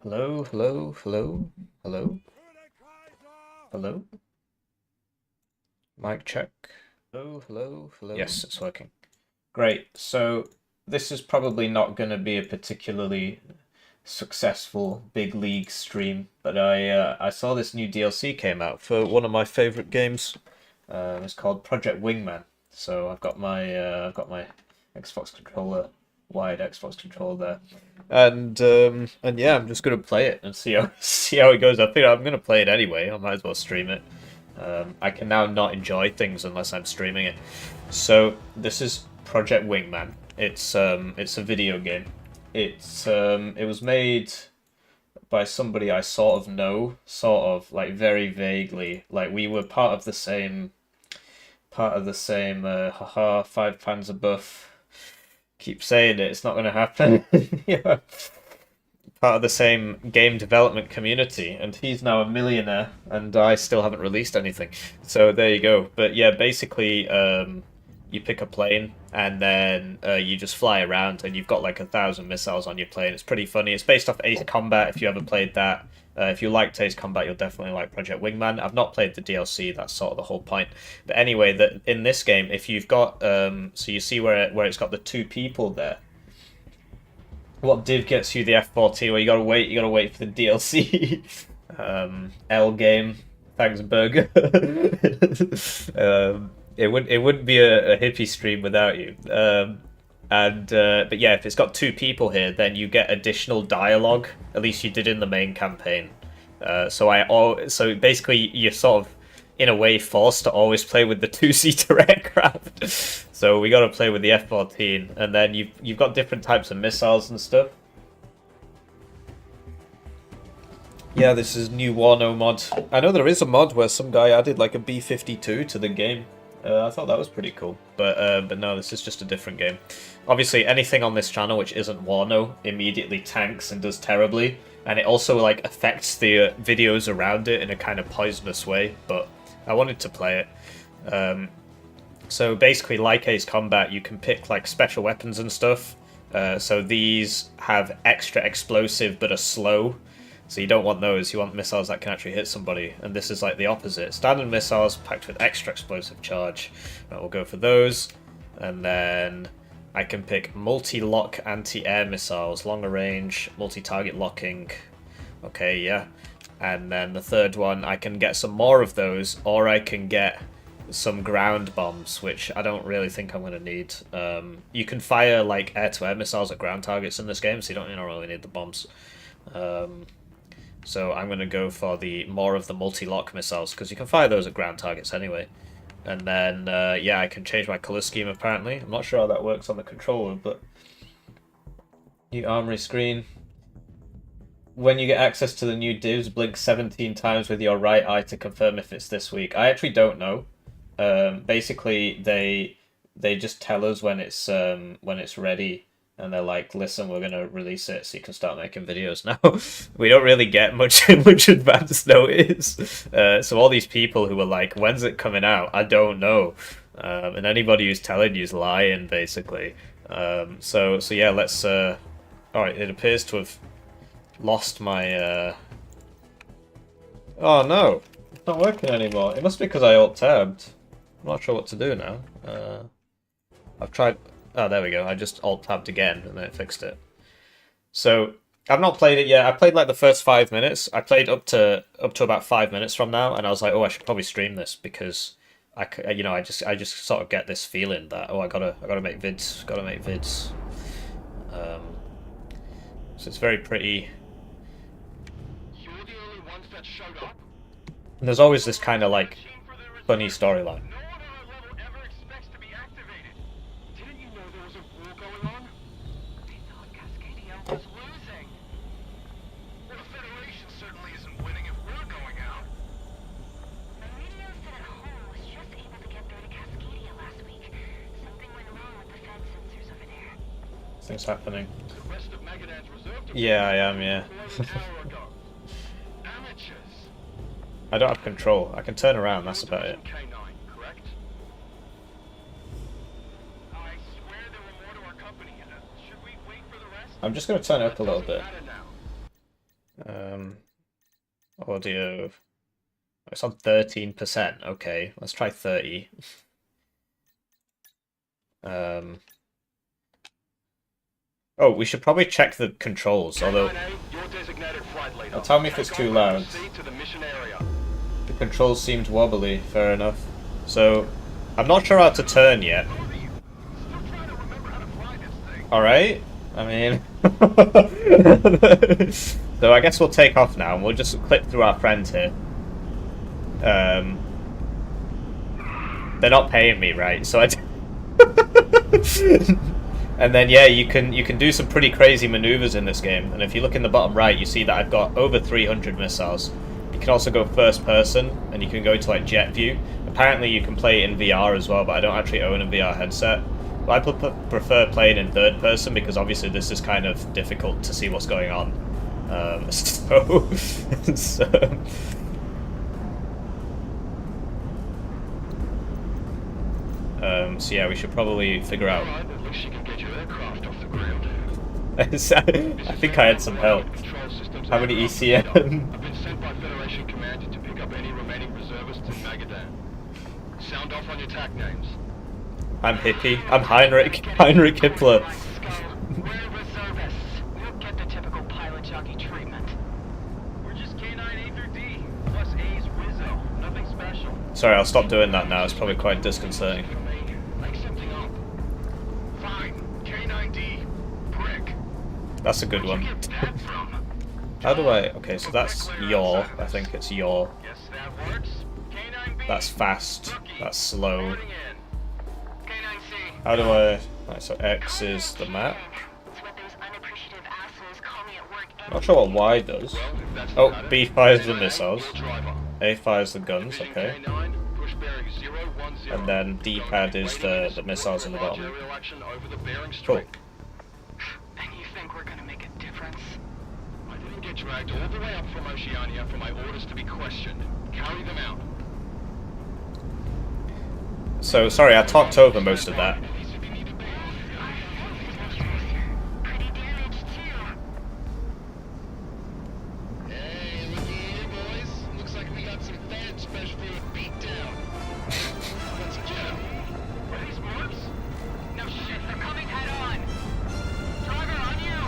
Hello, hello, hello, hello, hello. Mic check. Hello, hello, hello. Yes, it's working. Great. So this is probably not going to be a particularly successful big league stream, but I saw this new DLC came out for one of my favorite games. It's called Project Wingman. So I've got my Xbox controller, wired Xbox controller there, and yeah, I'm just gonna play it and see how see how it goes. I think I'm gonna play it anyway. I might as well stream it. I can now not enjoy things unless I'm streaming it. So this is Project Wingman. It's a video game. It was made by somebody I sort of know, sort of like very vaguely. Like we were part of the same haha 5 Panzer buff. Keep saying it, it's not gonna happen. Yeah. Part of the same game development community, and he's now a millionaire, and I still haven't released anything. So there you go. But yeah, basically, you pick a plane, and then you just fly around, and you've got like 1,000 missiles on your plane. It's pretty funny. It's based off Ace Combat. If you ever played that, if you liked Ace Combat, you'll definitely like Project Wingman. I've not played the DLC. That's sort of the whole point. But anyway, that in this game, if you've got so you see where it's got the two people there. What div gets you the F14? Well, you gotta wait for the DLC. L game, thanks burger. It wouldn't be a hippie stream without you. But yeah, if it's got two people here, then you get additional dialogue. At least you did in the main campaign. So basically you're sort of in a way forced to always play with the two-seater aircraft. So we got to play with the F-14, and then you've got different types of missiles and stuff. Yeah, this is new WARNO mod. I know there is a mod where some guy added like a B-52 to the game. I thought that was pretty cool, but no, this is just a different game. Obviously, anything on this channel which isn't WARNO immediately tanks and does terribly, and it also like affects the videos around it in a kind of poisonous way. But I wanted to play it. So basically, like Ace Combat, you can pick like special weapons and stuff. So these have extra explosive but are slow. So you don't want those, you want missiles that can actually hit somebody. And this is like the opposite. Standard missiles packed with extra explosive charge. We'll go for those. And then I can pick multi-lock anti-air missiles, longer range, multi-target locking. Okay, yeah. And then the third one, I can get some more of those, or I can get some ground bombs, which I don't really think I'm going to need. You can fire like air-to-air missiles at ground targets in this game, so you don't really need the bombs. So I'm going to go for the more of the multi-lock missiles, because you can fire those at ground targets anyway. And then, yeah, I can change my color scheme apparently. I'm not sure how that works on the controller, but... New Armory screen. When you get access to the new divs, blink 17 times with your right eye to confirm if it's this week. I actually don't know. Basically, they just tell us when it's ready, and they're like, "Listen, we're gonna release it, so you can start making videos now." We don't really get much much advance notice. So all these people who are like, "When's it coming out?" I don't know, and anybody who's telling you is lying, basically. So yeah, let's. All right, it appears to have lost my. Oh no, it's not working anymore. It must be because I alt-tabbed. I'm not sure what to do now. I've tried... Oh, there we go. I just alt-tabbed again, and then it fixed it. So, I've not played it yet. I played, like, the first 5 minutes. I played up to about 5 minutes from now, and I was like, oh, I should probably stream this, because, I just sort of get this feeling that, oh, I gotta make vids. Gotta make vids. So it's very pretty. You're the only ones that showed up? And there's always this kind of, like, funny storyline. No one on our level ever expects to be activated. Didn't you know there was a war going on? I thought Cascadia was losing. Well, the Federation certainly isn't winning if we're going out. My radio set at home was just able to get through to Cascadia last week. Something went wrong with the Fed sensors over there. Things happening. The rest of Magadan's reserve Yeah, I am, yeah. Amateurs. I don't have control. I can turn around, that's about it. K9, correct? I swear there were more to our company. Should we wait for the rest? I'm just going to turn it up a little bit. Audio. It's on 13%. Okay, let's try 30. Oh, we should probably check the controls, although... Well, tell me if it's too loud. The controls seemed wobbly, fair enough. So, I'm not sure how to turn yet. Alright, I mean... So I guess we'll take off now, and we'll just clip through our friends here. They're not paying me, right? So I... And then yeah, you can do some pretty crazy maneuvers in this game. And if you look in the bottom right, you see that I've got over 300 missiles. You can also go first person, and you can go to like jet view. Apparently you can play it in VR as well, but I don't actually own a VR headset. But I prefer playing in third person because obviously this is kind of difficult to see what's going on. So yeah, we should probably figure out. I think I had some help. How many ECM? I've been sent by Federation Commander to pick up any remaining reservists to Magadan. Sound off on your TAC names. I'm Hippie. I'm Heinrich Hippler. We're reservists. We'll get the typical pilot jockey treatment. We're just K9 A through D, plus A's Rizzo. Nothing special. Sorry, I'll stop doing that now. It's probably quite disconcerting. Make something up. Fine. K9D. Brick. That's a good one. Where'd you get that from? How do I... Okay, so that's yaw. I think it's yaw. Yes, that works. K9B. That's fast. That's slow. Reporting in. K9C. How do I... Right, so X is the map. It's what those unappreciative assholes call me at work Not sure what Y does. Well, if that's Oh, the B fires the missiles. we'll drive on. A fires the guns, okay. K9, push bearing 010. And then D-pad is the missiles in the bottom. Aerial action over the bearing Cool. strike. And you think we're gonna make a difference? I didn't get dragged all the way up from Oceania for my orders to be questioned. Carry them out. So, sorry, I talked over most of that. Pretty damaged too. Hey, looky here, boys. Looks like we got some fans special for a beatdown. Let's get 'em. Are these marks? No shit, they're coming head on. Driver, on you.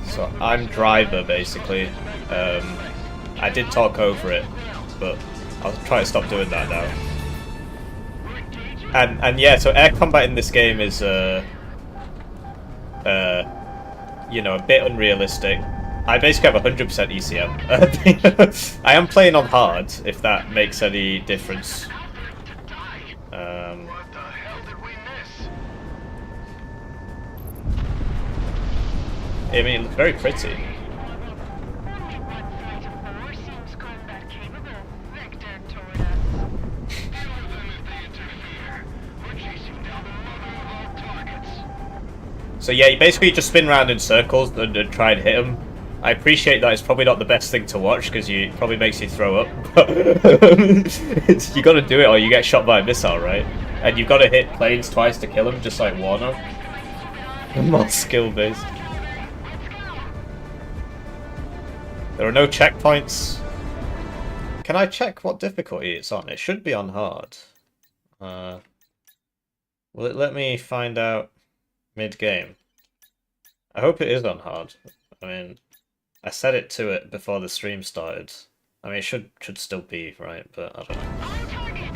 So, I'm driver, basically. I did talk over it, but I'll try to stop doing that now. And yeah, so air combat in this game is, you know, a bit unrealistic. I basically have 100% ECM. I am playing on hard, if that makes any difference. What the hell did we miss? I mean, it looks very pretty. Only one flight of 4 seems combat capable. Vector toward us. Deal with them if they interfere. We're chasing down the mother of all targets. So yeah, you basically just spin around in circles and try and hit them. I appreciate that it's probably not the best thing to watch because it probably makes you throw up. But you got to do it or you get shot by a missile, right? And you've got to hit planes twice to kill them, just like WARNO. More skill-based. There are no checkpoints. Can I check what difficulty it's on? It should be on hard. Will it let me find out mid-game? I hope it is on hard. I mean, I set it to it before the stream started. I mean, it should still be, right? But I don't know. On target.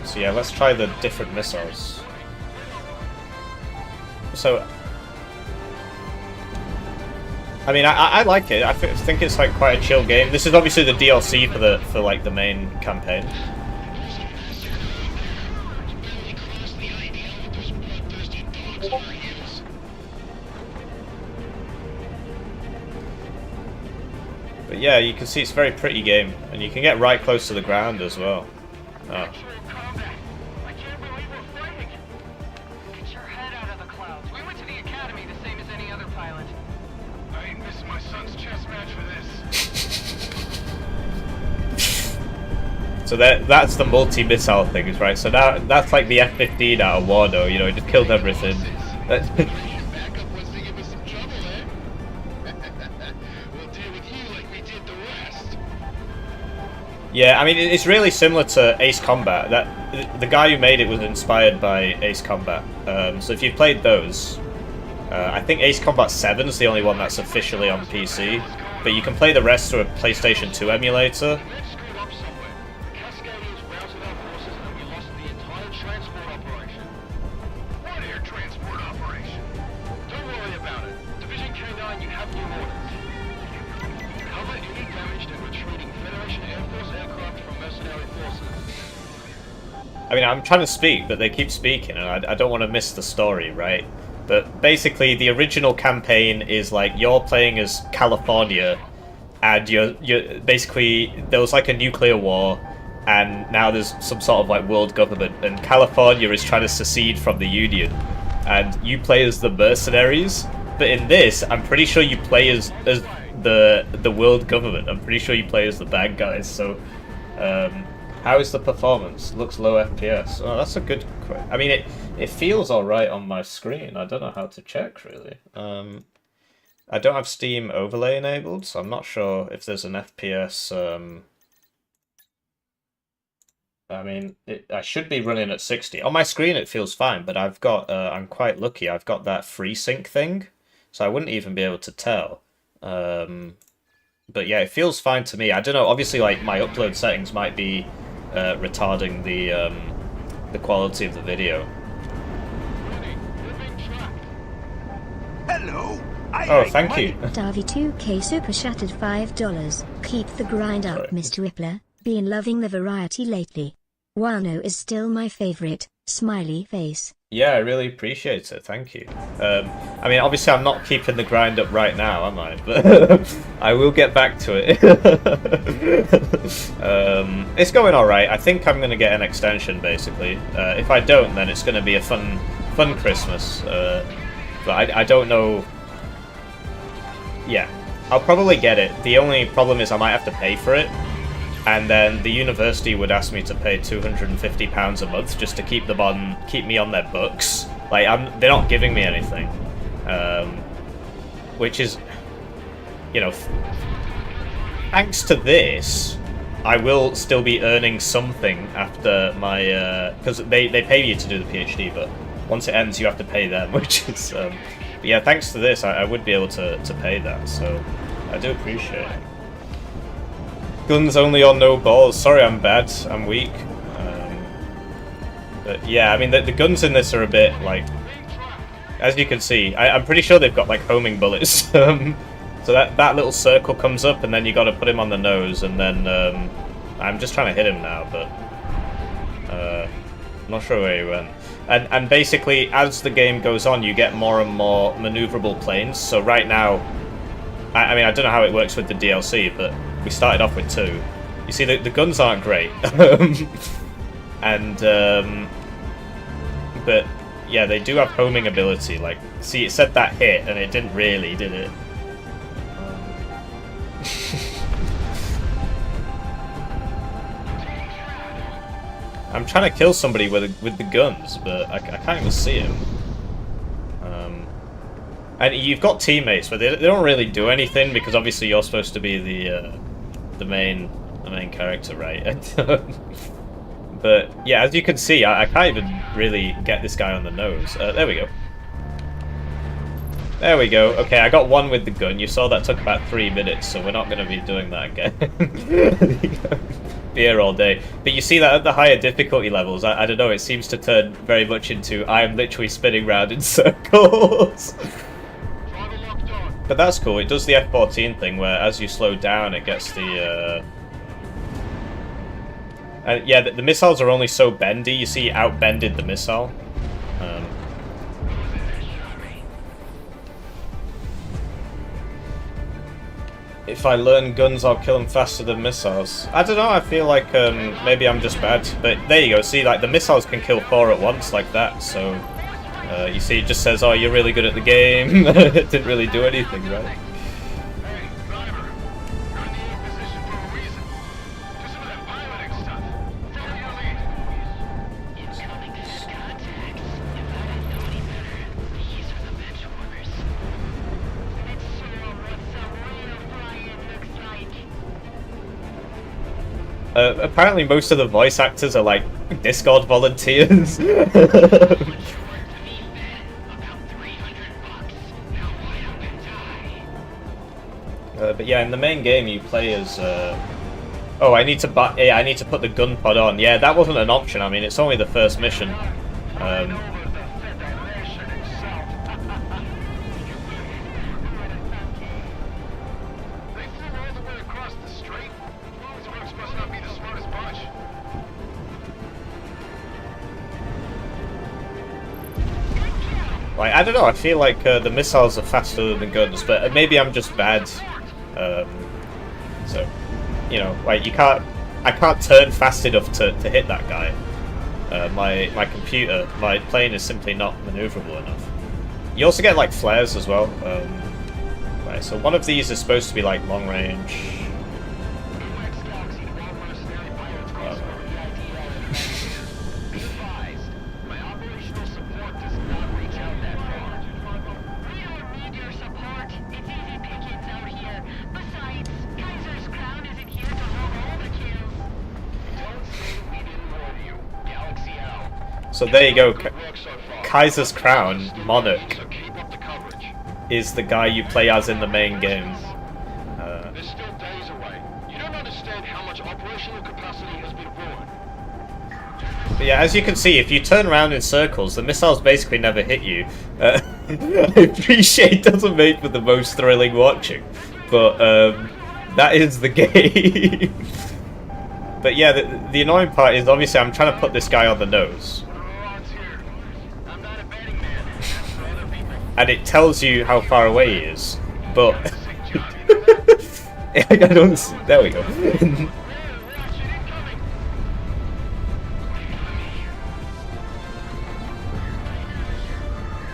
So yeah, let's try the different missiles. So, I mean, I like it. I think it's like quite a chill game. This is obviously the DLC for like the main campaign. But yeah, you can see it's a very pretty game, and you can get right close to the ground as well. Oh. Actual combat. I can't believe we're fighting. Get your head out of the clouds. We went to the academy the same as any other pilot. I ain't missing my son's chess match for this. So that's the multi-missile things, right? So now that's like the F-15 out of WARNO, you know, it just killed everything. Backup wants to give us some trouble, eh? Yeah, I mean, it's really similar to Ace Combat. The guy who made it was inspired by Ace Combat. So if you've played those, I think Ace Combat 7 is the only one that's officially on PC, but you can play the rest through a PlayStation 2 emulator. I mean, I'm trying to speak, but they keep speaking, and I don't want to miss the story, right? But basically, the original campaign is like you're playing as California, and you're basically there was like a nuclear war, and now there's some sort of like world government, and California is trying to secede from the Union, and you play as the mercenaries. But in this, I'm pretty sure you play as the world government. I'm pretty sure you play as the bad guys. So. How is the performance? Looks low FPS. Oh, that's a good question. I mean, it feels alright on my screen. I don't know how to check, really. I don't have Steam overlay enabled, so I'm not sure if there's an FPS... I mean, I should be running at 60. On my screen, it feels fine, but I've got... I'm quite lucky. I've got that FreeSync thing, so I wouldn't even be able to tell. But yeah, it feels fine to me. I don't know, obviously, like, my upload settings might be... retarding the quality of the video. Hello. Oh, thank you. Darby 2K Super Shattered $5. Keep the grind up, Sorry. Mr. Rippler. Been loving the variety lately. WARNO is still my favorite. Smiley face. Yeah, I really appreciate it. Thank you. I mean, obviously, I'm not keeping the grind up right now, am I? But I will get back to it. It's going all right. I think I'm going to get an extension, basically. If I don't, then it's going to be a fun Christmas. But I don't know. Yeah, I'll probably get it. The only problem is I might have to pay for it. And then the university would ask me to pay £250 a month just to keep me on their books. Like, they're not giving me anything, which is, you know, thanks to this, I will still be earning something after my because they pay you to do the PhD, but once it ends, you have to pay them, which is, but yeah, thanks to this, I would be able to pay that. So I do appreciate it. Guns only or no balls. Sorry, I'm bad. I'm weak. But yeah, I mean, the guns in this are a bit, like... As you can see, I'm pretty sure they've got, like, homing bullets. So that little circle comes up, and then you got to put him on the nose, and then... I'm just trying to hit him now, but... I'm not sure where he went. And basically, as the game goes on, you get more and more maneuverable planes. So right now... I mean, I don't know how it works with the DLC, but... We started off with 2. You see, the guns aren't great. And, but, yeah, they do have homing ability. Like, see, it said that hit, and it didn't really, did it? I'm trying to kill somebody with the guns, but I can't even see him. And you've got teammates, but they don't really do anything, because obviously you're supposed to be the main character, right? But yeah, as you can see, I can't even really get this guy on the nose. There we go. There we go. Okay, I got one with the gun. You saw that took about 3 minutes, so we're not going to be doing that again. Be here all day. But you see that at the higher difficulty levels, I don't know, it seems to turn very much into I am literally spinning round in circles. But that's cool. It does the F-14 thing where as you slow down, it gets the... yeah, the missiles are only so bendy. You see, outbended the missile. If I learn guns, I'll kill them faster than missiles. I don't know, I feel like maybe I'm just bad. But there you go, see, like, the missiles can kill 4 at once like that, so... you see, it just says, oh, you're really good at the game. It didn't really do anything, right? Hey, driver. You're in the A position for a reason. Do some of that piloting stuff. Follow your lead. Incoming contact. If I didn't know any better, these are the bench warmers. Let's show 'em what some real flying looks like. Apparently most of the voice actors are like Discord volunteers. But yeah, in the main game you play as... Oh, I need to buy... Yeah, I need to put the gun pod on. Yeah, that wasn't an option. I mean, it's only the first mission. Like, I don't know, I feel like the missiles are faster than the guns, but maybe I'm just bad. So, you know, like, I can't turn fast enough to hit that guy. My computer, my plane is simply not maneuverable enough. You also get, like, flares as well. Right, so one of these is supposed to be, like, long range. So there you go, Kaiser's Crown, Monarch, is the guy you play as in the main game. There's still days away. You don't understand how much operational capacity has been ruined. But yeah, as you can see, if you turn around in circles, the missiles basically never hit you. I appreciate it doesn't make for the most thrilling watching, but that is the game. But yeah, the annoying part is obviously I'm trying to put this guy on the nose. And it tells you how far away he is, but I don't. There we go.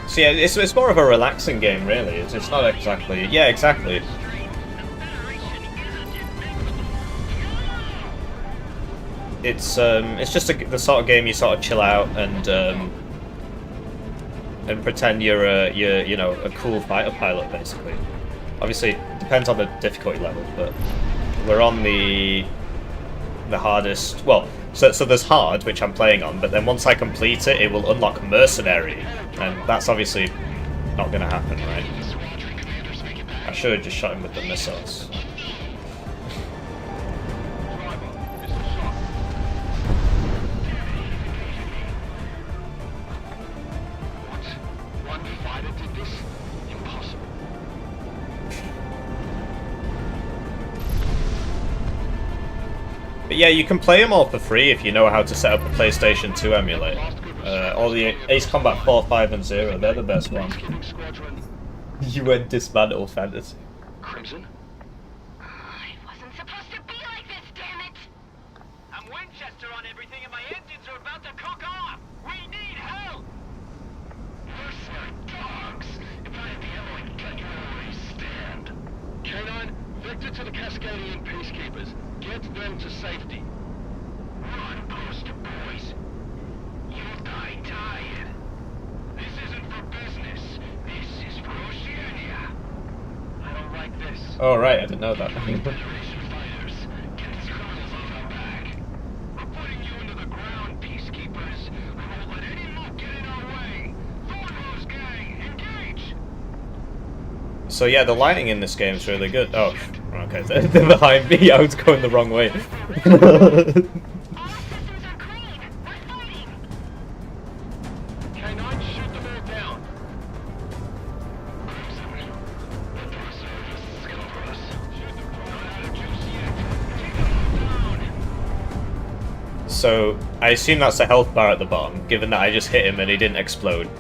So yeah, it's more of a relaxing game, really. It's not exactly. Yeah, exactly. It's just the sort of game you sort of chill out and pretend you're a cool fighter pilot, basically. Obviously, it depends on the difficulty level, but we're on the hardest. Well, so there's hard, which I'm playing on, but then once I complete it, it will unlock mercenary, and that's obviously not going to happen, right? I should have just shot him with the missiles. But yeah, you can play them all for free if you know how to set up a PlayStation 2 emulator. All the Ace Combat 4, 5, and 0, they're the best ones. You went dismantle fantasy. Crimson? It wasn't supposed to be like this, damn it! I'm Winchester on everything and my engines are about to cook off! We need help! Mercenary dogs! If I had the ammo, I'd cut you where you stand. K9, Victor to the Cascadian Peacekeepers. Get them to safety. Run, poster boys. You'll die tired. This isn't for business. This is for Oceania. I don't like this. Oh right, I didn't know that. Federation fighters, get these criminals off our back. We're putting you into the ground, peacekeepers. We won't let any mook get in our way. Thornrose gang, engage! So yeah, the lighting in this game is really good. Oh, okay, they're behind me. I was going the wrong way. All systems are clean. We're fighting. K9, shoot them all down. Crimson, the preservers cover us. Shoot them not out of juice yet. Take them all down. So I assume that's the health bar at the bottom, given that I just hit him and he didn't explode.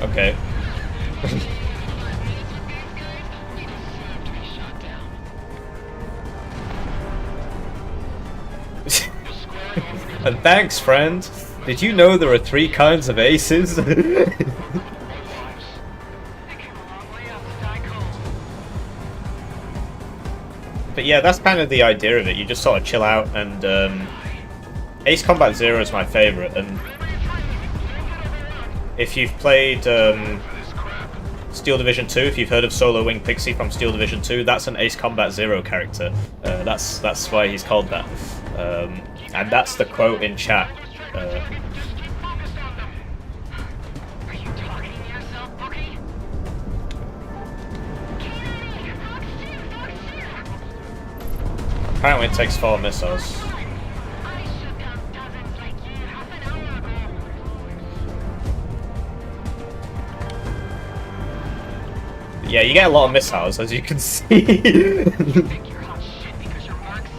Okay. And thanks, friend. Did you know there are 3 kinds of aces? But yeah, that's kind of the idea of it. You just sort of chill out, and Ace Combat 0 is my favourite, and if you've played Steel Division 2, if you've heard of Solo Wing Pixie from Steel Division 2, that's an Ace Combat Zero character. That's why he's called that. And that's the quote in chat. Just keep focused on them. Are you talking to yourself, Bookie? Apparently it takes 4 missiles. I shook down dozens like you half an hour ago. Yeah, you get a lot of missiles, as you can see. You think you're hot shit because you're marks?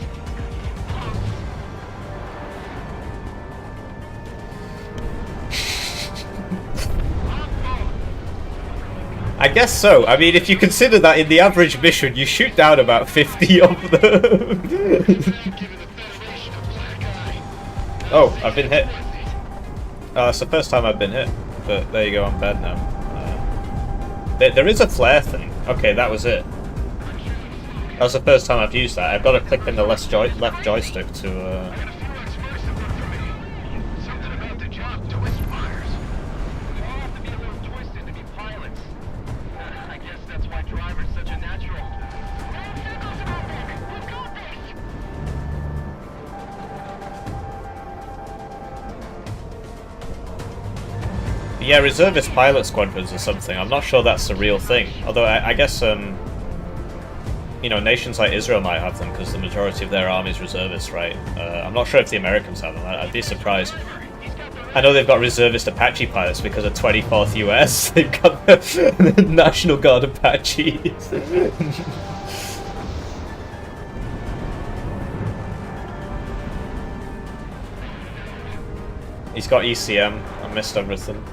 I guess so. I mean, if you consider that in the average mission, you shoot down about 50 of them. Oh, I've been hit. It's the first time I've been hit. But there you go, I'm bad now. There is a flare thing. Okay, that was it. That was the first time I've used that. I've got to click in the left joystick to... Something about the job twist fires. We all have to be a little twisted to be pilots. I guess that's why driver's such a natural. Yeah, reservist pilot squadrons or something. I'm not sure that's the real thing. Although I guess, you know, nations like Israel might have them because the majority of their army is reservists, right? I'm not sure if the Americans have them. I'd be surprised. I know they've got reservist Apache pilots because of 24th US. They've got the National Guard Apaches. He's got ECM. I missed everything.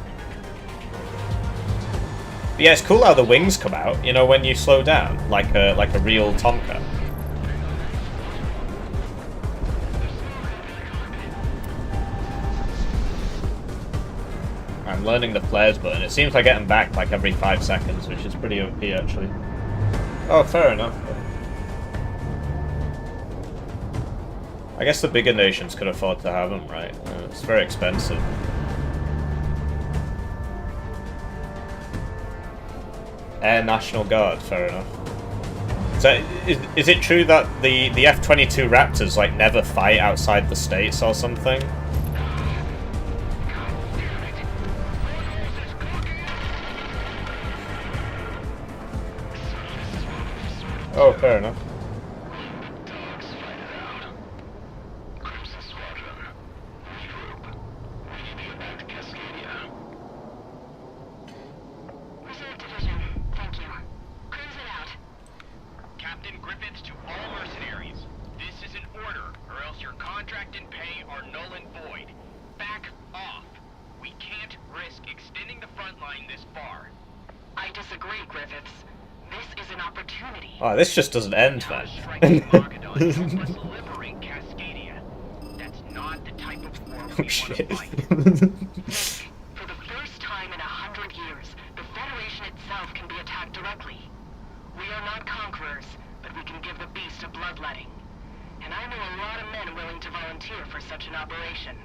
But yeah, it's cool how the wings come out, you know, when you slow down, like a real Tomcat. I'm learning the flares button. It seems like getting back like every 5 seconds, which is pretty OP actually. Oh, fair enough. I guess the bigger nations could afford to have them, right? It's very expensive. Air National Guard, fair enough. So, is it true that the F-22 Raptors like never fight outside the states or something? Oh, fair enough. Reserve division, thank you. Cruise it out. Captain Griffiths to all mercenaries. This is an order, or else your contract and pay are null and void. Back off. We can't risk extending the front line this far. I disagree, Griffiths. This is an opportunity. Oh, this just doesn't end, man. Liberate Cascadia. That's not the type of war we want Shit. to fight. For the first time in 100 years, the Federation itself can be attacked directly. We are not conquerors, but we can give the beast a bloodletting. And I know a lot of men willing to volunteer for such an operation.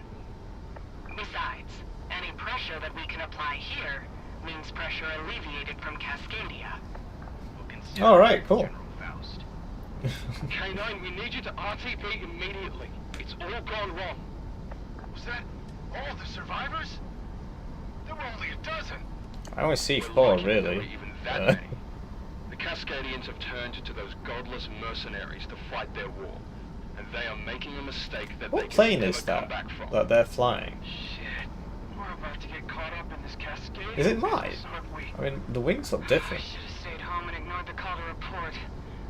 Besides, any pressure that we can apply here means pressure alleviated from Cascadia. Alright, cool. K9, we need you to RTP immediately. It's all gone wrong. Was that all the survivors? There were only a dozen. I only see We're 4, lucky there were really. even that many. The Cascadians have turned to those godless mercenaries to fight their war. And they are making a mistake that they What can plane never is come that back from. that they're flying? Shit. We're about to get caught up in this Cascadia. Is it mine? business, aren't we? I mean, the wings look different. I should have stayed home and ignored the call to report.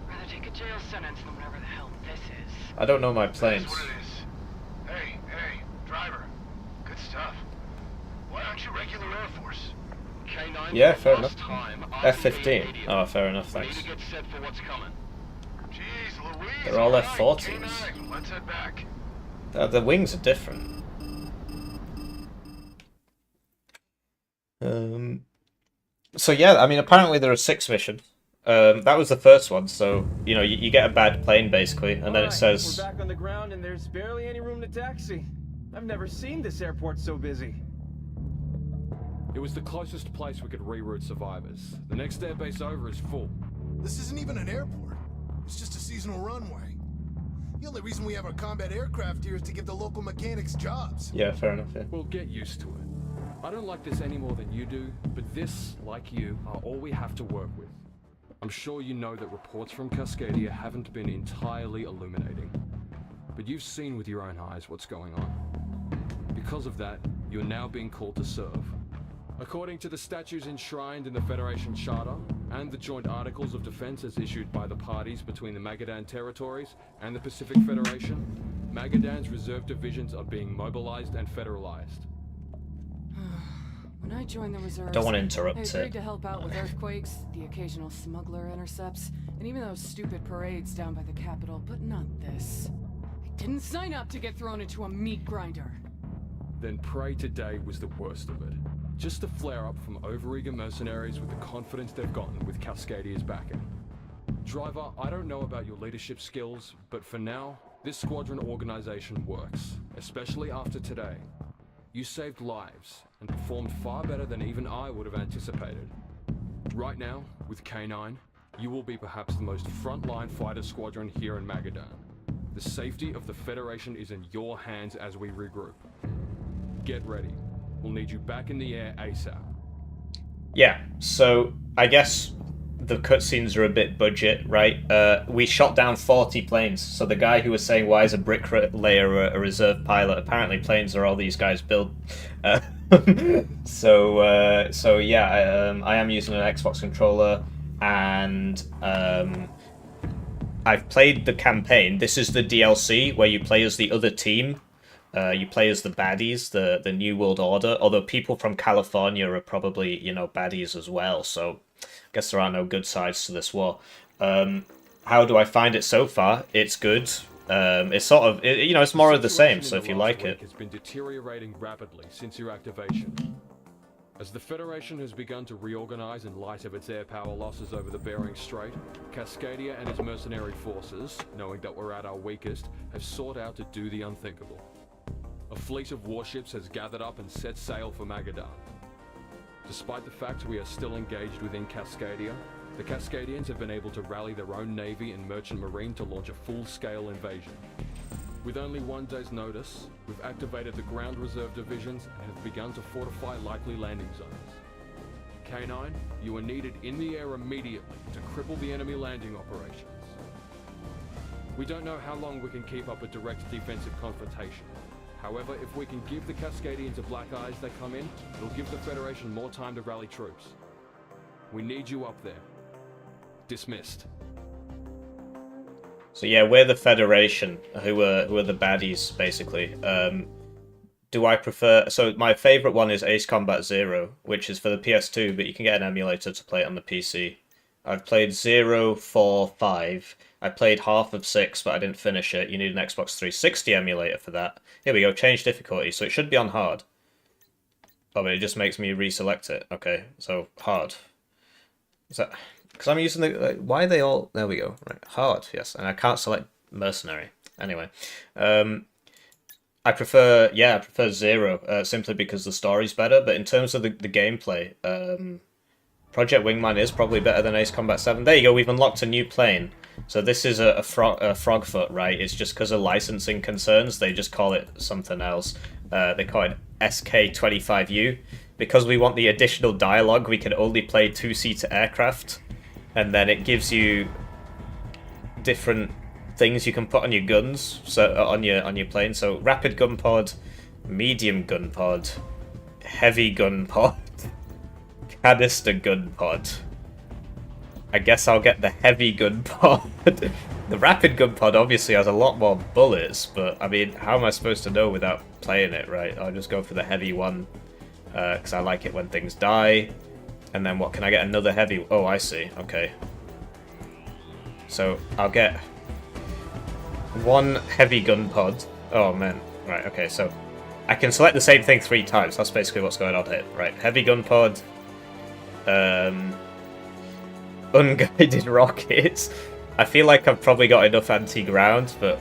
Rather take a jail sentence than whatever the hell this is. I don't know my That's planes. what it is. Hey, driver. Good stuff. Why aren't you regular Air Force? K9, Yeah, for the fair last enough. time, F-15. RTP Oh, fair enough, We need thanks. to get set for what's coming. Jeez, Louise. They're all right, F-40s. K9, let's head back. The wings are different. So yeah, I mean, apparently there are 6 missions. That was the first one, so, you know, you get a bad plane, basically, and then it Alright, says... we're back on the ground and there's barely any room to taxi. I've never seen this airport so busy. It was the closest place we could reroute survivors. The next airbase over is full. This isn't even an airport. It's just a seasonal runway. The only reason we have our combat aircraft here is to give the local mechanics jobs. Yeah, fair enough. Yeah. We'll get used to it. I don't like this any more than you do, but this, like you, are all we have to work with. I'm sure you know that reports from Cascadia haven't been entirely illuminating. But you've seen with your own eyes what's going on. Because of that, you're now being called to serve. According to the statutes enshrined in the Federation Charter and the joint articles of defense as issued by the parties between the Magadan territories and the Pacific Federation, Magadan's reserve divisions are being mobilized and federalized. When I joined the reserves, Don't want to interrupt I it. agreed to help out with earthquakes, the occasional smuggler intercepts, and even those stupid parades down by the Capitol, but not this. I didn't sign up to get thrown into a meat grinder. Then Prey today was the worst of it. Just a flare-up from overeager mercenaries with the confidence they've gotten with Cascadia's backing. Driver, I don't know about your leadership skills, but for now, this squadron organization works, especially after today. You saved lives, and performed far better than even I would have anticipated. Right now, with K9, you will be perhaps the most frontline fighter squadron here in Magadan. The safety of the Federation is in your hands as we regroup. Get ready. We'll need you back in the air ASAP. Yeah, so I guess the cutscenes are a bit budget, right? We shot down 40 planes, so the guy who was saying, why is a bricklayer a reserve pilot? Apparently planes are all these guys build. So yeah, I am using an Xbox controller, and I've played the campaign. This is the DLC, where you play as the other team. You play as the baddies, the New World Order, although people from California are probably, baddies as well, so I guess there are no good sides to this war. How do I find it so far? It's good. It's sort of, it's more of the same, so if you like it. Has been deteriorating rapidly since your activation. As the Federation has begun to reorganize in light of its air power losses over the Bering Strait, Cascadia and its mercenary forces, knowing that we're at our weakest, have sought out to do the unthinkable. A fleet of warships has gathered up and set sail for Magadan. Despite the fact we are still engaged within Cascadia, the Cascadians have been able to rally their own navy and merchant marine to launch a full-scale invasion. With only 1 day's notice, we've activated the ground reserve divisions and have begun to fortify likely landing zones. K9, you are needed in the air immediately to cripple the enemy landing operations. We don't know how long we can keep up a direct defensive confrontation. However, if we can give the Cascadians a black eye as they come in, it'll give the Federation more time to rally troops. We need you up there. Dismissed. So yeah, we're the Federation, who are the baddies, basically. Do I prefer... So my favourite one is Ace Combat Zero, which is for the PS2, but you can get an emulator to play it on the PC. I've played 0, 4, 5. I played half of 6, but I didn't finish it. You need an Xbox 360 emulator for that. Here we go, change difficulty, so it should be on hard. Oh, but it just makes me reselect it. Okay, so hard. Is that... Because I'm using the... why are they all... There we go. Right, hard, yes. And I can't select mercenary. Anyway. I prefer 0, simply because the story's better. But in terms of the gameplay, Project Wingman is probably better than Ace Combat 7. There you go, we've unlocked a new plane. So this is a Frogfoot, right? It's just because of licensing concerns, they just call it something else. They call it SK-25U. Because we want the additional dialogue, we can only play two-seater aircraft. And then it gives you different things you can put on your guns, so on your plane. So rapid gun pod, medium gun pod, heavy gun pod, canister gun pod. I guess I'll get the heavy gun pod. The rapid gun pod obviously has a lot more bullets, but I mean, how am I supposed to know without playing it, right? I'll just go for the heavy one, because I like it when things die. And then what, can I get another heavy? Oh, I see, okay. So I'll get one heavy gun pod. Oh man, right, okay, so I can select the same thing 3 times. That's basically what's going on here, right? Heavy gun pod, unguided rockets. I feel like I've probably got enough anti-ground, but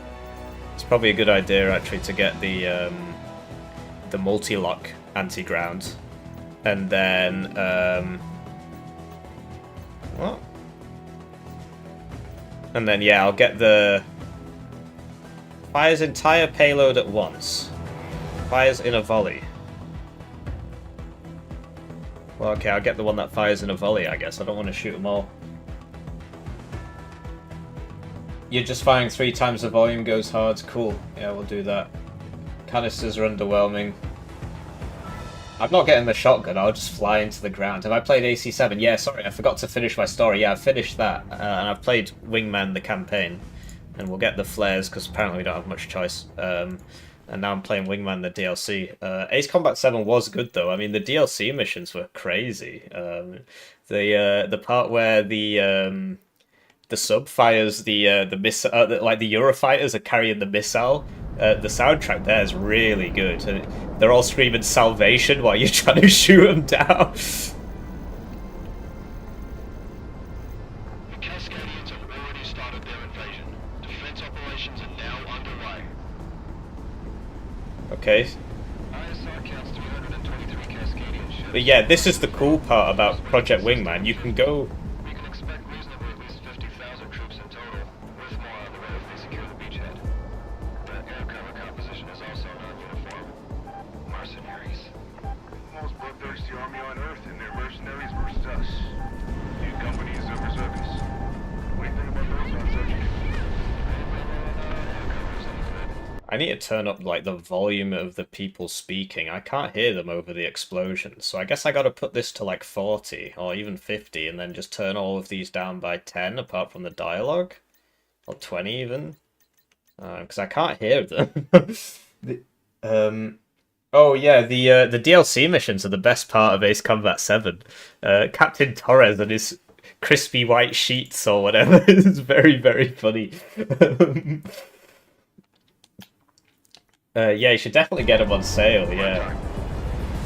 it's probably a good idea actually to get the multi-lock anti-ground. And then, what? And then, yeah, I'll get the... Fires entire payload at once. Fires in a volley. Well, okay, I'll get the one that fires in a volley, I guess. I don't want to shoot them all. You're just firing 3 times the volume goes hard. Cool. Yeah, we'll do that. Canisters are underwhelming. I'm not getting the shotgun, I'll just fly into the ground. Have I played AC7? Yeah, sorry, I forgot to finish my story. Yeah, I've finished that. And I've played Wingman, the campaign. And we'll get the flares, because apparently we don't have much choice. And now I'm playing Wingman, the DLC. Ace Combat 7 was good, though. I mean, the DLC missions were crazy. The part where the sub fires the missile, like the Eurofighters are carrying the missile. The soundtrack there is really good. And they're all screaming salvation while you're trying to shoot them down. The Cascadians have already started their invasion. Defense operations are now underway. Okay. ISR counts 323 Cascadian ships. But yeah, this is the cool part about Project Wingman. You can go... We can expect reasonably at least 50,000 troops in total, with more on the way if they secure the beachhead. The air cover composition is also non-uniform. Mercenaries. Most bloodthirsty army on Earth, and they're mercenaries versus us. New companies of reservists. What do you think about those on subject? I need to turn up like the volume of the people speaking. I can't hear them over the explosions. So I guess I gotta put this to like 40 or even 50 and then just turn all of these down by 10 apart from the dialogue. Or 20 even. Because I can't hear them. Oh yeah, the DLC missions are the best part of Ace Combat 7. Captain Torres and his crispy white sheets or whatever is very, very funny. Yeah, you should definitely get them on sale, yeah.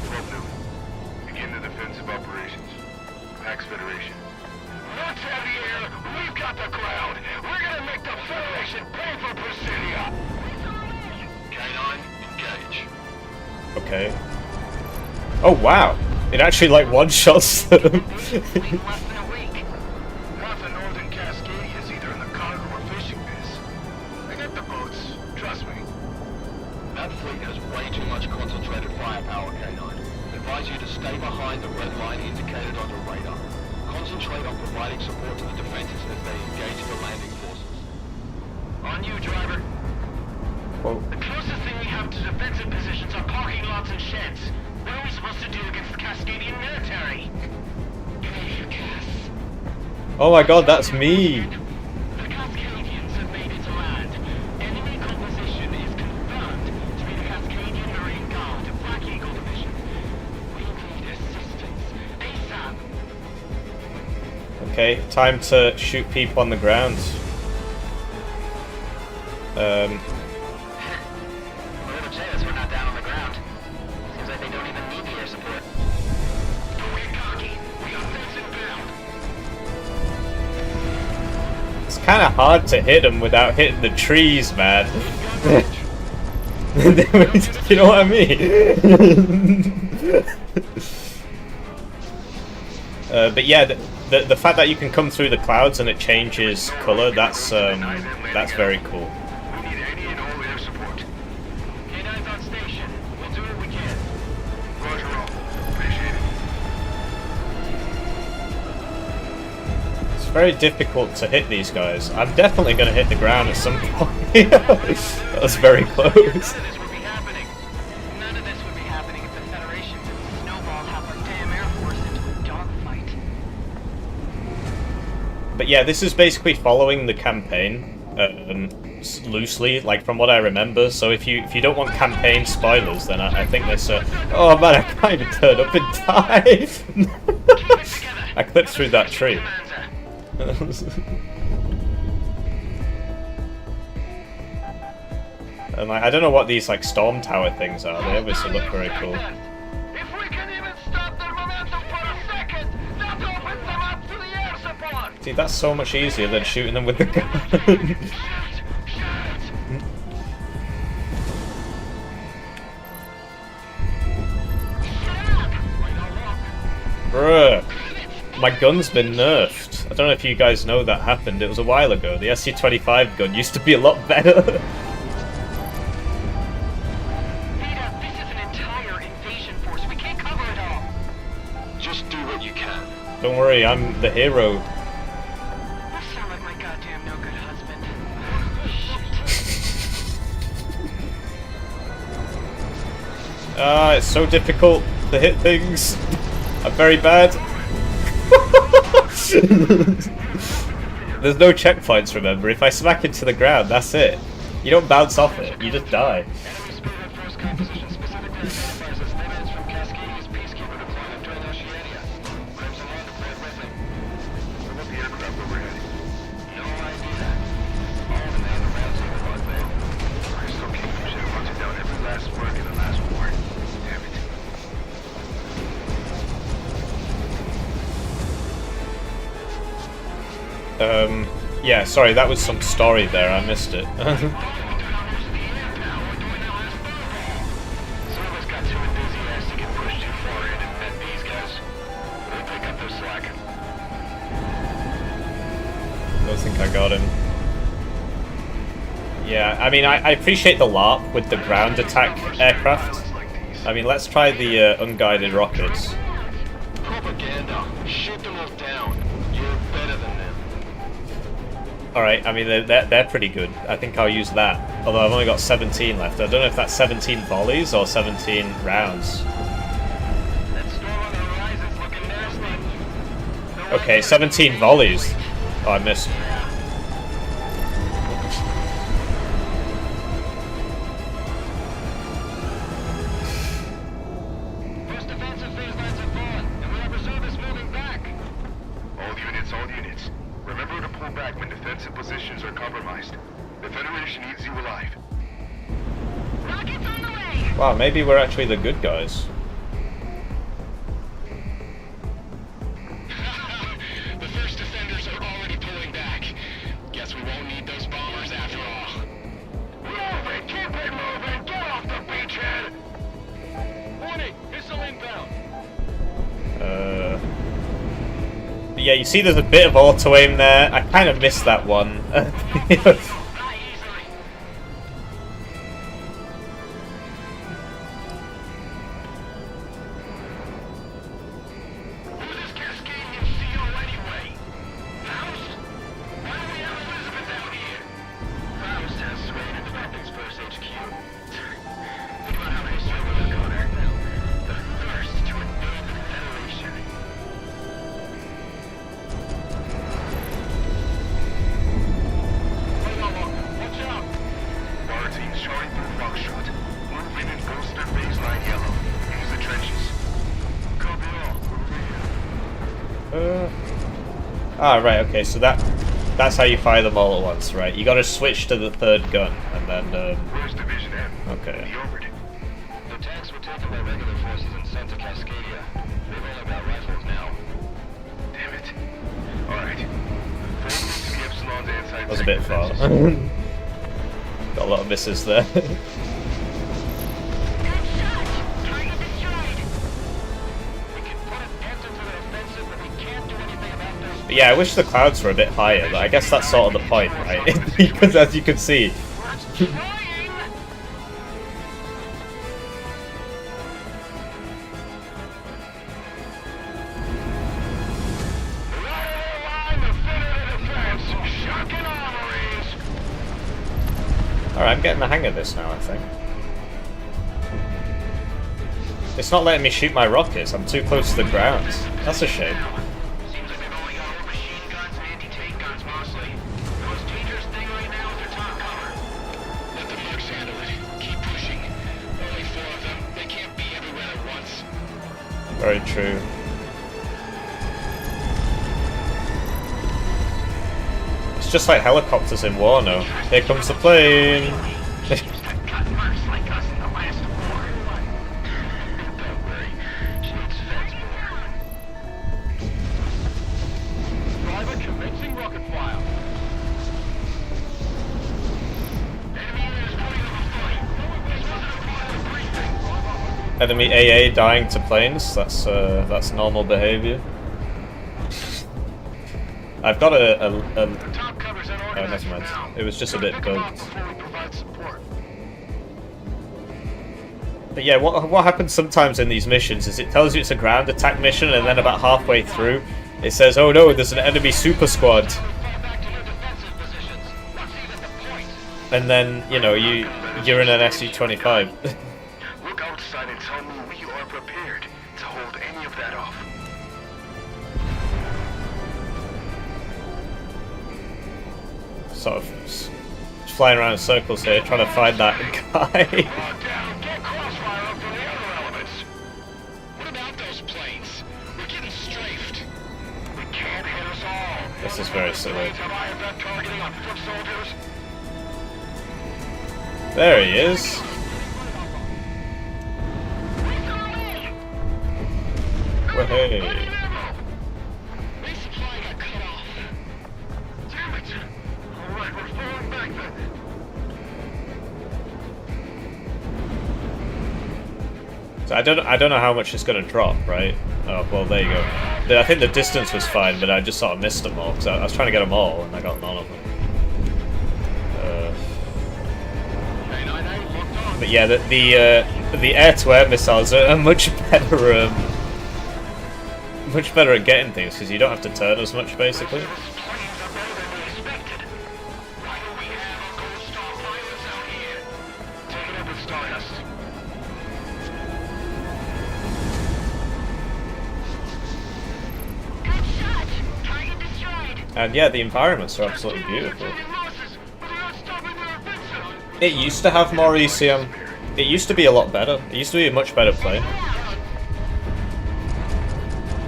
12 noon. Begin the defensive operations. Pax Federation. Let's have the air. We've got the ground. We're gonna make the Federation pay for Presidia. K9, engage. Okay. Oh wow! It actually like one-shots them. Less than a week. Half the northern Cascadia is either in the cargo or fishing biz. I got the boats. Trust me. That fleet has way too much concentrated firepower, K9. Advise you to stay behind the red line indicated on your radar. Concentrate on providing support to the defenses as they engage the landing forces. On you, driver. Whoa. The closest thing we have to defensive positions are parking lots and sheds. What are we supposed to do against the Cascadian military? Oh my god, that's me! The Cascadians have made it to land. Enemy composition is confirmed to be the Cascadian Marine Guard, Black Eagle Division. We need assistance. ASAP. Okay, time to shoot people on the ground. Whatever says we're not down on the ground. Seems like they don't even need the air support. We're cocky. We got this inbound. It's kind of hard to hit them without hitting the trees, man. You know what I mean? But yeah, the fact that you can come through the clouds and it changes color, that's very cool. We need any and all air support. K9's on station. We'll do what we can. Roger all. Appreciate it. It's very difficult to hit these guys. I'm definitely going to hit the ground at some point. That was very close. None of this would be happening. None of this would be happening if the Federation didn't snowball half our damn Air Force into a dogfight. But yeah, this is basically following the campaign loosely, like from what I remember. So if you don't want campaign spoilers, then I think this. Oh man, I can't even turn up in time. I clipped through that tree. And I don't know what these like storm tower things are. They obviously look very cool. If we can even stop their momentum for a second, that opens them up to the air support. Dude, that's so much easier than shooting them with the gun. Bruh. My gun's been nerfed. I don't know if you guys know that happened. It was a while ago. The SU-25 gun used to be a lot better. Vita, this is an entire invasion force. We can't cover it all. Just do what you can. Don't worry, I'm the hero. You sound like my goddamn no-good husband. Ah, it's so difficult to hit things. I'm very bad. There's no checkpoints, remember. If I smack into the ground, that's it. You don't bounce off it, you just die. Enemy Spirit Force composition specifically identifies as lineage from Cascadia's peacekeeper deployment during Oceania. Crimson One deployed with him. What about the aircraft overhead? No idea. All the men around here are there. Crystal Kingdom should have hunted down every last merc in the last war. Damn it. Yeah, sorry, that was some story there, I missed it. Some of us got too enthusiastic and pushed too far in and met these guys. We'll pick up their slack. I don't think I got him. Yeah, I mean, I appreciate the LARP with the ground attack aircraft. I mean, let's try the unguided rockets. Propaganda. Shoot them all down. You're better than them. Alright, I mean, they're pretty good. I think I'll use that. Although I've only got 17 left. I don't know if that's 17 volleys or 17 rounds. That storm on the horizon's looking nasty. Okay, 17 volleys. Oh, I missed. First defensive phase lines have fallen, and we have reservists moving back. All units. Remember to pull back when defensive positions are compromised. The Federation needs you alive. Rockets on the way! Wow, maybe we're actually the good guys. The first defenders are already pulling back. Guess we won't need those bombers after all. Move it! Keep it moving! Get off the beachhead! Warning! Missile inbound! Yeah, you see there's a bit of auto-aim there. I kind of missed that one. Not easily. Who's this Cascadian CO anyway? Faust? Why do we have Elizabeth out here? Faust has sway in the Weapons First HQ. Think about how history would have gone her. The first to invade the Federation. Watch out! Bar teams charting through Foxtrot. Move in and bolster baseline yellow. Use the trenches. Copy all. Ah, right, okay, so that's how you fire them all at once, right? You gotta switch to the third gun, and then, Where's Division M? okay. The Overt. The tanks were taken by regular forces and sent to Cascadia. They've only got rifles now. Damn it. Alright. Forward into the Epsilon's inside That was a bit far. Got a lot of misses there. Good shot! Target destroyed! We can put an end to the offensive, but we can't do anything about those. But yeah, I wish the clouds were a bit higher, but I guess that's sort of the point, right? Because as you can see, We're trying! Line definitive defense! Shocking armories! alright, I'm getting the hang of this now, I think. It's not letting me shoot my rockets, I'm too close to the ground. That's a shame. Seems like they've only got old machine guns and anti-tank guns mostly. The most dangerous thing right now is their top cover. Let the mercs handle it. Keep pushing. Only 4 of them. They can't be everywhere at once. Very true. It's just like helicopters in WARNO. Here comes the plane! That got mercs like us in the last war. Don't worry. She needs feds more. Driver commencing rocket fire. Enemy unit is putting up a fight. This wasn't a part of the briefing. enemy AA dying to planes. That's normal behavior. I've got a Top covers oh, never unorganized for mind. now. It was just a So bit pick 'em up bugged. before we provide support. But yeah, what happens sometimes in these missions is it tells you it's a ground attack mission, and then about halfway through, it says, "Oh no, there's an enemy super squad," Fall back to your defensive positions. What's even the point? and then you know you're in an SU-25. Look outside and tell me we are prepared to hold any of that off. Sort of flying around in circles here, trying to find that guy. Lock down. Get crossfire up for the other elements. What about those planes? We're getting strafed. We can't hit us all. This is very silly. Planes have IFF targeting on foot soldiers. There he is. Well, hey. Resupply got cut off. Damn it. All right, we're falling back then. So I don't know how much it's going to drop, right? Oh, well, there you go. I think the distance was fine, but I just sort of missed them all, because I was trying to get them all, and I got none of them. But yeah, the air-to-air missiles are much better, much better at getting things, because you don't have to turn as much, basically. Planes are better than we expected. Why do we have a gold star pilots out here? Take it up with Stardust. Good shot! Target destroyed. And yeah, the environments are absolutely beautiful. Losses, but they're not stopping their offensive. It used to have more ECM. It used to be a lot better. It used to be a much better plane.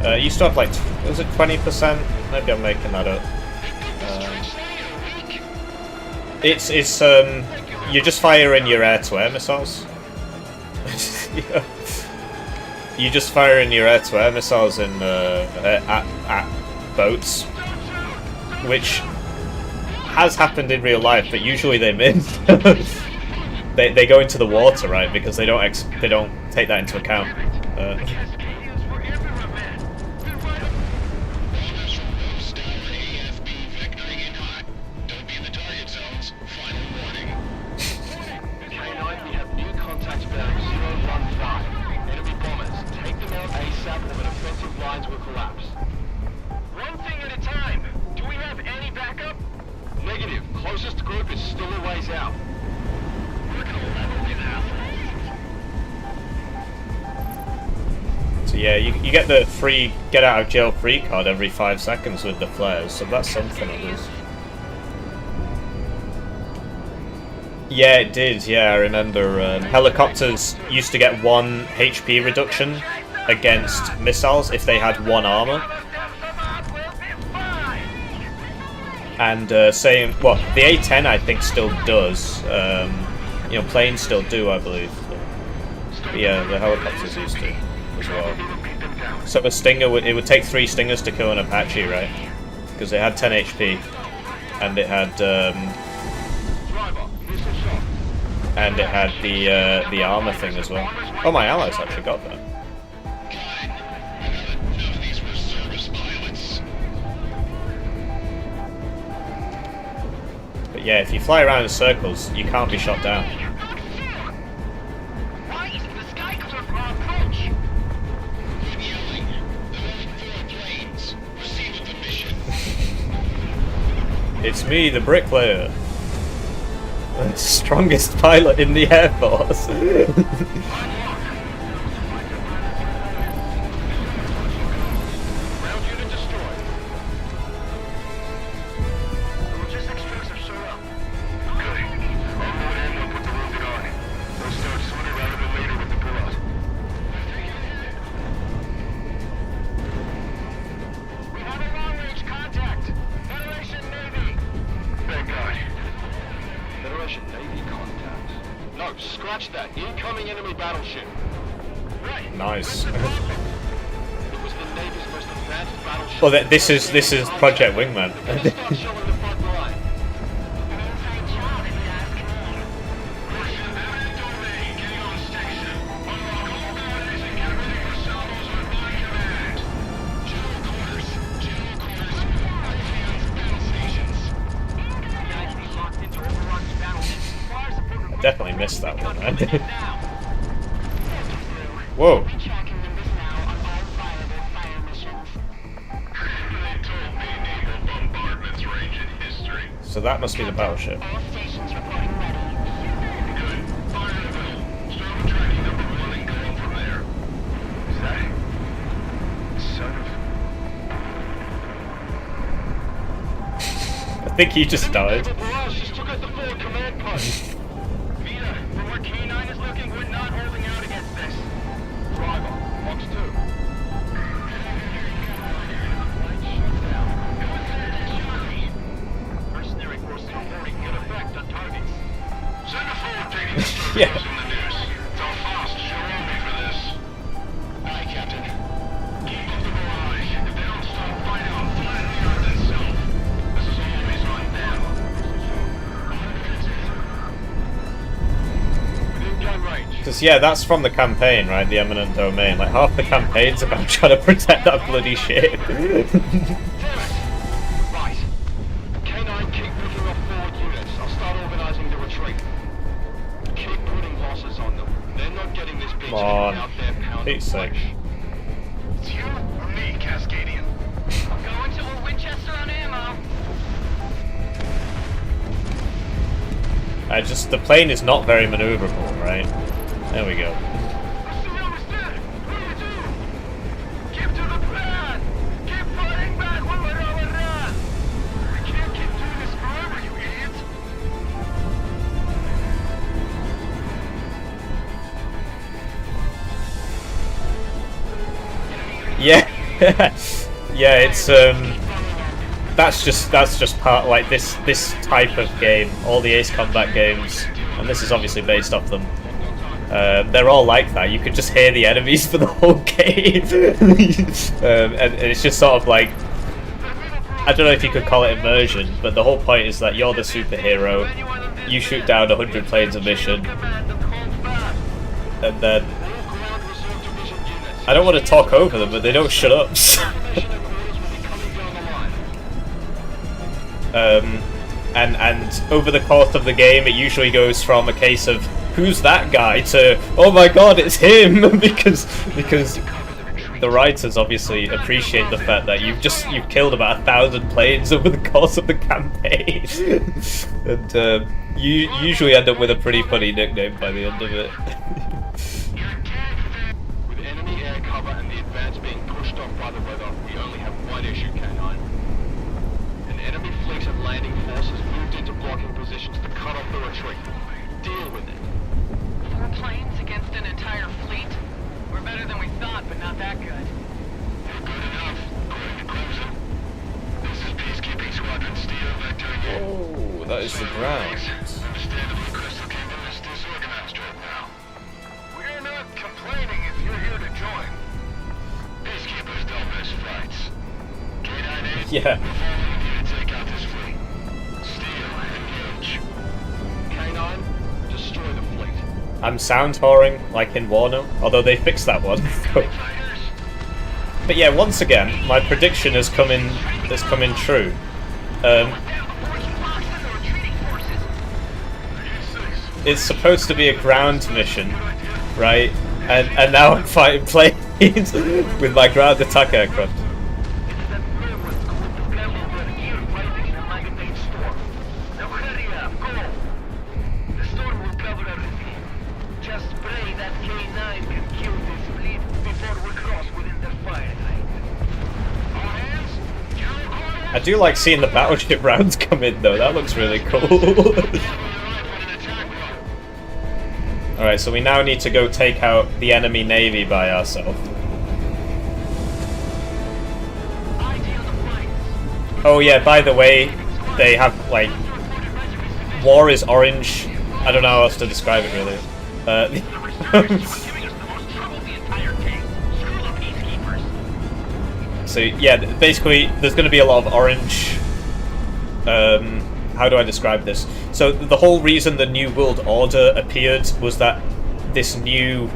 It used to have like, was it 20%? Maybe I'm making that up. It's you just fire in your air-to-air missiles. Yeah. You just fire in your air-to-air missiles in at boats, which has happened in real life, but usually they miss. they go into the water, right? Because they don't take that into account. Cascadians were everywhere, man. They're right up. K9, we have new contact bearer 015. Enemy bombers. Take them out ASAP or the defensive lines will collapse. One thing at a time. Do we have any backup? Negative. Closest group is still a ways out. We're gonna level with So yeah, you get the free get out of jail free card every 5 seconds with the flares, so that's something at least. Yeah, it did. Yeah, I remember. Helicopters used to get 1 HP reduction against missiles if they had 1 armor. And same, well, the A-10 I think still does. You know, planes still do, I believe. But yeah, the helicopters used to as well. So a Stinger, it would take 3 Stingers to kill an Apache, right? Because it had 10 HP, and it had the armor thing as well. Oh, my allies actually got that. But yeah, if you fly around in circles, you can't be shot down. Right, the sky clear for our approach. It's me, the bricklayer. The strongest pilot in the Air Force. Ground unit destroyed. The logistics trucks have showed up. Good. I'll go in and put the wounded on. We'll start sooner rather than later with the pullout. We have a long-range contact. Federation Navy. Thank God. Federation Navy contact. No, scratch that. Incoming enemy battleship. Right. Nice. It was the Navy's most advanced battleship. Well, this is Project Wingman. Start showing the front line. An inside job, if you ask me. Domain, getting on station. Unlock all missed that one. Whoa. Tracking numbers now on all viable fire missions. They told me naval bombardment's range in history. So that must be the battleship. All stations reporting ready. Good. Fire Naval. Start with tracking number 1 and go on from there. Is that son of... I think he just died. Just took out the forward command post. Vita, from where K9 is looking, we're not holding out against this. Driver, Fox 2. Mercenary forces reporting in effect on targets. Send a forward taking the surveillance Yeah. on the news. Tell Faust to show on me for this. Aye, Captain. Keep up the barrage. If they don't stop, find out. Fly the earth itself. This is always on them. Within gun range. Because, yeah, that's from the campaign, right? The Eminent Domain. Like, half the campaign's about trying to protect that bloody shit. Right. K9, keep picking up forward units. I'll start organizing the retreat. Keep putting losses on them. They're not getting this bitch Come on. out there pounding Pete's sake. flesh. It's you or me, Cascadian? I'm going to a Winchester on ammo. The plane is not very maneuverable, right? There we go. Mr. Wilmerstead, what do you do? Keep to the plan! Keep fighting back when we're overrun! We can't keep doing this forever, you idiot! Yeah, yeah. It's that's just part like this type of game. All the Ace Combat games, and this is obviously based off them. They're all like that. You could just hear the enemies for the whole game, and it's just sort of like, I don't know if you could call it immersion, but the whole point is that you're the superhero. You shoot down 100 planes a mission, and then I don't want to talk over them, but they don't shut up. And over the course of the game, it usually goes from a case of who's that guy to oh my god, it's him, because the writers obviously appreciate the fact that you've killed about 1,000 planes over the course of the campaign, and you usually end up with a pretty funny nickname by the end of it. With enemy air cover and the advance being pushed off by the weather, we only have one issue, K9. An enemy fleet of landing forces moved into blocking positions to cut off the retreat. Deal with it. 4 planes against an entire fleet? We're better than we thought, but not that good. You're good enough. According to Clemson. This is Peacekeeping Squadron Steel Vector again. Oh, that is the ground. Understandably, Crystal Kingdom is disorganized right now. We're not complaining if you're here to join. Peacekeepers don't miss fights. K9-8, Yeah. we're following you to take out this fleet. Steel, engage. K9, destroy the fleet. I'm sound whoring like in WARNO, although they fixed that one. Fighters, But yeah, once again, my prediction has come in true. It's supposed to be a ground mission, right? And now I'm fighting planes with my ground attack aircraft. I do like seeing the battleship rounds come in though, that looks really cool. Alright, so we now need to go take out the enemy navy by ourselves. Oh yeah, by the way, they have like... War is orange. I don't know how else to describe it really. So yeah, basically there's going to be a lot of orange. How do I describe this? So the whole reason the New World Order appeared was that this new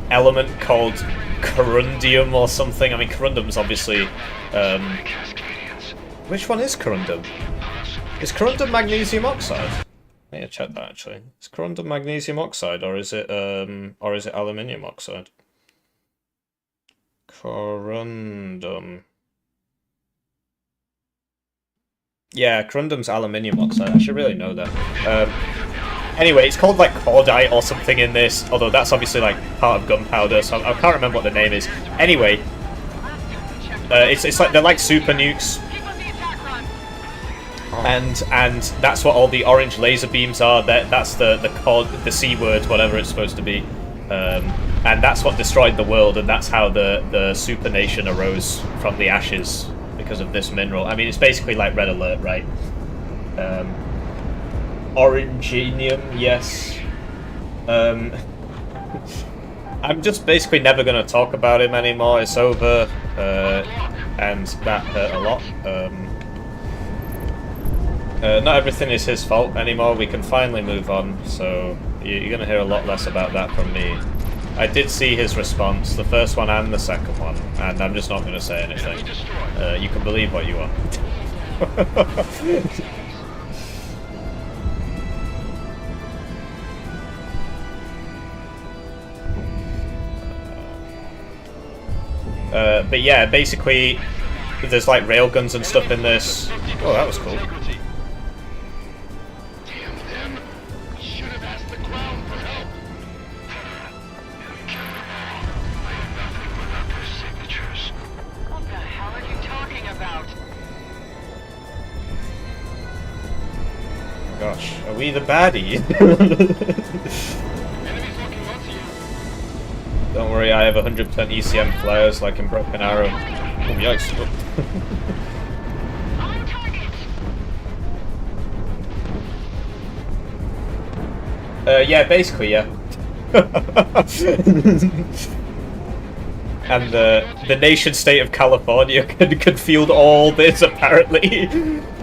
element called corundium or something. I mean, corundum's obviously. Which one is corundum? Is corundum magnesium oxide? I need to check that actually. Is corundum magnesium oxide or is it aluminium oxide? Corundum. Yeah, corundum's aluminium oxide. I should really know that. Anyway, it's called like cordite or something in this, although that's obviously like part of gunpowder, so I can't remember what the name is. Anyway, it's like they're like super nukes. And that's what all the orange laser beams are. That's the C word, whatever it's supposed to be, and that's what destroyed the world. And that's how the super nation arose from the ashes because of this mineral. I mean, it's basically like Red Alert, right? Orangenium, yes. I'm just basically never going to talk about him anymore. It's over, and that hurt a lot. Not everything is his fault anymore. We can finally move on, so you're going to hear a lot less about that from me. I did see his response, the first one and the second one, and I'm just not going to say anything. You can believe what you want. But yeah, basically, there's like railguns and stuff in this. Oh, that was cool. Gosh, are we the baddie? Don't worry, I have 100% ECM flares like in Broken Arrow. Oh, yikes. Yeah, basically, yeah. And the nation state of California can field all this, apparently.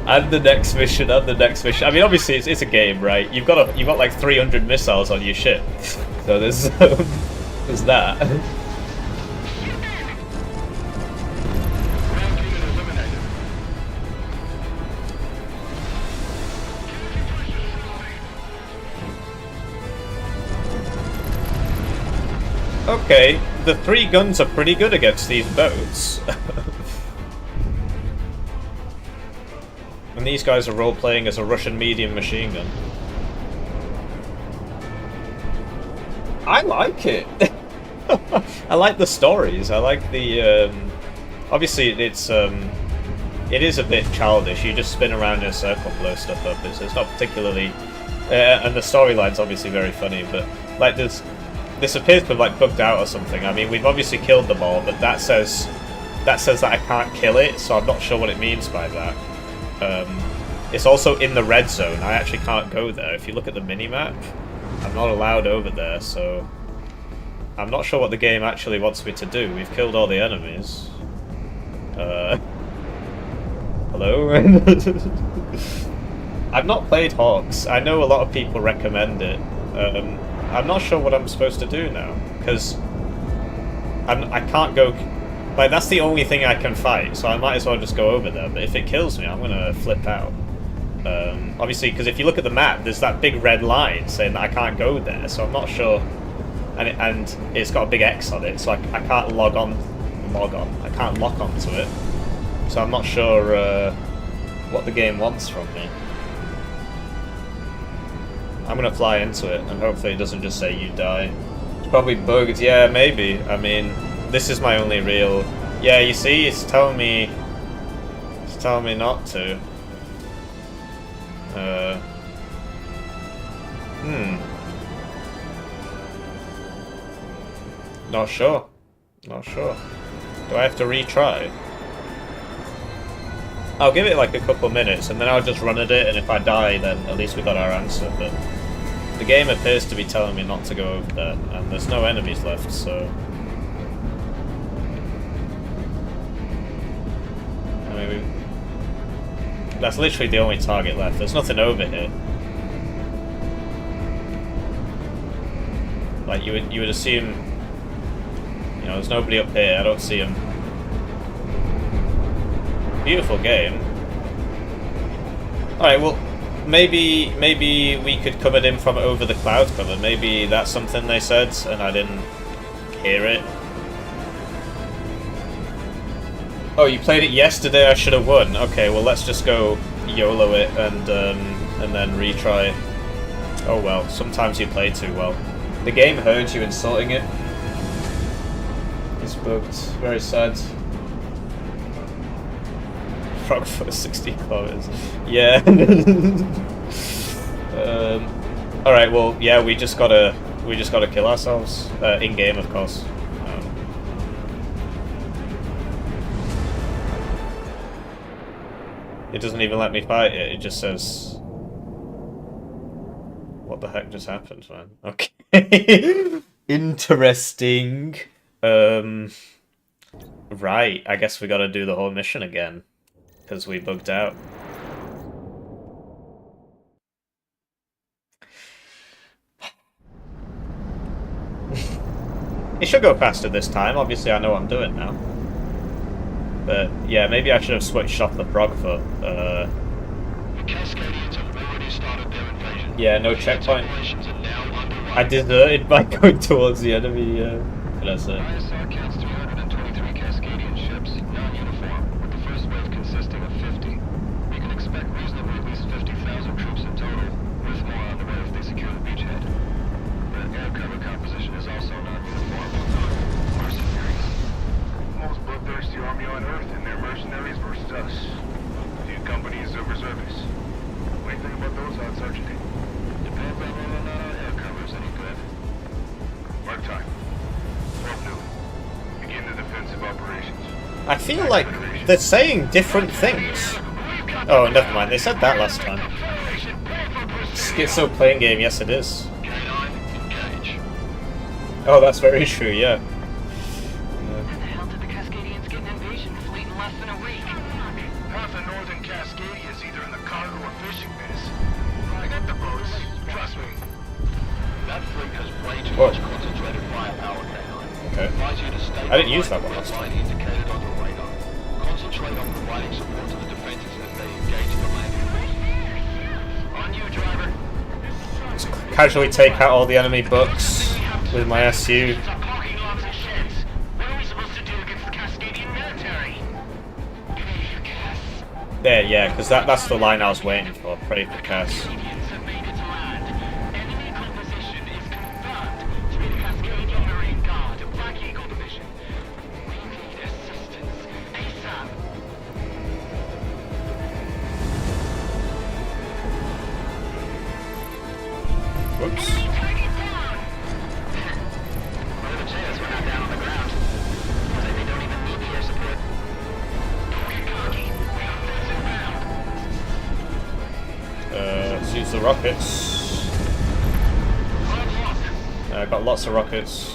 And the next mission, and the next mission. I mean, obviously, it's a game, right? You've got like 300 missiles on your ship, so there's that. Okay, the 3 guns are pretty good against these boats. And these guys are role-playing as a Russian medium machine gun. I like it! I like the stories, I like the, obviously it is a bit childish, you just spin around in a circle, blow stuff up, it's not particularly, and the storyline's obviously very funny, but, like, this appears to have, like, bugged out or something. I mean, we've obviously killed them all, but that says that I can't kill it, so I'm not sure what it means by that. It's also in the red zone. I actually can't go there. If you look at the minimap, I'm not allowed over there, so I'm not sure what the game actually wants me to do. We've killed all the enemies. Hello? I've not played Hawks. I know a lot of people recommend it. I'm not sure what I'm supposed to do now, because I can't go... Like, that's the only thing I can fight, so I might as well just go over there, but if it kills me, I'm gonna flip out. Obviously, because if you look at the map, there's that big red line saying that I can't go there, so I'm not sure... And it's got a big X on it, so I can't log on. I can't lock onto it. So I'm not sure what the game wants from me. I'm gonna fly into it, and hopefully it doesn't just say you die. It's probably bugged, yeah, maybe. I mean, this is my only real... Yeah, you see, it's telling me not to. Not sure. Not sure. Do I have to retry? I'll give it like a couple minutes and then I'll just run at it, and if I die then at least we got our answer, but the game appears to be telling me not to go over there, and there's no enemies left, so... I mean, that's literally the only target left, there's nothing over here. Like, you would assume... You know, there's nobody up here, I don't see him. Beautiful game. Alright, well, maybe we could come at him from over the cloud cover. Maybe that's something they said and I didn't hear it. Oh, you played it yesterday. I should have won. Okay, well let's just go YOLO it and then retry. Oh well, sometimes you play too well. The game heard you insulting it. It's bugged. Very sad. Frog for 60 kilometers. Yeah. All right. Well, yeah. We just gotta kill ourselves in game, of course. It doesn't even let me fight it. It just says, "What the heck just happened, man?" Okay. Interesting. Right. I guess we gotta do the whole mission again. Because we bugged out. It should go faster this time. Obviously, I know what I'm doing now. But yeah, maybe I should have switched off the frog foot. The Cascadians have already started their invasion. Yeah, no checkpoint. Operations are now underway. I deserted by going towards the enemy. Can I say? ISR counts 323 Cascadian ships, non-uniform, with the first wave consisting of 50. You can expect reasonably at least 50,000 troops in total, with more on the way if they secure the beachhead. The air cover composition is also non-uniform. Mercenaries. Most bloodthirsty army on Earth and their mercenaries versus us. Few companies of reservists. What do you think about those odds, Sergeant? Depends on whether or not our air cover's any good. Mark time. 12 noon. Begin the defensive operations. I feel like they're saying different things. Oh, never mind. They said that last time. Schizo playing game. Yes, it is. Engage. Oh, that's very true. Yeah. When the hell did the Cascadians get an invasion fleet in less than a week? Half of northern Cascadia is either in the cargo or fishing biz. I got the boats. Trust me. That fleet has way too much concentrated firepower now. Okay. Advise you to stay I didn't use behind that one the last red time. line indicated on the radar. Concentrate on providing support to the defenses as they engage the landing force. On you, driver. Casually take out all the enemy books with my SU. Parking lots and sheds. What are we supposed to do against the Cascadian military? Cass. There, yeah, because that's the line I was waiting for. Pray for Cass. Cascadians have made it to land. Enemy composition is confirmed to be the Cascadian Marine Guard, Black Eagle Division. We need assistance ASAP. Whoops. What are the chances we're not down on the ground? Or that they don't even need the air support? Don't get cocky. We got things around. Let's use the rockets. I got lots of rockets.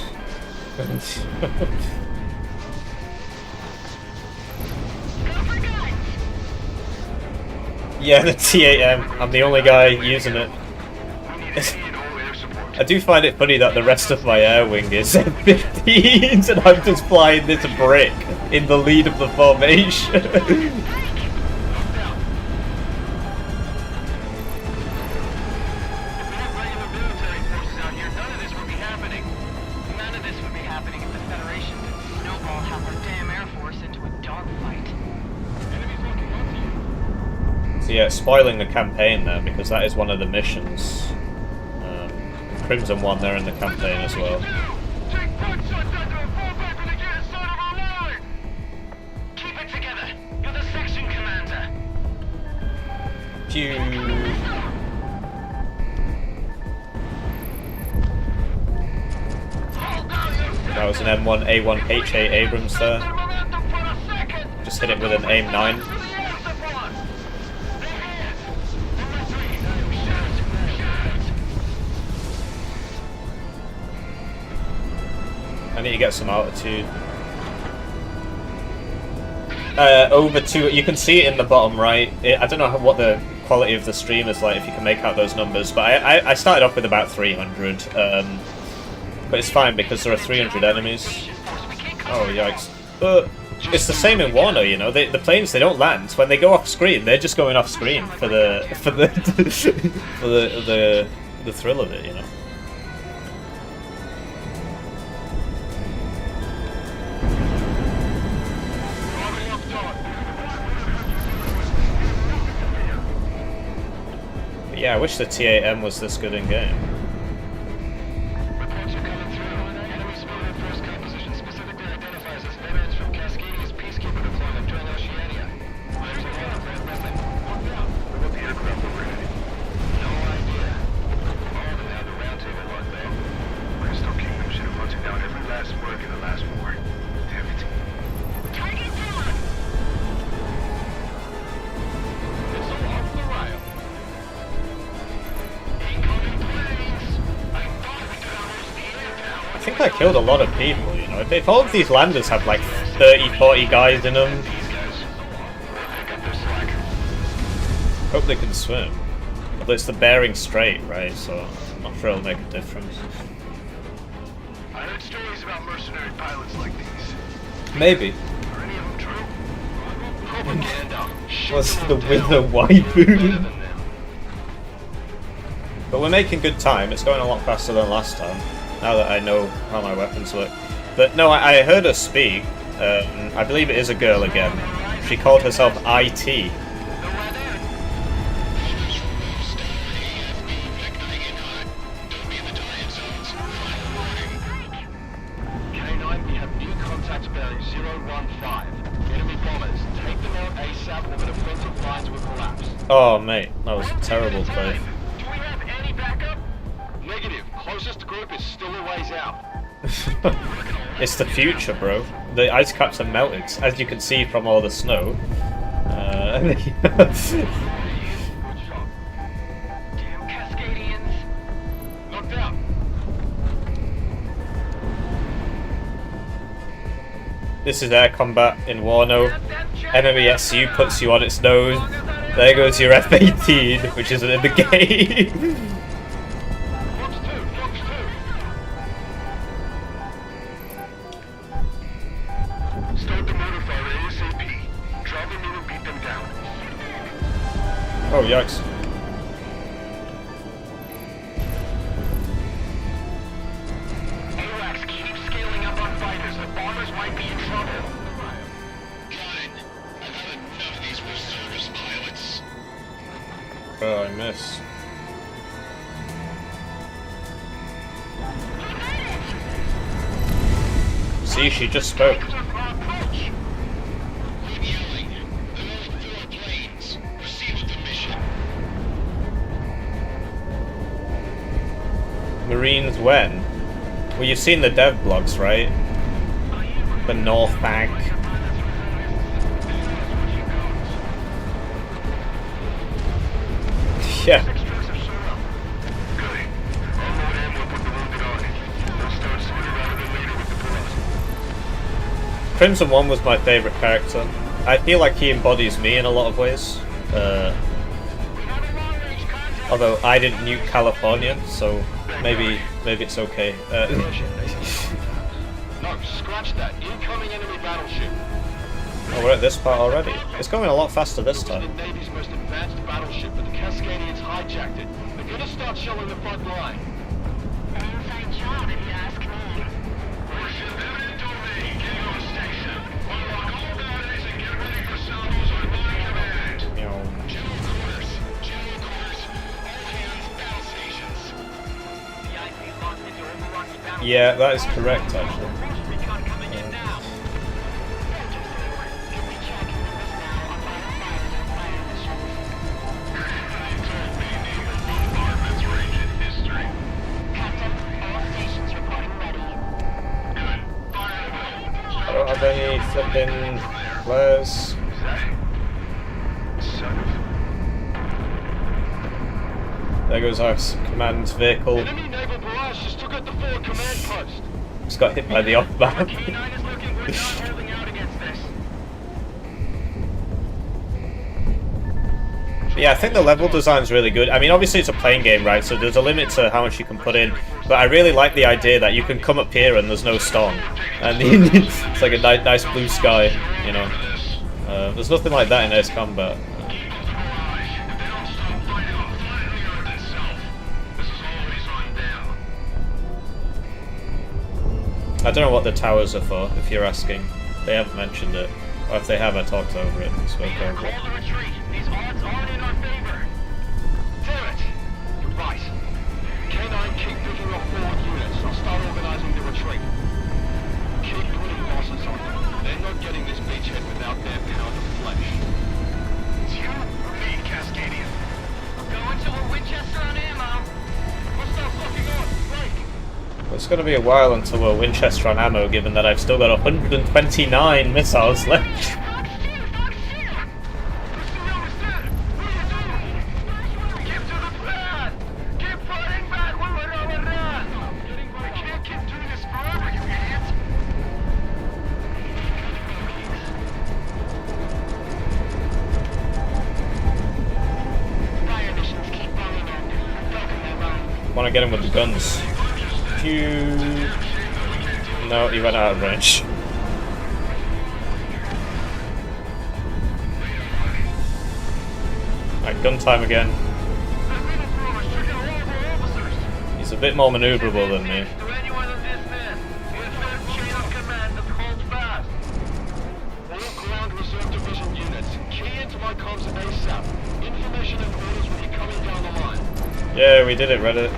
Yeah, the T8M. I'm the only guy using it. I do find it funny that the rest of my air wing is M15s and I'm just flying this brick in the lead of the formation. So yeah, spoiling the campaign there, because that is one of the missions. Crimson one there in the campaign as well. Keep it together. You're the section commander. Pew. That was an M1A1 HA Abrams there. Just hit it with an AIM-9. I need to get some altitude. Over 2, you can see it in the bottom right. I don't know what the quality of the stream is like, if you can make out those numbers, but I started off with about 300. But it's fine because there are 300 enemies. Oh, yikes. But it's the same in WARNO, you know. The planes, they don't land. When they go off screen, they're just going off screen for the the thrill of it, you know. But yeah, I wish the TAM was this good in game. Reports are coming through. Enemy smuggler first composition specifically identifies as veterans from Cascadia's peacekeeper deployment during Oceania. There's a lot of that missing. What about the aircraft that we're hitting? No idea. All of them have the round table locked though. Crystal Kingdom should have hunted down every last work in the last war. Damn it. Target down! Missile off the rail. I think I killed a lot of people, you know. If all of these landers have like 30, 40 guys in them. Hope they can swim. But it's the Bering Strait, right? So I'm not sure it'll make a difference. I heard stories about mercenary pilots like these. Maybe. Are any of them true? Propaganda. What's the winner waifu? But we're making good time. It's going a lot faster than last time. Now that I know how my weapons work. But no, I heard her speak. I believe it is a girl again. She called herself IT. K9, we have new contacts bearing 015. Enemy bombers. Take them out ASAP or the defensive lines will collapse. Oh mate, that was a terrible play. Do we have any backup? Negative. Closest group is still a ways out. It's the future, bro. The ice caps are melted, as you can see from all the snow. Damn Cascadians. Looked out. This is air combat in WARNO. Enemy SU puts you on its nose. There goes your F-18, which isn't in the game. Fox 2, Fox 2. Start the motor fire ASAP. Drop them in and beat them down. Oh, yikes. AWACS, keep scaling up on fighters. The bombers might be in trouble. Got it. I've had enough of these reservist pilots. Oh, I missed. See, she just spoke. Quit yelling. They're moving through our planes. Proceed with the mission. Marines when? Well, you've seen the dev blogs, right? The North Bank. Yeah. Crimson 1 was my favourite character. I feel like he embodies me in a lot of ways. Although I didn't nuke California, so maybe it's okay. No, scratch that. Incoming enemy battleship. Oh, we're at this part already. It's going a lot faster this The time. Navy's most advanced battleship, but the Cascadians hijacked it. They're gonna start shelling the front line. An inside job, if you ask me. We're eminent domain. Get on station. Unlock all batteries and get ready for salvos on my command. Meow. General quarters. General quarters. All hands, battle stations. The IP locked into overrocking battle. Yeah, that is correct actually. Recon coming in now. Can we check numbers now on fire fighters and fire missions? Bombardment's range in history. Captain, all stations reporting ready. Good. Fire I don't have any flipping flares. Son of... There goes our command vehicle. Enemy naval barrage just took out the forward command post. Just got hit by the off-back. K9 is looking. We're not holding out against this. Yeah, I think the level design's really good. I mean, obviously it's a playing game, right? So there's a limit to how much you can put in. But I really like the idea that you can come up here and there's no storm, and it's like a nice blue sky. You know, there's nothing like that in Ace Combat. I don't know what the towers are for, if you're asking. They haven't mentioned it. Or if they have, I talked over it and spoke over it. Call the retreat. These odds aren't in our favor. Damn it! You're right. K9, keep picking up forward units. I'll start organizing the retreat. Keep putting losses on them. They're not getting this beachhead without their pound of flesh. It's you or me, Cascadian? Going to a Winchester on ammo. Let's start fucking on. Break. It's going to be a while until we're Winchester on ammo, given that I've still got 129 missiles left. Want to get him with the guns. No, he went out of range. Right, gun time again. He's a bit more maneuverable than me. Yeah, we did it, Reddit.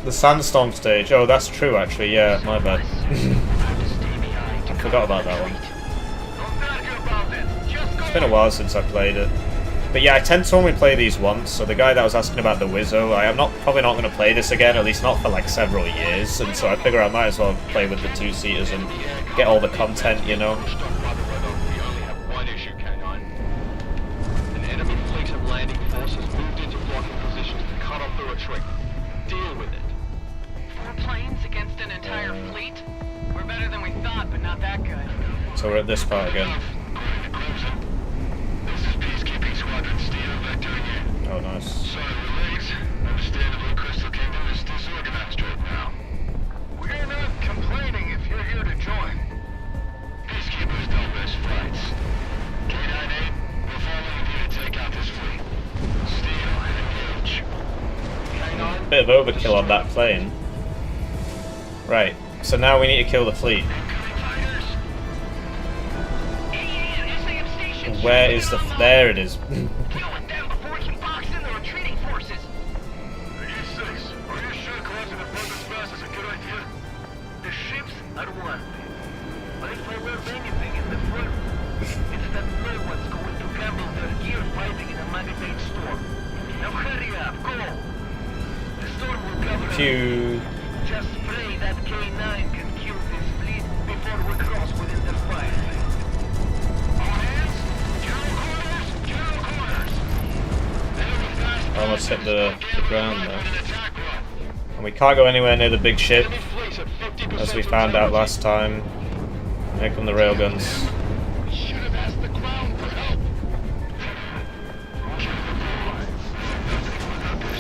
The sandstorm stage. Oh, that's true, actually. Yeah, my bad. I forgot about that one. It's been a while since I played it. But yeah, I tend to only play these once. So the guy that was asking about the Wizzo, I am probably not going to play this again, at least not for like several years. And so I figure I might as well play with the two-seaters and get all the content, you know. Deal with it. 4 planes against an entire fleet? We're better than we thought, but not that good. So we're at this part again. This is Peacekeeping Squadron, Steve Vector again. Oh, nice. Sorry we're late. Understandably, Crystal Kingdom is disorganized right now. We're not complaining if you're here to join. Peacekeepers don't miss flights. K98, we're following you to take out this fleet. Steal and engage. K9, Bit of overkill on that plane. Right, so now we need to kill the fleet. Where is the... There it is. deal with them before we can box in the retreating forces. 86, are you sure closing the front as fast is a good idea? The ships are one thing. But if I learn anything in the front, it's that no one's going to gamble their gear fighting in a magnetite storm. Now hurry up, go! The storm will cover Phew. Just pray that K9 can kill this fleet before we cross within the fire. All hands, general quarters. Almost hit the ground there. And we can't go anywhere near the big ship, as we found out last time. Here come the railguns. We should have asked the Crown for help.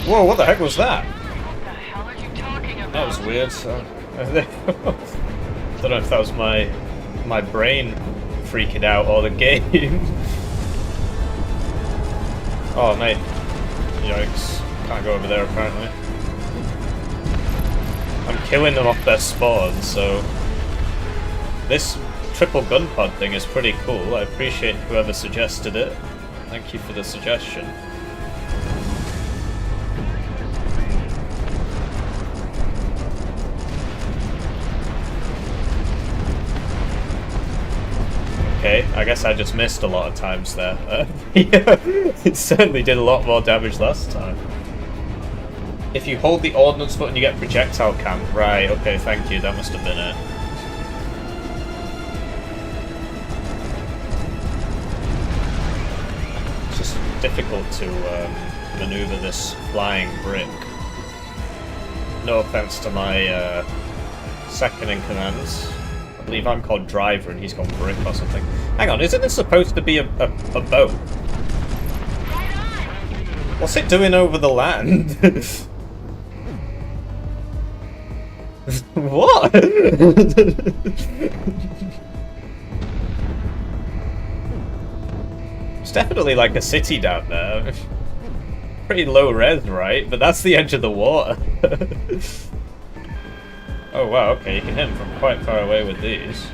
Whoa, what the heck was that? What the hell are you talking about? That was weird. So I don't know if that was my brain freaking out or the game. Oh mate, yikes! Can't go over there apparently. I'm killing them off their spawn, so this triple gun pod thing is pretty cool. I appreciate whoever suggested it. Thank you for the suggestion. Okay, I guess I just missed a lot of times there. Yeah, it certainly did a lot more damage last time. If you hold the ordnance button, you get projectile cam. Right, okay, thank you. That must have been it. It's just difficult to maneuver this flying brick. No offense to my second in commands. believe I'm called driver and he's called brick or something. Hang on, isn't this supposed to be a boat? What's it doing over the land? What? It's definitely like a city down there. Pretty low res, right? But that's the edge of the water. Oh wow, okay, you can hit them from quite far away with these.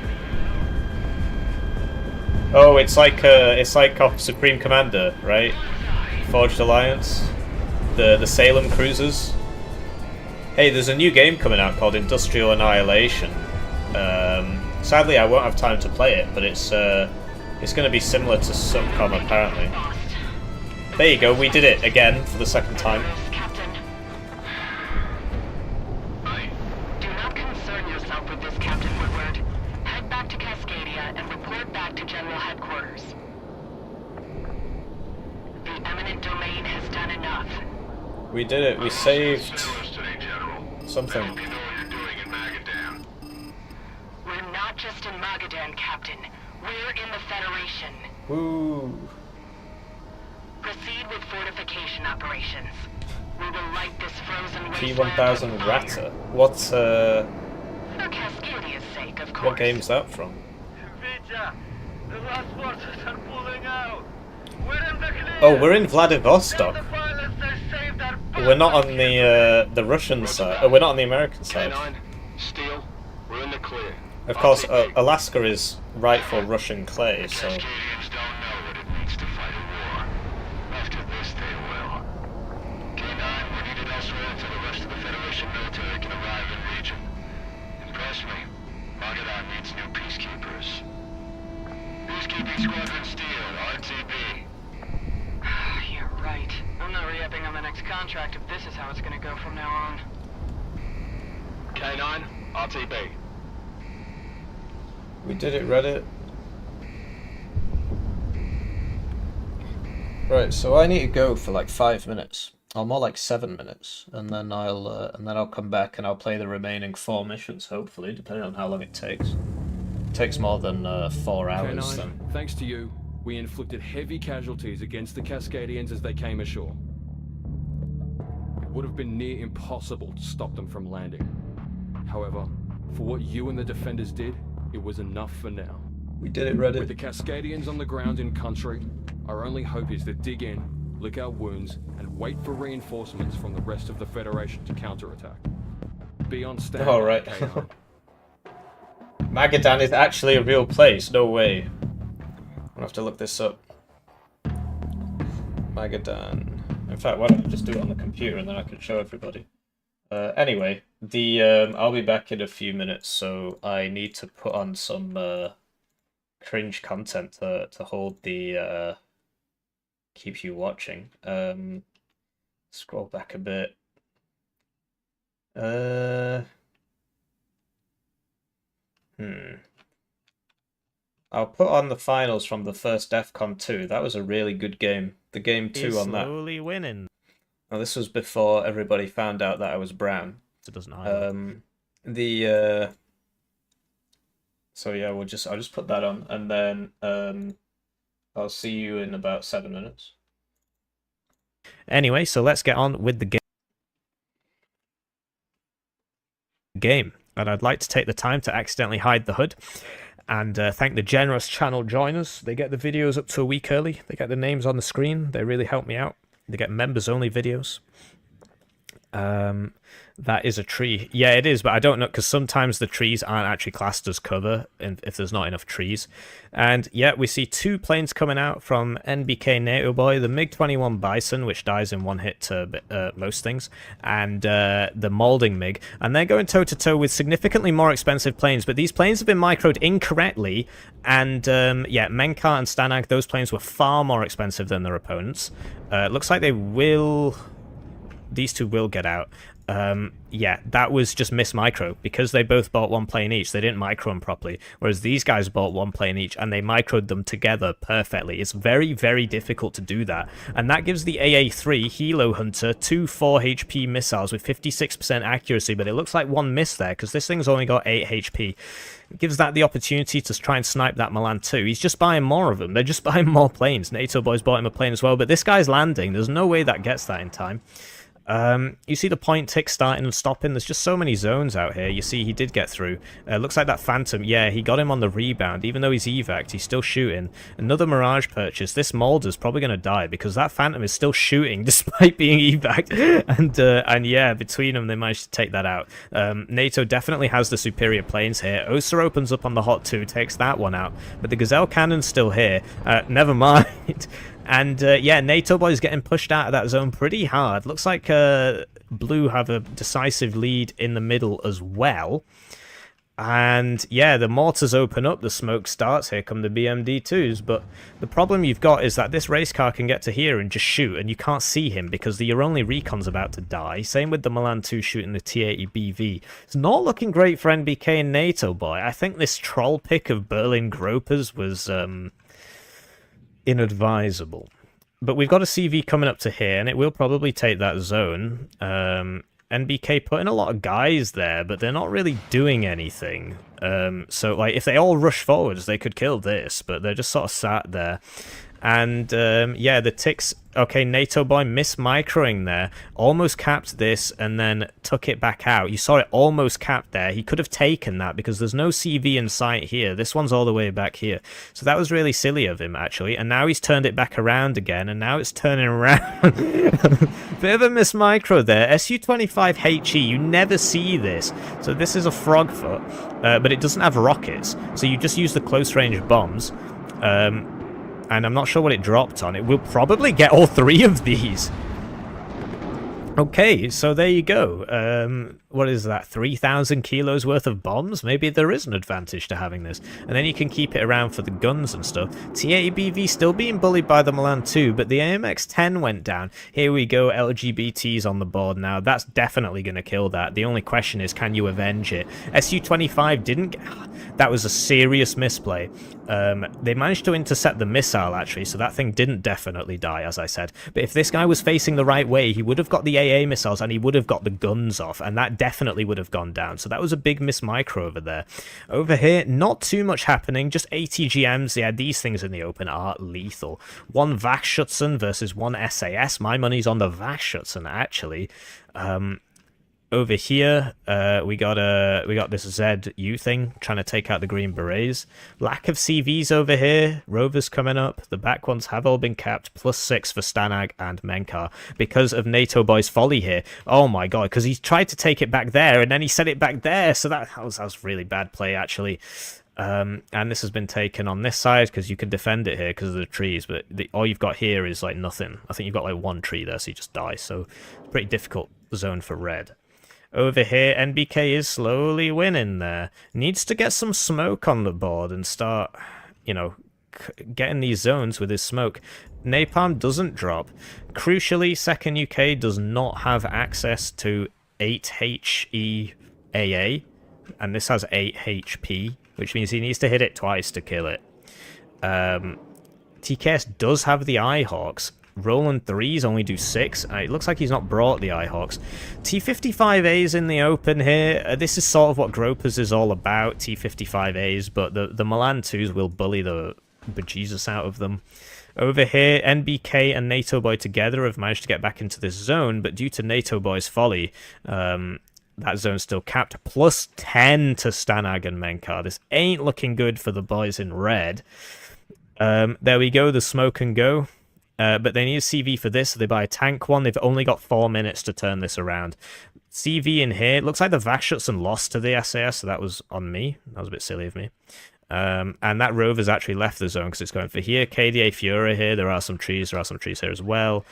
Oh, it's like off Supreme Commander, right? Forged Alliance, the Salem cruisers. Hey, there's a new game coming out called Industrial Annihilation. Sadly, I won't have time to play it, but it's going to be similar to Subcom apparently. There you go, we did it again for the second time. Captain. Do not concern yourself with this, Captain Woodward. Head back to Cascadia and report back to General Headquarters. The eminent domain has done enough. We did it, we saved something. We're not just in Magadan, Captain. We're in the Federation. Woo! Proceed with fortification operations. We will light this frozen P1000 Ratter. What's For Cascadia's sake, of course. what game's that from? Vita, the last forces are pulling out. We're in the clear. Oh, we're in Vladivostok. The pilots, they saved our We're not on the Russian side. We're not on the American side. K9, Steel, we're in the clear. Of course, Alaska is rightful Russian clay, so Cascadians don't know what it means to fight a war. After this, they will. K9, we're needed elsewhere until the rest of the Federation military can arrive in region. Impress me. Magadan needs new peacekeepers. Peacekeeping Squadron Steel, RTB. You're right. I'm not re-upping on the next contract if this is how it's gonna go from now on. K9, RTB. we did it, Reddit. Right, so I need to go for like 5 minutes, or more like 7 minutes, and then I'll come back and I'll play the remaining 4 missions. Hopefully, depending on how long it takes. It takes more than 4 hours. K9, Then. thanks to you, we inflicted heavy casualties against the Cascadians as they came ashore. It would have been near impossible to stop them from landing. However, for what you and the defenders did, it was enough for now. We did it, With the Reddit. Cascadians on the ground in country, our only hope is to dig in, lick our wounds, and wait for reinforcements from the rest of the Federation to counterattack. Be on standby, All right. K9. Magadan is actually a real place. No way. I'll have to look this up. Magadan. In fact, why don't I just do it on the computer and then I can show everybody. Anyway, I'll be back in a few minutes, so I need to put on some cringe content to hold the keep you watching. Scroll back a bit. I'll put on the finals from the first DEFCON 2. That was a really good game. The game 2 on that. Slowly winning. Now, this was before everybody found out that I was brown. It doesn't hide. So yeah, I'll just put that on, and then I'll see you in about 7 minutes. Anyway, so let's get on with the game. And I'd like to take the time to accidentally hide the HUD and thank the generous channel joiners. They get the videos up to a week early. They get the names on the screen. They really help me out. They get members-only videos. That is a tree. Yeah, it is, but I don't know, because sometimes the trees aren't actually classed as cover if there's not enough trees. And yeah, we see 2 planes coming out from NBK NATO Boy, the MiG-21 Bison, which dies in 1 hit to most things, and the Maulding MiG. And they're going toe-to-toe with significantly more expensive planes, but these planes have been microed incorrectly, and yeah, Menkar and Stanag, those planes were far more expensive than their opponents. Looks like they will... These 2 will get out. Yeah, that was just mismicro. Because they both bought one plane each, they didn't micro them properly. Whereas these guys bought one plane each, and they microed them together perfectly. It's very, very difficult to do that. And that gives the AA-3 Helo Hunter 2 4 HP missiles with 56% accuracy, but it looks like one miss there, because this thing's only got 8 HP. It gives that the opportunity to try and snipe that Milan too. He's just buying more of them. They're just buying more planes. NATO boys bought him a plane as well, but this guy's landing. There's no way that gets that in time. You see the point tick starting and stopping. There's just so many zones out here. You see he did get through. Looks like that Phantom, yeah, he got him on the rebound. Even though he's evac'd, he's still shooting. Another Mirage purchase. This Mulder's probably going to die because that Phantom is still shooting despite being evac'd. And yeah, between them, they managed to take that out. NATO definitely has the superior planes here. Osa opens up on the Hot 2, takes that one out. But the Gazelle Cannon's still here. Never mind. And yeah, NATO boys getting pushed out of that zone pretty hard. Looks like Blue have a decisive lead in the middle as well. And yeah, the mortars open up, the smoke starts, here come the BMD2s. But the problem you've got is that this race car can get to here and just shoot, and you can't see him because your only recon's about to die. Same with the Milan 2 shooting the T-80BV. It's not looking great for NBK and NATO boy. I think this troll pick of Berlin Gropers was inadvisable. But we've got a CV coming up to here, and it will probably take that zone. NBK putting a lot of guys there, but they're not really doing anything. So, like, if they all rush forwards, they could kill this, but they're just sort of sat there. And, yeah, the ticks... Okay, NATO boy mismicroing there. Almost capped this and then took it back out. You saw it almost capped there. He could have taken that because there's no CV in sight here. This one's all the way back here. So that was really silly of him, actually. And now he's turned it back around again, and now it's turning around. Bit of a mismicro there. SU-25HE, you never see this. So this is a Frogfoot, but it doesn't have rockets. So you just use the close-range bombs. And I'm not sure what it dropped on. It will probably get all three of these. Okay, so there you go. What is that? 3,000 kilos worth of bombs? Maybe there is an advantage to having this. And then you can keep it around for the guns and stuff. T-80BV still being bullied by the Milan 2, but the AMX-10 went down. Here we go, LGBTs on the board now. That's definitely going to kill that. The only question is, can you avenge it? SU-25 didn't... That was a serious misplay. They managed to intercept the missile, actually, so that thing didn't definitely die, as I said. But if this guy was facing the right way, he would have got the AA missiles, and he would have got the guns off, and that definitely would have gone down. So that was a big mismicro over there. Over here, not too much happening, just ATGMs. Yeah, these things in the open are lethal. One Wachschutzen versus one SAS. My money's on the Wachschutzen, actually. Over here, we got this ZU thing trying to take out the Green Berets. Lack of CVs over here. Rovers coming up. The back ones have all been capped. +6 for Stanag and Menkar because of NATO boy's folly here. Oh my god, because he tried to take it back there and then he set it back there. So that was really bad play, actually. And this has been taken on this side because you can defend it here because of the trees, but all you've got here is like nothing. I think you've got like one tree there, so you just die. So pretty difficult zone for red. Over here, NBK is slowly winning there. Needs to get some smoke on the board and start, you know, getting these zones with his smoke. Napalm doesn't drop. Crucially, Second UK does not have access to 8HE AA, and this has 8 HP, which means he needs to hit it twice to kill it. TKS does have the Eyehawks. Roland 3s only do 6. It looks like he's not brought the Eyehawks. T-55As in the open here. This is sort of what Gropers is all about, T-55As, but the Milan 2s will bully the bejesus out of them. Over here, NBK and NATO Boy together have managed to get back into this zone, but due to NATO Boy's folly, that zone's still capped. +10 to Stanag and Menkar. This ain't looking good for the boys in red. There we go, the smoke and go. But they need a CV for this, so they buy a tank one. They've only got 4 minutes to turn this around. CV in here. It looks like the Wachschutzen lost to the SAS, so that was on me. That was a bit silly of me. And that Rover's actually left the zone because it's going for here. KDA Fuhrer here. There are some trees. There are some trees here as well.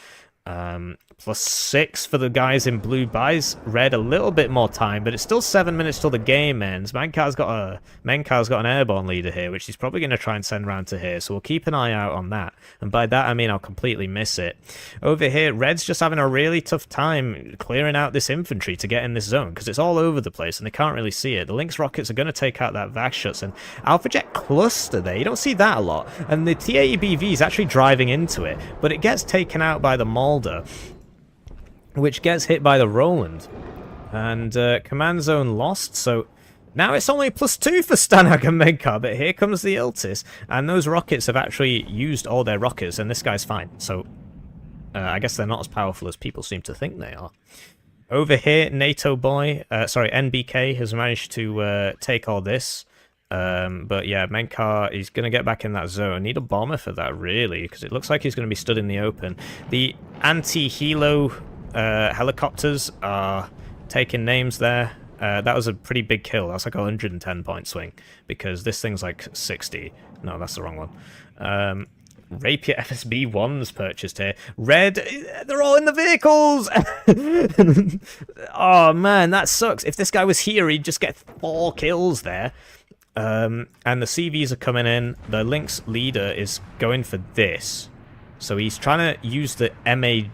+6 for the guys in blue buys red a little bit more time, but it's still 7 minutes till the game ends. Menkar's got an airborne leader here, which he's probably going to try and send round to here, so we'll keep an eye out on that. And by that I mean I'll completely miss it. Over here, red's just having a really tough time clearing out this infantry to get in this zone, because it's all over the place and they can't really see it. The Lynx rockets are going to take out that Vaxshot, and Alpha Jet cluster there, you don't see that a lot. And the T-80BV is actually driving into it, but it gets taken out by the Mulder, which gets hit by the Roland. And command zone lost, so now it's only +2 for Stanag and Menkar, but here comes the Iltis, and those rockets have actually used all their rockets, and this guy's fine. So I guess they're not as powerful as people seem to think they are. Over here, NBK has managed to take all this. But yeah, Menkar is going to get back in that zone. Need a bomber for that, really, because it looks like he's going to be stood in the open. The anti-helo helicopters are taking names there. That was a pretty big kill. That's like a 110-point swing, because this thing's like 60. No, that's the wrong one. Rapier FSB-1's purchased here. Red, they're all in the vehicles! Oh, man, that sucks. If this guy was here, he'd just get 4 kills there. And the CVs are coming in. The Lynx leader is going for this. So he's trying to use the MAG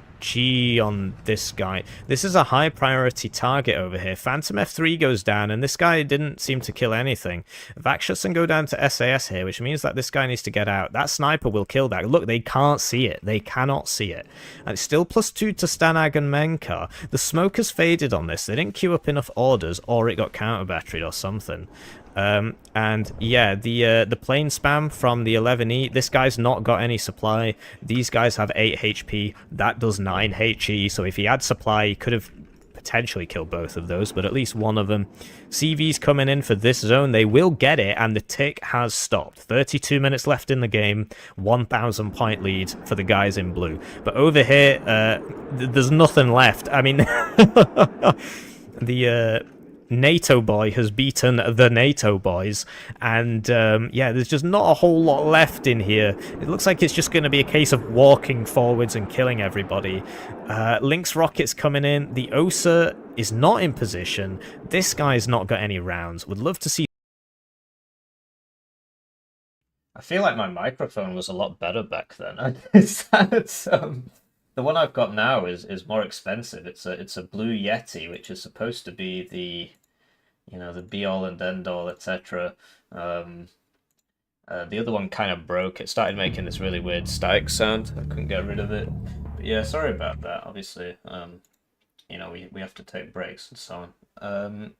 on this guy. This is a high priority target over here. Phantom F3 goes down, and this guy didn't seem to kill anything. Vaxshotson go down to SAS here, which means that this guy needs to get out. That sniper will kill that. Look, they can't see it. They cannot see it. And it's still +2 to Stanag and Menkar. The smoke has faded on this. They didn't queue up enough orders, or it got counter-batteried or something. And yeah, the plane spam from the 11E, this guy's not got any supply. These guys have 8 HP, that does 9 HE, so if he had supply, he could have potentially killed both of those, but at least one of them. CV's coming in for this zone, they will get it, and the tick has stopped. 32 minutes left in the game, 1,000 point lead for the guys in blue. But over here, there's nothing left. I mean, the NATO boy has beaten the NATO boys, and yeah, there's just not a whole lot left in here. It looks like it's just going to be a case of walking forwards and killing everybody. Lynx rockets coming in. The OSA is not in position. This guy's not got any rounds. Would love to see. I feel like my microphone was a lot better back then. The one I've got now is more expensive. It's a Blue Yeti, which is supposed to be the, you know, the be all and end all, etc. The other one kind of broke. It started making this really weird static sound. I couldn't get rid of it. But yeah, sorry about that. Obviously, you know, we have to take breaks and so on.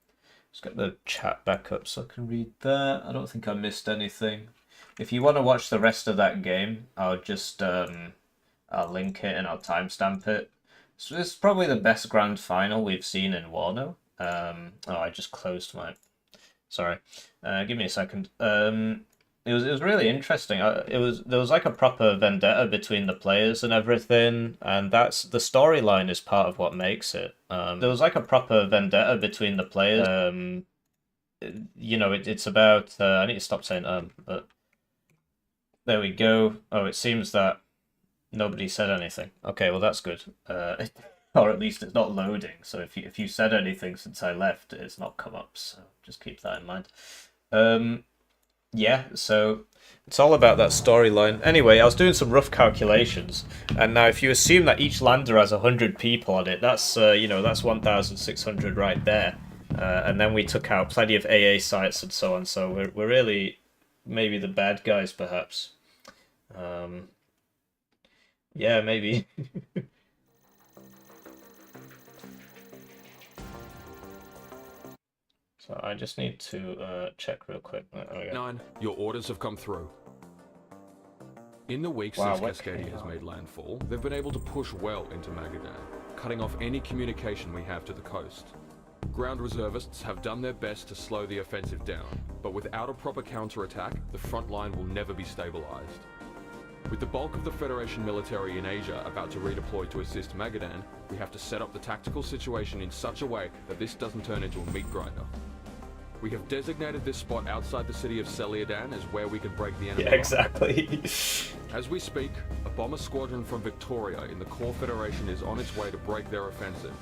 Let's get the chat back up so I can read that. I don't think I missed anything. If you want to watch the rest of that game, I'll just I'll link it and I'll timestamp it. So this is probably the best grand final we've seen in WARNO. Oh, I just closed my... Sorry. Give me a second. It was really interesting. There was like a proper vendetta between the players and everything, and that's the storyline is part of what makes it. There was like a proper vendetta between the players. You know, it's about... I need to stop saying but there we go. Oh, it seems that nobody said anything. Okay, well that's good. Or at least it's not loading. So if you said anything since I left, it's not come up. So just keep that in mind. Yeah, so it's all about that storyline. Anyway, I was doing some rough calculations, and now if you assume that each lander has 100 people on it, that's you know, that's 1,600 right there. And then we took out plenty of AA sites and so on. So we're really maybe the bad guys, perhaps. Yeah, maybe. So I just need to check real quick. There we go. 9, your orders have come through. In the weeks Wow, since Cascadia has made landfall, they've been able to push well into Magadan, cutting off any communication we have to the coast. Ground reservists have done their best to slow the offensive down, but without a proper counterattack, the front line will never be stabilized. With the bulk of the Federation military in Asia about to redeploy to assist Magadan, we have to set up the tactical situation in such a way that this doesn't turn into a meat grinder. We have designated this spot outside the city of Celiadan as where we can break the enemy Yeah, line. exactly. As we speak, a bomber squadron from Victoria in the core Federation is on its way to break their offensive.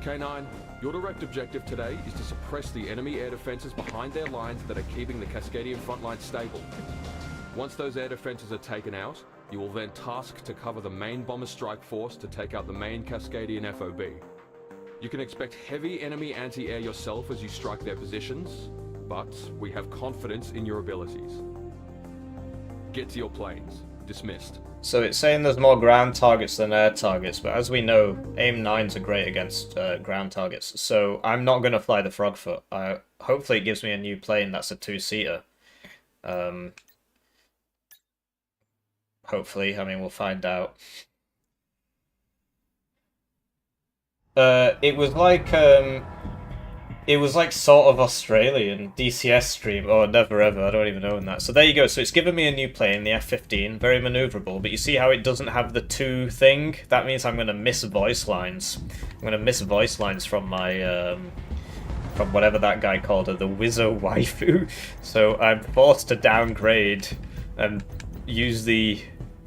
K9, your direct objective today is to suppress the enemy air defenses behind their lines that are keeping the Cascadian front line stable. Once those air defenses are taken out, you will then task to cover the main bomber strike force to take out the main Cascadian FOB. You can expect heavy enemy anti-air yourself as you strike their positions, but we have confidence in your abilities. Get to your planes. Dismissed. So it's saying there's more ground targets than air targets, but as we know, AIM-9s are great against ground targets, so I'm not going to fly the Frogfoot. Hopefully it gives me a new plane that's a two-seater. Hopefully, I mean, we'll find out. It was like sort of Australian DCS stream, or Never Ever, I don't even own that. So there you go, so it's given me a new plane, the F-15, very maneuverable, but you see how it doesn't have the two thing? That means I'm going to miss voice lines. I'm going to miss voice lines from my, from whatever that guy called her, the Wizzo waifu. So I'm forced to downgrade and use the,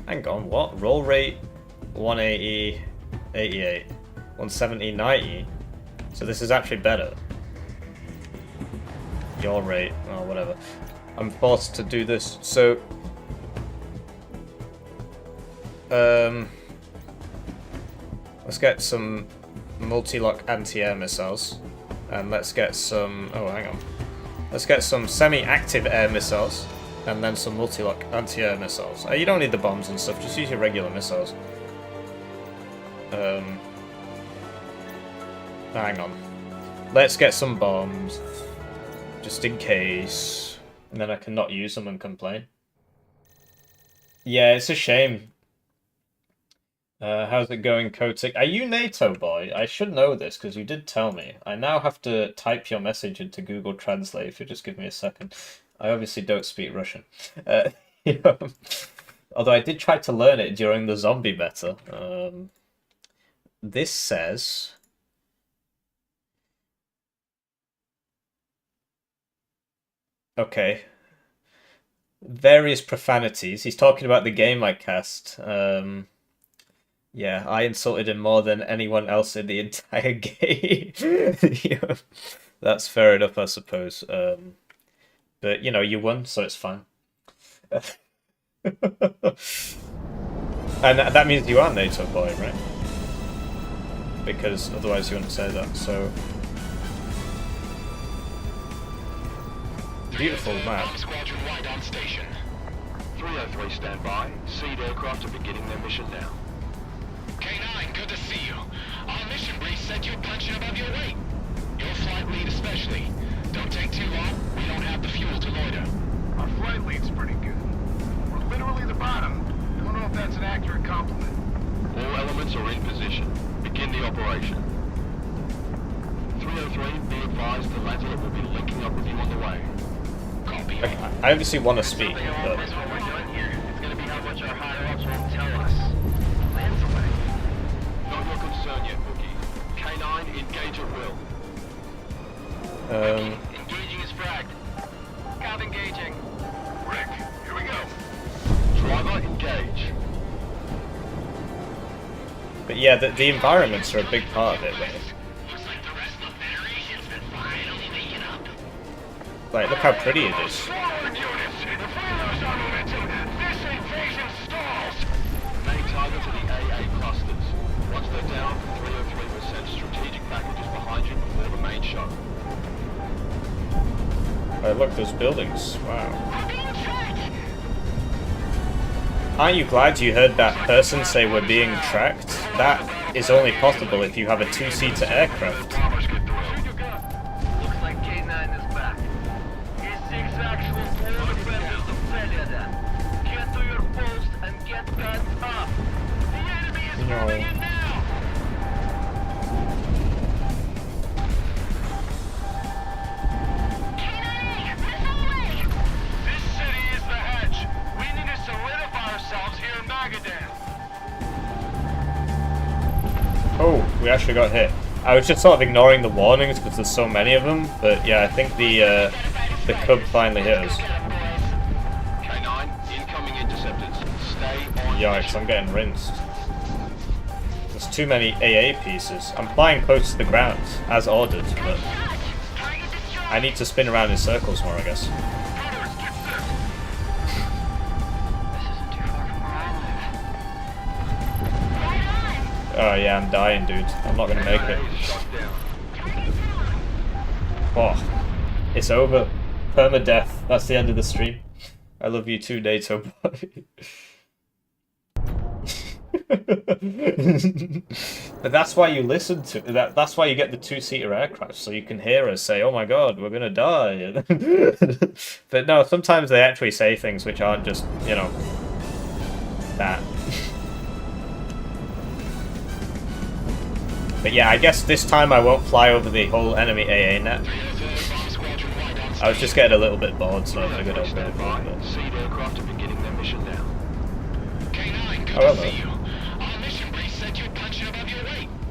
hang on, what? Roll rate 180, 88. 170, 90. So this is actually better. Your rate, or whatever. I'm forced to do this. So, let's get some multi-lock anti-air missiles, and let's get some. Oh, hang on. Let's get some semi-active air missiles, and then some multi-lock anti-air missiles. You don't need the bombs and stuff. Just use your regular missiles. Hang on. Let's get some bombs, just in case, and then I can not use them and complain. Yeah, it's a shame. How's it going, Kotick? Are you NATO, boy? I should know this, because you did tell me. I now have to type your message into Google Translate, if you just give me a second. I obviously don't speak Russian. Although I did try to learn it during the zombie meta. This says... Okay. Various profanities. He's talking about the game I cast. Yeah, I insulted him more than anyone else in the entire game. Yeah, that's fair enough, I suppose. But, you know, you won, so it's fine. And that means you are NATO boy, right? Because otherwise you wouldn't say that, so... Beautiful map. Squadron wide on station. 303 standby. Seed aircraft are beginning their mission now. K9, good to see you. Our mission brief said you're punching above your weight. Your flight lead especially. Don't take too long. We don't have the fuel to loiter. Our flight lead's pretty good. We're literally the bottom. Don't know if that's an accurate compliment. All elements are in position. Begin the operation. 303, be advised the Lancelot will be linking up with you on the way. Copy. I obviously want to speak, but... That's what we're doing here. It's going to be how much our higher-ups won't tell us. Lancelot. Not your concern yet, Bookie. K9, engage at will. Engaging is fragged. Cav engaging. Rick, here we go. Driver, engage. But yeah, the environments are a big part of it, really. Looks like the rest of the Federation's been finally waking up. Like, look how pretty it is. Forward units! If we lose our momentum, this invasion stalls! Main targets are the AA clusters. Once they're down, 303 will send strategic packages behind you before the main show. Oh, look, those buildings. Wow. Aren't you glad you heard that person say we're being tracked? That is only possible if you have a two-seater aircraft. Bombers get through. Looks like K9 is back. It's actual for the members of Celiadan. Get to your post and get guns up. The enemy is moving in now. This city is the hedge. We need to solidify ourselves here in Magadan. Oh, we actually got hit. I was just sort of ignoring the warnings because there's so many of them, but yeah, I think the cub finally hit us. K9, incoming interceptors. Stay on. Yikes, I'm getting rinsed. There's too many AA pieces. I'm flying close to the ground, as ordered, but I need to spin around in circles more, I guess. Oh yeah, I'm dying, dude. I'm not gonna make it. Oh, it's over. Permadeath. That's the end of the stream. I love you too, Nato boy. But that's why you listen to that. That's why you get the two-seater aircraft, so you can hear us say, "Oh my God, we're gonna die." But no, sometimes they actually say things which aren't just, you know, that. But yeah, I guess this time I won't fly over the whole enemy AA net. I was just getting a little bit bored, so I figured I'd go for it. Oh, hello.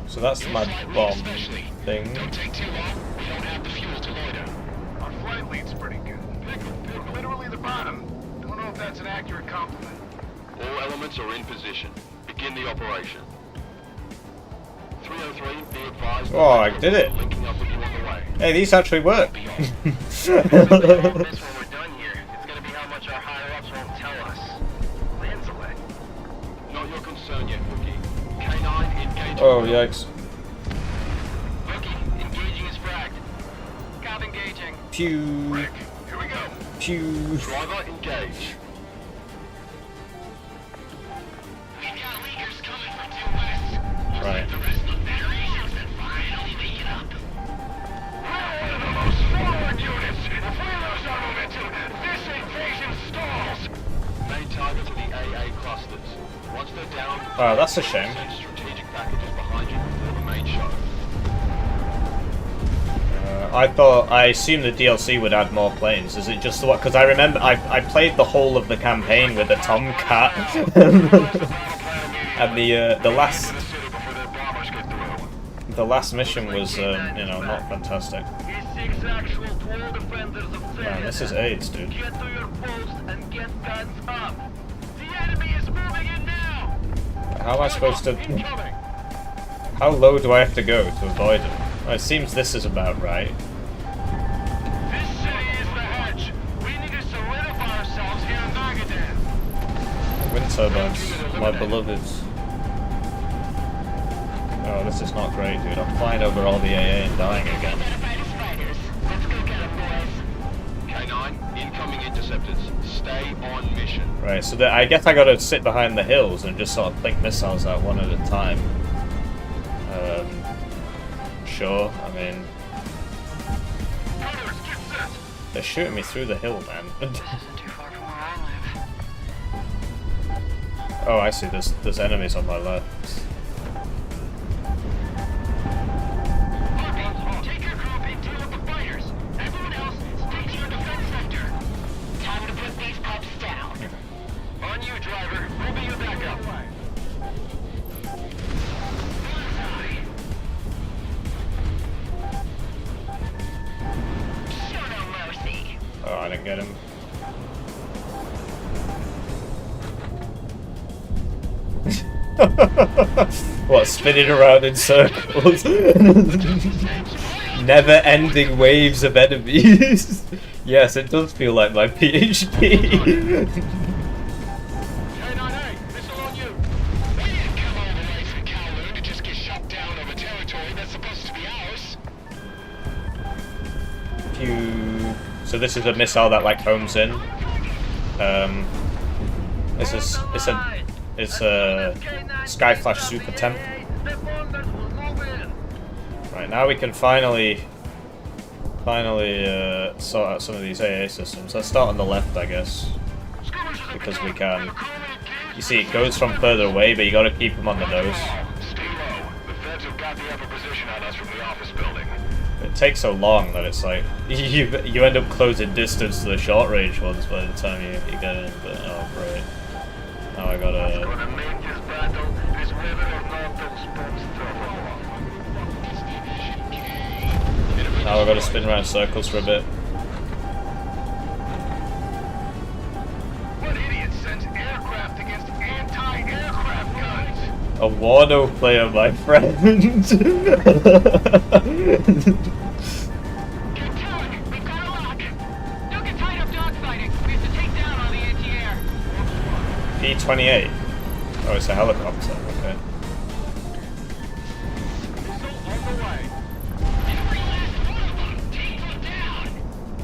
So that's my bomb thing. Our flight lead's pretty good. Pick literally the bottom. Don't know if that's an accurate compliment. All elements are in position. Begin the operation. 303, be advised. Oh, I did it. Linking up with you on the way. Hey, these actually work. When we're done here, it's gonna be how much our higher-ups won't tell us. Lands away. Not your concern yet, Wookie. K9, engage. Oh, yikes. Wookie, engaging is fragged. Cap engaging. Pew. Rick, here we go. Pew. Driver, engage. We've got leakers coming from due west. Right. The rest of the Federation's been finally making up. We're one of the most forward units. If we lose our momentum, this invasion stalls. Main targets are the AA clusters. Once they're down, Oh, that's a shame. send strategic packages behind you before the main show. I assumed the DLC would add more planes. Is it just the one? Because I remember I played the whole of the campaign with the Tomcat, and the last mission was you know, not fantastic. Man, this is AIDS, dude. Get to your post and get guns up. The enemy is moving in now. How am I supposed to? How low do I have to go to avoid it? Oh, it seems this is about right. This city is the hedge. We need to solidify ourselves here in Magadan. Wind turbines, my beloveds. Oh, this is not great, dude. I'm flying over all the AA and dying again. K9, incoming interceptors. Stay on mission. Right, so I guess I gotta sit behind the hills and just sort of think missiles out one at a time. Sure, I mean... They're shooting me through the hill, man. Oh, I see, there's enemies on my left. Take your group and deal with the fighters. Everyone else, stick to your defense sector. Time to put these pups down. On you, driver. We'll be your backup. Show no mercy. Oh, I didn't get him. What, spinning around in circles? Never-ending waves of enemies. Yes, it does feel like my PhD. K9A, missile on you. We didn't come all the way from Kowloon to just get shut down over territory that's supposed to be ours. Pew. So this is a missile that like homes in. It's a Skyflash Super Temp. Right, now we can finally sort out some of these AA systems. Let's start on the left, I guess, because we can. You see, it goes from further away, but you got to keep them on the nose. Stay low. The feds have got the upper position on us from the office building. It takes so long that it's like you end up closing distance to the short range ones by the time you get in. But oh great, now I gotta. Gonna make this battle is whether or not those bombs drop. Now we've got to spin around circles for a bit. What idiot sends aircraft against anti-aircraft guns? A WARNO player, my friend. Captain, we've got a lock. Don't get tied up dogfighting. We have to take down all the anti-air. P-28. Oh, it's a helicopter. Okay.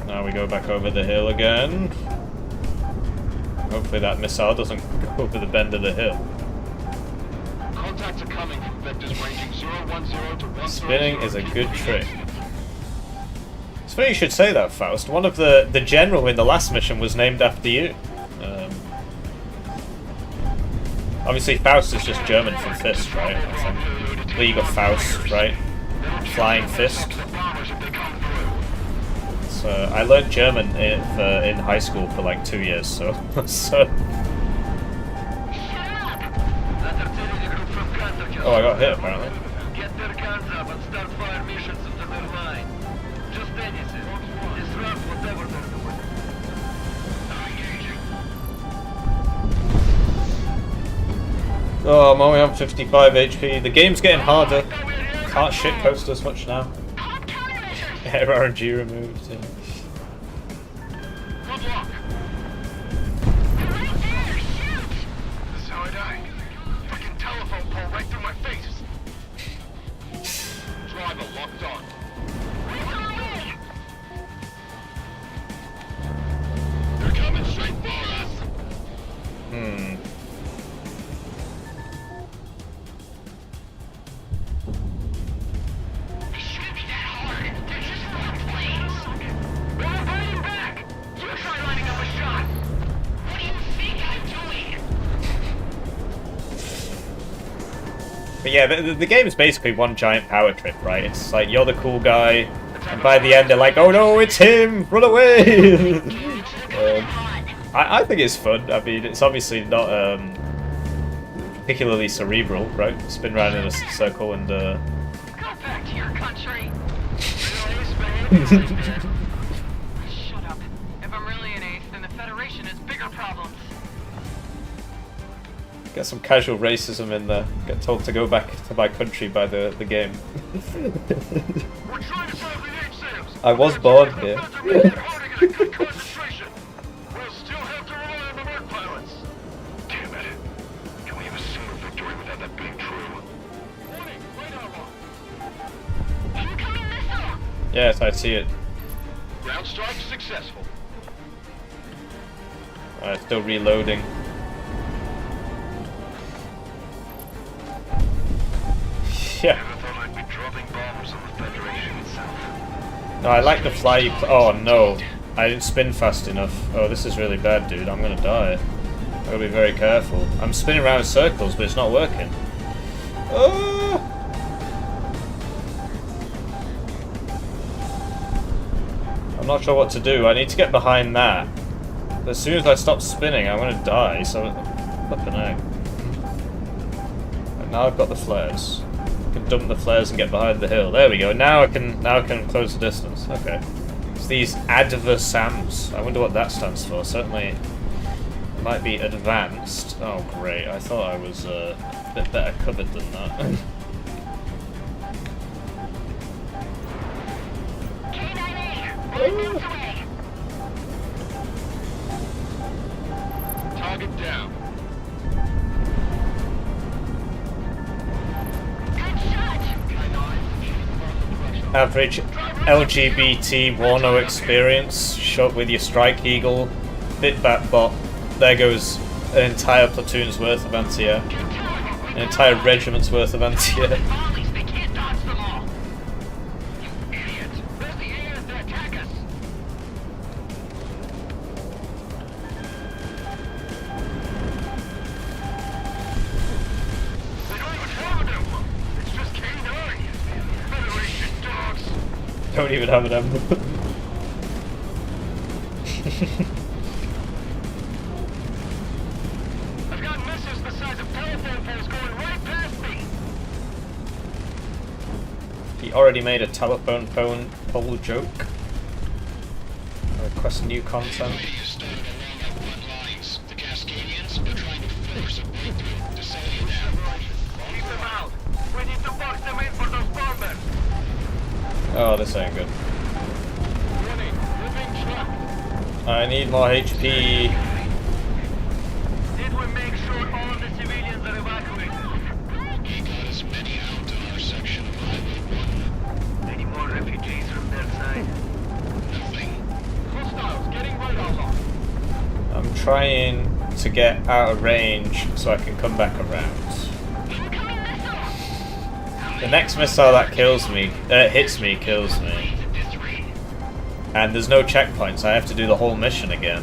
Now we go back over the hill again. Hopefully that missile doesn't go over the bend of the hill. Contacts are coming from vectors ranging 010 to 130. Spinning is a good trick. It's funny you should say that, Faust. One of the general in the last mission was named after you. Obviously Faust is just German for fist, right? I think. League of Faust, right? Flying fist. So I learned German in high school for like 2 years, so Oh, I got hit apparently. Get their guns up and start fire missions into their line. Just anything. Disrupt whatever they're doing. Oh, I'm only on 55 HP. The game's getting harder. Can't shitpost as much now. Air RNG removed. Yeah. Good luck. This is how I die. Fucking telephone pole right through my face. Driver locked on. They're coming straight for us. But yeah, the game is basically one giant power trip, right? It's like you're the cool guy, and by the end they're like, oh no, it's him! Run away! I think it's fun. I mean, it's obviously not particularly cerebral, right? Spin around in a circle and Go back to your country. Shut up. If I'm really an ace, then the Federation has bigger problems. get some casual racism in there. Get told to go back to my country by the game. We're trying to solve the exams. I was born here. We'll still have to rely on the merc pilots. Damn it. Can we have a single victory without that being true? Warning, radar lock. Incoming missile! Yes, I see it. Ground strike successful. Alright, still reloading. Yeah. Never thought I'd be dropping bombs on the Federation itself. No, I like the fly. Oh no, I didn't spin fast enough. Oh, this is really bad, dude. I'm gonna die. I gotta be very careful. I'm spinning around in circles, but it's not working. Oh! I'm not sure what to do. I need to get behind that. As soon as I stop spinning, I'm gonna die. So, flipping out. And now I've got the flares. I can dump the flares and get behind the hill. There we go. Now I can close the distance. Okay. It's these adversams. I wonder what that stands for. Certainly might be advanced. Oh great. I thought I was a bit better covered than that. Target down. Average LGBT WARNO experience. Shot with your Strike Eagle. Bitbat bot. There goes an entire platoon's worth of anti-air. An entire regiment's worth of anti-air. Don't even have an emblem. I've got missiles the size of telephone poles going right past me. He already made a telephone phone whole joke. Request new content. The Cascadians are trying to force a breakthrough to settle you down. Keep them out. We need to box them in for those bombers. Oh, this ain't good. Warning, we're being tracked. I need more HP. Did we make sure all of the civilians are evacuated? We got as many out on our section of Highway 1. Any more refugees from their side? Nothing. Hostiles getting radar lock. I'm trying to get out of range so I can come back around. The next missile that kills me, hits me, kills me. And there's no checkpoints, I have to do the whole mission again.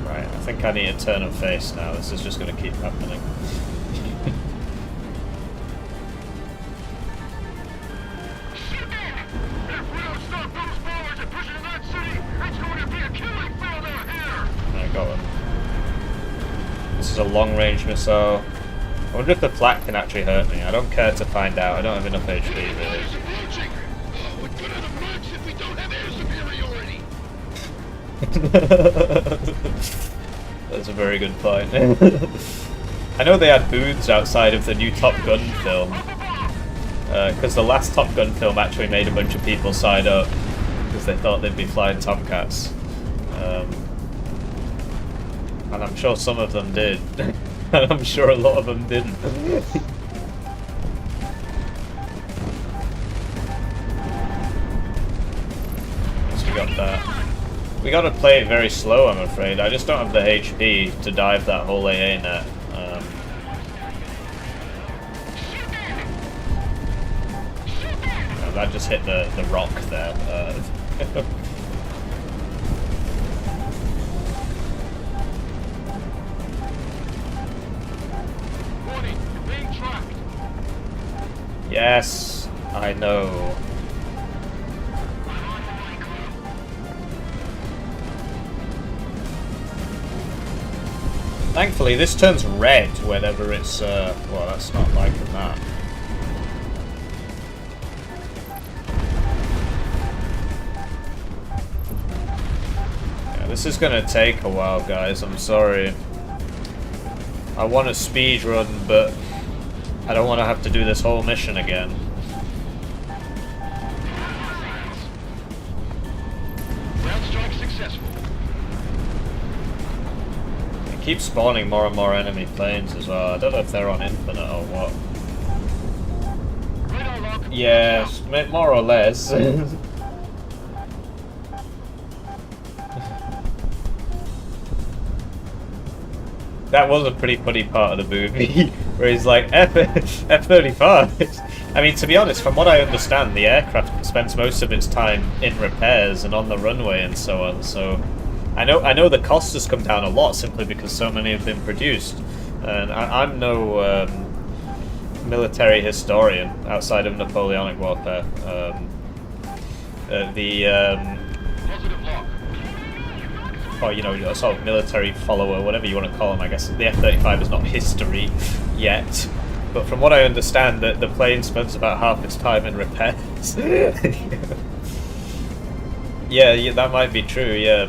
Right, I think I need to turn and face now, this is just going to keep happening. I got one. This is a long-range missile. I wonder if the flak can actually hurt me. I don't care to find out. I don't have enough HP really. What good are the bugs if we don't have air superiority? That's a very good point. I know they had booths outside of the new Top Gun film. Because the last Top Gun film actually made a bunch of people sign up because they thought they'd be flying Tomcats. And I'm sure some of them did. And I'm sure a lot of them didn't. So we got that. We gotta play it very slow, I'm afraid. I just don't have the HP to dive that whole AA net. That just hit the rock there. Warning, you're being tracked. Yes, I know. Thankfully, this turns red whenever it's, well, that's not liking that. Yeah, this is gonna take a while, guys, I'm sorry. I want a speed run, but I don't want to have to do this whole mission again. Ground strike successful. It keeps spawning more and more enemy planes as well. I don't know if they're on infinite or what. Radar lock. Yeah, more or less. That was a pretty funny part of the movie, where he's like, F-35. I mean, to be honest, from what I understand, the aircraft spends most of its time in repairs and on the runway and so on, so I know the cost has come down a lot simply because so many have been produced. And I'm no military historian outside of Napoleonic warfare. Positive lock. Or, you know, a sort of military follower, whatever you want to call them, I guess. The F-35 is not history yet, but from what I understand, the plane spends about half its time in repairs. Yeah, that might be true, yeah,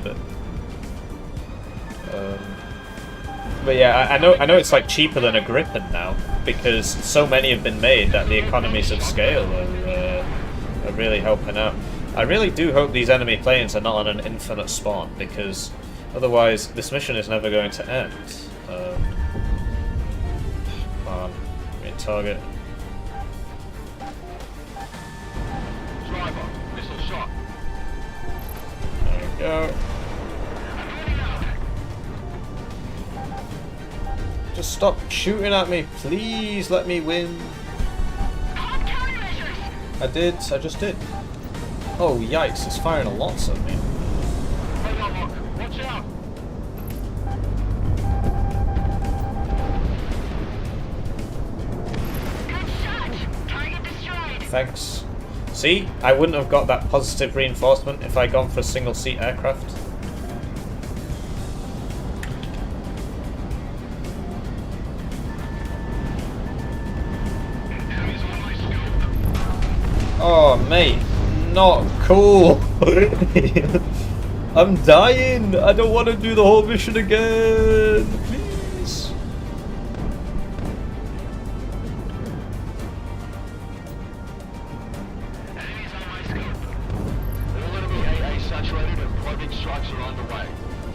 but yeah, I know it's like cheaper than a Gripen now, because so many have been made that the economies of scale are really helping out. I really do hope these enemy planes are not on an infinite spawn, because otherwise this mission is never going to end. Come on, great target. Driver, missile shot. There we go. Just stop shooting at me, please let me win. I just did. Oh yikes, it's firing a lot at me. Radar lock. Watch out. Good shot. Target destroyed. Thanks. See, I wouldn't have got that positive reinforcement if I'd gone for a single seat aircraft. Enemies on my scope. Oh, mate. Not cool. I'm dying. I don't want to do the whole mission again. Please. Enemies on my scope. All enemy AA saturated and probing strikes are underway.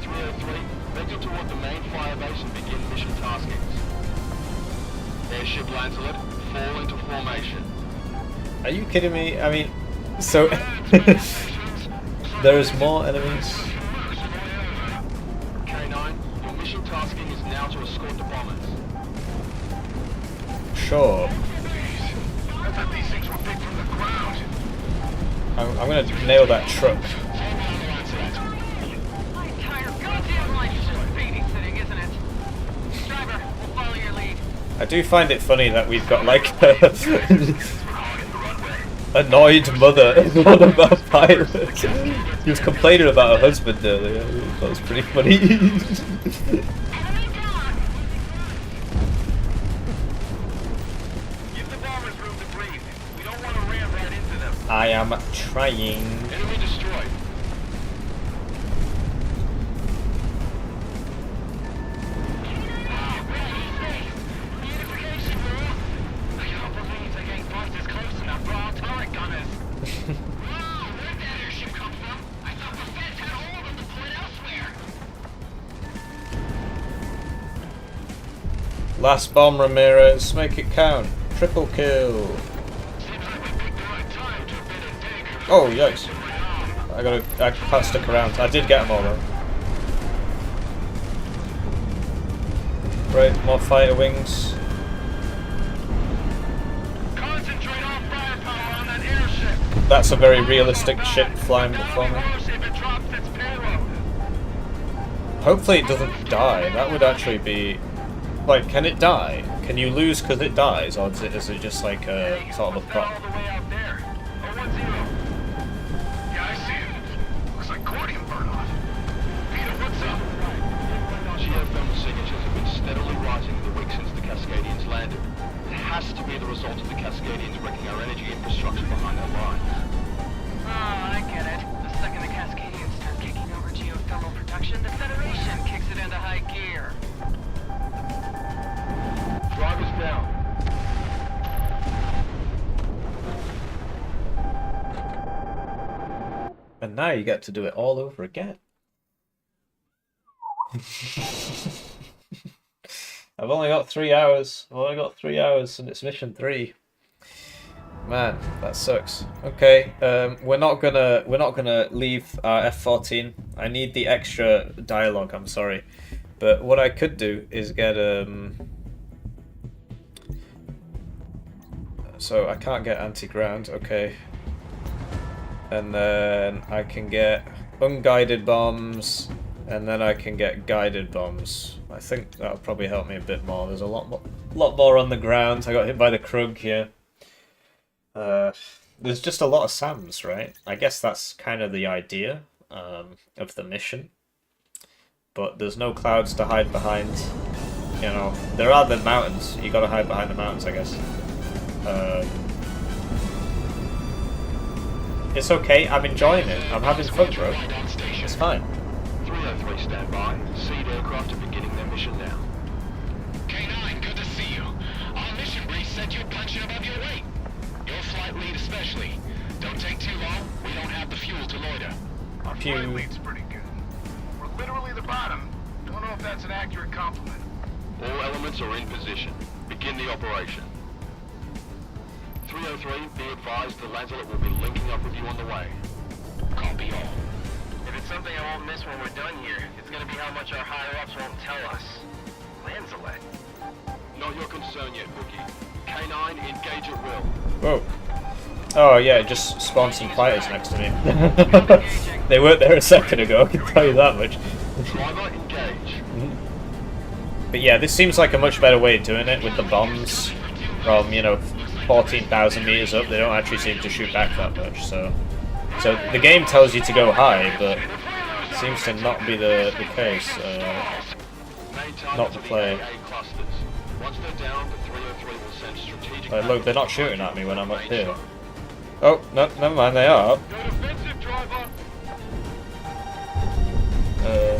303, vector toward the main fire base and begin mission taskings. Airship lands alert, fall into formation. Are you kidding me? I mean, so there's more enemies. K9, your mission tasking is now to escort the bombers. Sure. I thought these things were big from the ground. I'm gonna nail that truck. My entire goddamn life is just babysitting, isn't it? Driver, we'll follow your lead. I do find it funny that we've got like annoyed mother in one of our pilots. He was complaining about her husband earlier. That was pretty funny. Give the bombers room to breathe. We don't want to ram right into them. I am trying. Enemy destroyed. Last bomb, Ramirez. Make it count. Triple kill. Oh, yikes. I can't stick around. I did get them all though. Right, more fighter wings. Concentrate all firepower on that airship. That's a very realistic ship flying before me. Hopefully it doesn't die. That would actually be... Like, can it die? Can you lose because it dies? Or is it just like a sort of a prop? Yeah, I see it. Looks like cordium burn off. Peter, what's up? Geothermal signatures have been steadily rising in the week since the Cascadians landed. It has to be the result of the Cascadians wrecking our energy infrastructure behind our lines. Oh, I get it. The second the Cascadians start kicking over geothermal production, the Federation kicks it into high gear. Drivers down. And now you get to do it all over again. I've only got 3 hours. I've only got 3 hours and it's mission 3. Man, that sucks. Okay, we're not gonna leave our F-14. I need the extra dialogue, I'm sorry. But what I could do is get so I can't get anti-ground, okay. And then I can get unguided bombs, and then I can get guided bombs. I think that'll probably help me a bit more. There's a lot more on the ground. I got hit by the Krug here. There's just a lot of SAMs, right? I guess that's kind of the idea of the mission. But there's no clouds to hide behind. You know, there are the mountains. You gotta hide behind the mountains, I guess. It's okay, I'm enjoying it. I'm having fun, bro. It's fine. 303 stand by. Seed aircraft are beginning their mission now. K9, good to see you. Our mission brief said you're punching above your weight. Your flight lead especially. Don't take too long. We don't have the fuel to loiter. Our flight lead's pretty good. We're literally the bottom. Don't know if that's an accurate compliment. All elements are in position. Begin the operation. 303, be advised the Lancelet will be linking up with you on the way. Copy all. If it's something I won't miss when we're done here, it's gonna be how much our higher-ups won't tell us. Lancelet. Not your concern yet, Bookie. K9, engage at will. Whoa. Oh yeah, it just spawned some fighters next to me. They weren't there a second ago, I can tell you that much. Driver, engage. But yeah, this seems like a much better way of doing it with the bombs from, you know, 14,000 meters up. They don't actually seem to shoot back that much, so the game tells you to go high, but it seems to not be the case. Not the play. Once they're down, the 303 will send strategic... Like, look, they're not shooting at me when I'm up here. Oh, no, never mind, they are up. Go defensive, driver. There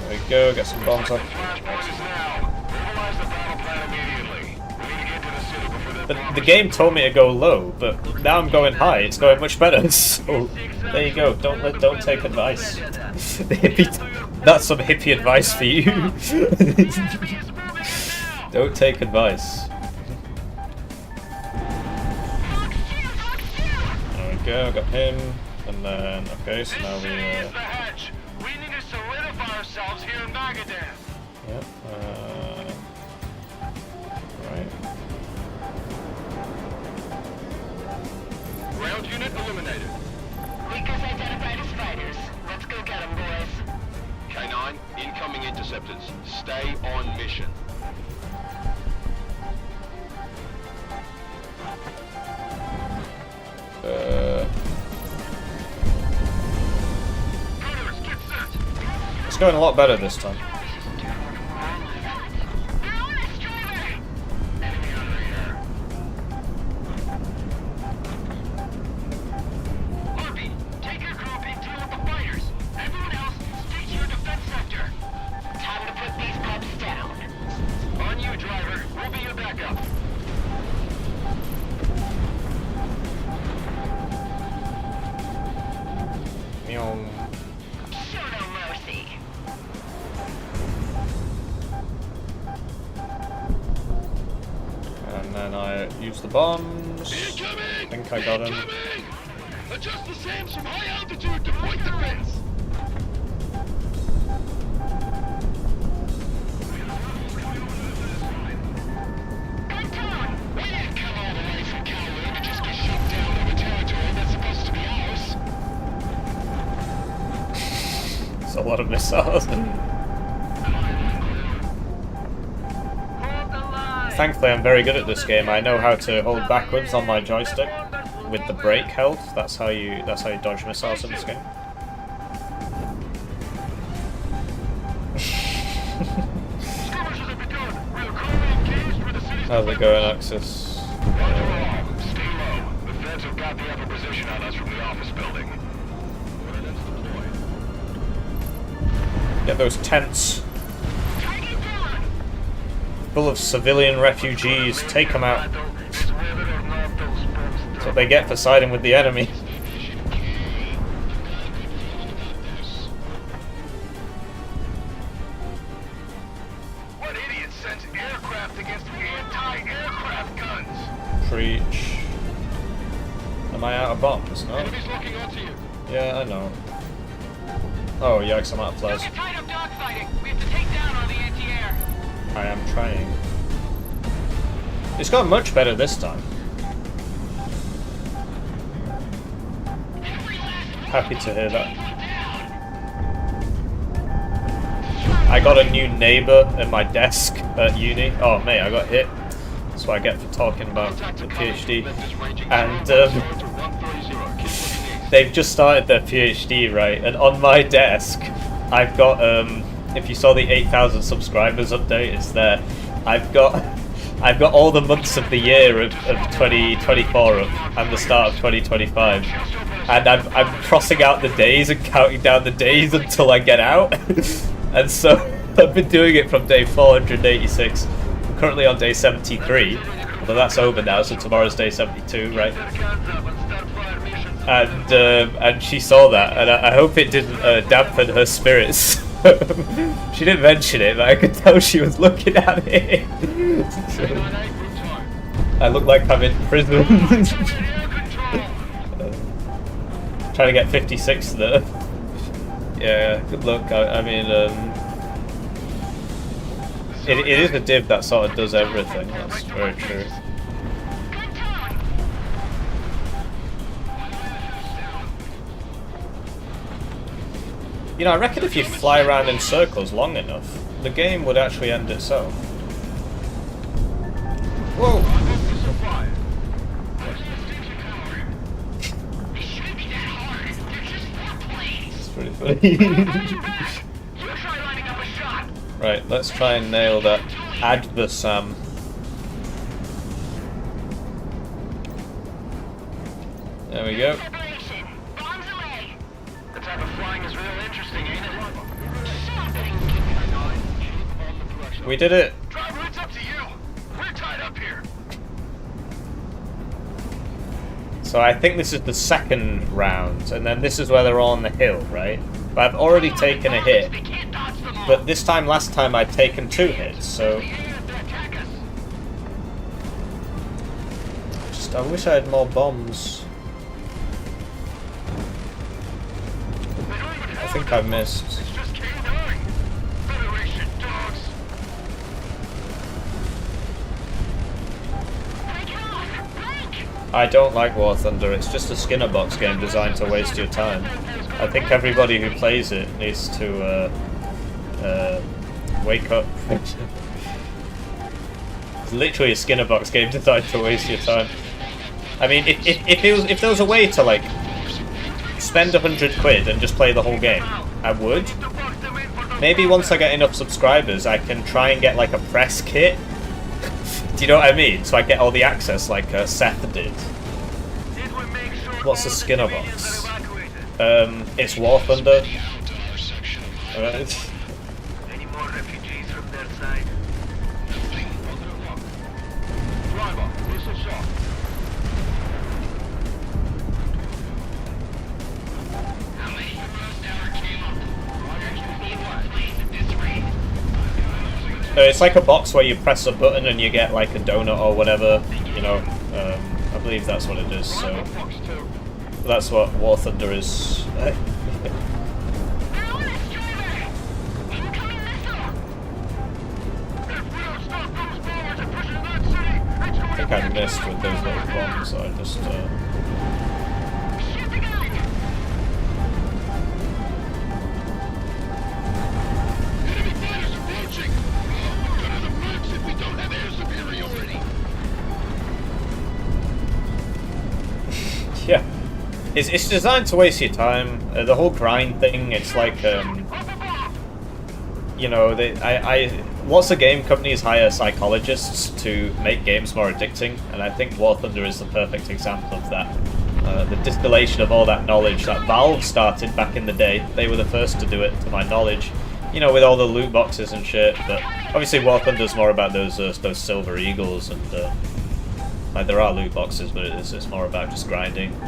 we go, get some bombs off. Flashpoint is now. Mobilize the battle plan immediately. We need to get to the city before that The game told me to go low, but now I'm going high. It's going much better. So there you go. Don't take advice. The hippie, that's some hippie advice for you. Don't take advice. There we go. Got him, and then okay. So now we. is the hedge. We need to solidify ourselves here in Magadan. Yeah. Right. Ground unit eliminated. Weakers identified as fighters. Let's go get them, boys. K9, incoming interceptors. Stay on mission. Gunners, get set. It's going a lot better this time. They're on us, driver. Enemy on radar. Harpy, take your group and deal with the fighters. Everyone else, stay to your defense sector. Time to put these pups down. On you, driver. We'll be your backup. Meow. Show no mercy. And then I use the bombs. I think I got him. Adjust the SAMs from high altitude to point defense. We didn't come all the way from Kowloon to just get shut down over territory that's supposed to be ours. It's a lot of missiles. Thankfully, I'm very good at this game. I know how to hold backwards on my joystick with the brake held. That's how you dodge missiles in this game. Skirmishes have begun. We are currently engaged with the city's How's it going, Axis? Stay low. The feds have got the upper position on us from the office building. Get those tents Target down. full of civilian refugees. Take them out. Is whether or not those bombs That's what they get for siding with the enemy. What idiot sends aircraft against anti-aircraft guns? Preach. Am I out of bombs? No. Enemies locking onto you. Yeah, I know. Oh, yikes, I'm out of players. Get tied up dogfighting. We have to take down all the anti-air. I am trying. It's got much better this time. Happy to hear that. I got a new neighbour at my desk at uni. Oh, mate, I got hit. That's what I get for talking about the PhD. And they've just started their PhD, right? And on my desk, I've got, if you saw the 8,000 subscribers update, it's there. I've got all the months of the year of 2024 up and the start of 2025. And I'm crossing out the days and counting down the days until I get out. And so I've been doing it from day 486. I'm currently on day 73. Although that's over now, so tomorrow's day 72, right? And she saw that, and I hope it didn't dampen her spirits. She didn't mention it, but I could tell she was looking at it. So, I look like I'm in prison. Trying to get 56 there. Yeah, good luck. I mean, it is a div that sort of does everything. That's very true. You know, I reckon if you fly around in circles long enough, the game would actually end itself. Whoa! It's pretty funny. Right, let's try and nail that adversam. There we go. Separation. Bombs away. The type of flying is real interesting, ain't it? We did it. Driver, it's up to you. We're tied up here. So I think this is the second round, and then this is where they're all on the hill, right? But I've already taken a hit. We can't dodge them all. But this time, last time, I'd taken 2 hits, so... The air to attack us. I wish I had more bombs. I think I missed. It's just K9. Federation dogs. Break it off. Break. I don't like War Thunder, it's just a Skinner box game designed to waste your time. I think everybody who plays it needs to wake up. It's literally a Skinner box game designed to waste your time. I mean, if there was a way to, like, spend £100 and just play the whole game, I would. Maybe once I get enough subscribers, I can try and get, like, a press kit. Do you know what I mean? So I get all the access like Seth did. What's a Skinner box? It's War Thunder. Alright. Any more refugees from their side? Driver, whistle shot. How many heroes ever came up? This rate. It's like a box where you press a button and you get like a donut or whatever, you know. I believe that's what it is, so Fox 2. that's what War Thunder is. They're on us, driver. Incoming missile. If we don't stop those bombers and push into that city, it's I think I missed with those little bombs, so I just... Shoot the gun. Enemy fighters approaching. Go to the brakes if we don't have air superiority. Yeah. It's designed to waste your time. The whole grind thing, it's like, you know, lots of game companies hire psychologists to make games more addicting, and I think War Thunder is the perfect example of that. The distillation of all that knowledge that Valve started back in the day. They were the first to do it, to my knowledge. You know, with all the loot boxes and shit, but obviously War Thunder's more about those Silver Eagles, and like there are loot boxes, but it's more about just grinding.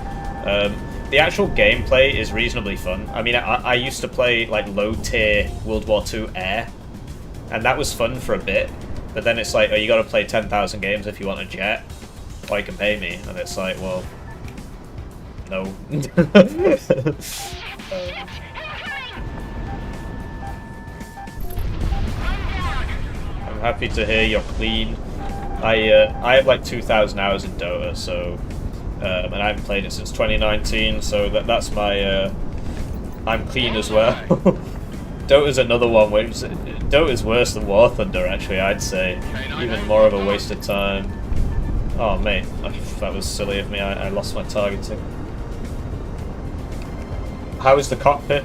The actual gameplay is reasonably fun. I mean, I used to play like low-tier World War II Air, and that was fun for a bit, but then it's like, oh, you gotta play 10,000 games if you want a jet, or you can pay me, and it's like, well, no. I'm happy to hear you're clean. I have like 2,000 hours in Dota, so and I haven't played it since 2019, so that's my I'm clean as well. Dota's another one which Dota's worse than War Thunder, actually. I'd say even more of a waste of time. Oh mate, that was silly of me. I lost my targeting. How is the cockpit?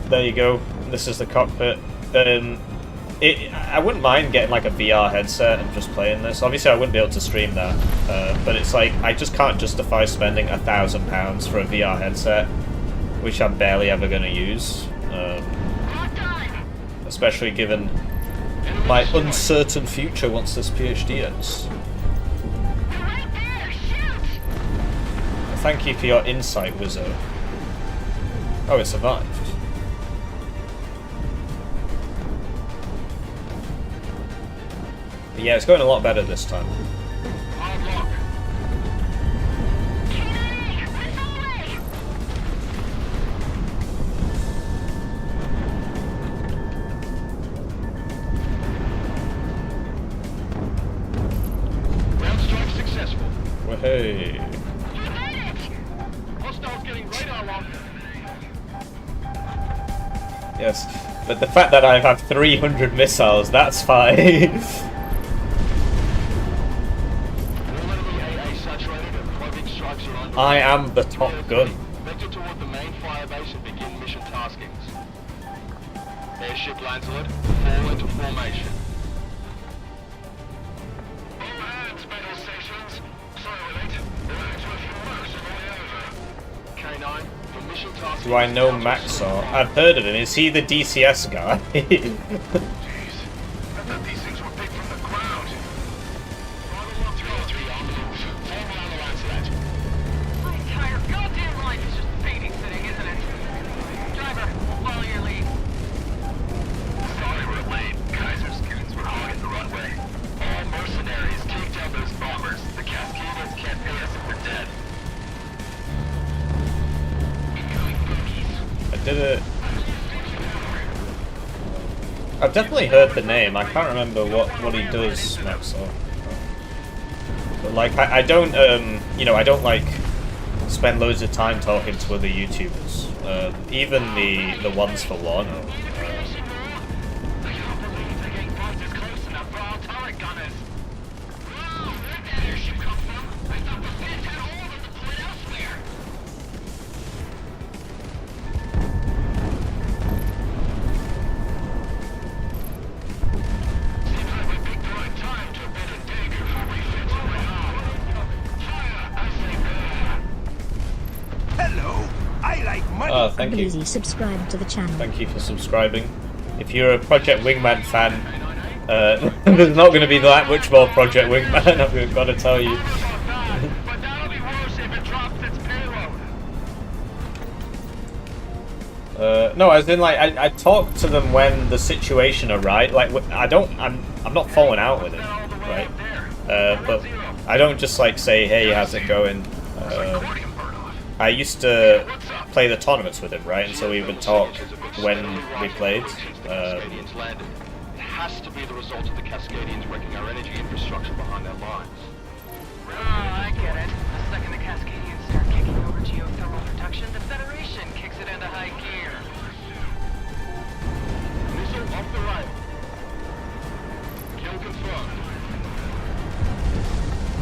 There you go. This is the cockpit. I wouldn't mind getting like a VR headset and just playing this. Obviously I wouldn't be able to stream that, but it's like I just can't justify spending £1,000 for a VR headset, which I'm barely ever going to use, especially given my uncertain future once this PhD ends. Thank you for your insight, Wizzo. Oh, it survived. But yeah, it's going a lot better this time. Ground strike successful. Well, hey. Hostiles getting radar lock. Yes, but the fact that I have 300 missiles, that's fine. All enemy AA saturated and cloaking strikes are underway. I am the top gun. Vector toward the main firebase and begin mission taskings. Airship lands alert. Fall into formation. All hands, battle stations. Sorry we're late. We ran into a few mercs on the way over. Do I know Maxor? I've heard of him. Is he the DCS guy? Jeez. I thought these things were big from the ground. Follow up 303 on the move. Form around the last set. My entire goddamn life is just babysitting, isn't it? Driver, we'll follow your lead. Sorry we're late. Kaiser's goons were hogging the runway. All mercenaries, take down those bombers. The Cascadians can't pay us if we're dead. I did it. I've definitely heard the name. I can't remember what he does, Maxor. But like, I don't, you know, I don't like spend loads of time talking to other YouTubers. Even the ones for WARNO. Oh, thank you. Bluesy subscribe to the channel. Thank you for subscribing. If you're a Project Wingman fan, there's not going to be that much more Project Wingman, I've got to tell you. But that'll be worse if it drops its payload. No, as in, like, I talk to them when the situation are right. Like, I'm not falling out with it, right? But I don't just like say, hey, how's it going? I used to play the tournaments with him, right? And so we would talk when we played. Cascadians landed. It has to be the result of the Cascadians wrecking our energy infrastructure behind their lines. Oh, I get it. The second the Cascadians start kicking over geothermal production, the Federation kicks it into high gear. Missile off the right. Kill confirmed.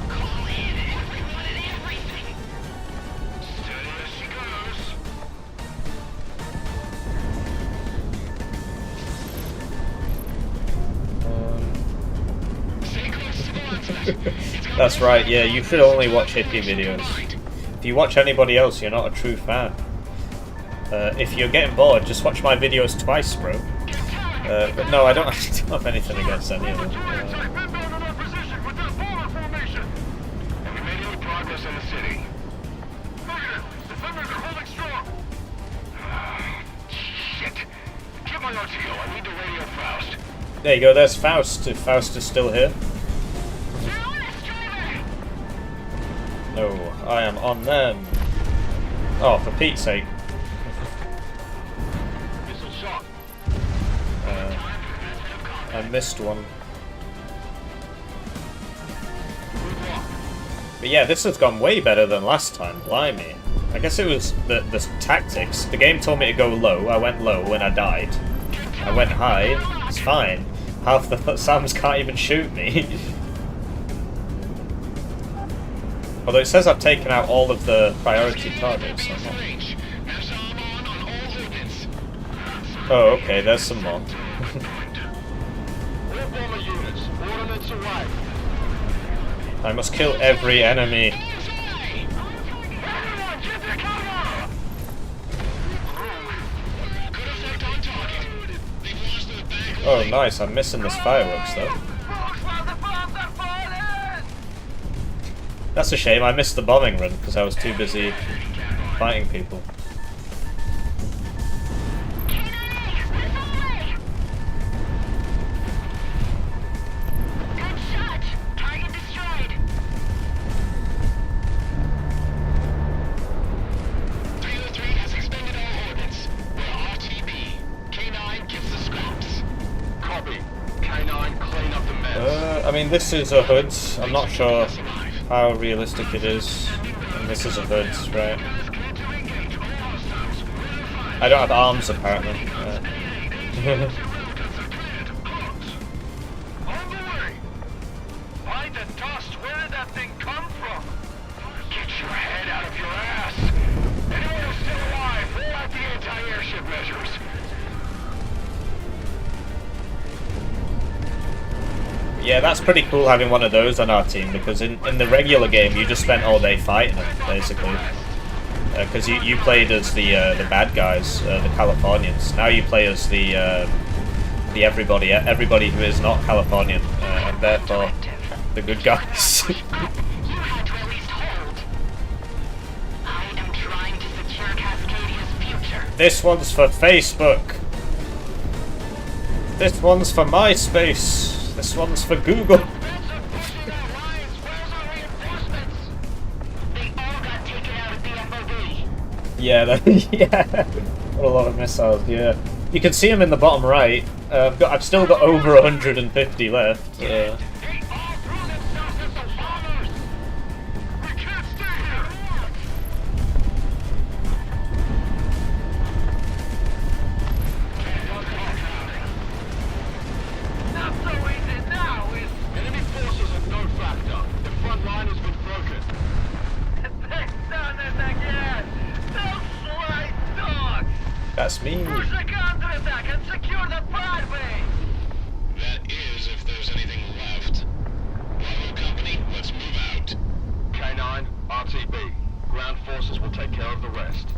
Call in everyone and everything. Steady as she goes. That's right, yeah, you should only watch hippie videos. If you watch anybody else, you're not a true fan. If you're getting bored, just watch my videos twice, bro. But no, I don't actually have anything against any of them. There you go, there's Faust, if Faust is still here. No, I am on them. Oh, for Pete's sake. I missed one. But yeah, this has gone way better than last time, blimey. I guess it was the tactics. The game told me to go low, I went low and I died. I went high, it's fine. Half the SAMs can't even shoot me. Although it says I've taken out all of the priority targets. So oh, okay, there's some more. I must kill every enemy. Oh, nice, I'm missing this fireworks though. That's a shame, I missed the bombing run because I was too busy fighting people. Good shot! Target destroyed! 303 has expended all orbits. We're RTB. K9 gets the scraps. Copy. K9, clean up the mess. I mean, this is a hood. I'm not sure how realistic it is. And this is a hood, right? I don't have arms, apparently. On the way. By the dust, where did that thing come from? Get your head out of your ass. Anyone who's still alive, roll out the anti-airship measures. Yeah, that's pretty cool having one of those on our team, because in the regular game you just spent all day fighting them, basically. because you played as the bad guys, the Californians. Now you play as the everybody who is not Californian, and therefore the good guys. You had to at least hold. I am trying to secure Cascadia's future. This one's for Facebook. This one's for MySpace. This one's for Google. They all got taken out at the FOB. Yeah, yeah. What a lot of missiles. Yeah, you can see them in the bottom right. I've still got over 150 left. They all threw themselves as the bombers! We can't stay here! Not so easy now, is Enemy forces are no factor. The front line has been broken. They've done it again! Those sly dogs! That's me. Push the counterattack and secure the Broadway! That is, if there's anything left. Bravo Company, let's move out. K9, RTB. Ground forces will take care of the rest.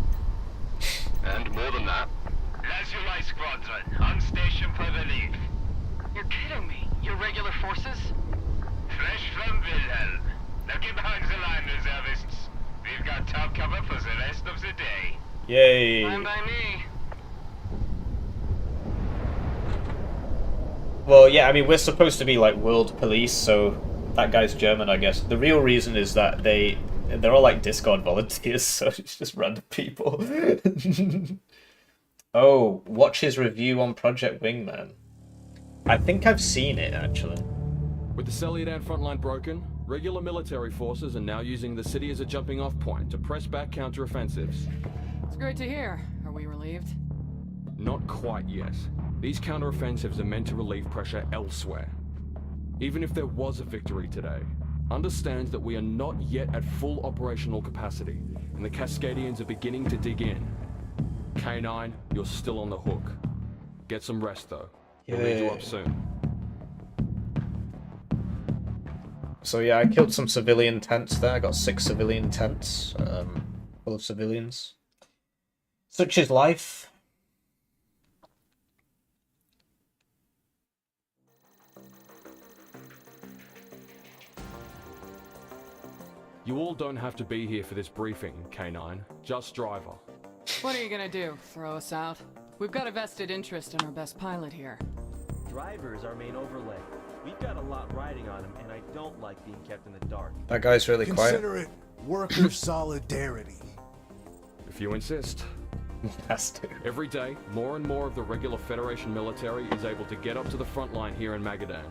And more than that, Lazuli Squadron, on station for relief. You're kidding me. Your regular forces? Fresh from Wilhelm. Now get behind the line, reservists. We've got top cover for the rest of the day. Yay. Fine by me. Well, yeah, I mean, we're supposed to be like world police, so that guy's German, I guess. The real reason is that they're all like Discord volunteers, so it's just random people. Oh, watch his review on Project Wingman. I think I've seen it, actually. With the Celiadan frontline broken, regular military forces are now using the city as a jumping-off point to press back counteroffensives. It's great to hear. Are we relieved? Not quite yet. These counteroffensives are meant to relieve pressure elsewhere. Even if there was a victory today, understand that we are not yet at full operational capacity, and the Cascadians are beginning to dig in. K9, you're still on the hook. Get some rest, though. We'll need you up soon. So yeah, I killed some civilian tents there. I got 6 civilian tents full of civilians. Such is life. You all don't have to be here for this briefing, K9. Just Driver. What are you gonna do? Throw us out? We've got a vested interest in our best pilot here. Driver's our main overlay. We've got a lot riding on him, and I don't like being kept in the dark. That guy's really quiet. Consider it worker solidarity. If you insist. Has to. Every day, more and more of the regular Federation military is able to get up to the front line here in Magadan.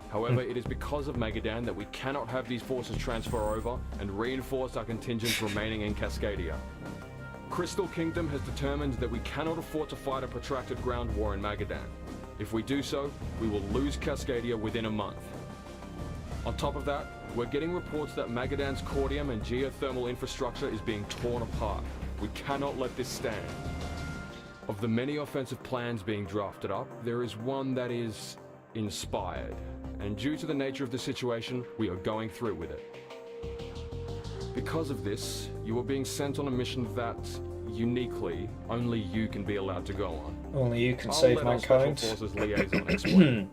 However, it is because of Magadan that we cannot have these forces transfer over and reinforce our contingents remaining in Cascadia. Crystal Kingdom has determined that we cannot afford to fight a protracted ground war in Magadan. If we do so, we will lose Cascadia within a month. On top of that, we're getting reports that Magadan's cordium and geothermal infrastructure is being torn apart. We cannot let this stand. Of the many offensive plans being drafted up, there is one that is inspired. And due to the nature of the situation, we are going through with it. Because of this, you are being sent on a mission that, uniquely, only you can be allowed to go on. Only you can I'll save let our mankind. Special Forces liaison explain.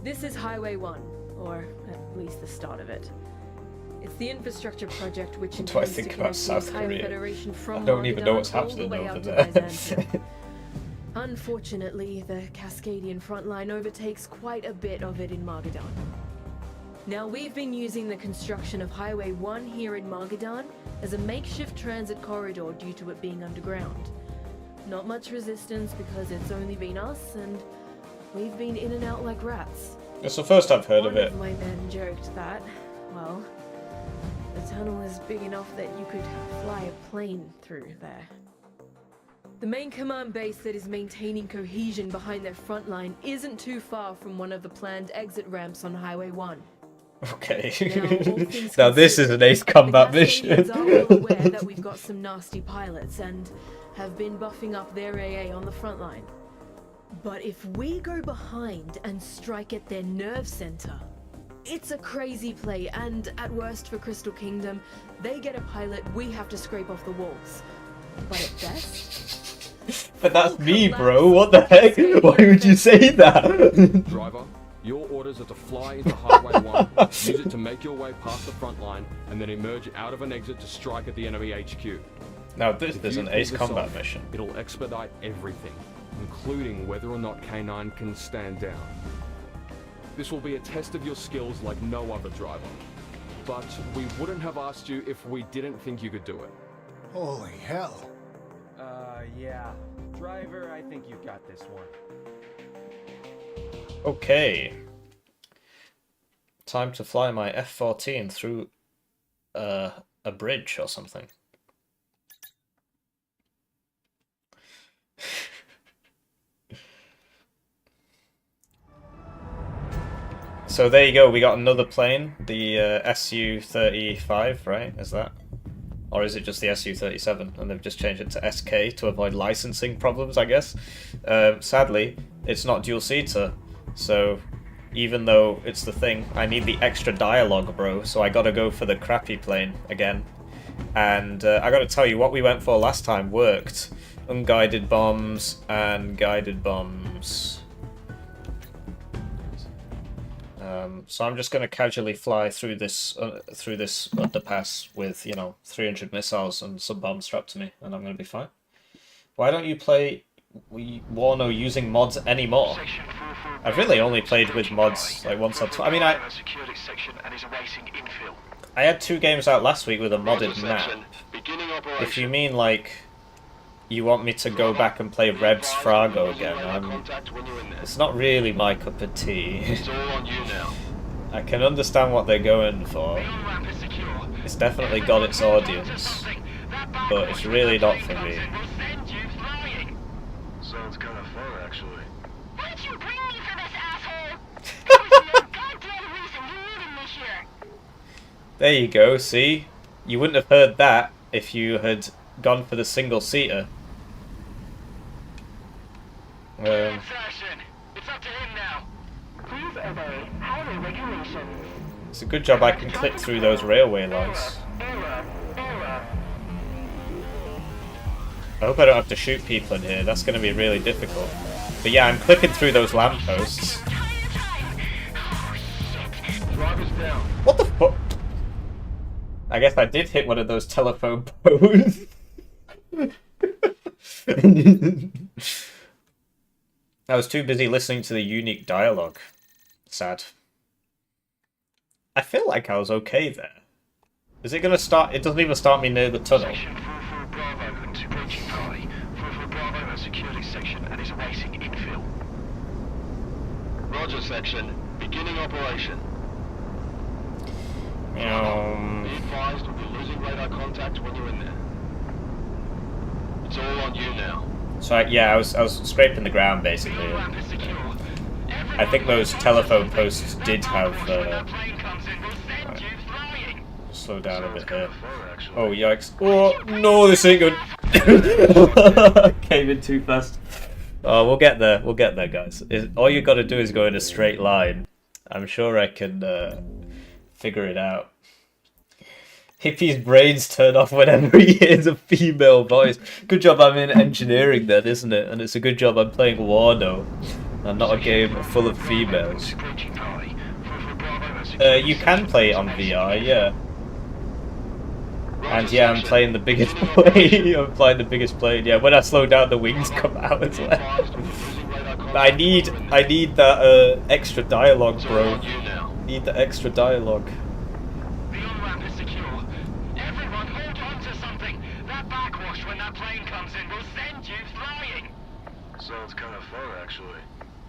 This is Highway 1, or at least the start of it. It's the infrastructure project which What do I intends think to about connect the South entire Korea? Federation from I don't even know what's Margadan all the happening way over out to there. Byzantium. Unfortunately, the Cascadian front line overtakes quite a bit of it in Margadan. Now, we've been using the construction of Highway 1 here in Margadan as a makeshift transit corridor due to it being underground. Not much resistance because it's only been us, and we've been in and out like rats. It's the first I've heard of it. One of my men joked that, well, the tunnel is big enough that you could fly a plane through there. The main command base that is maintaining cohesion behind their front line isn't too far from one of the planned exit ramps on Highway 1. Okay. Now, all things Now this is an ace combat mission. The Cascadians are well aware that we've got some nasty pilots and have been buffing up their AA on the front line. But if we go behind and strike at their nerve center, It's a crazy play, and at worst for Crystal Kingdom, they get a pilot we have to scrape off the walls. But at best... But that's me, bro. What the heck? Why would you say that? Driver, your orders are to fly into Highway 1, use it to make your way past the front line, and then emerge out of an exit to strike at the enemy HQ. Now, this If is you an pull ace this combat off, mission. It'll expedite everything, including whether or not K9 can stand down. This will be a test of your skills like no other, driver. But we wouldn't have asked you if we didn't think you could do it. Holy hell. Yeah. Driver, I think you've got this one. Okay. Time to fly my F-14 through a bridge or something. So there you go, we got another plane, the Su-35, right? Is that? Or is it just the Su-37 and they've just changed it to SK to avoid licensing problems, I guess? Sadly, it's not dual-seater, so even though it's the thing, I need the extra dialogue, bro, so I gotta go for the crappy plane again. And I gotta tell you, what we went for last time worked. Unguided bombs and guided bombs. So I'm just going to casually fly through this underpass with, you know, 300 missiles and some bombs strapped to me, and I'm going to be fine. Why don't you play WARNO using mods anymore? I've really only played with mods like once or twice. I mean, I had 2 games out last week with a modded map. If you mean like you want me to go back and play Rebs Frago again, it's not really my cup of tea. I can understand what they're going for. It's definitely got its audience, but it's really not for me. Sounds kind of fun, actually. Why did you bring me for this, asshole? There was no goddamn reason you needed me here. There you go, see? You wouldn't have heard that if you had gone for the single-seater. It's up to him now. Please obey highway regulations. It's a good job I can clip through those railway lines. Error. I hope I don't have to shoot people in here, that's going to be really difficult. But yeah, I'm clipping through those lampposts. Driver's down. What the fuck? I guess I did hit one of those telephone posts. I was too busy listening to the unique dialogue. Sad. I feel like I was okay there. Is it gonna start? It doesn't even start me near the tunnel. Section 44 Bravo into breaching party. 44 Bravo has secured his section and is awaiting infill. Roger, section. Beginning operation. Be advised we'll be losing radar contact when you're in there. It's all on you now. So I was scraping the ground basically. I think those telephone posts did have. Slow down a bit here. Oh yikes! Oh no, this ain't good. Came in too fast. Oh, we'll get there. We'll get there, guys. All you got to do is go in a straight line. I'm sure I can figure it out. Hippie's brains turn off whenever he hears a female voice. Good job I'm in engineering then, isn't it? And it's a good job I'm playing WARNO and not a game full of females. You can play it on VR, yeah. And yeah, I'm playing the biggest plane. I'm flying the biggest plane. Yeah, when I slow down, the wings come out as well. I need that extra dialogue, bro. Need the extra dialogue. Sounds kind of fun, actually.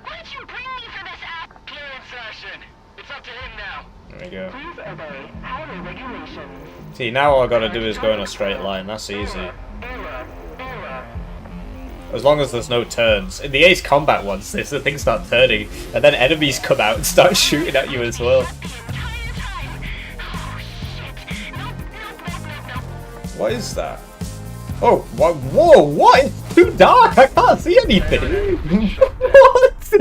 Why did you bring me for this ass? Clear insertion. It's up to him now. There we go. Please obey highway regulations. See, now all I gotta do is go in a straight line. That's easy. As long as there's no turns. In the Ace Combat ones, the things start turning, and then enemies come out and start shooting at you as well. What is that? Oh, what? Whoa, what? It's too dark, I can't see anything. What?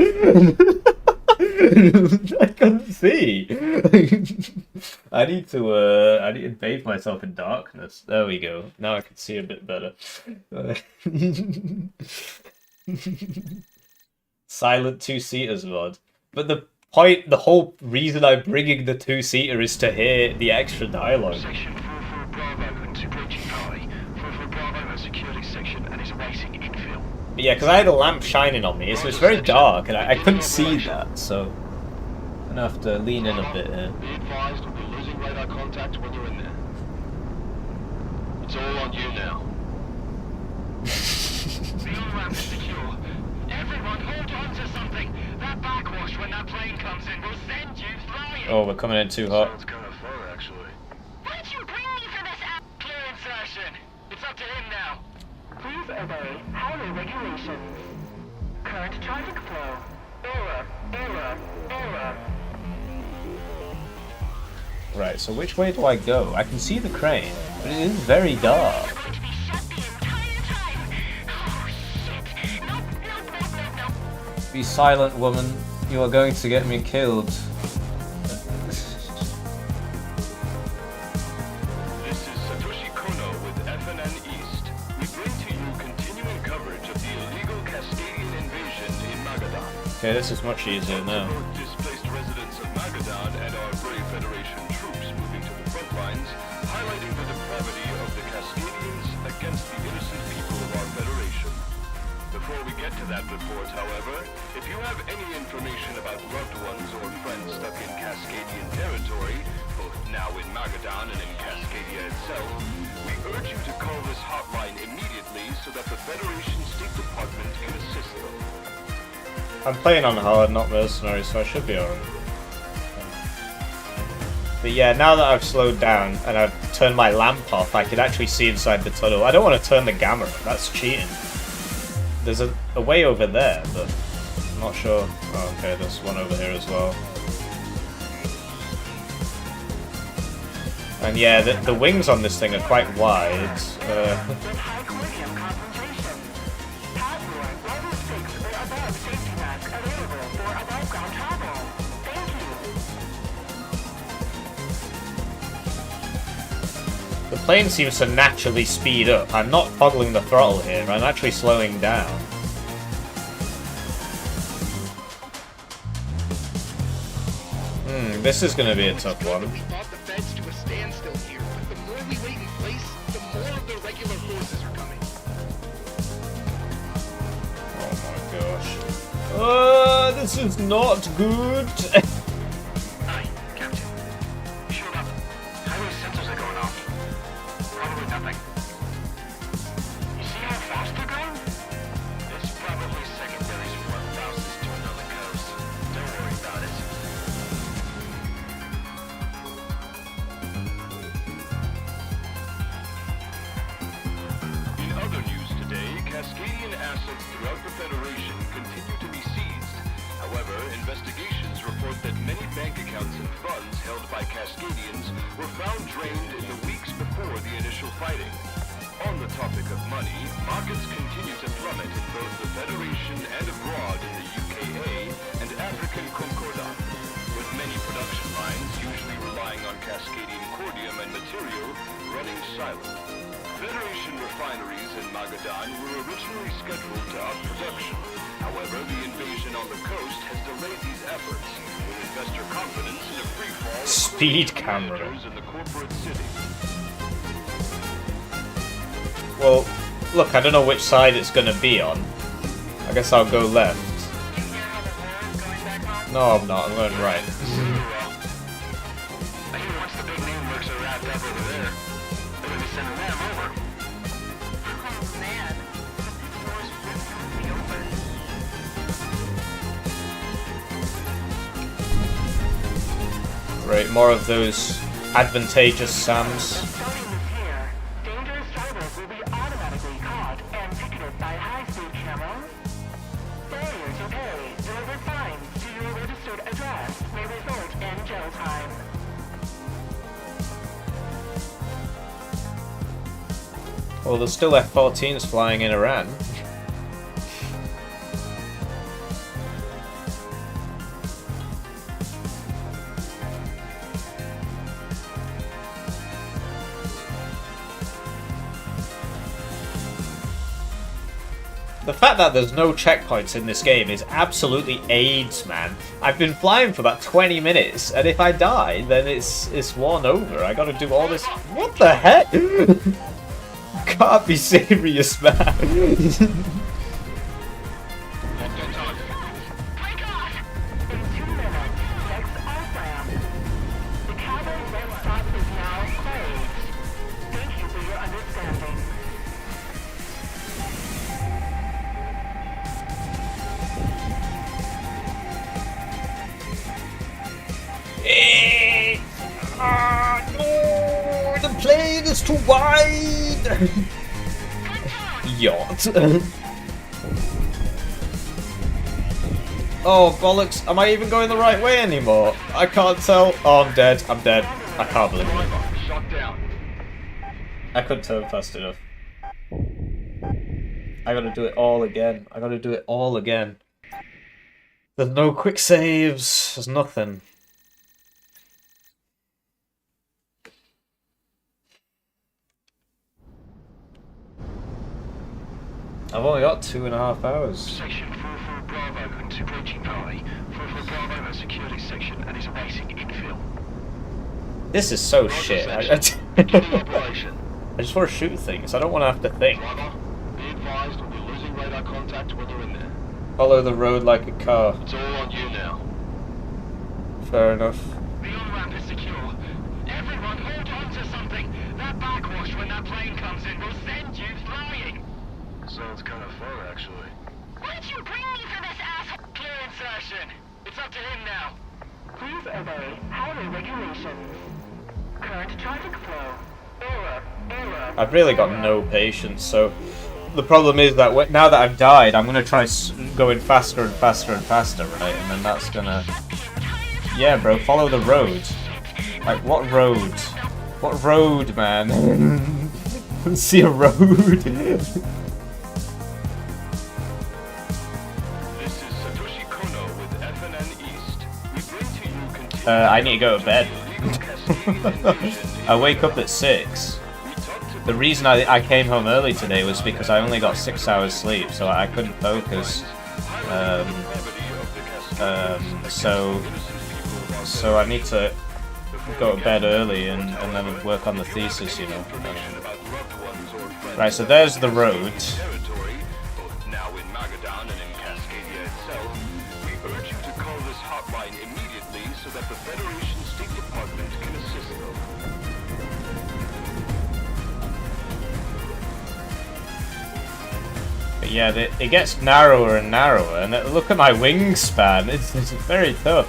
I couldn't see. I need to bathe myself in darkness. There we go. Now I can see a bit better. Silent two-seaters mod. But the whole reason I'm bringing the two-seater is to hear the extra dialogue. Section 44 Bravo and Super High. 44 Bravo has security section and is awaiting infill. Yeah, because I had a lamp shining on me, so it's very dark, and I couldn't see that, so I'm gonna have to lean in a bit here. Be advised, we'll be losing radar contact when you're in there. It's all on you now. Fuel ramp is secure. Everyone hold on to something. That backwash when that plane comes in will send you flying. Oh, we're coming in too hot. Sounds kind of fun, actually. Why'd you bring me for this clear insertion? It's up to him now. Please obey highway regulations. Current traffic flow. Error. Right, so which way do I go? I can see the crane, but it is very dark. Going to be shut the entire time. Oh shit. Nope. Be silent, woman. You are going to get me killed. This is Satoshi Kono with FNN East. We bring to you continuing coverage of the illegal Cascadian invasion in Magadan. Okay, this is much easier now. Both displaced residents of Magadan and our brave Federation troops moving to the front lines, highlighting the depravity of the Cascadians against the innocent people of our Federation. Before we get to that report, however, if you have any information about loved ones or friends stuck in Cascadian territory, both now in Magadan and in Cascadia itself, we urge you to call this hotline immediately so that the Federation State Department can assist them. I'm playing on hard, not mercenary, so I should be alright. But yeah, now that I've slowed down and I've turned my lamp off, I can actually see inside the tunnel. I don't want to turn the gamma up, that's cheating. There's a way over there, but I'm not sure. Oh, okay, there's one over here as well. And yeah, the wings on this thing are quite wide. High chromium concentration. Password level 6 or above safety mask available for above ground travel. Thank you. The plane seems to naturally speed up. I'm not toggling the throttle here, I'm actually slowing down. This is gonna be a tough one. We brought the feds to a standstill here, but the more we wait in place, the more of their regular forces are coming. Oh my gosh. This is not good. Aye, Captain. Sure about highway sensors are going off. Probably nothing. You see how fast they're going? It's probably secondaries from what Faust is doing on the coast. Don't worry about it. In other news today, Cascadian assets throughout the Federation continue to be seized. However, investigations report that many bank accounts and funds held by Cascadians were found drained in the weeks before the initial fighting. On the topic of money, markets continue to plummet in both the Federation and abroad in the UKA and African Concordat, with many production lines usually relying on Cascadian cordium and material running silent. Federation refineries in Magadan were originally scheduled to up production. However, the invasion on the coast has delayed these efforts, with investor confidence in a free fall Speed camera. in the corporate city. Well, look, I don't know which side it's gonna be on. I guess I'll go left. No, I'm not. I'm going right. I hear once the big name works are wrapped up over there, they're gonna be sending them over. Oh man. The door's ripped from the open. Right, more of those advantageous SAMs. Starting this year, dangerous drivers will be automatically caught and ticketed by high-speed cameras. Failure to pay delivered fines to your registered address may result in jail time. Well, there's still F-14s flying in Iran. The fact that there's no checkpoints in this game is absolutely AIDS, man. I've been flying for about 20 minutes, and if I die, then it's won over. I gotta do all this. What the heck? Can't be serious, man. No, the plane is too wide. Yacht. Oh bollocks! Am I even going the right way anymore? I can't tell. Oh, I'm dead. I'm dead. I can't believe it. I couldn't turn fast enough. I gotta do it all again. I gotta do it all again. There's no quick saves. There's nothing. I've only got 2.5 hours. Section 44 Bravo going to approaching party. 44 Bravo has secured his section and is awaiting infill. This is so shit. I just want to shoot things. I don't want to have to think. Driver, be advised we'll be losing radar contact when you're in there. Follow the road like a car. It's all on you now. Fair enough. The on-ramp is secure. Everyone hold on to something. That backwash when that plane comes in will send you flying. Sounds kind of fun, actually. Why'd you bring me for this asshole? Clear insertion. It's up to him now. Please obey highway regulations. Current traffic flow. Error. I've really got no patience, so the problem is that now that I've died, I'm gonna try going faster and faster and faster, right? And then that's gonna... Yeah, bro, follow the road. Like, what road? What road, man? See a road. I need to go to bed. I wake up at 6. The reason I came home early today was because I only got 6 hours sleep, so I couldn't focus. So I need to go to bed early and then work on the thesis, you know. Right, so there's the road. But yeah, it gets narrower and narrower, and look at my wingspan, it's very tough.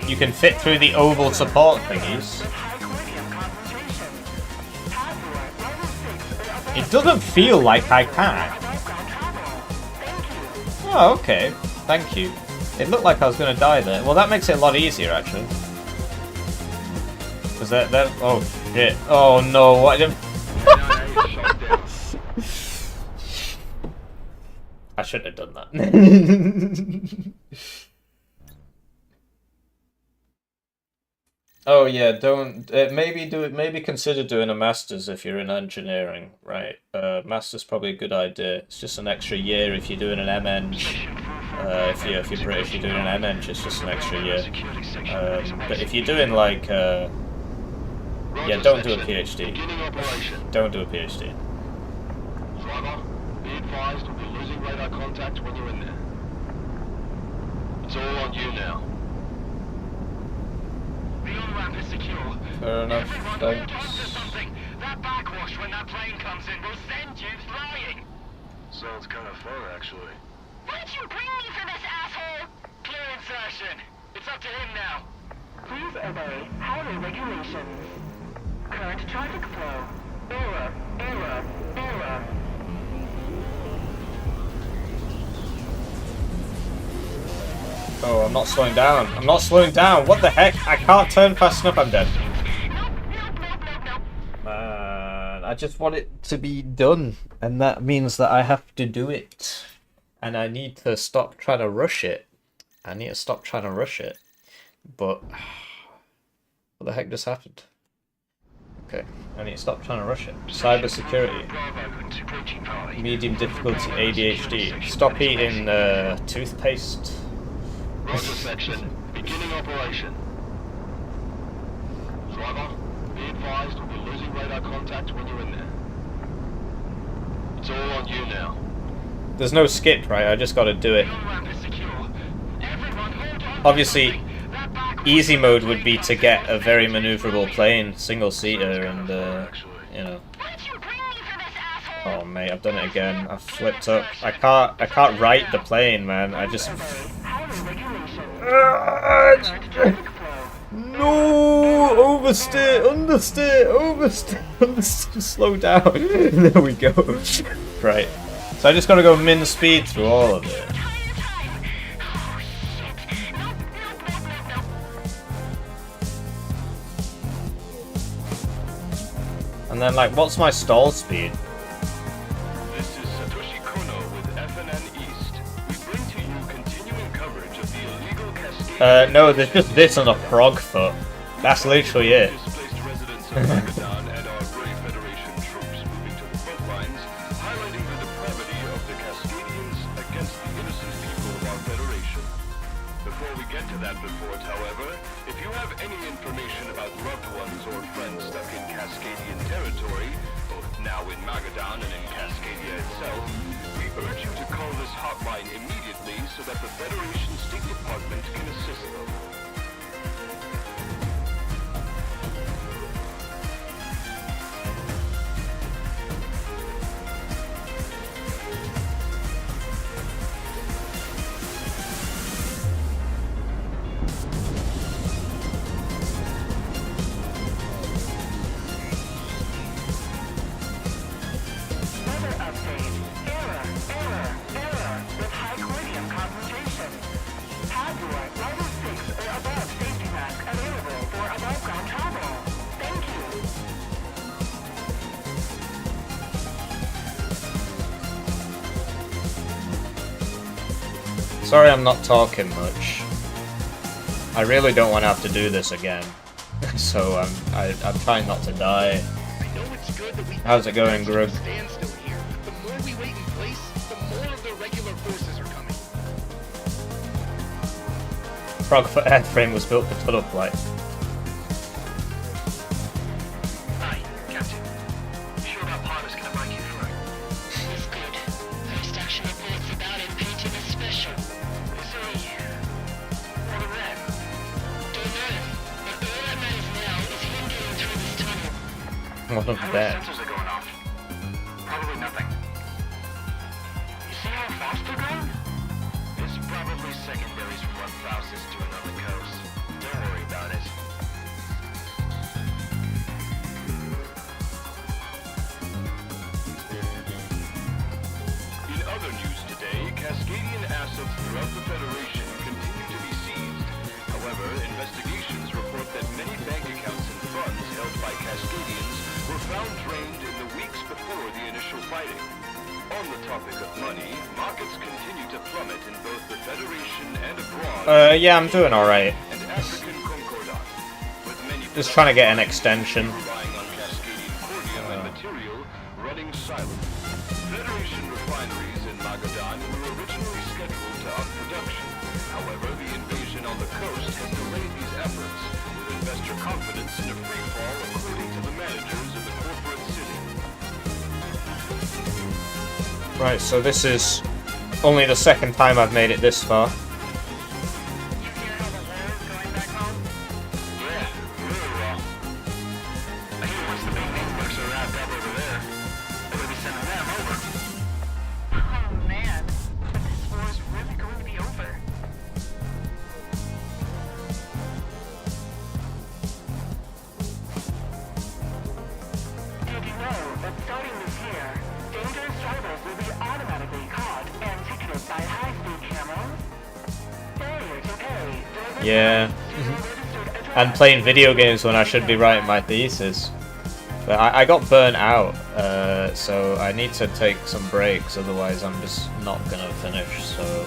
You can fit through the oval support thingies. It doesn't feel like I can. Oh, okay. Thank you. It looked like I was going to die there. Well, that makes it a lot easier, actually. Because that... Oh, shit. Oh, no. What? I shouldn't have done that. Oh yeah, don't maybe consider doing a master's if you're in engineering, right? Master's probably a good idea. It's just an extra year if you're doing an MEng. If you're British, you're doing an MEng, it's just an extra year. But if you're doing like yeah, don't do a PhD. Don't do a PhD. Driver, be advised we'll be losing radar contact when you're in there. It's all on you now. The on-ramp is secure. Fair enough, Everyone thanks. hold on to something. That backwash when that plane comes in will send you flying. Sounds kind of fun, actually. Why'd you bring me for this asshole? Clear insertion. It's up to him now. Please obey highway regulations. Current traffic flow. Error. Oh, I'm not slowing down. I'm not slowing down. What the heck? I can't turn fast enough. I'm dead. Man, I just want it to be done. And that means that I have to do it. And I need to stop trying to rush it. I need to stop trying to rush it. But what the heck just happened? Okay, I need to stop trying to rush it. Cybersecurity. Medium difficulty ADHD. Stop eating toothpaste. Roger section. Beginning operation. Driver, be advised we'll be losing radar contact when you're in there. It's all on you now. There's no skip, right? I just gotta do it. Obviously, easy mode would be to get a very maneuverable plane, single-seater, and, you know. Oh, mate, I've done it again. I've flipped up. I can't right the plane, man. I just... No! Oversteer! Understeer! Oversteer! Understeer! Slow down. There we go. Right. So I just gotta go min speed through all of it. And then, like, what's my stall speed? This is Satoshi Kono with FNN East. We bring to you continuing coverage of the illegal cascade. No, there's just this on a frog foot. That's literally it. Displaced residents of Magadan and our brave Federation troops moving to the front lines, highlighting the depravity of the Cascadians against the innocent people of our Federation. Before we get to that report, however, if you have any information about loved ones or friends stuck in Cascadian territory, both now in Magadan and in Cascadia itself, we urge you to call this hotline immediately so that the Federation State Department can assist them. Sorry I'm not talking much. I really don't want to have to do this again. So I'm trying not to die. How's it going, Grug? The more we wait in place, the more of the regular forces are coming. Frogfoot airframe was built for tunnel flight. Aye, Captain. Sure that pilot's gonna make it through. It's good. First action reports about him painting a special. Is he... one of them? Don't know. But all that matters now is him getting through this tunnel. One of How many them. sensors are going off? Probably nothing. You see how fast they're going? It's probably secondaries from what Faust is doing on the coast. Don't worry about it. In other news today, Cascadian assets throughout the Federation continue to be seized. However, investigations report that many bank accounts and funds held by Cascadians were found drained in the weeks before the initial fighting. On the topic of money, markets continue to plummet in both the Federation and abroad. Yeah, I'm doing alright. And African Concordat, with many Just trying to get an extension. relying on Cascadian cordium and material running silent. Federation refineries in Magadan were originally scheduled to up production. However, the invasion on the coast has delayed these efforts, with investor confidence in a free fall according to the managers of the corporate city. Right, so this is only the second time I've made it this far. You hear how the war is going back home? Yeah, really well. I hear once the big networks are wrapped up over there, they're gonna be sending them over. Oh man. But this war is really going to be over. Did you know that starting this year, dangerous drivers will be automatically caught and ticketed by high-speed cameras? Failure to pay. Yeah. And playing video games when I should be writing my thesis. But I got burnt out, so I need to take some breaks, otherwise I'm just not gonna finish, so...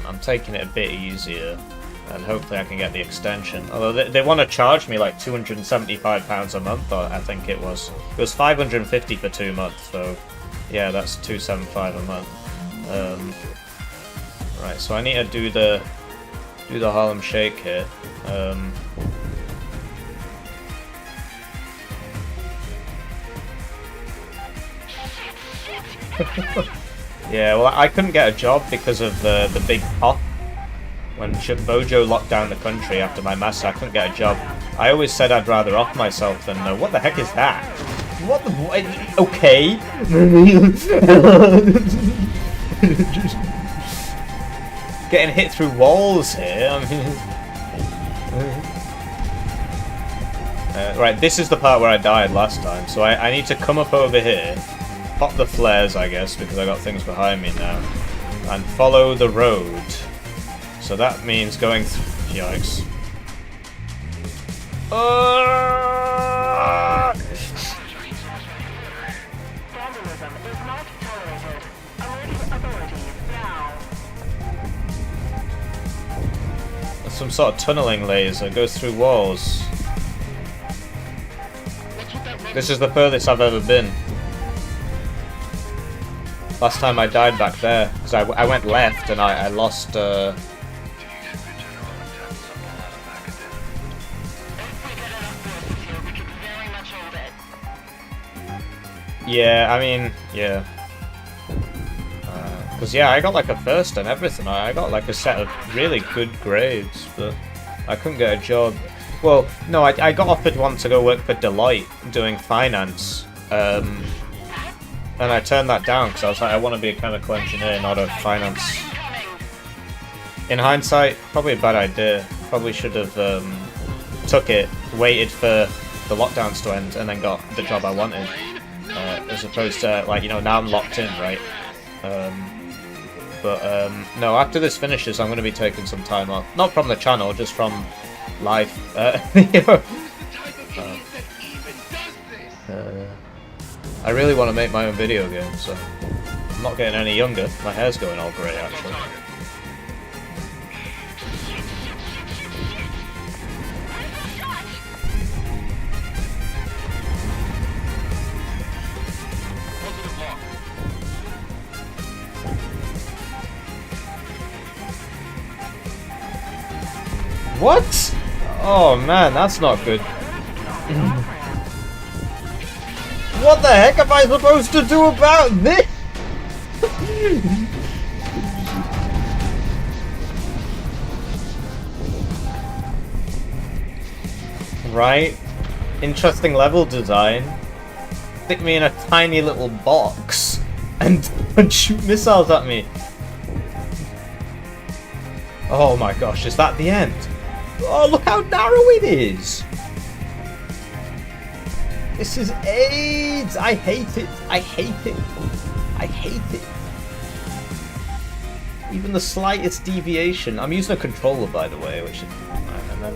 I'm taking it a bit easier, and hopefully I can get the extension. Although they want to charge me like £275 a month, or I think it was. It was $550 for 2 months, so yeah, that's $275 a month. Right, so I need to do the Harlem Shake here. Yeah, well, I couldn't get a job because of the big pop. When Bojo locked down the country after my master, I couldn't get a job. I always said I'd rather off myself than what the heck is that? What the okay. Getting hit through walls here. I mean, right, this is the part where I died last time, so I need to come up over here, pop the flares, I guess, because I got things behind me now, and follow the road. So that means going through. Yikes. Vandalism is not tolerated. Alert authorities now. There's some sort of tunneling laser, goes through walls. This is the furthest I've ever been. Last time I died back there, because I went left and I lost, yeah, I mean, yeah. Because, yeah, I got like a first and everything. I got like a set of really good grades, but I couldn't get a job. Well, no, I got offered one to go work for Deloitte doing finance. And I turned that down because I was like, I want to be a chemical engineer, not a finance. In hindsight, probably a bad idea. Probably should have took it, waited for the lockdowns to end, and then got the job I wanted. As opposed to, like, you know, now I'm locked in, right? No, after this finishes, I'm going to be taking some time off. Not from the channel, just from life. You know, I really want to make my own video game, so I'm not getting any younger. My hair's going all grey, actually. What? Oh man, that's not good. What the heck am I supposed to do about this? Right? Interesting level design. Stick me in a tiny little box and shoot missiles at me. Oh my gosh, is that the end? Oh, look how narrow it is! This is AIDS! I hate it! I hate it! I hate it! Even the slightest deviation. I'm using a controller, by the way, which is... And then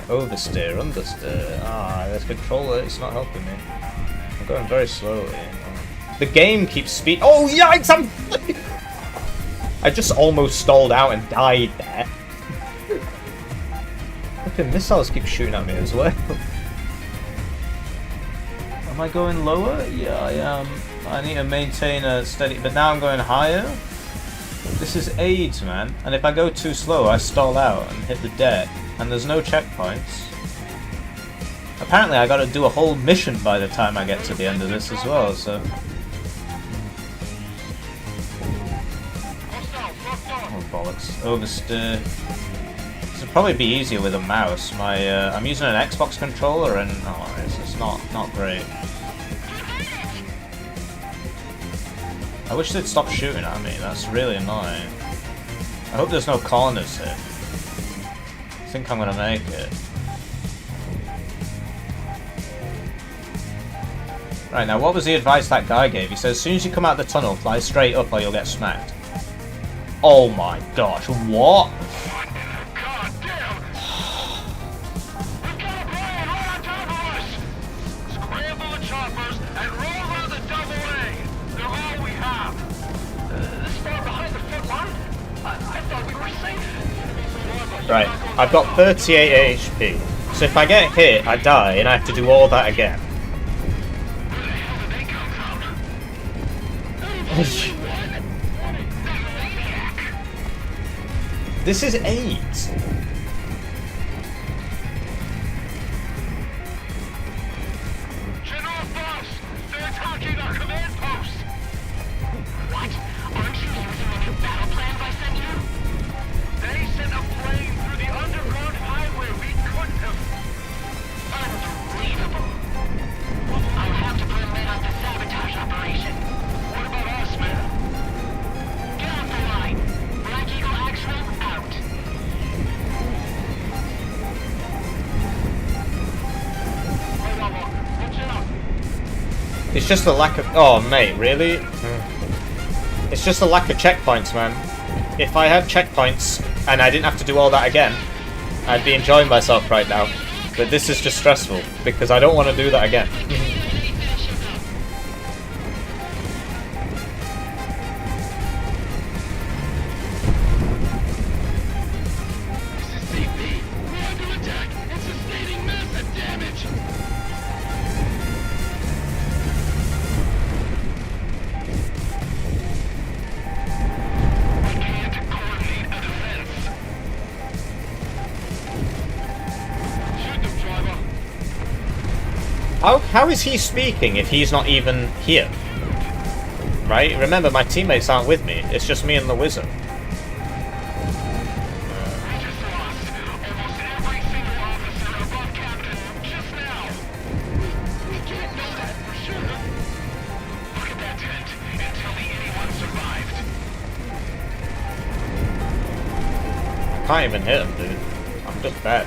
oversteer, understeer. Ah, the controller, it's not helping me. I'm going very slowly. The game keeps speed. Oh, yikes! I just almost stalled out and died there. Flipping missiles keep shooting at me as well. Am I going lower? Yeah, I am. I need to maintain a steady... But now I'm going higher? This is AIDS, man. And if I go too slow, I stall out and hit the deck. And there's no checkpoints. Apparently I gotta do a whole mission by the time I get to the end of this as well, so... Oh, bollocks. Oversteer. This would probably be easier with a mouse. I'm using an Xbox controller and... Oh, it's not great. I wish they'd stop shooting at me. That's really annoying. I hope there's no corners here. I think I'm gonna make it. Right, now what was the advice that guy gave? He says, as soon as you come out the tunnel, fly straight up or you'll get smacked. Oh my gosh, what? I thought Right, I've got 38 HP. So if I get hit, I die, and I have to do all that again. This is 8. General Boss, they're attacking our command post. What? Aren't you using the new battle plans I sent you? They sent a plane through the underground highway we couldn't have. Unbelievable. I'll have to put a lid on the sabotage operation. What about us, man? Get off the line. Black Eagle Actual out. Right on, Walker. Watch out. It's just a lack of... Oh, mate, really? It's just a lack of checkpoints, man. If I had checkpoints and I didn't have to do all that again, I'd be enjoying myself right now. But this is just stressful, because I don't want to do that again. CP, we're under attack and sustaining massive damage. We can't coordinate a defense. Shoot them, driver. How is he speaking if he's not even here? Right? Remember, my teammates aren't with me. It's just me and the wizard. We just lost almost every single officer above captain just now. We can't know that for sure. Look at that tent and tell me anyone survived. I can't even hit him, dude. I'm just bad.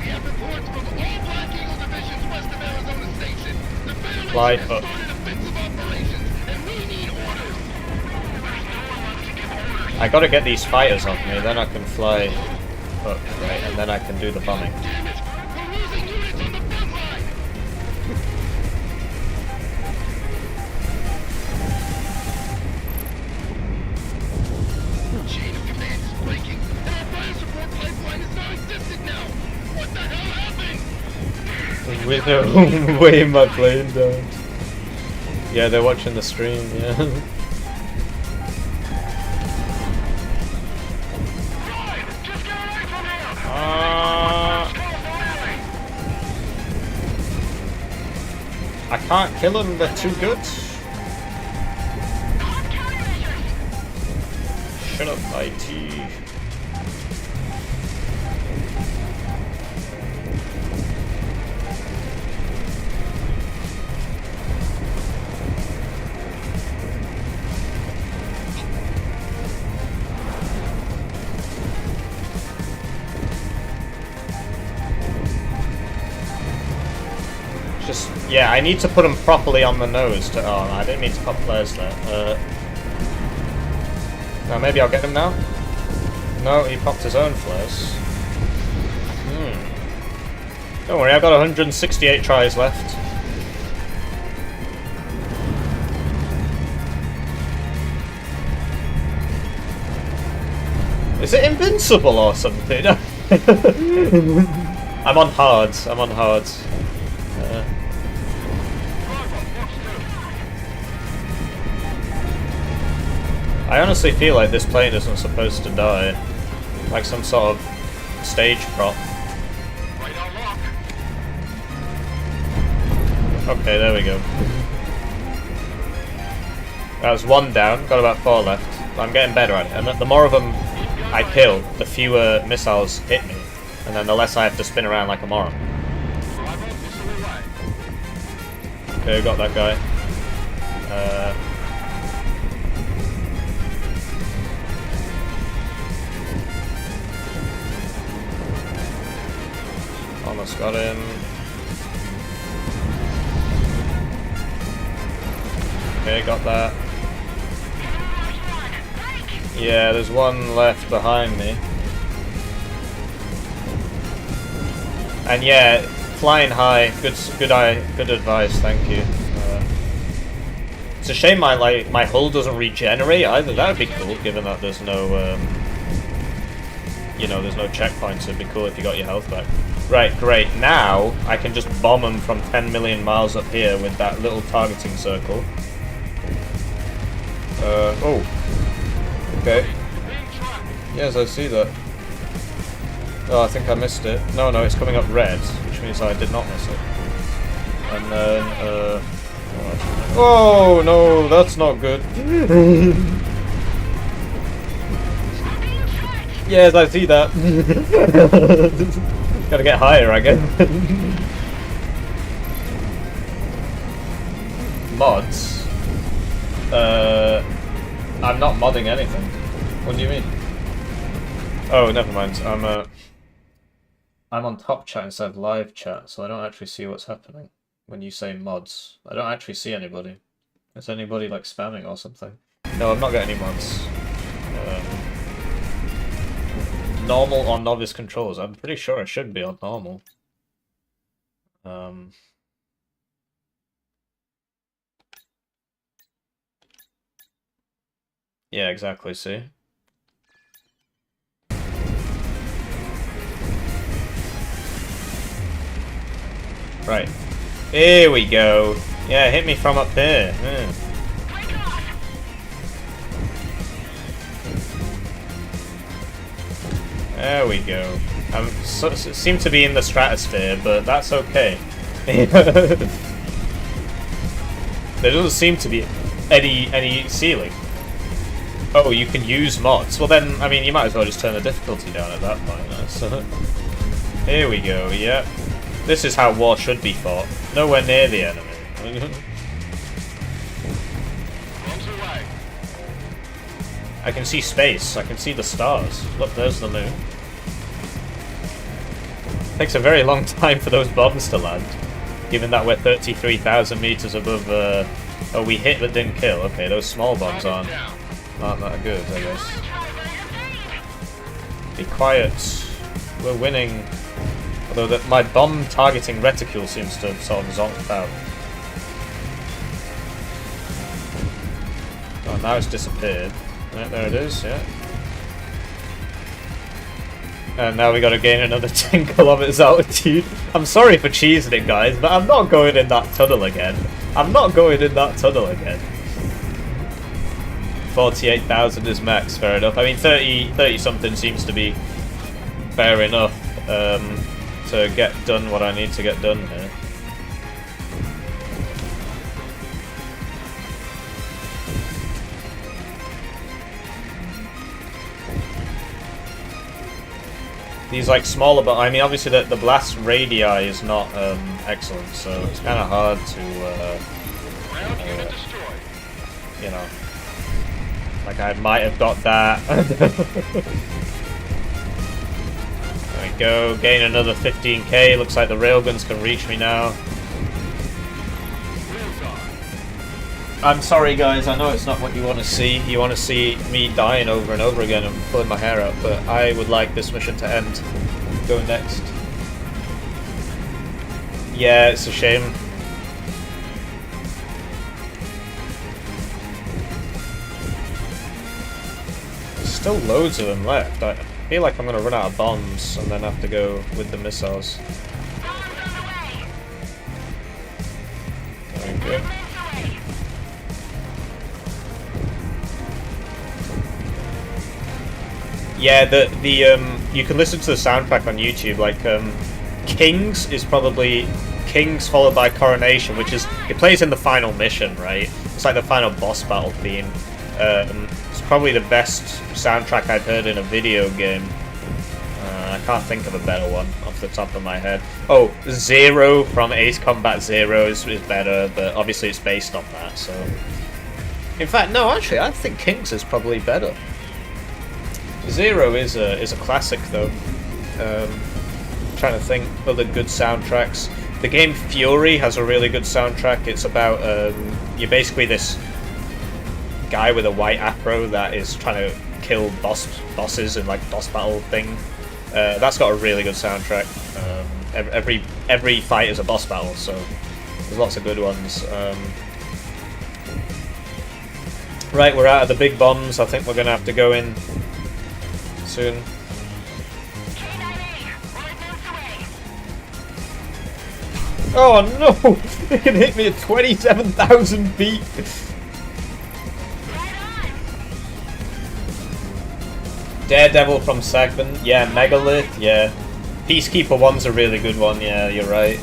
We have reports from all Black Eagle divisions west of Arizona Station. The Federation Fly has up. started offensive operations, and we need orders. I gotta get these fighters off me, then I can fly up, right? And then I can do the bombing. Damage! We're losing units on the front line! Chain of command is breaking, and our fire support pipeline is non-existent now! What the hell happened? With no way my plane down. Yeah, they're watching the stream, yeah. Ryan, just get away from here! I can't kill them, they're too good. Shut up, IT. Just, yeah, I need to put them properly on the nose to... Oh, I didn't mean to pop flares there. Now, maybe I'll get him now? No, he popped his own flares. Don't worry, I've got 168 tries left. Is it invincible or something? I'm on hards, I'm on hards. I honestly feel like this plane isn't supposed to die. Like some sort of stage prop. Right on lock. Okay, there we go. That was one down, got about 4 left. I'm getting better at it. And the more of them I kill, the fewer missiles hit me. And then the less I have to spin around like a moron. Okay, got that guy. Almost got him. Okay, got that. Yeah, there's one left behind me. And yeah, flying high, good advice, thank you. It's a shame my hull doesn't regenerate either. That would be cool, given that there's no you know, there's no checkpoints. It'd be cool if you got your health back. Right, great. Now I can just bomb them from 10 million miles up here with that little targeting circle. Oh. Okay. Yes, I see that. Oh, I think I missed it. No, no, it's coming up red, which means I did not miss it. And then, oh, no, that's not good. Yes, I see that. Gotta get higher, I guess. Mods? I'm not modding anything. What do you mean? Oh, never mind. I'm on top chat instead of live chat, so I don't actually see what's happening when you say mods. I don't actually see anybody. Is anybody like spamming or something? No, I've not got any mods. Normal or novice controls. I'm pretty sure I should be on normal. Yeah, exactly, see? Right. Here we go. Yeah, hit me from up here. Yeah. There we go. Seem to be in the stratosphere, but that's okay. There doesn't seem to be any ceiling. Oh, you can use mods. Well then, I mean, you might as well just turn the difficulty down at that point. So, here we go, yeah. This is how war should be fought. Nowhere near the enemy. I can see space. I can see the stars. Look, there's the moon. Takes a very long time for those bombs to land, given that we're 33,000 meters above. Oh, we hit but didn't kill. Okay, those small bombs aren't that good, I guess. Be quiet. We're winning. Although my bomb targeting reticule seems to have sort of zonked out. Oh, now it's disappeared. Right, there it is, yeah. And now we gotta gain another 10 kilometers altitude. I'm sorry for cheesing it, guys, but I'm not going in that tunnel again. I'm not going in that tunnel again. 48,000 is max, fair enough. I mean, 30 something seems to be fair enough to get done what I need to get done here. These like smaller, but I mean obviously the blast radii is not excellent, so it's kind of hard to you know, like I might have got that. There we go, gain another 15k. Looks like the railguns can reach me now. I'm sorry guys, I know it's not what you want to see. You want to see me dying over and over again and pulling my hair out, but I would like this mission to end. Go next. Yeah, it's a shame. There's still loads of them left. I feel like I'm going to run out of bombs and then have to go with the missiles. There we go. Yeah, you can listen to the soundtrack on YouTube. Like Kings is probably Kings followed by Coronation, which is it plays in the final mission, right? It's like the final boss battle theme. It's probably the best soundtrack I've heard in a video game. I can't think of a better one off the top of my head. Oh, Zero from Ace Combat Zero is better, but obviously it's based on that. So, in fact, no, actually, I think Kings is probably better. Zero is a classic though. I'm trying to think other good soundtracks. The game Fury has a really good soundtrack. It's about you're basically this guy with a white afro that is trying to kill bosses in like boss battle thing. That's got a really good soundtrack. Every fight is a boss battle, so there's lots of good ones. Right, we're out of the big bombs. I think we're gonna have to go in soon. Oh no! They can hit me at 27,000 feet! Daredevil from Sagman, yeah, Megalith, yeah. Peacekeeper 1's a really good one, yeah, you're right.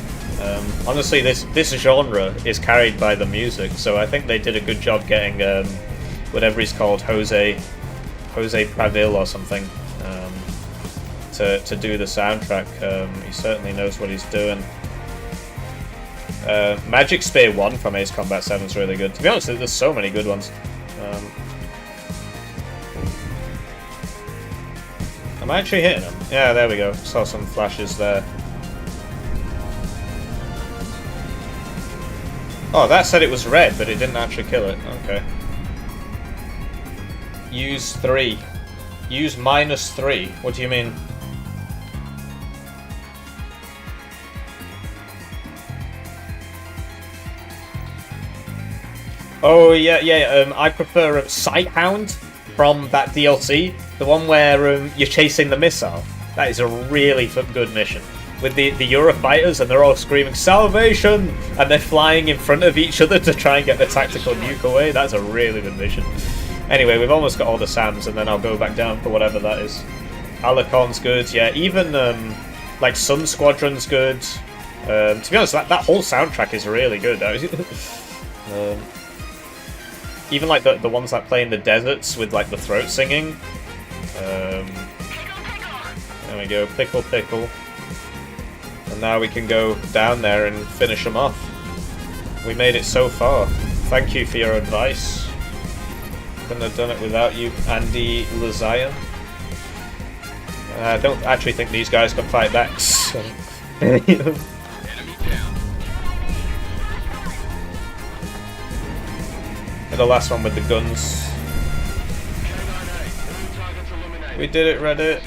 Honestly, this genre is carried by the music, so I think they did a good job getting whatever he's called, Jose Pravil or something, to do the soundtrack. He certainly knows what he's doing. Magic Spear 1 from Ace Combat 7 is really good. To be honest, there's so many good ones. Am I actually hitting him? Yeah, there we go. Saw some flashes there. Oh, that said it was red, but it didn't actually kill it. Okay. Use 3. Use -3. What do you mean? Oh, yeah. I prefer Sighthound from that DLC. The one where you're chasing the missile. That is a really good mission. With the Eurofighters, and they're all screaming, "Salvation!" And they're flying in front of each other to try and get the tactical nuke away. That's a really good mission. Anyway, we've almost got all the SAMs, and then I'll go back down for whatever that is. Alicorn's good, yeah. Even, like, Sun Squadron's good. To be honest, that whole soundtrack is really good. Even, like, the ones that play in the deserts with, like, the throat singing. There we go, Pickle Pickle. And now we can go down there and finish them off. We made it so far. Thank you for your advice. Couldn't have done it without you, Andy Lazion. I don't actually think these guys can fight back, so... The last one with the guns. We did it, Reddit.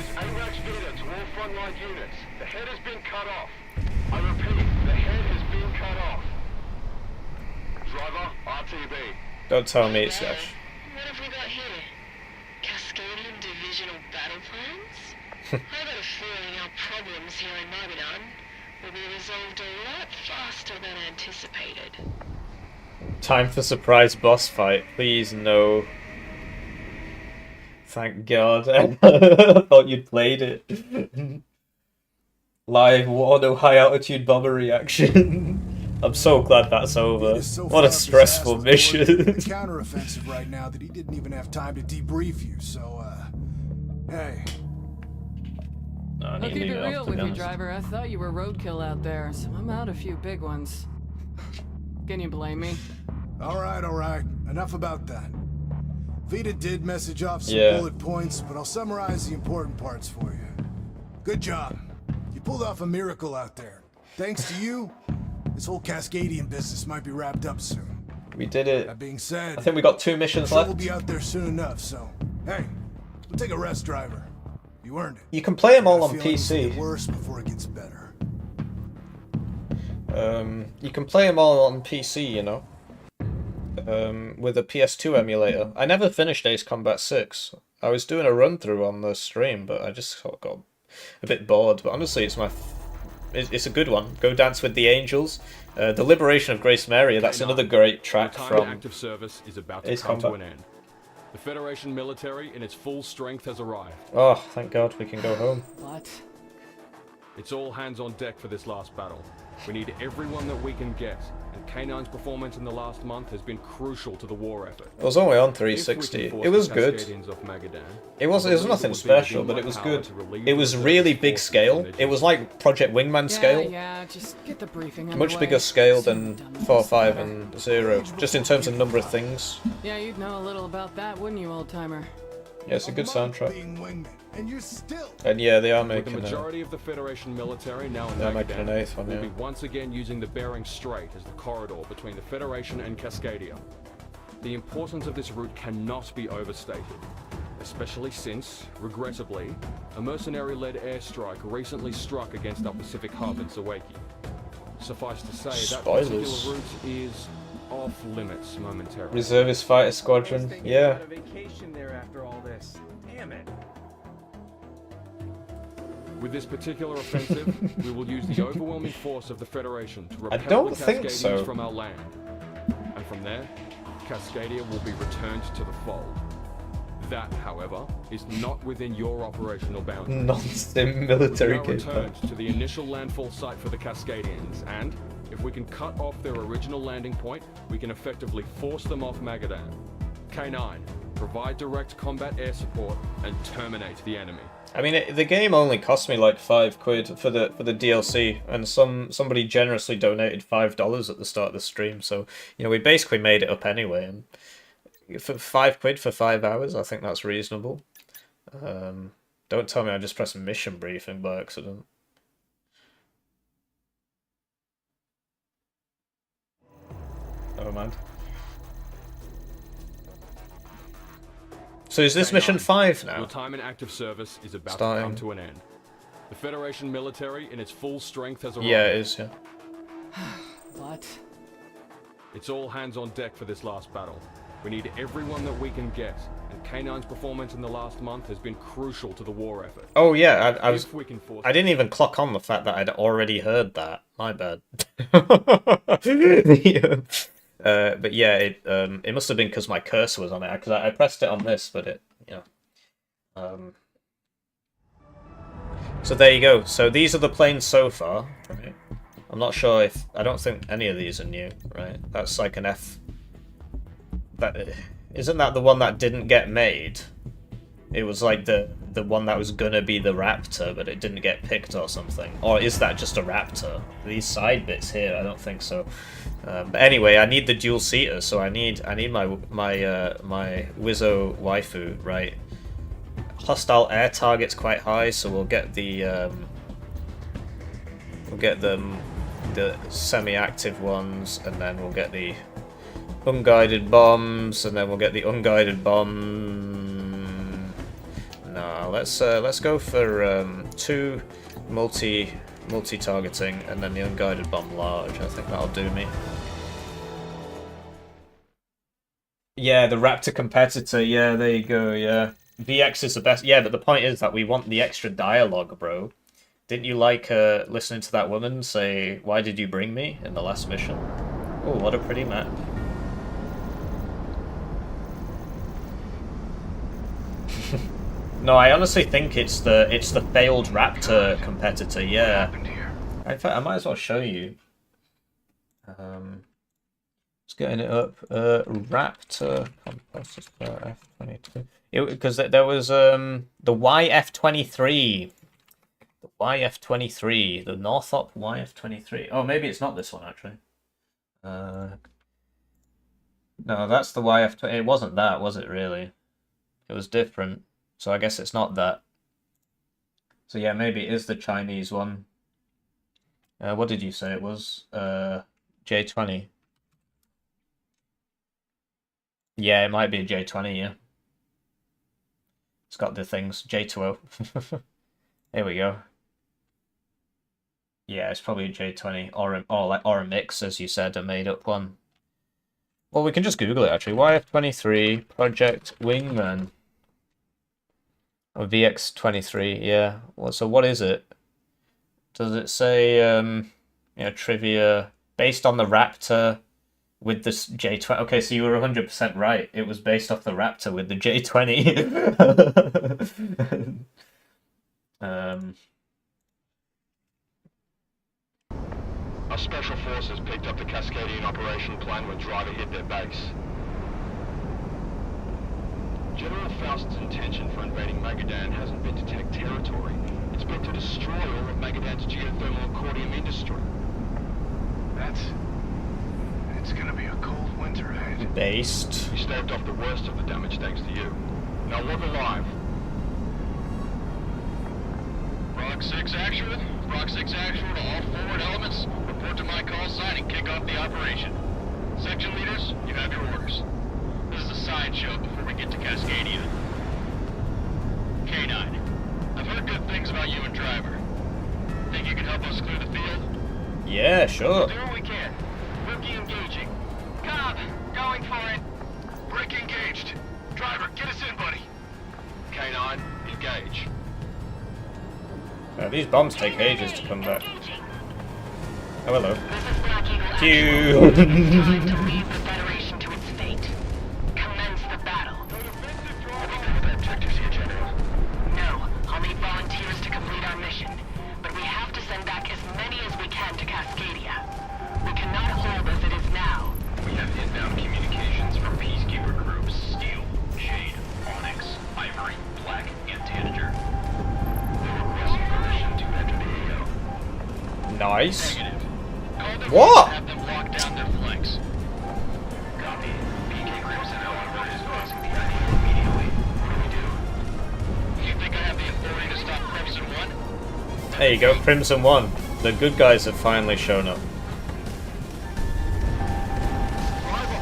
The head has been cut off. I repeat, the head has been cut off. Driver, RTB. Don't tell me it's Yash. What have we got here? Cascadian divisional battle plans? I got a feeling our problems here in Mogadon will be resolved a lot faster than anticipated. Time for surprise boss fight. Please, no. Thank God. I thought you'd played it. Live WARNO high altitude bomber reaction. I'm so glad that's over. What a stressful mission. Counteroffensive right now that he didn't even have time to debrief you. So, hey. I'll keep it real with you, driver. I thought you were roadkill out there, so I'm out a few big ones. Can you blame me? All right. Enough about that. Vita did message off some bullet points, but I'll summarize the important parts for you. Good job. You pulled off a miracle out there. Thanks to you, this whole Cascadian business might be wrapped up soon. We did it. That being said, I think we got 2 missions left. We'll be out there soon enough, so hey, we'll take a rest, driver. You earned it. You can play them all on PC. Worse before it gets better. You can play them all on PC, you know. With a PS2 emulator. I never finished Ace Combat 6. I was doing a run through on the stream, but I just sort of got a bit bored. But honestly, it's a good one. Go Dance with the Angels. The Liberation of Grace Mary. That's another great track from active service is about to Ace come Combat. to an end. The Federation military in its full strength has arrived. Oh, thank God we can go home. What? It's all hands on deck for this last battle. We need everyone that we can get, and K9's performance in the last month has been crucial to the war effort. It was only on 360. It was good. It was nothing special, but it was good. It was really big scale. It was like Project Wingman scale. Yeah, just get the briefing Much bigger scale than 4, 5, and 0, just in terms of number of things. Yeah, you'd know a little about that, wouldn't you, old-timer? Yeah, it's a good soundtrack. And you're still. And yeah, they are With the making majority of the Federation military now in they're making an Magadan, 8th one, we'll yeah. be once again using the Bering Strait as the corridor between the Federation and Cascadia. The importance of this route cannot be overstated, especially since, regrettably, a mercenary-led airstrike recently struck against our Pacific hub in Sawaki. Suffice to say, that particular route is off-limits momentarily. Reservist Fighter Squadron, yeah. Vacation there after all this. Damn it. With this particular offensive, we will use the overwhelming force of the Federation to repel don't the think Cascadians so. from our land. And from there, Cascadia will be returned to the fold. That, however, is not within your operational boundaries. Non-sim military We are returned to the initial landfall site for the Cascadians, and if we can cut off their original landing point, we can effectively force them off Magadan. K9, provide direct combat air support and terminate the enemy. I mean, the game only cost me like £5 for the DLC, and somebody generously donated $5 at the start of the stream. So you know, we basically made it up anyway. And for £5 for 5 hours, I think that's reasonable. Don't tell me I just pressed mission briefing by accident. Never mind. So is this mission 5 now? Your time in active service is about Starting. to come to an end. The Federation military in its full strength has arrived. Yeah, it is, yeah. What? It's all hands on deck for this last battle. We need everyone that we can get, and K9's performance in the last month has been crucial to the war effort. Oh yeah, I didn't even clock on the fact that I'd already heard that. My bad. But yeah, it must have been because my cursor was on it, because I pressed it on this, but it, you know. So there you go. So these are the planes so far. Right? I'm not sure if, I don't think any of these are new, right? That's like an F. Isn't that the one that didn't get made? It was like the one that was gonna be the Raptor, but it didn't get picked or something. Or is that just a Raptor? These side bits here, I don't think so. But anyway, I need the dual seater, so I need my Wizzo waifu, right? Hostile air target's quite high, so we'll get the semi-active ones, and then we'll get the unguided bombs, and then we'll get the unguided bomb. No, let's go for 2 multi-targeting, and then the unguided bomb large. I think that'll do me. Yeah, the Raptor competitor. Yeah, there you go. Yeah, VX is the best. Yeah, but the point is that we want the extra dialogue, bro. Didn't you like listening to that woman say, "Why did you bring me?" in the last mission? Oh, what a pretty map. No, I honestly think it's the failed Raptor competitor. Yeah. In fact, I might as well show you. Just getting it up. Raptor F22. Because there was the YF23. The YF23, the Northrop YF23. Oh, maybe it's not this one actually. No, that's the YF20. It wasn't that, was it really? It was different. So I guess it's not that. So yeah, maybe it is the Chinese one. What did you say it was? J20. Yeah, it might be a J20, yeah. It's got the things. J20. There we go. Yeah, it's probably a J20 or a mix, as you said, a made-up one. Well, we can just Google it, actually. YF23 Project Wingman. Or VX23, yeah. Well, so what is it? Does it say, you know, trivia based on the Raptor with this J20? Okay, so you were 100% right. It was based off the Raptor with the J20. Our special forces picked up the Cascadian operation plane when Driver hit their base. General Faust's intention for invading Magadan hasn't been to take territory. It's been to destroy all of Magadan's geothermal accordion industry. It's gonna be a cold winter ahead. Based. We staved off the worst of the damage thanks to you. Now look alive. Rock 6 actual to all forward elements. Report to my call sign and kick off the operation. Section leaders, you have your orders. This is a sideshow before we get to Cascadia. K9, I've heard good things about you and Driver. Think you can help us clear the field? Yeah, sure. We'll do what we can. Rookie engaging. Cobb, going for it. Brick engaged. Driver, get us in, buddy. K9, engage. These bombs take ages to come back. Oh, hello. Q. Time to leave the Federation to its fate. Commence the battle. Objectives here, General. No, I'll need volunteers to complete our mission. But we have to send back as many as we can to Cascadia. We cannot hold as it is now. We have inbound communications from peacekeeper groups Steel, Jade, Onyx, Ivory, Black, and Tanager. They're requesting permission to enter the AO. Nice. Negative. Call them What? and have them lock down their flanks. Copy. PK Crimson, however, is crossing the IDO immediately. What do we do? You think I have the authority to stop Crimson 1? There you go, Crimson 1. The good guys have finally shown up.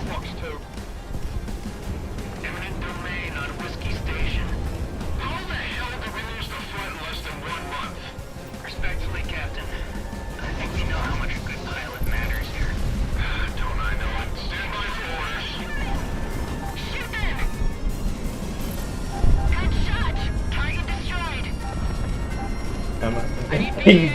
Fox 2. Eminent domain on Whiskey Station. How the hell did we lose the front in less than 1 month? Respectfully, Captain, I think we know how much a good pilot matters here. Don't I know it? Stand by for orders. Shoot them! Good shot! Target destroyed!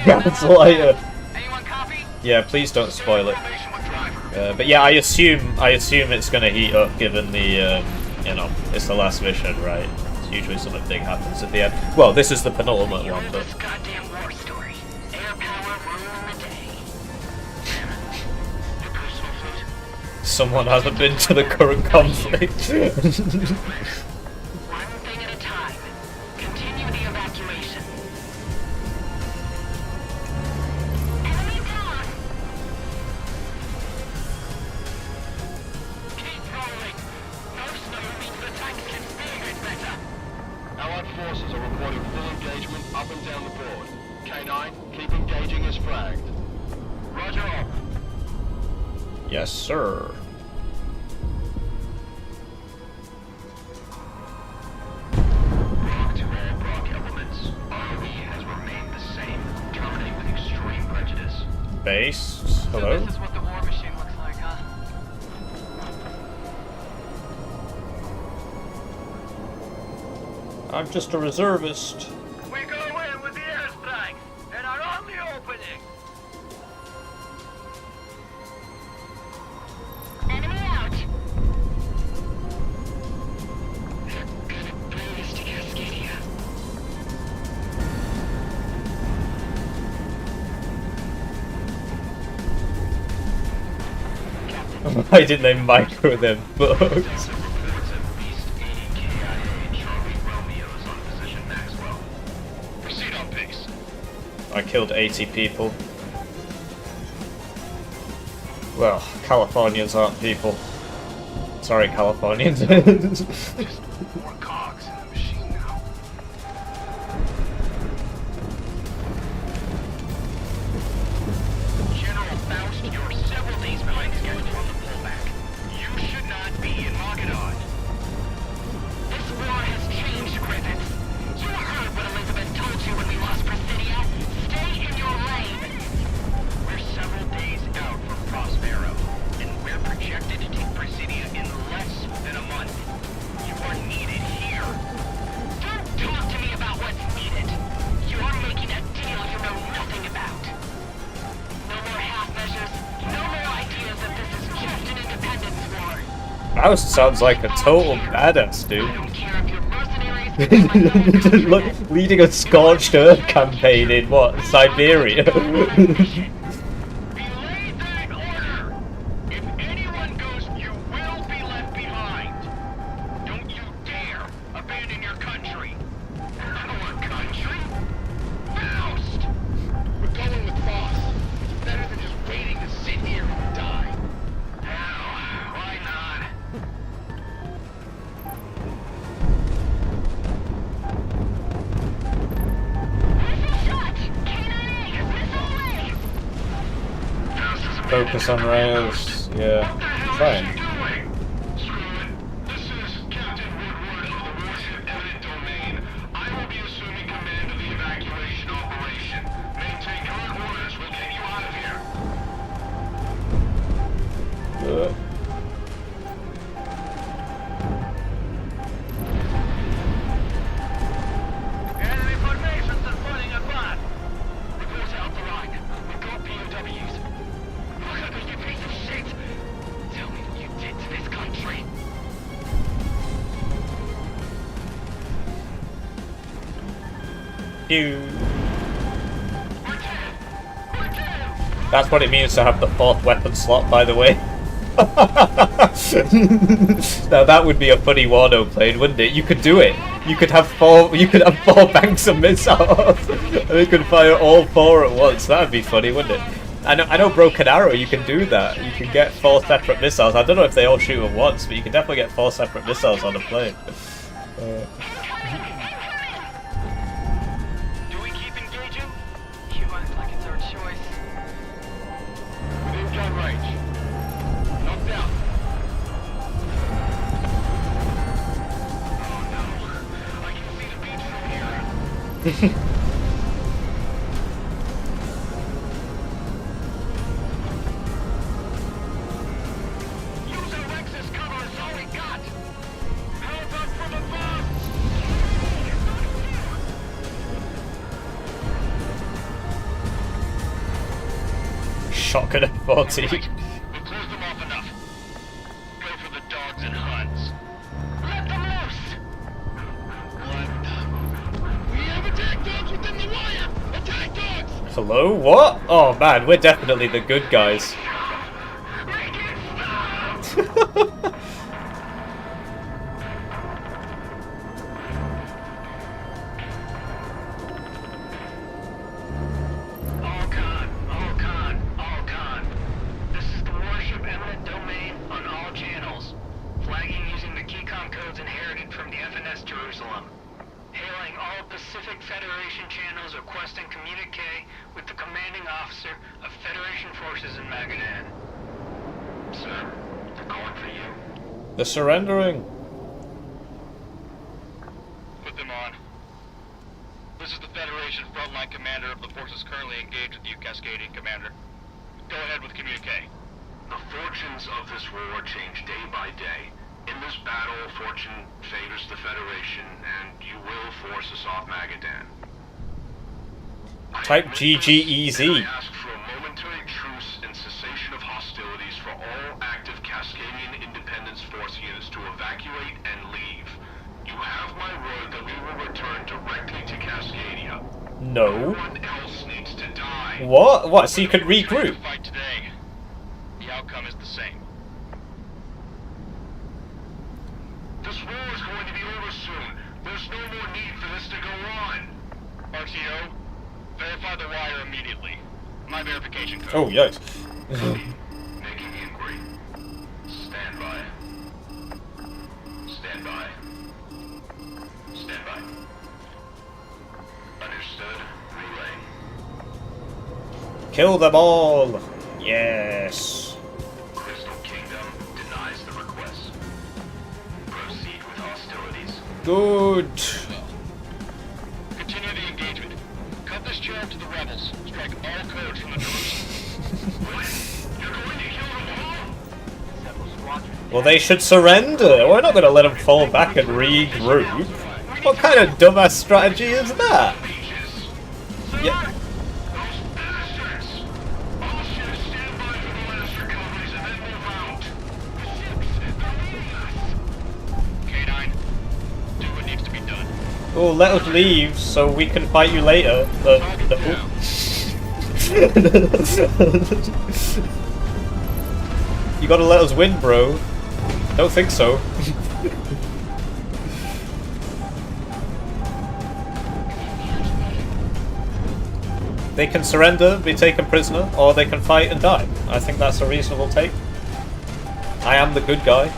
Gaslighter. Anyone copy? Yeah, please don't spoil it. Formation with driver. But yeah, I assume it's gonna heat up given the you know, it's the last mission, right? It's usually something big happens at the end. Well, this is the penultimate one, but This goddamn war story. Air power ruling the day. Damn it. Your personal fleet? someone hasn't been to the current conflict. One thing at a time. Continue the evacuation. Enemy down! Keep rolling. No snow means the tanks can steer it better. Allied forces are reporting full engagement up and down the board. K9, keep engaging as fragged. Roger all. Yes, sir. Rock to all rock elements. ROE has remained the same. Terminate with extreme prejudice. Base. Hello. So this is what the war machine looks like, huh? I'm just a reservist. We go in with the airstrike and are on the opening. Enemy out! Please to Cascadia. Why didn't they micro them bugs? Reports of Beast 80 KIA Charlie Romeo is on position Maxwell. Proceed on pace. I killed 80 people. Well, Californians aren't people. Sorry, Californians. Just more cogs in the machine now. General Faust, you're several days behind schedule on the pullback. You should not be in Magadan. This war has changed, Griffiths. You heard what Elizabeth told you when we lost Presidia. Stay in your lane. We're several days out from Prospero, and we're projected to take Presidia in less than a month. You are needed here. Don't talk to me about what's needed. You're making a deal you know nothing about. No more half measures. No more ideas that this is just an independence war. Faust sounds like a total badass, dude. I don't care if you're mercenaries. Just look, leading a scorched earth campaign in what, Siberia? Belay that order! If anyone goes, you will be left behind. Don't you dare abandon your country. Our country? Faust! We're going with boss. It's better than just waiting to sit here and die. Hell, why not? Missile shot! K9A is missile away! Faust is a Focus on rails. Yeah. What the hell Trying. is she doing? Screw it. This is Captain Woodward of the warship Eminent Domain. I will be assuming command of the evacuation operation. Maintain current orders. We'll get you out of here. Enemy formations are falling apart. That's what it means to have the 4th weapon slot, by the way. Now that would be a funny WARNO plane, wouldn't it? You could do it. You could have 4 banks of missiles and they could fire all 4 at once. That'd be funny, wouldn't it? I know Broken Arrow, you can do that. You can get 4 separate missiles. I don't know if they all shoot at once, but you can definitely get 4 separate missiles on a plane. Do we keep engaging? You act like it's our choice. Within gun range. Knocked out. Oh no. I can see the beach from here. Use our Rex's cover, it's all we got. Help us from above. Shotgun at 40. We've closed them off enough. Go for the dogs and huns. Let them loose. What the? We have attack dogs within the wire! Attack dogs! Hello? What? Oh man, we're definitely the good guys. All con. This is the warship eminent domain on all channels. Flagging using the keycom codes inherited from the FNS Jerusalem. Hailing all Pacific Federation channels requesting communique with the commanding officer of Federation forces in Magadan. Sir, they're calling for you. They're surrendering. Put them on. This is the Federation frontline commander of the forces currently engaged with you, Cascadian Commander. Go ahead with communique. The fortunes of this war change day by day. In this battle, fortune favors the Federation, and you will force us off Magadan. Type GGEZ. I ask for a momentary truce and cessation of hostilities for all active Cascadian Independence Force units to evacuate and leave. You have my word that we will return directly to Cascadia. No. No one else needs to die. What? What? So you could regroup? Fight today. The outcome is the same. This war is going to be over soon. There's no more need for this to go on. RTO, verify the wire immediately. My verification code. Oh, yikes. Making inquiry. Stand by. Stand by. Stand by. Understood. Relay. Kill them all. Yes. Crystal Kingdom denies the request. Proceed with hostilities. Good. Continue the engagement. Cut this channel to the rebels. Strike all codes from the Jerusalem. What? You're going to kill them all? Well, they should surrender. We're not going to let them fall back and regroup. What kind of dumbass strategy is that? Yeah. Those bastards! All ships stand by for the last recoveries and then move out. The ships, they're leaving us. K9, do what needs to be done. Oh, let us leave so we can fight you later. You gotta let us win, bro. Don't think so. They can surrender, be taken prisoner, or they can fight and die. I think that's a reasonable take. I am the good guy.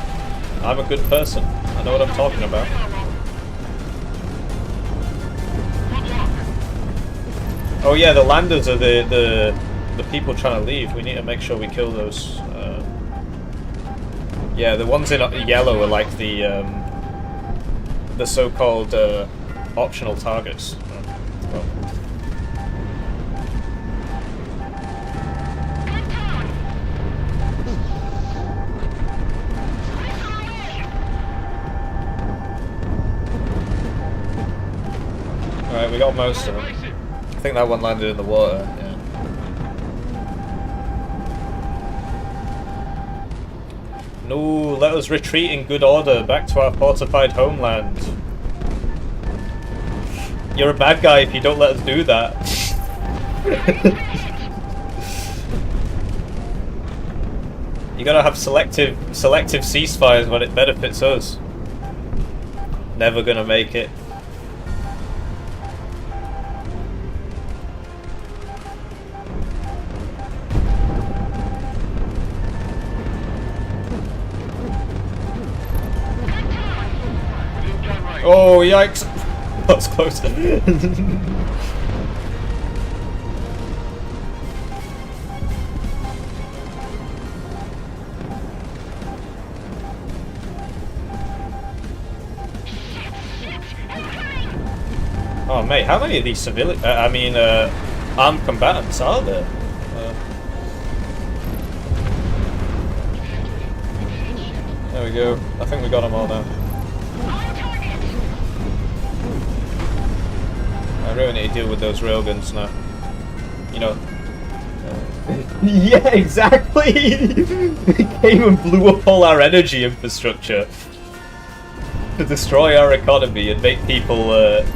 I'm a good person. I know what I'm talking about. Oh yeah, the landers are the people trying to leave. We need to make sure we kill those. Yeah, the ones in yellow are like the so-called optional targets. Well. Alright, we got most of them. I think that one landed in the water, yeah. No, let us retreat in good order back to our fortified homeland. You're a bad guy if you don't let us do that. You gotta have selective ceasefires when it benefits us. Never gonna make it. Oh, yikes! That was close. Oh, mate, how many of these civilian, armed combatants are there? There we go. I think we got them all now. I really need to deal with those railguns now. You know. Yeah, exactly! They came and blew up all our energy infrastructure to destroy our economy and make people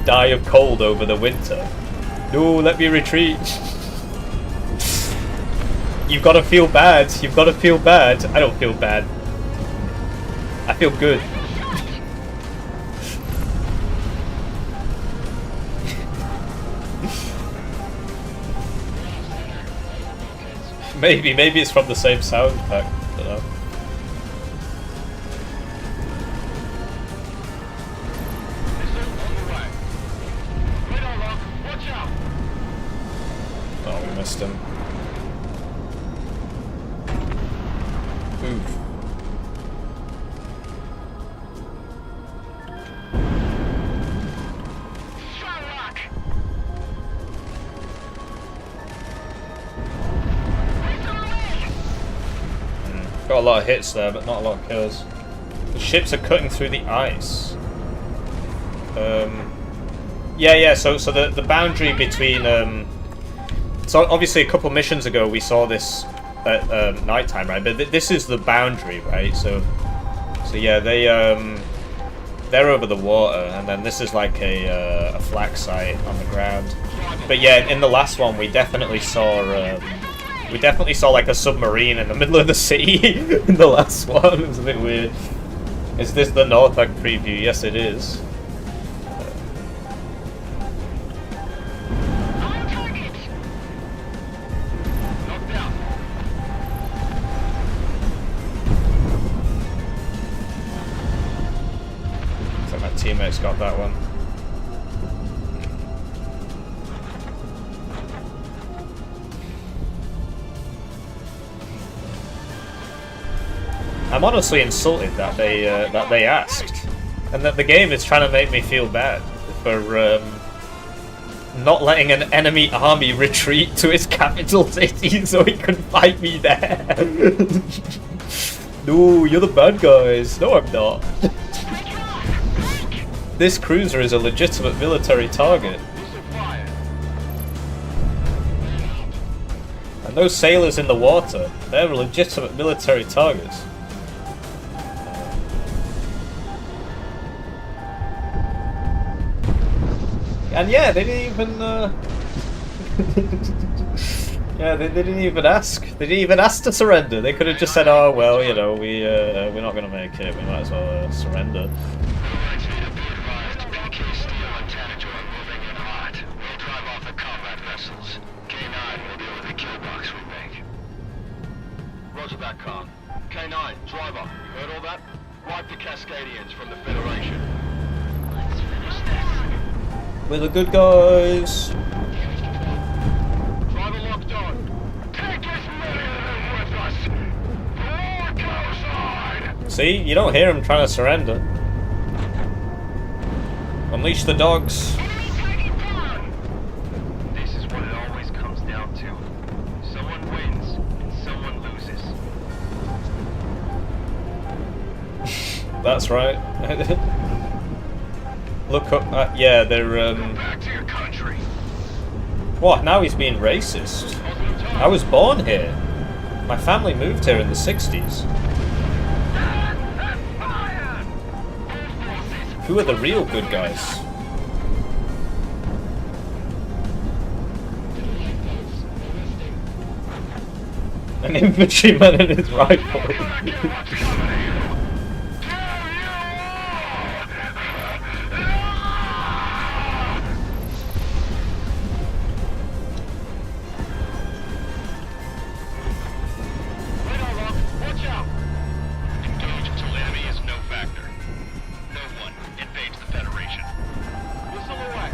die of cold over the winter. No, let me retreat. You've got to feel bad. You've got to feel bad. I don't feel bad. I feel good. Maybe it's from the same sound pack. I don't know. Oh, we missed him. Oof. Got a lot of hits there, but not a lot of kills. The ships are cutting through the ice. Yeah. So the boundary between so obviously a couple missions ago we saw this at nighttime, right? But this is the boundary, right? So yeah, they're over the water, and then this is like a flak site on the ground. But yeah, in the last one we definitely saw like a submarine in the middle of the sea in the last one. It was a bit weird. Is this the Northag preview? Yes, it is. So my teammates got that one. I'm honestly insulted that they asked, and that the game is trying to make me feel bad for not letting an enemy army retreat to its capital city so it can fight me there. No, you're the bad guys. No, I'm not. This cruiser is a legitimate military target. And those sailors in the water, they're legitimate military targets. And yeah, they didn't even. Yeah, they didn't even ask. They didn't even ask to surrender. They could have just said, "Oh well, you know, we're not going to make it. We might as well surrender." Roger that, Khan. K9, driver, you heard all that? Wipe the Cascadians from the Federation. Let's finish this. We're the good guys. Driver locked on. Take as many of them with us. More cowside. See, you don't hear him trying to surrender. Unleash the dogs. This is what it always comes down to. Someone wins and someone loses. That's right. Look up. Yeah, they're. Back to your country. What? Now he's being racist. I was born here. My family moved here in the 60s. Who are the real good guys? An infantryman and his rifle. Watch out! Engage until the enemy is no factor. No one invades the Federation. Whistle away.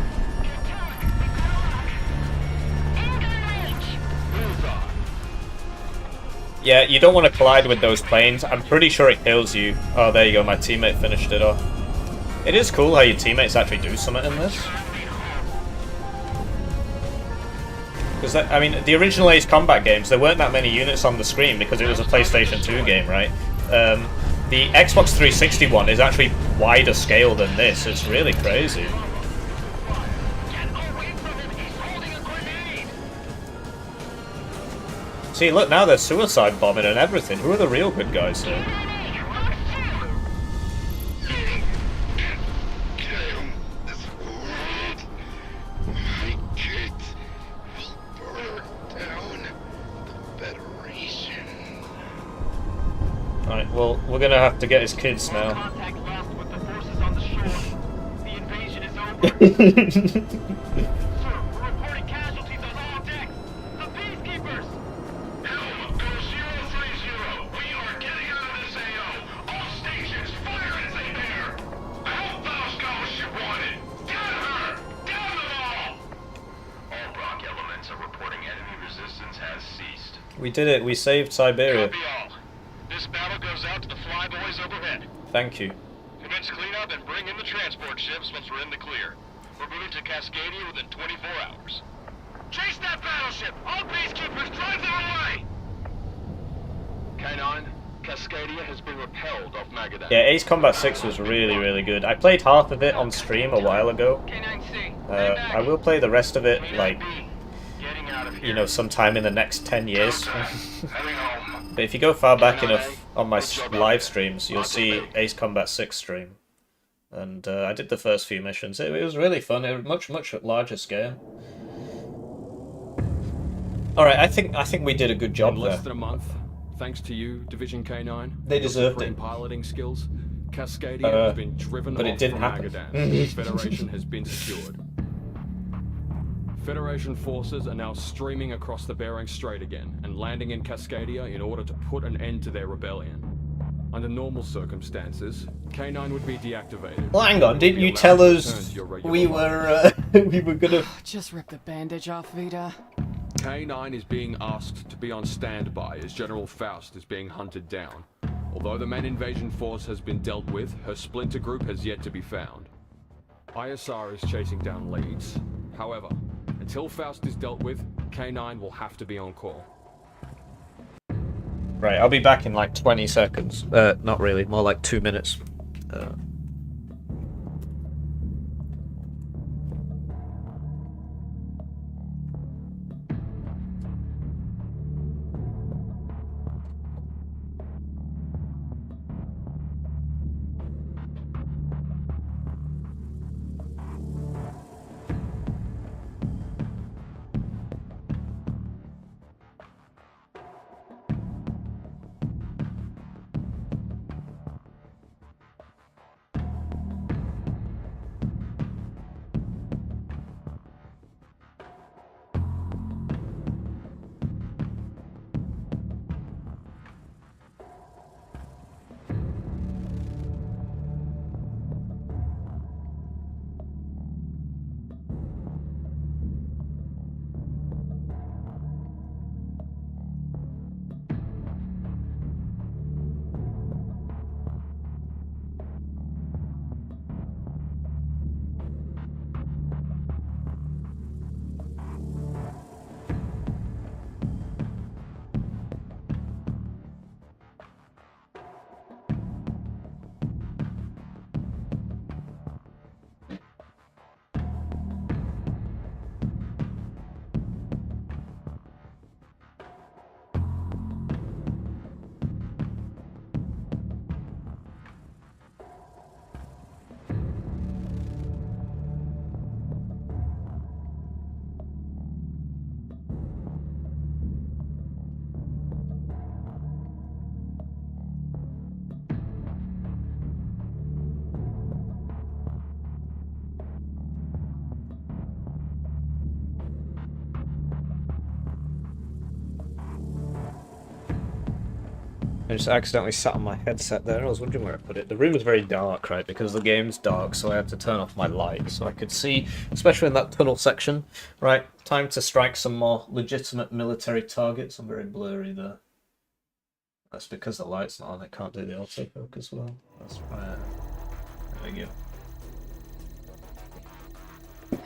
Yeah, you don't want to collide with those planes. I'm pretty sure it kills you. Oh, there you go. My teammate finished it off. It is cool how your teammates actually do something in this. Because, I mean, the original Ace Combat games, there weren't that many units on the screen because it was a PlayStation 2 game, right? The Xbox 360 one is actually wider scale than this. It's really crazy. See, look, now they're suicide bombing and everything. Who are the real good guys here? Alright, well, we're gonna have to get his kids now. Contact lost with the forces on the shore. The invasion is over. Sir, we're reporting casualties on all decks. The peacekeepers! Helm, go 030. We are getting out of this AO. All stations, fire as they dare. I hope Faust got what she wanted. Down her! Down them all! All Brock elements are reporting enemy resistance has ceased. We did it. We saved Siberia. Copy all. This battle goes out to the flyboys overhead. Thank you. Commence cleanup and bring in the transport ships once we're in the clear. We're moving to Cascadia within 24 hours. Chase that battleship! All peacekeepers, drive them away! K9, Cascadia has been repelled off Magadan. Yeah, Ace Combat 6 was really, really good. I played half of it on stream a while ago. I will play the rest of it, like, you know, sometime in the next 10 years. But if you go far back enough on my live streams, you'll see Ace Combat 6 stream. And I did the first few missions. It was really fun. It was much larger scale. Alright, I think we did a good job in there. less than a month, thanks to you, Division K9. They deserved your it. Piloting skills, Cascadia has been driven but off it didn't from happen. Magadan. The Federation has been secured. Federation forces are now streaming across the Bering Strait again and landing in Cascadia in order to put an end to their rebellion. Under normal circumstances, K9 would be deactivated. Well, hang on, didn't you tell us we were gonna... Just rip the bandage off, Vita. K9 is being asked to be on standby as General Faust is being hunted down. Although the main invasion force has been dealt with, her splinter group has yet to be found. ISR is chasing down leads. However, until Faust is dealt with, K9 will have to be on call. Right, I'll be back in like 20 seconds. Not really, more like 2 minutes. I just accidentally sat on my headset there. I was wondering where I put it. The room was very dark, right? Because the game's dark, so I had to turn off my light so I could see, especially in that tunnel section. Right, time to strike some more legitimate military targets. I'm very blurry there. That's because the light's not on. I can't do the autofocus well. That's right. There we go.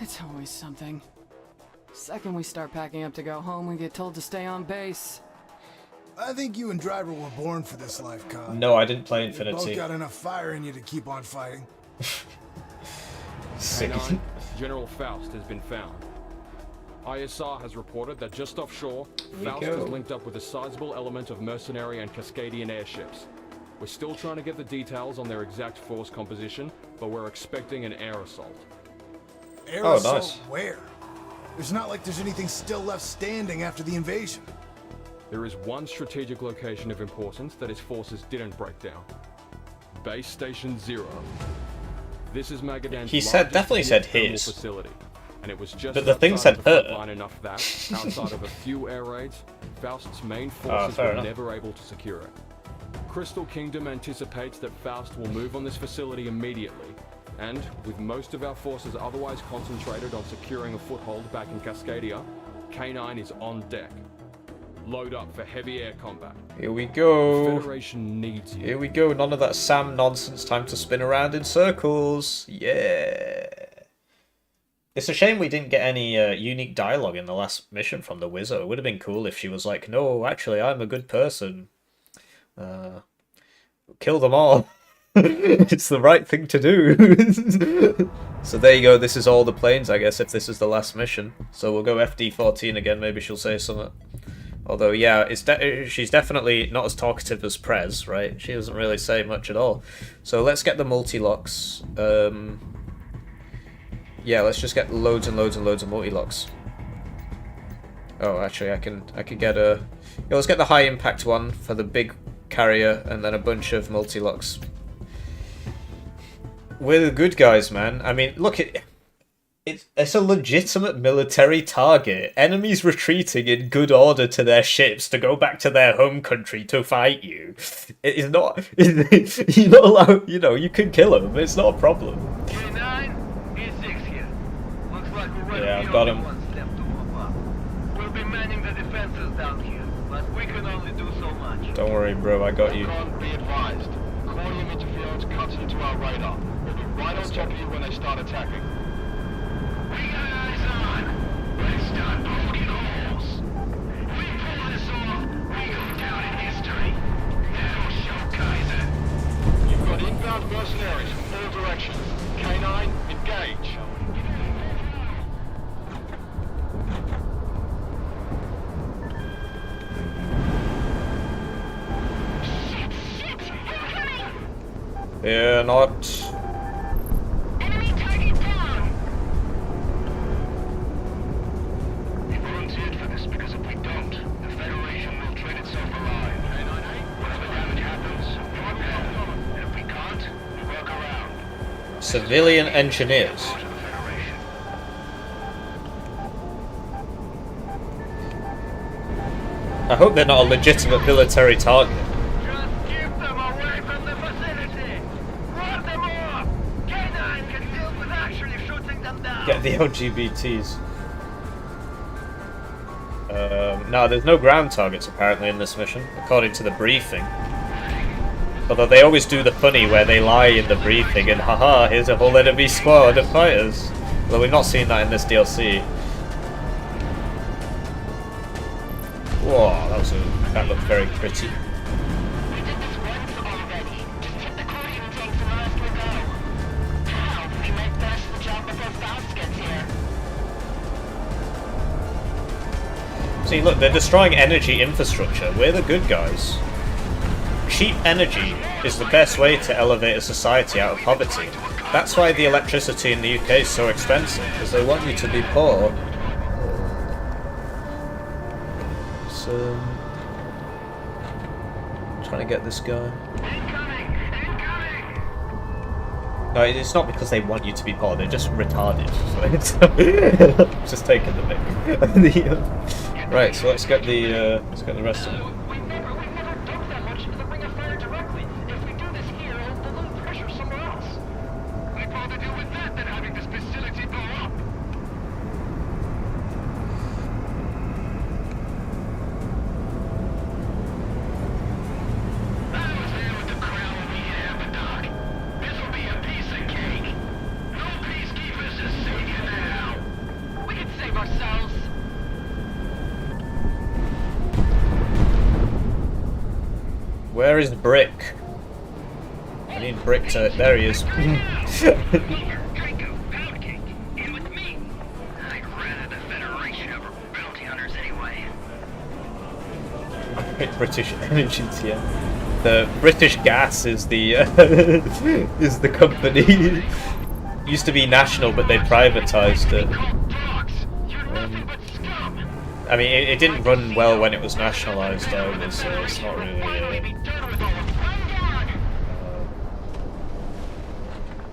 It's always something. Second we start packing up to go home, we get told to stay on base. I think you and Driver were born for this life, Con. No, I didn't play You Infinity. both got enough fire in you to keep on fighting. K9, General Faust has been found. ISR has reported that just offshore, Faust is linked up with a sizable element of mercenary and Cascadian airships. We're still trying to get the details on their exact force composition, but we're expecting an air assault. Air Oh, assault nice. where? There's not like there's anything still left standing after the invasion. There is one strategic location of importance that his forces didn't break down. Base Station 0. This is Magadan's He said, largest definitely said thermal his. Facility, and it was just But the thing outside said of the her. front line enough that, outside of a few air raids, Faust's main forces fair were enough. never able to secure it. Crystal Kingdom anticipates that Faust will move on this facility immediately, and with most of our forces otherwise concentrated on securing a foothold back in Cascadia, K9 is on deck. Load up for heavy air combat. Here we The go. Federation needs you. Here we go. None of that Sam nonsense. Time to spin around in circles. Yeah. It's a shame we didn't get any unique dialogue in the last mission from the Wizzo. It would have been cool if she was like, no, actually, I'm a good person. Kill them all. It's the right thing to do. So there you go. This is all the planes, I guess, if this is the last mission. So we'll go FD-14 again. Maybe she'll say something. Although, yeah, she's definitely not as talkative as Prez, right? She doesn't really say much at all. So let's get the multi-locks. Yeah, let's just get loads and loads and loads of multi-locks. Oh, actually, I can get a... Yeah, let's get the high-impact one for the big carrier, and then a bunch of multi-locks. We're the good guys, man. I mean, look, it's a legitimate military target. Enemies retreating in good order to their ships to go back to their home country to fight you. It is not... You're not allowed... You know, you can kill them. It's not a problem. K9, E6 here. Looks like we're right Yeah, the I've got only him. ones left to warm up. We'll be manning the defenses down here, but we can only do so much. Don't worry, bro. I got you. Con, be advised. Cordium interference cuts into our radar. We'll be right on top of you when they start attacking. We got eyes on. Let's start poking holes. If we pull this off, we go down in history. That'll show Kaiser. You've got inbound mercenaries from all directions. K9, engage. Yeah, not... Enemy target down. We volunteered for this because if we don't, the Federation will trade itself alive. Whatever damage happens, we repair. And if we can't, we work around. Civilian engineers. Go to the Federation. I hope they're not a legitimate military target. Just keep them away from the facility. Round them off. K9 can deal with actually shooting them down. Get the LGBTs. No, there's no ground targets apparently in this mission, according to the briefing. Although they always do the funny where they lie in the briefing and haha, here's a whole enemy squad of fighters. Although we've not seen that in this DLC. Whoa, that looked very pretty. We did this once already. Just hit the Cordium tanks and let us go. How? We might finish the job before Faust gets here. See, look, they're destroying energy infrastructure. We're the good guys. Cheap energy is the best way to elevate a society out of poverty. That's why the electricity in the UK is so expensive, because they want you to be poor. So, trying to get this guy. No, it's not because they want you to be poor. They're just retarded. Just taking the mic. Right, so let's get the rest of them. We've never done that much for the ring Where is Brick? I need Brick to... There he is. British Energy, yeah. The British Gas is the is the company. Used to be national, but they privatized it. I mean, it didn't run well when it was nationalized either, so it's not really.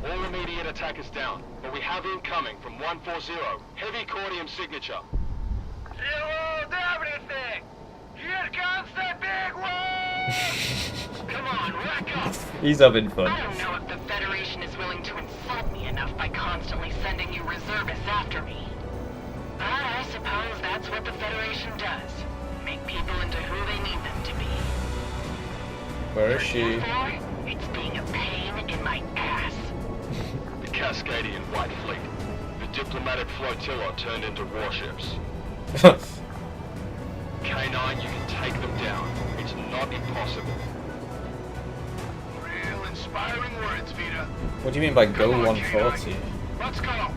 All immediate attack is down, but we have incoming from 140. Heavy cordium signature. Reload everything! Here comes the big one! Come on, rack up! He's having fun. I don't know if the Federation is willing to insult me enough by constantly sending you reservists after me. But I suppose that's what the Federation does. Make people into who they need them to be. Where is she? It's being a pain in my ass. The Cascadian White Fleet. The diplomatic flotilla turned into warships. K9, you can take them down. It's not impossible. Real inspiring words, Vita. What do you mean by go 140? Let's go.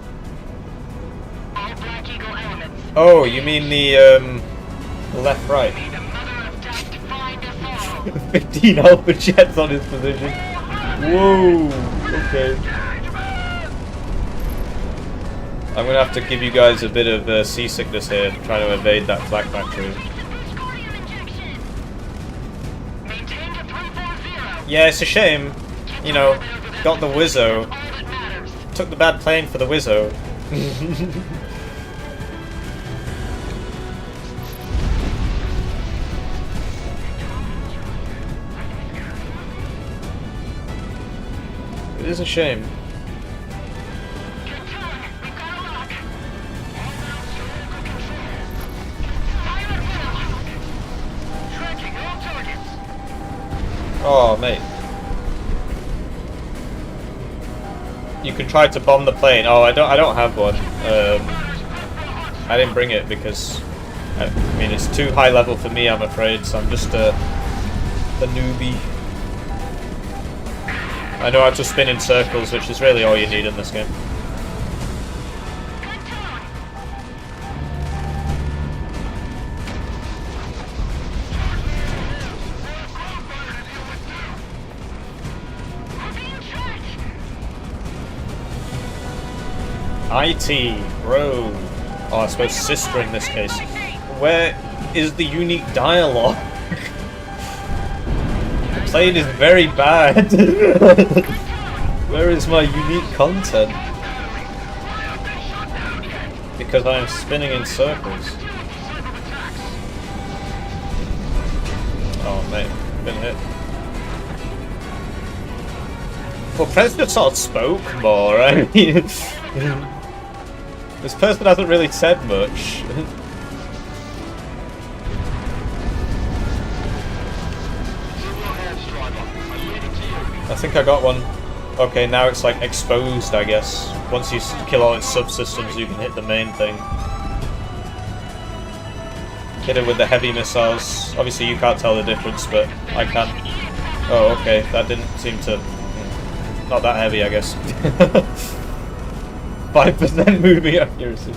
All Black Eagle elements. Oh, you mean the left right? May the mother of death find us all. 15 Alpha jets on his position. Whoa. Okay. I'm gonna have to give you guys a bit of seasickness here, trying to evade that flak factory. Yeah, it's a shame. You know, got the Wizzo. Took the bad plane for the Wizzo. It is a shame. Oh, mate. You can try to bomb the plane. Oh, I don't have one. I didn't bring it because I mean it's too high level for me, I'm afraid. So I'm just a newbie. I know how to spin in circles, which is really all you need in this game. IT, bro. Oh, I suppose sister in this case. Where is the unique dialogue? The plane is very bad. Where is my unique content? Because I am spinning in circles. Oh, mate, been hit. Well, President sort of spoke more, I mean... This person hasn't really said much. I think I got one. Okay, now it's like exposed, I guess. Once you kill all its subsystems, you can hit the main thing. Hit it with the heavy missiles. Obviously you can't tell the difference, but I can. Oh, okay, that didn't seem to... Not that heavy, I guess. 5% moving accuracy.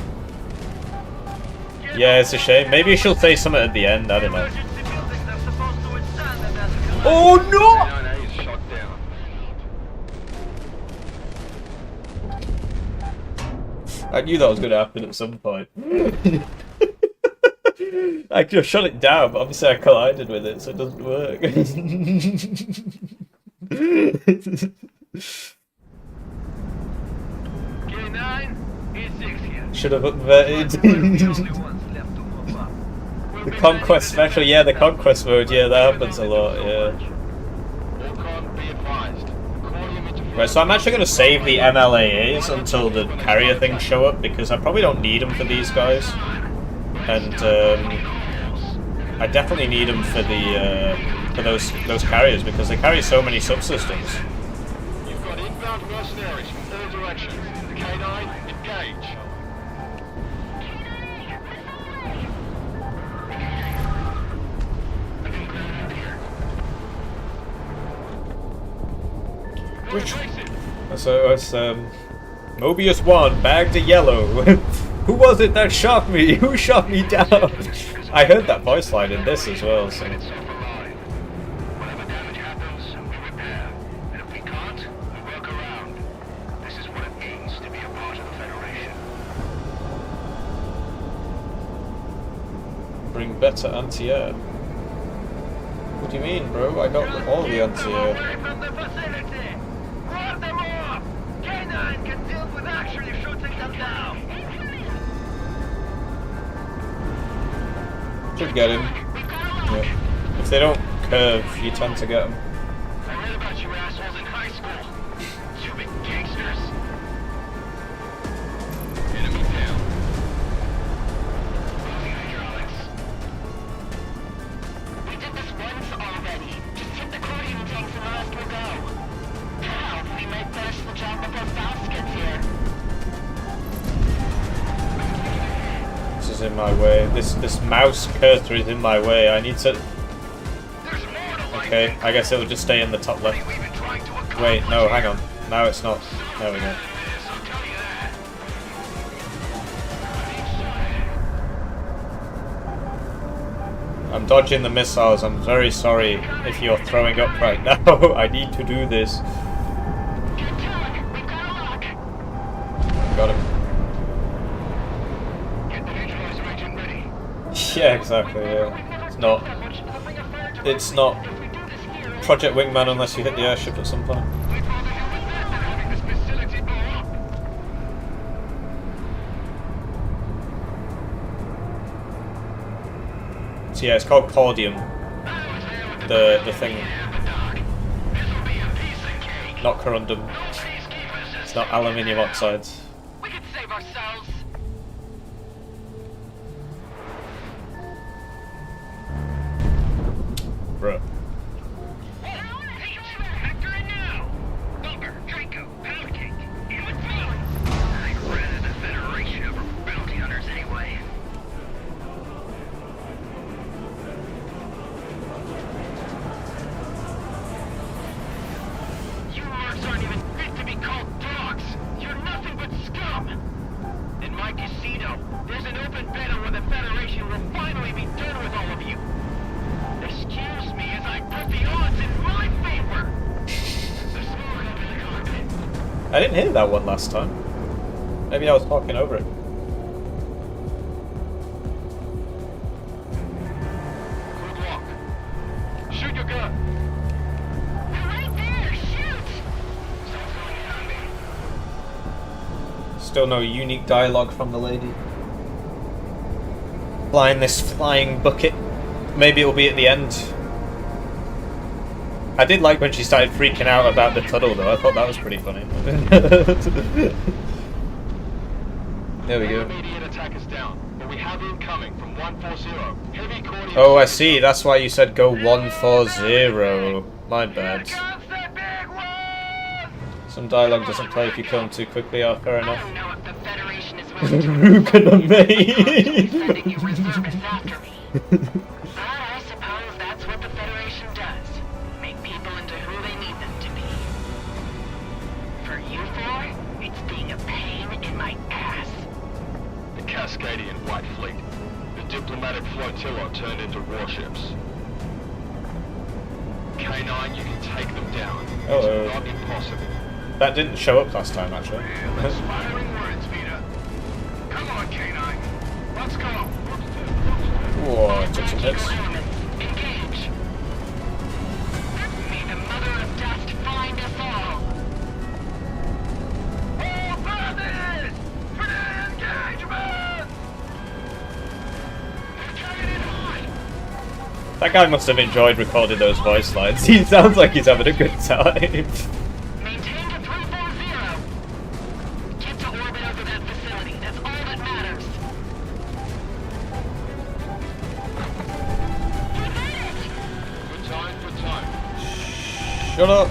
Yeah, it's a shame. Maybe she'll say something at the end, I don't know. Oh no! I knew that was going to happen at some point. I just shut it down, but obviously I collided with it, so it doesn't work. Should have upvoted. The Conquest special, yeah, the Conquest mode, yeah, that happens a lot, yeah. Right, so I'm actually going to save the MLAAs until the carrier things show up, because I probably don't need them for these guys. And I definitely need them for the for those carriers, because they carry so many subsystems. You've got inbound mercenaries from all directions. The K9, engage. So it's Mobius 1, back to yellow. Who was it that shot me? Who shot me down? I heard that voice line in this as well. So. Whatever damage happens, we repair. And if we can't, we work around. This is what it means to be a part of the Federation. Bring better anti-air. What do you mean, bro? I got all the anti-air. Away from the facility! Ward them off! K9 can deal with actually shooting them down! Should get him. Yeah. If they don't curve, you tend to get them. I read about you assholes in high school. Stupid gangsters. Enemy down. Losing hydraulics. We did this once already. Just hit the accordion tanks and the rest will go. How? We might finish the job before Faust gets here. This is in my way. This mouse cursor is in my way. I need to... Okay, I guess it'll just stay in the top left. Wait, no, hang on. Now it's not. There we go. I'm dodging the missiles. I'm very sorry if you're throwing up right now. I need to do this. Got him. Yeah, exactly, yeah. It's not Project Wingman unless you hit the airship at some point. So yeah, it's called Cordium. The thing. Not corundum. It's not aluminium oxides. We could save ourselves. Bruh. I didn't hear that one last time. Maybe I was talking over it. Shoot your gun! Right there! Shoot! Still no unique dialogue from the lady. Flying this flying bucket. Maybe it'll be at the end. I did like when she started freaking out about the tunnel though. I thought that was pretty funny. There we go. Immediate attack is down, but we have incoming from 140. Heavy cordium. Oh, I see. That's why you said go 140. My bad. Some dialogue doesn't play if you kill them too quickly. Oh, fair enough. Who could have made? I suppose that's what the Federation does. Make people into who they need them to be. For you four, it's being a pain in my ass. The Cascadian White Fleet. The diplomatic flotilla turned into warships. K9, you can take them down. It's not impossible. That didn't show up last time, actually. Inspiring words, Vita. Come on, K9. Let's go. Whoa, took some hits. Engage. May the mother of dust find us all. All brothers! For the engagement! That guy must have enjoyed recording those voice lines. He sounds like he's having a good time. Maintain to 340. Get to orbit over that facility. That's all that matters. Good time, good time. Shut up.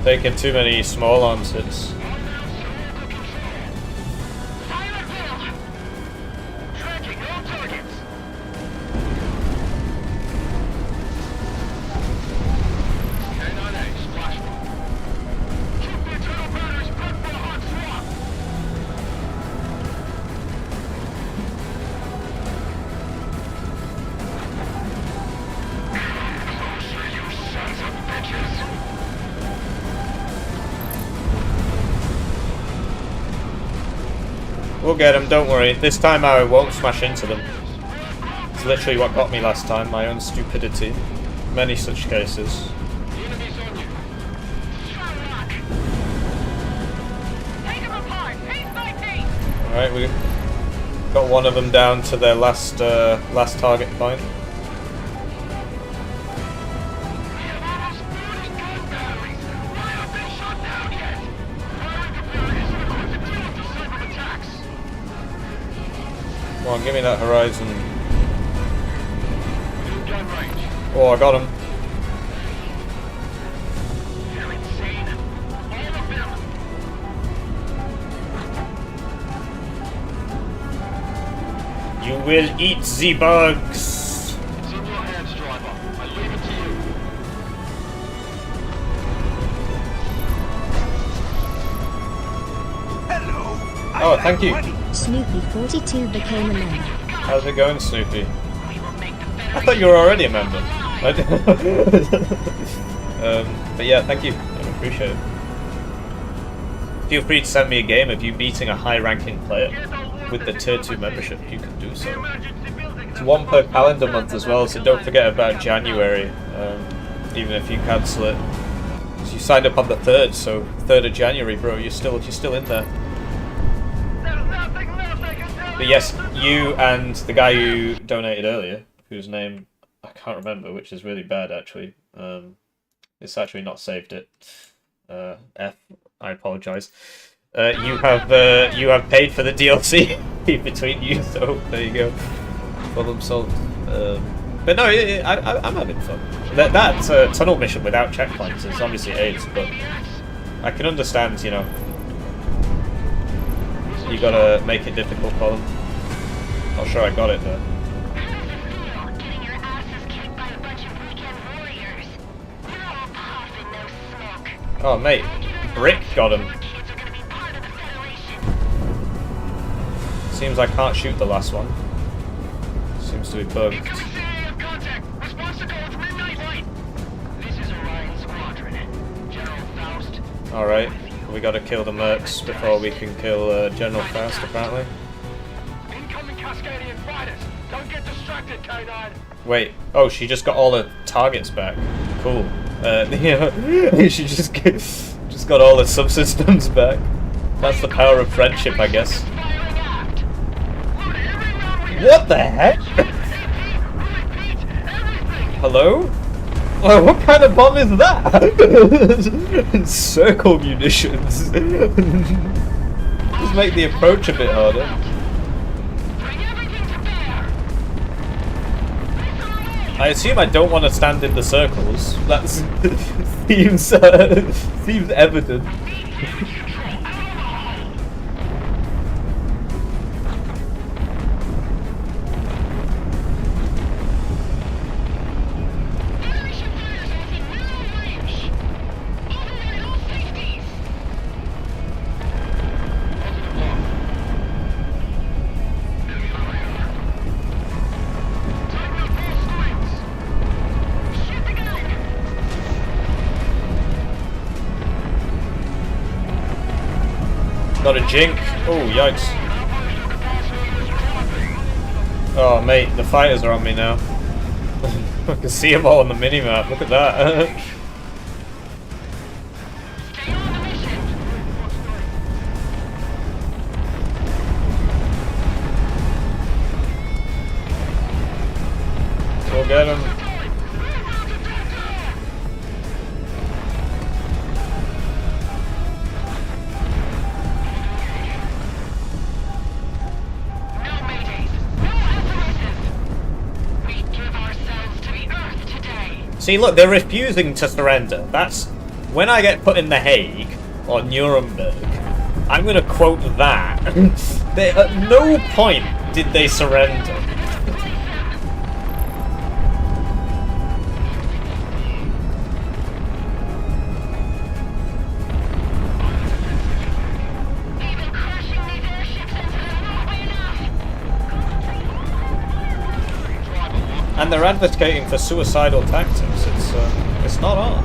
Taking too many small arms hits. We'll get them, don't worry. This time I won't smash into them. It's literally what got me last time, my own stupidity. Many such cases. Alright, we got one of them down to their last target point. Come on, give me that horizon. Oh, I got him. You will eat the bugs. It's in your hands, driver. I leave it to you. Hello. Oh, thank you. Snoopy 42 became a member. How's it going, Snoopy? I thought you were already a member. But yeah, thank you. I appreciate it. Feel free to send me a game of you beating a high-ranking player with the Tier 2 membership. You can do so. It's one per calendar month as well, so don't forget about January, even if you cancel it. So you signed up on the 3rd, so 3rd of January, bro. You're still in there. But yes, you and the guy who donated earlier, whose name I can't remember, which is really bad actually. It's actually not saved it. F. I apologise. You have paid for the DLC between you, so there you go. Problem solved. But no, I'm having fun. That tunnel mission without checkpoints is obviously AIDS, but I can understand, you know, you gotta make it difficult for them. Not sure I got it though. Oh mate, Brick got him. Seems I can't shoot the last one. Seems to be bugged. Alright, we gotta kill the mercs before we can kill General Faust, apparently. Wait, oh, she just got all the targets back. Cool. She just got all the subsystems back. That's the power of friendship, I guess. What the heck? Hello? Oh, what kind of bomb is that? Circle munitions. Just make the approach a bit harder. I assume I don't want to stand in the circles. That seems evident. Got a jink. Oh, yikes. Oh, mate, the fighters are on me now. I can see them all on the minimap. Look at that. We'll get him. See, look, they're refusing to surrender. That's when I get put in The Hague or Nuremberg. I'm going to quote that. At no point did they surrender. And they're advocating for suicidal tactics. It's not on.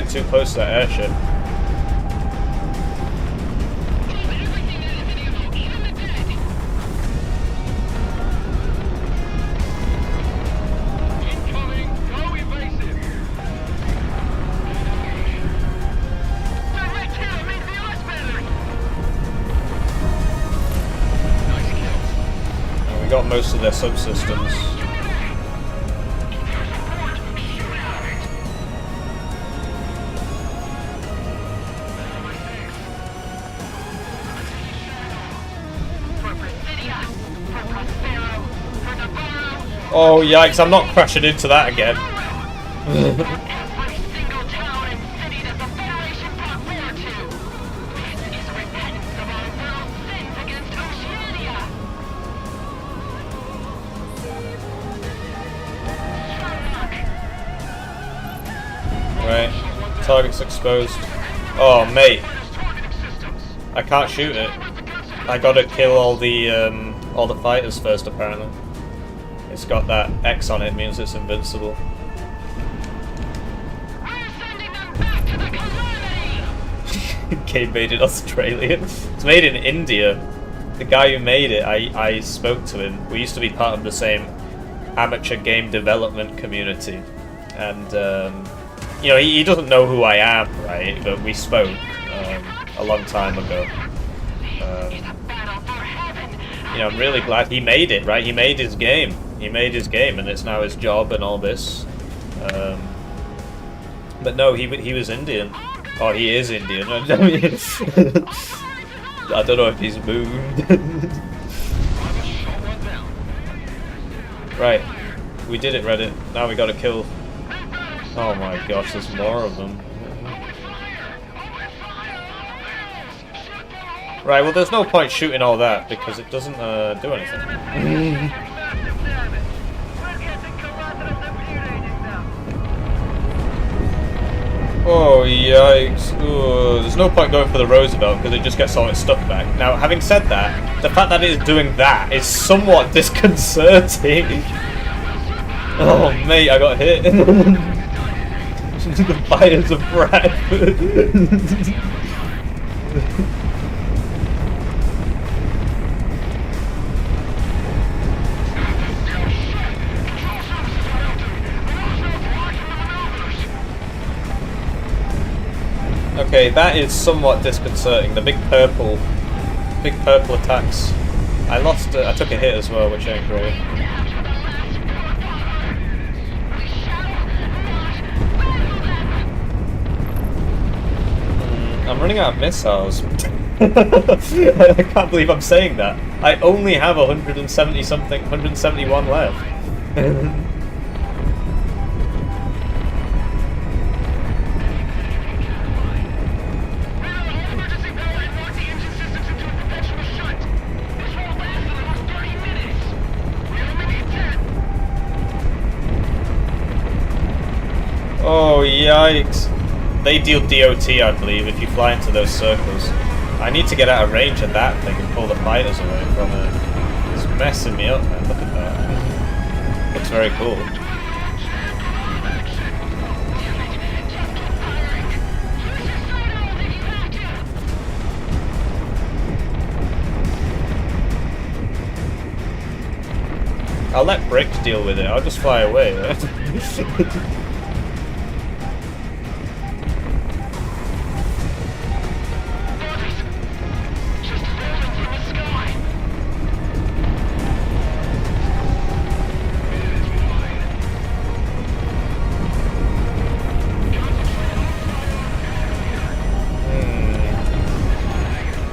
getting too close to that airship. We got most of their subsystems. Oh yikes, I'm not crashing into that again. Right, target's exposed. Oh mate, I can't shoot it. I gotta kill all the fighters first apparently. It's got that X on it, means it's invincible. Game made in Australia. It's made in India. The guy who made it, I spoke to him. We used to be part of the same amateur game development community, and you know, he doesn't know who I am, right? But we spoke a long time ago. You know, I'm really glad he made it, right? He made his game. He made his game, and it's now his job and all this. But no, he was Indian. Oh, he is Indian. I don't know if he's moved. Right, we did it, Reddit. Now we gotta kill. Oh my gosh, there's more of them. Right, well there's no point shooting all that because it doesn't do anything. Oh yikes. Ooh, there's no point going for the Roosevelt because it just gets all its stuff back. Now, having said that, the fact that it is doing that is somewhat disconcerting. Oh mate, I got hit. The fires of breath. Okay, that is somewhat disconcerting. The big purple attacks. I lost. I took a hit as well, which ain't great. I'm running out of missiles. I can't believe I'm saying that. I only have 170 something, 171 left. Oh yikes. They deal DOT, I believe, if you fly into those circles. I need to get out of range of that thing and pull the fighters away from it. It's messing me up, man. Look at that. Looks very cool. I'll let Brick deal with it. I'll just fly away.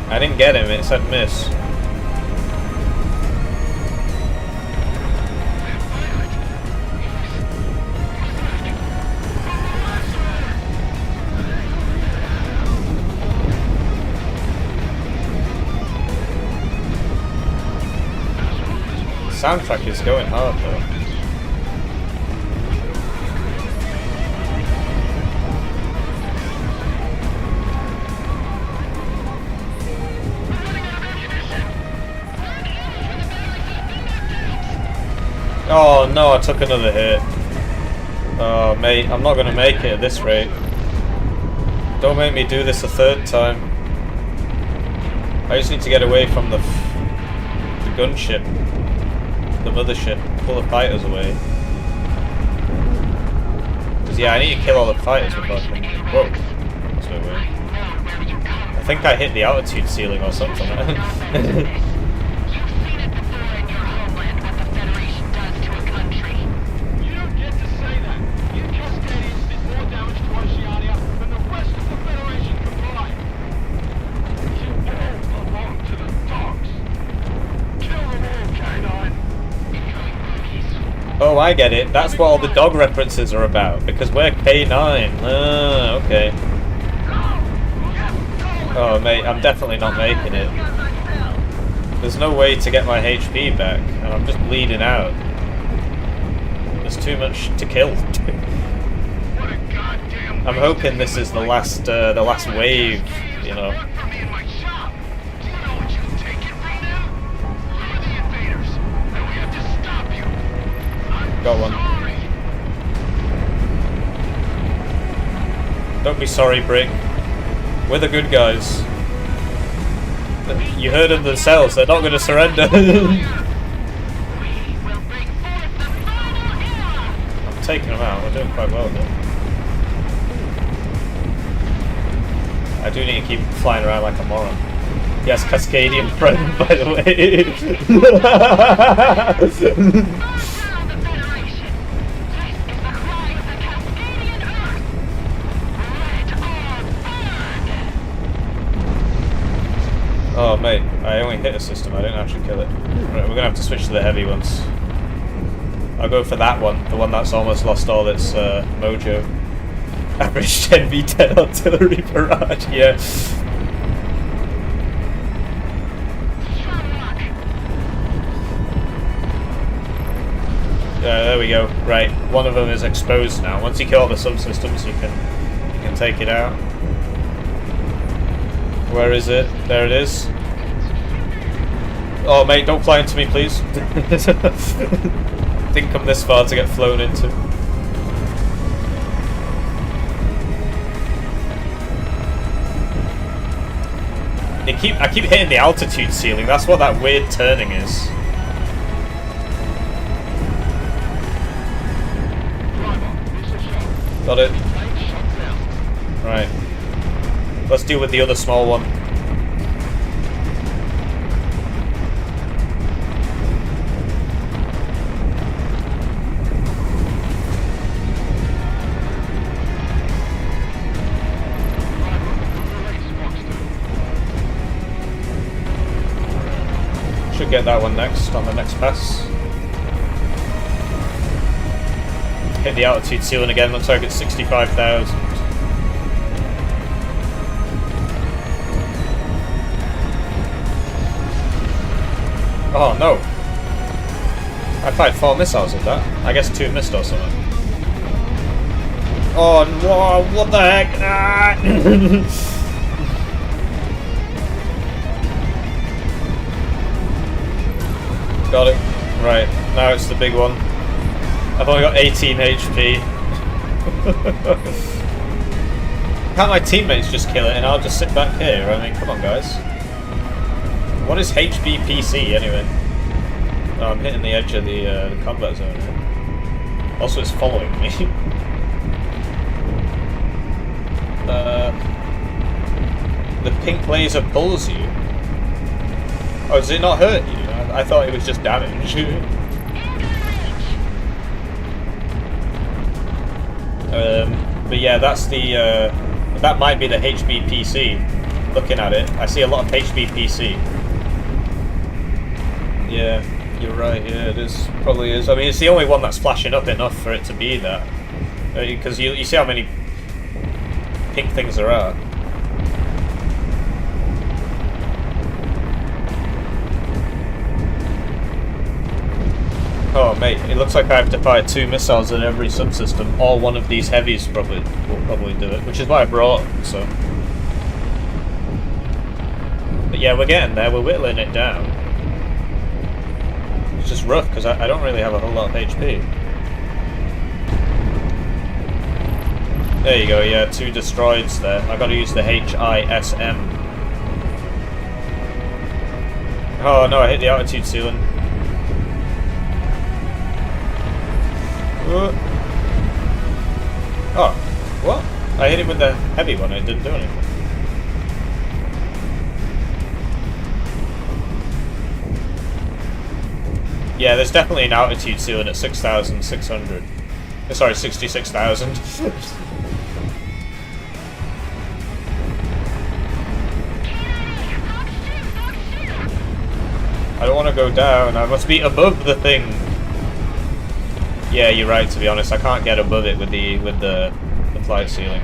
I didn't get him, it said miss. Soundtrack is going hard though. Oh no, I took another hit. Oh mate, I'm not gonna make it at this rate. Don't make me do this a third time. I just need to get away from the gunship. The mothership. Pull the fighters away. Because yeah, I need to kill all the fighters before I can... Whoa. That's no way. I think I hit the altitude ceiling or something. Oh, I get it. That's what all the dog references are about. Because we're K9. Ah, okay. Oh, mate, I'm definitely not making it. There's no way to get my HP back, and I'm just bleeding out. There's too much to kill. I'm hoping this is the last wave, you know. Got one. Don't be sorry, Brick. We're the good guys. You heard them themselves, they're not going to surrender. I'm taking them out, we're doing quite well though. I do need to keep flying around like a moron. Yes, Cascadian friend, by the way. Oh mate, I only hit a system, I didn't actually kill it. Right, we're gonna have to switch to the heavy ones. I'll go for that one, the one that's almost lost all its mojo. Average 10v10 artillery barrage, yeah. There we go. Right, one of them is exposed now. Once you kill all the subsystems, you can take it out. Where is it? There it is. Oh mate, don't fly into me, please. Didn't come this far to get flown into. I keep hitting the altitude ceiling. That's what that weird turning is. Got it. Right. Let's deal with the other small one. Should get that one next on the next pass. Hit the altitude ceiling again, looks like it's 65,000. Oh no! I fired 4 missiles at that. I guess 2 missed or something. Oh, whoa, what the heck? Ah! Got it. Right, now it's the big one. I've only got 18 HP. Can't my teammates just kill it and I'll just sit back here? I mean, come on guys. What is HBPC anyway? Oh, I'm hitting the edge of the combat zone here. Also, it's following me. The pink laser pulls you. Oh, does it not hurt you? I thought it was just damage. But yeah, that's the that might be the HBPC. Looking at it, I see a lot of HBPC. Yeah, you're right. Yeah, it is. Probably is. I mean, it's the only one that's flashing up enough for it to be that. Because you see how many pink things there are. Oh mate, it looks like I have to fire 2 missiles at every subsystem. All one of these heavies will probably do it, which is why I brought them, so. But yeah, we're getting there. We're whittling it down. It's just rough because I don't really have a whole lot of HP. There you go, yeah, 2 destroyeds there. I gotta use the HISM. Oh no, I hit the altitude ceiling. Oh, what? I hit it with the heavy one, it didn't do anything. Yeah, there's definitely an altitude ceiling at 6,600. Sorry, 66,000. I don't want to go down, I must be above the thing. Yeah, you're right, to be honest, I can't get above it with the flight ceiling.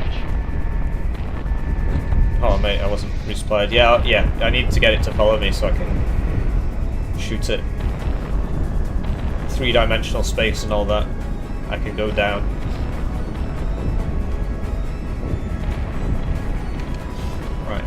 Oh mate, I wasn't resupplied. Yeah, I need to get it to follow me so I can shoot it. 3-dimensional space and all that. I can go down. Right.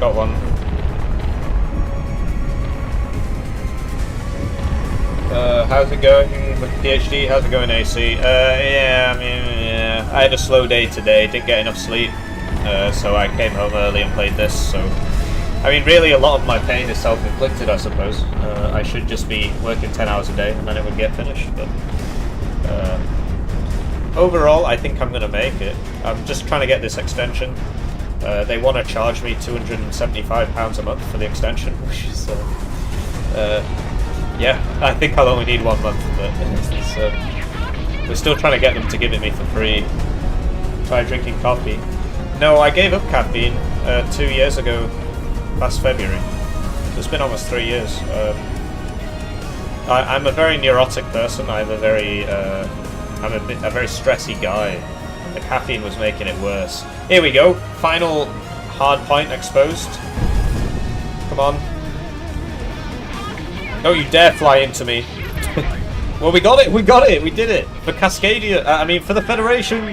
Got one. How's it going with PhD? How's it going, AC? Yeah, I mean, yeah. I had a slow day today, didn't get enough sleep, so I came home early and played this, so... I mean, really, a lot of my pain is self-inflicted, I suppose. I should just be working 10 hours a day, and then it would get finished, but... overall, I think I'm going to make it. I'm just trying to get this extension. They want to charge me £275 a month for the extension, which is... yeah, I think I'll only need 1 month, but we're still trying to get them to give it me for free. Try drinking coffee. No, I gave up caffeine 2 years ago, last February. So it's been almost 3 years. I'm a very neurotic person. I'm a very stressy guy. And the caffeine was making it worse. Here we go. Final hard point exposed. Come on. Don't you dare fly into me. Well, we got it, we did it! For Cascadia, I mean, for the Federation!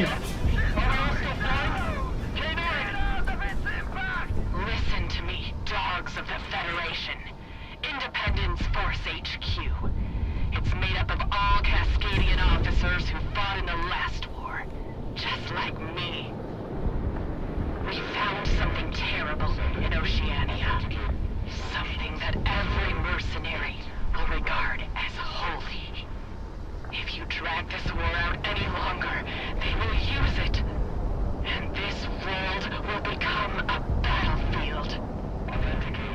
Listen to me, dogs of the Federation. Independence Force HQ. It's made up of all Cascadian officers who fought in the last war. Just like me. We found something terrible in Oceania. Something that every mercenary will regard as holy. If you drag this war out any longer, they will use it. And this world will become a battlefield.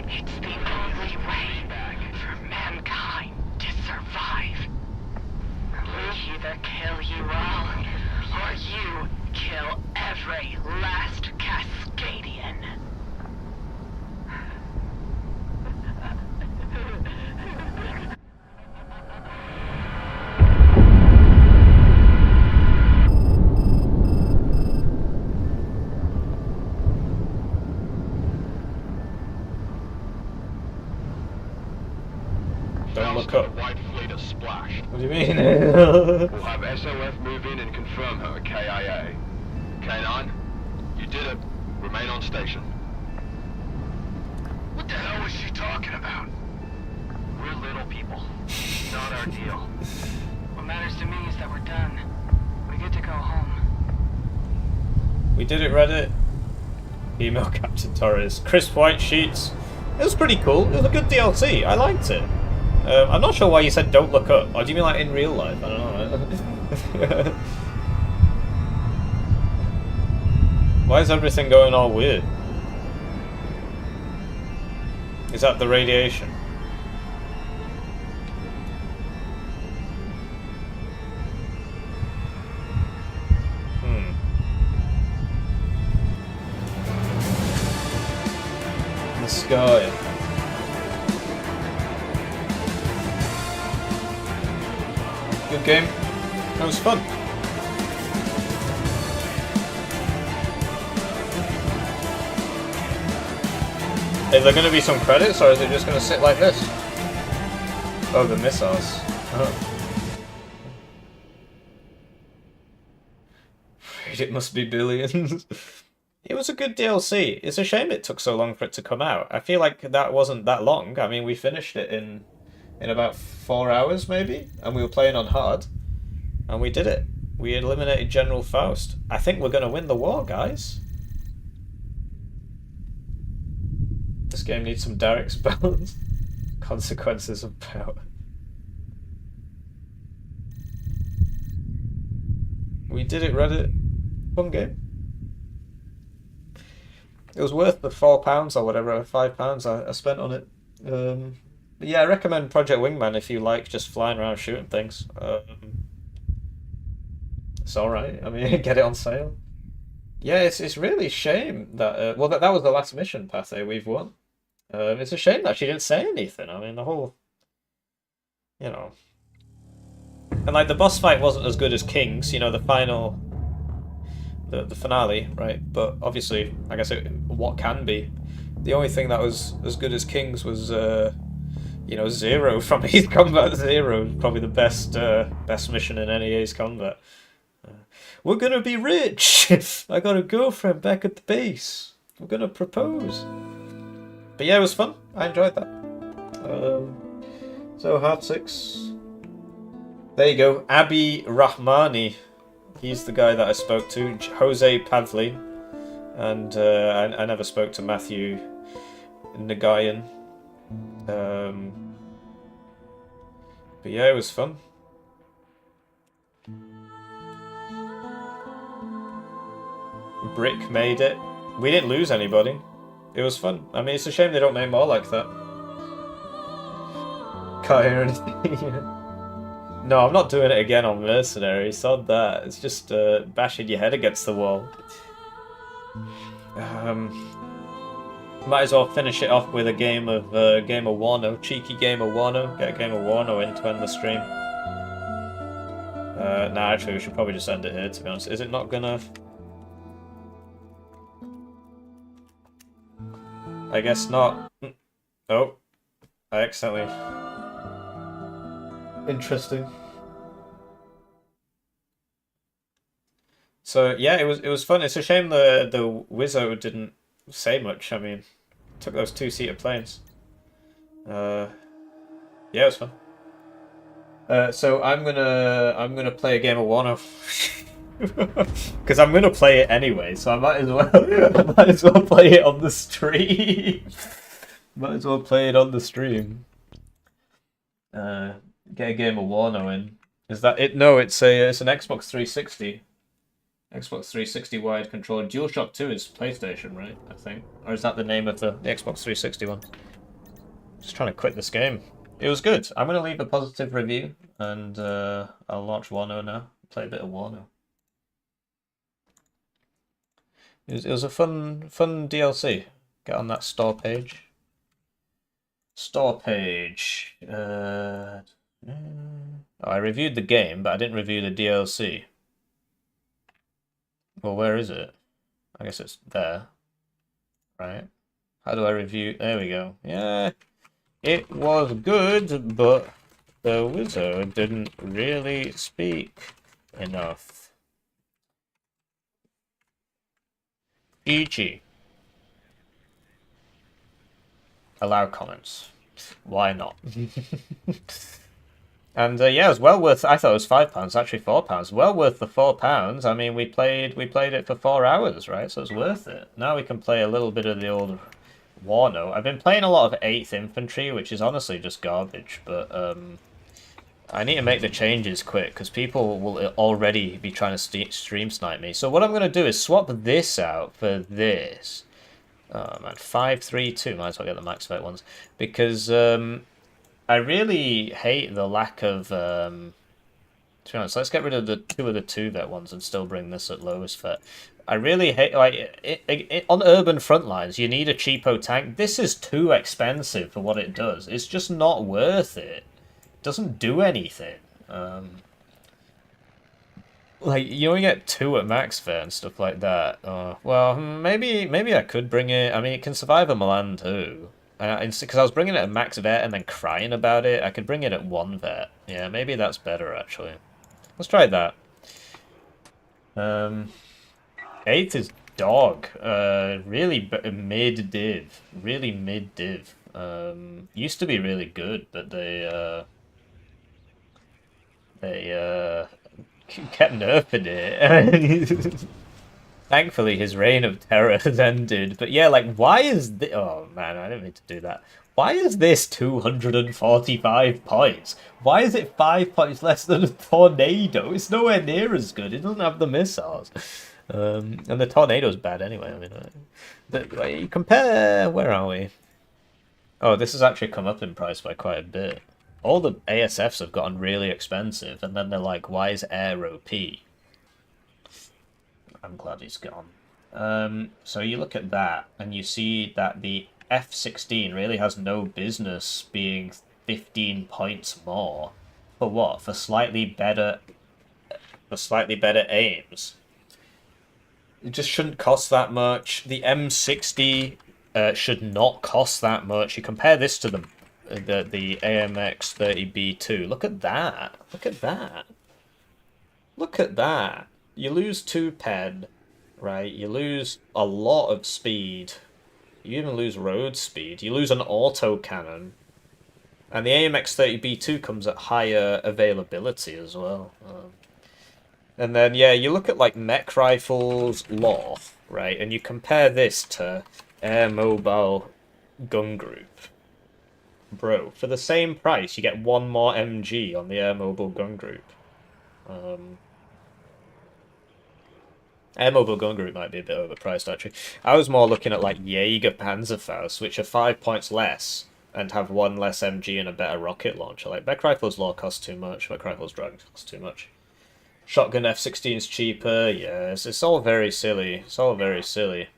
It's the only way for mankind to survive. We either kill you all, or you kill every last Cascadian. Don't look up. White fleet has splashed. What do you mean? We'll have SOF move in and confirm her KIA. K9, you did it. Remain on station. What the hell was she talking about? We're little people. Not our deal. What matters to me is that we're done. We get to go home. We did it, Reddit. Email Captain Torres. Crisp white sheets. It was pretty cool. It was a good DLC. I liked it. I'm not sure why you said don't look up. Or do you mean like in real life? I don't know. Why is everything going all weird? Is that the radiation? The sky. Good game. That was fun. Is there going to be some credits, or is it just going to sit like this? Oh, the missiles. Oh. afraid it must be billions. It was a good DLC. It's a shame it took so long for it to come out. I feel like that wasn't that long. I mean, we finished it in about 4 hours, maybe? And we were playing on hard. And we did it. We eliminated General Faust. I think we're going to win the war, guys. This game needs some direct spells. Consequences of power. We did it, Reddit. Fun game. It was worth the £4 or whatever, £5 I spent on it. But yeah, I recommend Project Wingman if you like just flying around shooting things. It's alright. I mean, get it on sale. Yeah, it's really a shame that... well, that was the last mission, Pathe, we've won. It's a shame that she didn't say anything. I mean, the whole... You know... And, like, the boss fight wasn't as good as King's, you know, the final... The finale, right? But, obviously, I guess what can be. The only thing that was as good as King's was, you know, Zero from Ace Combat. Zero, probably the best mission in any Ace Combat. We're gonna be rich! I got a girlfriend back at the base. We're gonna propose. But yeah, it was fun. I enjoyed that. So, hard 6. There you go. Abi Rahmani. He's the guy that I spoke to. Jose Pavli. And I never spoke to Matthew Nagayan. But yeah, it was fun. Brick made it. We didn't lose anybody. It was fun. I mean, it's a shame they don't make more like that. Can't hear anything. No, I'm not doing it again on Mercenary. Sod that. It's just bashing your head against the wall. Might as well finish it off with a game of WARNO. Cheeky game of WARNO. Get a game of WARNO in to end the stream. Nah, actually, we should probably just end it here, to be honest. Is it not gonna... I guess not. Oh. I accidentally... Interesting. So yeah, it was fun. It's a shame the Wizzo didn't say much. I mean, took those 2-seater planes. Yeah, it was fun. So I'm gonna play a game of WARNO. Because I'm gonna play it anyway, so I might as well play it on the stream. Might as well play it on the stream. Get a game of WARNO in. Is that it? No, it's an Xbox 360. Xbox 360 wired controller. DualShock 2 is PlayStation, right? I think. Or is that the name of the Xbox 360 one? Just trying to quit this game. It was good. I'm going to leave a positive review, and I'll launch WARNO now. Play a bit of WARNO. It was a fun DLC. Get on that store page. Store page. I reviewed the game, but I didn't review the DLC. Well, where is it? I guess it's there. Right. How do I review? There we go. Yeah. It was good, but the wizard didn't really speak enough. E.g. Allow comments. Why not? And yeah, it was well worth. I thought it was £5. Actually, £4. Well worth the £4. I mean, we played it for 4 hours, right? So it's worth it. Now we can play a little bit of the old WARNO. I've been playing a lot of 8th Infantry, which is honestly just garbage. But I need to make the changes quick because people will already be trying to stream snipe me. So what I'm going to do is swap this out for this. Oh man, 5-3-2. Might as well get the max vet ones because. I really hate the lack of, to be honest, let's get rid of the 2 of the 2 vet ones and still bring this at lowest vet. I really hate, like, on urban front lines, you need a cheapo tank. This is too expensive for what it does. It's just not worth it. It doesn't do anything. Like, you only get 2 at max vet and stuff like that. Well, maybe I could bring it. I mean, it can survive a Milan too. Because I was bringing it at max vet and then crying about it, I could bring it at 1 vet. Yeah, maybe that's better, actually. Let's try that. 8th is dog. Really mid-div. Really mid-div. Used to be really good, but they kept nerfing it. Thankfully, his reign of terror has ended. But yeah, like, why is this... Oh, man, I didn't mean to do that. Why is this 245 points? Why is it 5 points less than a tornado? It's nowhere near as good. It doesn't have the missiles. And the tornado's bad anyway. I mean, you compare... Where are we? Oh, this has actually come up in price by quite a bit. All the ASFs have gotten really expensive, and then they're like, why is Air OP? I'm glad he's gone. So you look at that, and you see that the F-16 really has no business being 15 points more. For what? For slightly better aims. It just shouldn't cost that much. The M60 should not cost that much. You compare this to the AMX 30B2. Look at that. Look at that. Look at that. You lose 2 pen, right? You lose a lot of speed. You even lose road speed. You lose an autocannon. And the AMX 30B2 comes at higher availability as well. And then, yeah, you look at, like, mech rifles, Loth, right? And you compare this to Air Mobile Gun Group. Bro, for the same price, you get 1 more MG on the Air Mobile Gun Group. Air Mobile Gun Group might be a bit overpriced, actually. I was more looking at, like, Jaeger Panzerfaust, which are 5 points less and have 1 less MG and a better rocket launcher. Like, mech rifles law cost too much, mech rifles drag cost too much. Shotgun F-16 is cheaper, yes. It's all very silly. It's all very silly.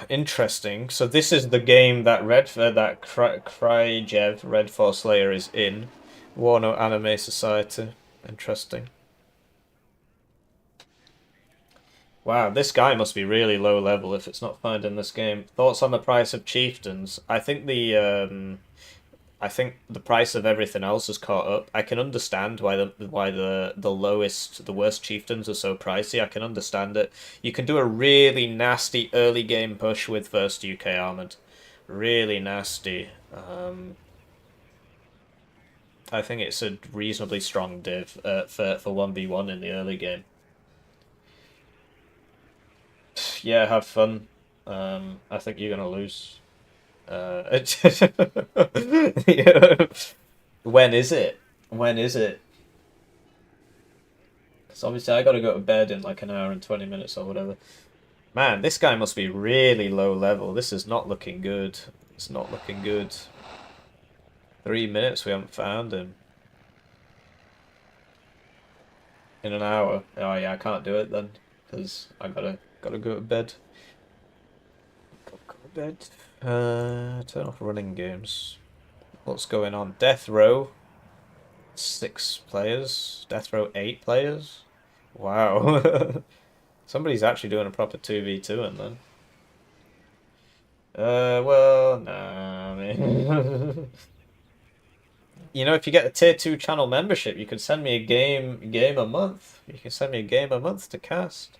Interesting. So this is the game that Kryjev, Red Force Slayer, is in. WARNO Anime Society. Interesting. Wow, this guy must be really low level if it's not found in this game. Thoughts on the price of chieftains? I think the price of everything else has caught up. I can understand why the worst chieftains are so pricey. I can understand it. You can do a really nasty early game push with first UK Armoured. Really nasty. I think it's a reasonably strong div for 1v1 in the early game. Yeah, have fun. I think you're gonna lose. When is it? When is it? Because obviously I gotta go to bed in like an hour and 20 minutes or whatever. Man, this guy must be really low level. This is not looking good. It's not looking good. 3 minutes we haven't found him. In an hour. Oh yeah, I can't do it then. Because I gotta go to bed. Gotta go to bed. Turn off running games. What's going on? Death Row. 6 players. Death Row 8 players. Wow. Somebody's actually doing a proper 2v2 and then. Well, nah, I mean. You know, if you get a tier 2 channel membership, you could send me a game a month. You can send me a game a month to cast.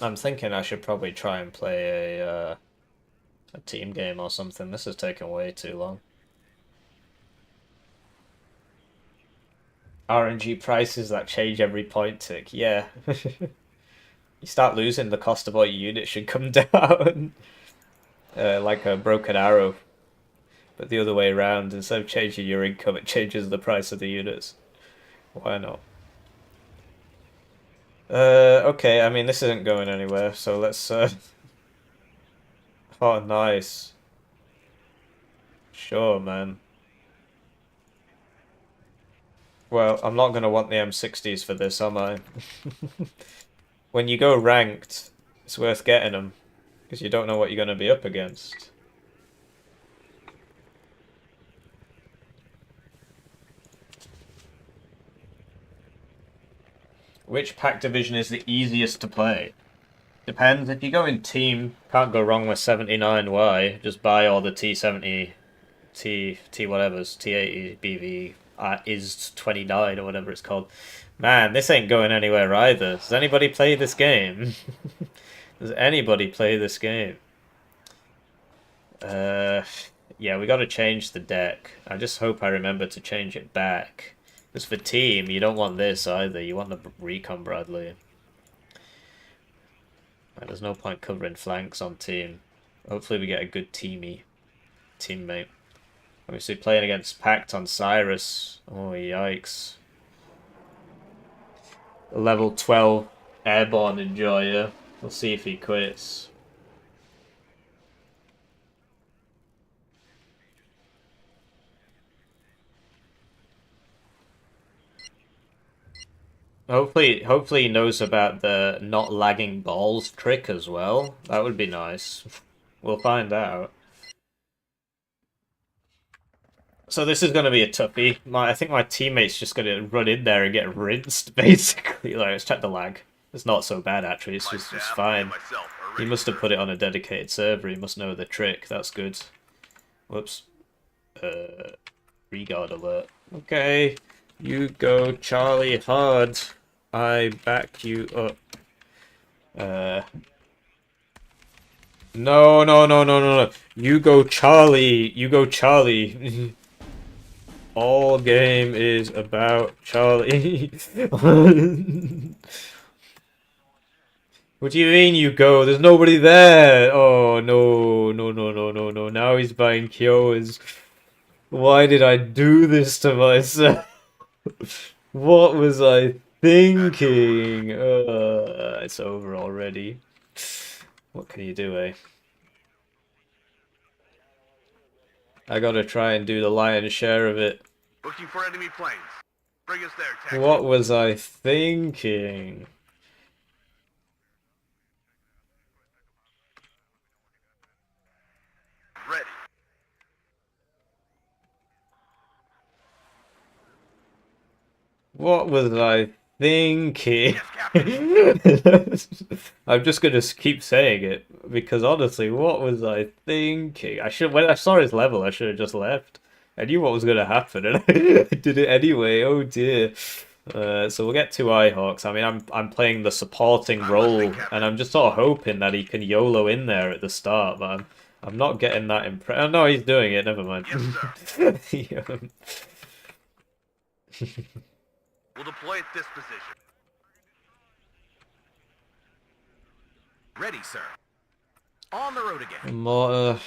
I'm thinking I should probably try and play a team game or something. This is taking way too long. RNG prices that change every point tick. Yeah. You start losing, the cost of all your units should come down. Like a broken arrow. But the other way around, instead of changing your income, it changes the price of the units. Why not? Okay, I mean, this isn't going anywhere, so let's, Oh, nice. Sure, man. Well, I'm not going to want the M60s for this, am I? When you go ranked, it's worth getting them, because you don't know what you're going to be up against. Which pack division is the easiest to play? Depends. If you go in team, can't go wrong with 79Y. Just buy all the T70, T whatever's, T80, BV, is 29 or whatever it's called. Man, this ain't going anywhere either. Does anybody play this game? Does anybody play this game? Yeah, we gotta change the deck. I just hope I remember to change it back. Because for team, you don't want this either. You want the Recon Bradley. There's no point covering flanks on team. Hopefully we get a good teammate. Obviously playing against Pact on Cyrus. Oh, yikes. Level 12 airborne enjoyer. We'll see if he quits. Hopefully he knows about the not lagging balls trick as well. That would be nice. We'll find out. So this is going to be a toughie. I think my teammate's just going to run in there and get rinsed, basically. Like, let's check the lag. It's not so bad, actually. It's fine. He must have put it on a dedicated server. He must know the trick. That's good. Whoops. Regard alert. Okay. You go Charlie hard. I back you up. No. You go Charlie. You go Charlie. All game is about Charlie. What do you mean you go? There's nobody there. Oh, no. Now he's buying Kyo's. Why did I do this to myself? What was I thinking? It's over already. What can you do, eh? I gotta try and do the lion's share of it. Looking for enemy planes. Bring us there, Texas. What was I thinking? Ready. What was I thinking? I'm just gonna keep saying it because honestly, what was I thinking? When I saw his level, I should have just left. I knew what was gonna happen, and I did it anyway. Oh dear. So we'll get 2 Eyehawks. I mean, I'm playing the supporting role, and I'm just sort of hoping that he can YOLO in there at the start, but I'm not getting that impression. Oh no, he's doing it. Never mind. Yes, we'll deploy at this position. Ready, sir. On the road again. More.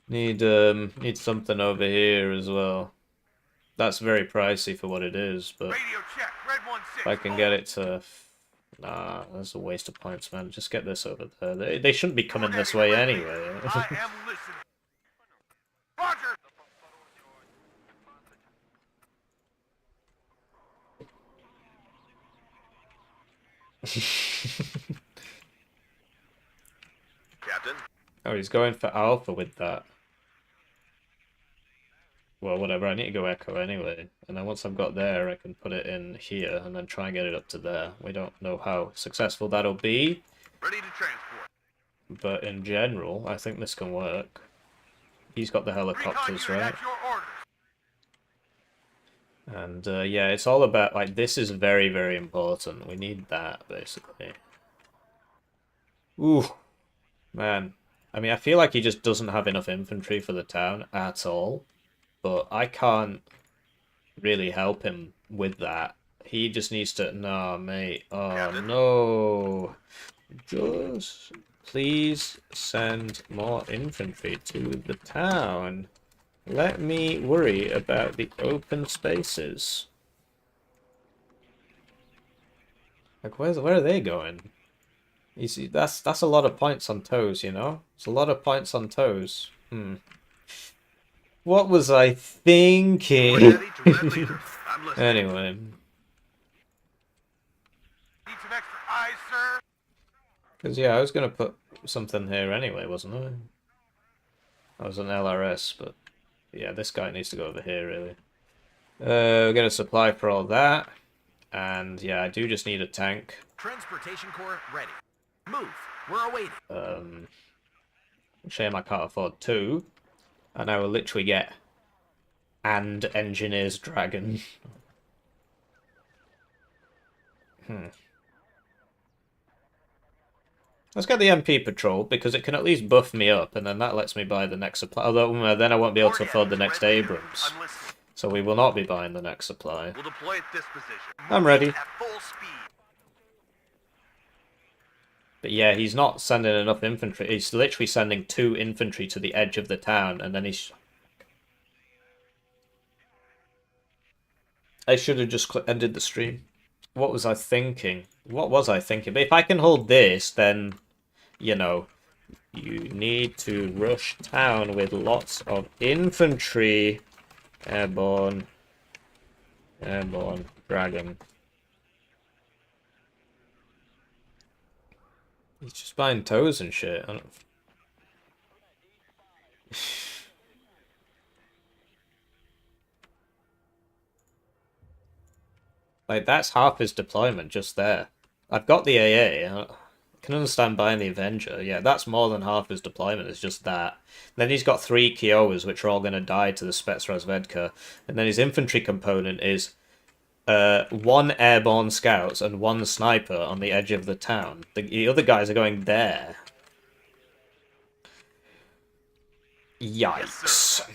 Need something over here as well. That's very pricey for what it is, but if I can get it to... Nah, that's a waste of points, man. Just get this over there. They shouldn't be coming this way anyway. I am listening. Roger. Captain. Oh, he's going for Alpha with that. Well, whatever, I need to go Echo anyway. And then once I've got there, I can put it in here and then try and get it up to there. We don't know how successful that'll be. Ready to transport. But in general, I think this can work. He's got the helicopters, right? And yeah, it's all about, like, this is very, very important. We need that, basically. Ooh, man. I mean, I feel like he just doesn't have enough infantry for the town at all. But I can't really help him with that. He just needs to... Nah, mate. Oh, no. Just please send more infantry to the town. Let me worry about the open spaces. Like, where are they going? You see, that's a lot of points on toes, you know? It's a lot of points on toes. What was I thinking? Anyway. Need some extra eyes, sir. Because, yeah, I was going to put something here anyway, wasn't I? I was an LRS, but... Yeah, this guy needs to go over here, really. We're going to supply for all that. And yeah, I do just need a tank. Transportation Corps ready. Move. We're awaiting. Shame I can't afford 2. And I will literally get and Engineer's Dragon. Let's get the MP Patrol, because it can at least buff me up, and then that lets me buy the next supply. Although, then I won't be able to afford the next Abrams. So we will not be buying the next supply. We'll deploy at this position. I'm ready. At full speed. But yeah, he's not sending enough infantry. He's literally sending 2 infantry to the edge of the town, and then he's... I should have just ended the stream. What was I thinking? What was I thinking? But if I can hold this, then, you know, you need to rush town with lots of infantry. Airborne. Airborne. Dragon. He's just buying toes and shit. I don't... Like, that's half his deployment just there. I've got the AA. I can understand buying the Avenger. Yeah, that's more than half his deployment. It's just that. Then he's got 3 Kiowas, which are all going to die to the Spetsrazvedka. And then his infantry component is 1 airborne scouts and 1 sniper on the edge of the town. The other guys are going there. Yikes.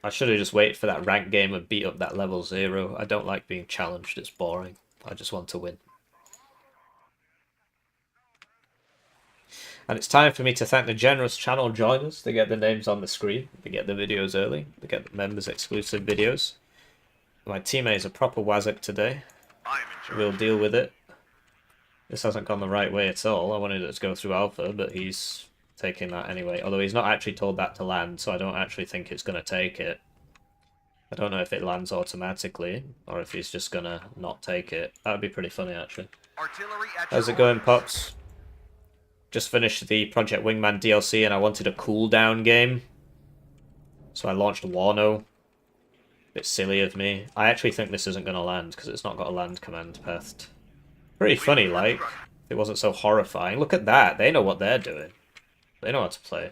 I should have just waited for that ranked game and beat up that level 0. I don't like being challenged, it's boring. I just want to win. And it's time for me to thank the generous channel joiners. They get the names on the screen, they get the videos early, they get the members exclusive videos. My teammate is a proper wazzock today. We'll deal with it. This hasn't gone the right way at all. I wanted it to go through alpha, but he's taking that anyway. Although he's not actually told that to land, so I don't actually think it's going to take it. I don't know if it lands automatically, or if he's just going to not take it. That would be pretty funny, actually. How's it going, Pops? Just finished the Project Wingman DLC, and I wanted a cooldown game. So I launched WARNO. Bit silly of me. I actually think this isn't going to land, because it's not got a land command pathed. Pretty funny, like. If it wasn't so horrifying. Look at that. They know what they're doing. They know how to play.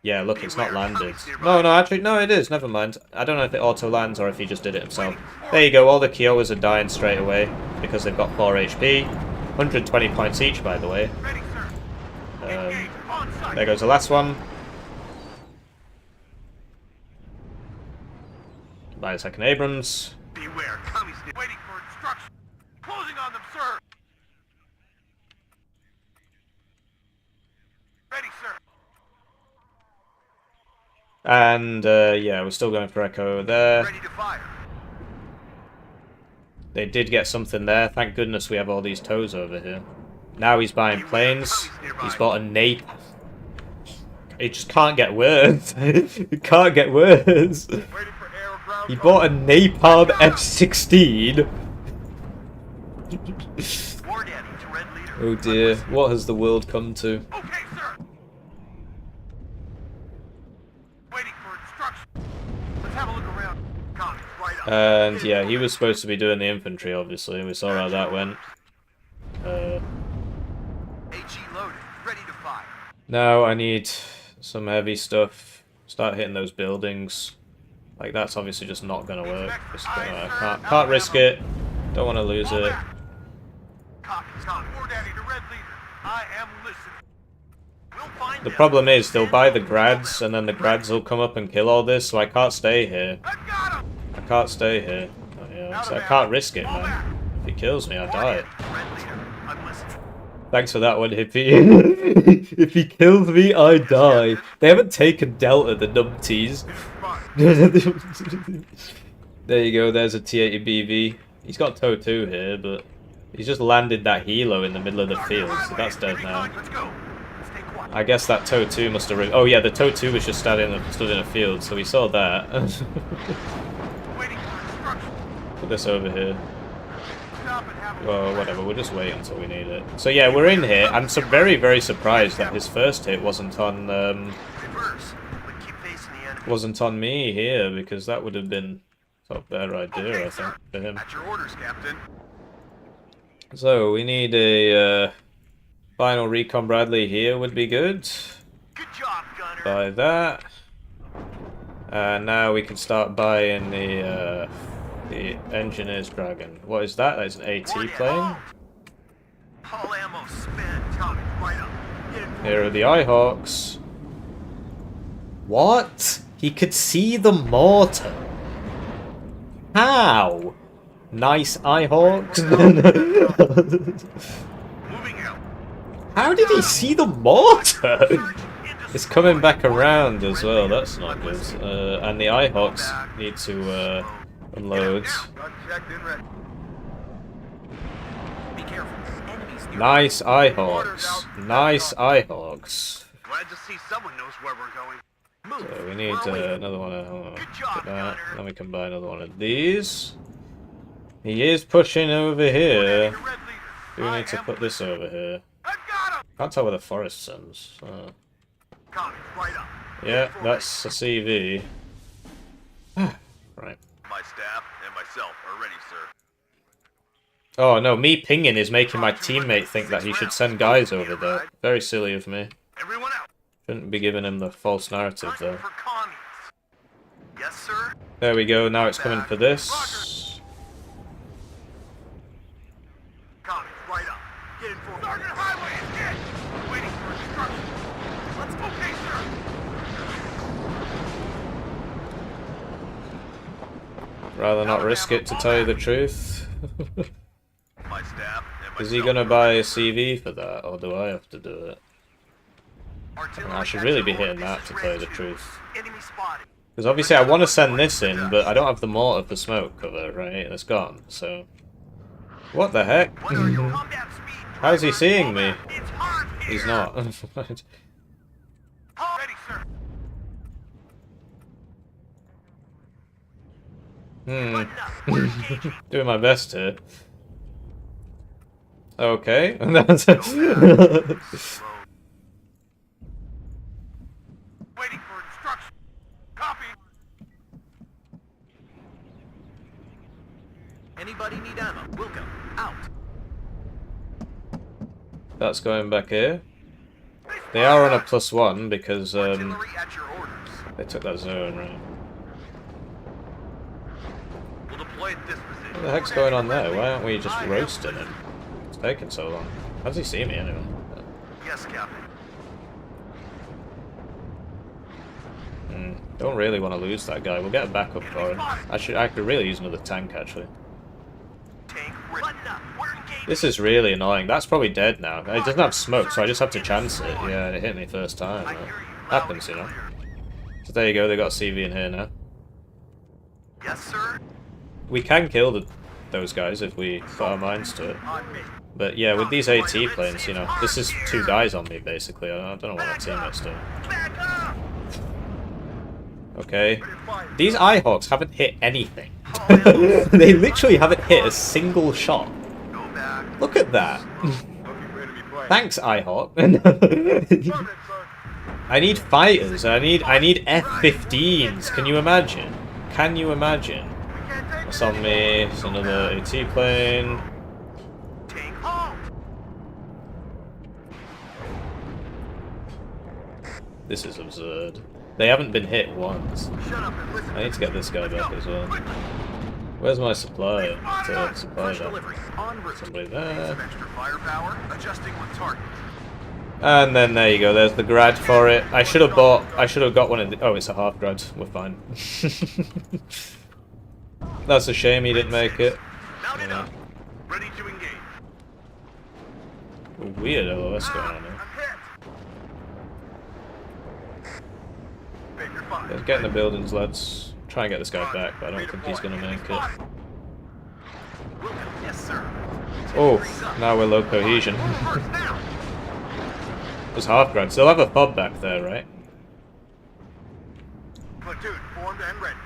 Yeah, look, it's not landed. No, actually, no, it is. Never mind. I don't know if it auto-lands or if he just did it himself. There you go. All the Kiowas are dying straight away because they've got 4 HP. 120 points each, by the way. There goes the last one. Buy a second Abrams. Beware, commies waiting for instruction. Closing on them, sir. Ready, sir. And, yeah, we're still going for Echo there. Ready to fire. They did get something there. Thank goodness we have all these toes over here. Now he's buying planes. He's bought a nape. It just can't get worse. It can't get worse. He bought a Napalm F-16. Oh dear, what has the world come to? Okay, sir. Waiting for instruction. Let's have a look around. Right up. And yeah, he was supposed to be doing the infantry, obviously. We saw how that went. HE loaded, ready to fire. Now I need some heavy stuff. Start hitting those buildings. Like, that's obviously just not gonna work. Can't risk it. Don't want to lose it. The problem is they'll buy the grads, and then the grads will come up and kill all this, so I can't stay here. I can't stay here. Oh, yeah, so I can't risk it, man. If he kills me, I die. Thanks for that one, Hippie. If he kills me, I die. They haven't taken Delta, the numpties. There you go, there's a T-80 BV. He's got TOW 2 here, but he's just landed that helo in the middle of the field, so that's dead now. I guess that TOW 2 must have... Oh yeah, the TOW 2 was just stood in a field, so we saw that. Put this over here. Well, whatever, we'll just wait until we need it. So yeah, we're in here. I'm very, very surprised that his first hit wasn't on... wasn't on me here, because that would have been a better idea, I think, for him. At your orders, Captain. So, we need a final recon Bradley here would be good. Good job, Gunner. Buy that. And now we can start buying the Engineer's Dragon. What is that? That is an AT plane. All ammo spent. Tommy, right up. Get it. Here are the Eyehawks. What? He could see the mortar. How? Nice Eyehawks. Moving out. How did he see the mortar? It's coming back around as well, that's not good. And the Eyehawks need to unload. Gun checked and ready. Be careful. Enemies near. Nice Eyehawks. Nice Eyehawks. Glad to see someone knows where we're going. Move. So we need another one of that. Then we can buy another one of these. He is pushing over here. Do we need to put this over here? Can't tell where the forest ends. Yeah, that's a CV. Right. My staff and myself are ready, sir. Oh no, me pinging is making my teammate think that he should send guys over there. Very silly of me. Everyone out. Shouldn't be giving him the false narrative there. For commies. Yes, sir. There we go, now it's coming for this. Commies, right up. Get in for Sergeant Highway is hit. Waiting for instructions. Let's go, okay, sir. Rather not risk it, to tell you the truth. My staff and Is he gonna buy a CV for that, or do I have to do it? I should really be hitting that, to tell you the truth. Enemy spotted. Because obviously I want to send this in, but I don't have the mortar for smoke cover, right? It's gone, so... What the heck? How's he seeing me? He's not. Ready, sir. Doing my best here. Okay. Waiting for instruction. Copy. Anybody need ammo? We'll go. Out. That's going back here. They are on a +1 because Artillery at your orders. they took that zone, right? We'll deploy at this position. What the heck's going on there? Why aren't we just roasting him? It's taking so long. How does he see me anyway? Yes, Captain. Don't really want to lose that guy. We'll get a backup for him. I could really use another tank actually. Tank ready. We're engaged. This is really annoying. That's probably dead now. It doesn't have smoke, so I just have to chance it. Yeah, it hit me first time. Happens, you know. So there you go. They got a CV in here now. Yes, sir. We can kill those guys if we put our minds to it. But yeah, with these AT planes, you know, this is 2 guys on me basically. I don't know what my teammates do. Okay. These Eyehawks haven't hit anything. They literally haven't hit a single shot. Look at that. Thanks, Eyehawk. I need fighters. I need F-15s. Can you imagine? Can you imagine? That's on me. It's another AT plane. This is absurd. They haven't been hit once. I need to get this guy back as well. Where's my supply? To supply that. Somebody there. And then there you go. There's the grad for it. I should have got one of the. Oh, it's a half grad. We're fine. That's a shame he didn't make it. Yeah. Ready to engage. Weird LOS going on here. Let's get in the buildings, lads. Try and get this guy back, but I don't think he's gonna make it. Oh, now we're low cohesion. There's half grads. They'll have a fob back there, right? Platoon formed and ready.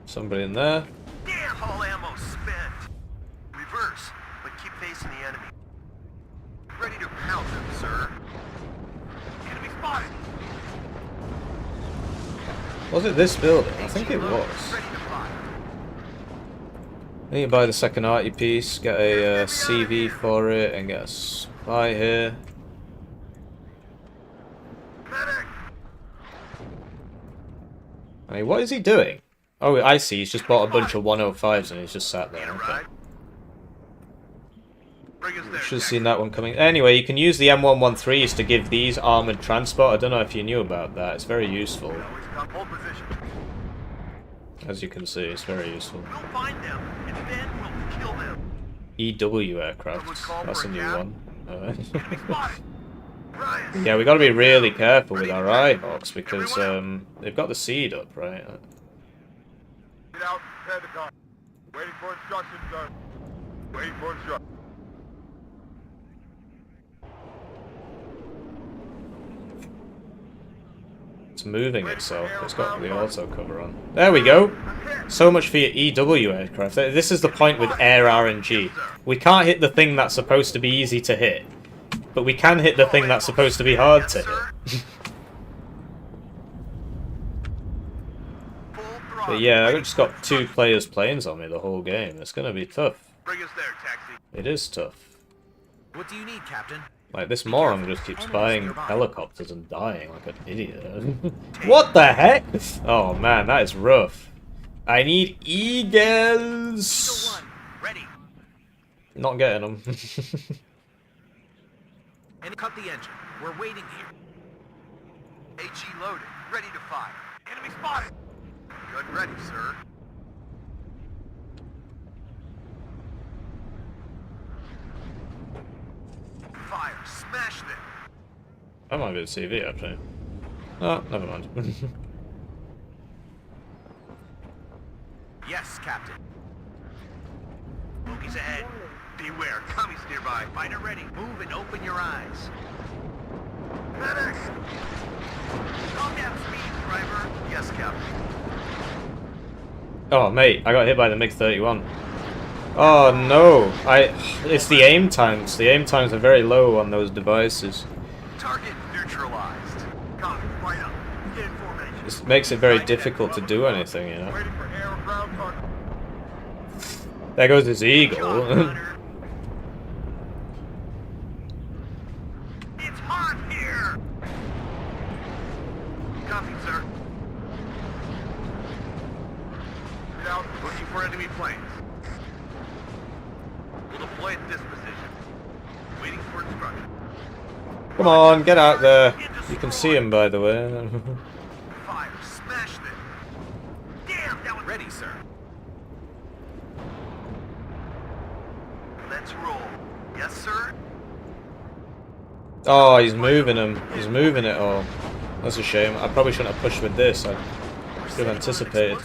Somebody in there. Damn, all ammo spent. Reverse, but keep facing the enemy. Ready to pound them, sir. Enemy spotted. Was it this building? I think it was. I need to buy the second arty piece, get a CV for it, and get a supply here. I mean, what is he doing? Oh, I see. He's just bought a bunch of 105s and he's just sat there. Okay. Should have seen that one coming. Anyway, you can use the M113s to give these armored transport. I don't know if you knew about that. It's very useful. As you can see, it's very useful. EW aircraft. That's a new one. Yeah, we got to be really careful with our Eyehawks because they've got the seed up, right? Get out, prepare the car. Waiting for instructions, sir. Waiting for instructions. It's moving itself. It's got the auto cover on. There we go. So much for your EW aircraft. This is the point with air RNG. We can't hit the thing that's supposed to be easy to hit, but we can hit the thing that's supposed to be hard to hit. But yeah, I've just got 2 players' planes on me the whole game. It's gonna be tough. Bring us there, taxi. It is tough. What do you need, Captain? Like, this moron just keeps buying helicopters and dying like an idiot. What the heck? Oh man, that is rough. I need Eagles. Ready. Not getting them. And cut the engine. We're waiting here. HE loaded. Ready to fire. Enemy spotted. Gun ready, sir. Fire. Smash them. That might be the CV, actually. Oh, never mind. Yes, Captain. Bogies ahead. Beware. Commies nearby. Fighter ready. Move and open your eyes. Medic! Calm down speed, driver. Yes, Captain. Oh, mate, I got hit by the MiG-31. Oh, no. It's the aim times. The aim times are very low on those devices. Target neutralized. Copy. Right up. Get in formation. This makes it very difficult to do anything, you know. Waiting for air or ground target. There goes his eagle. It's hot here! Copy, sir. Get out, looking for enemy planes. We'll deploy at this position. Waiting for instruction. Come on, get out there. You can see him, by the way. Fire, smash them. Damn, that was ready, sir. Let's roll. Yes, sir. Oh, he's moving him. He's moving it all. That's a shame. I probably shouldn't have pushed with this. I should have anticipated.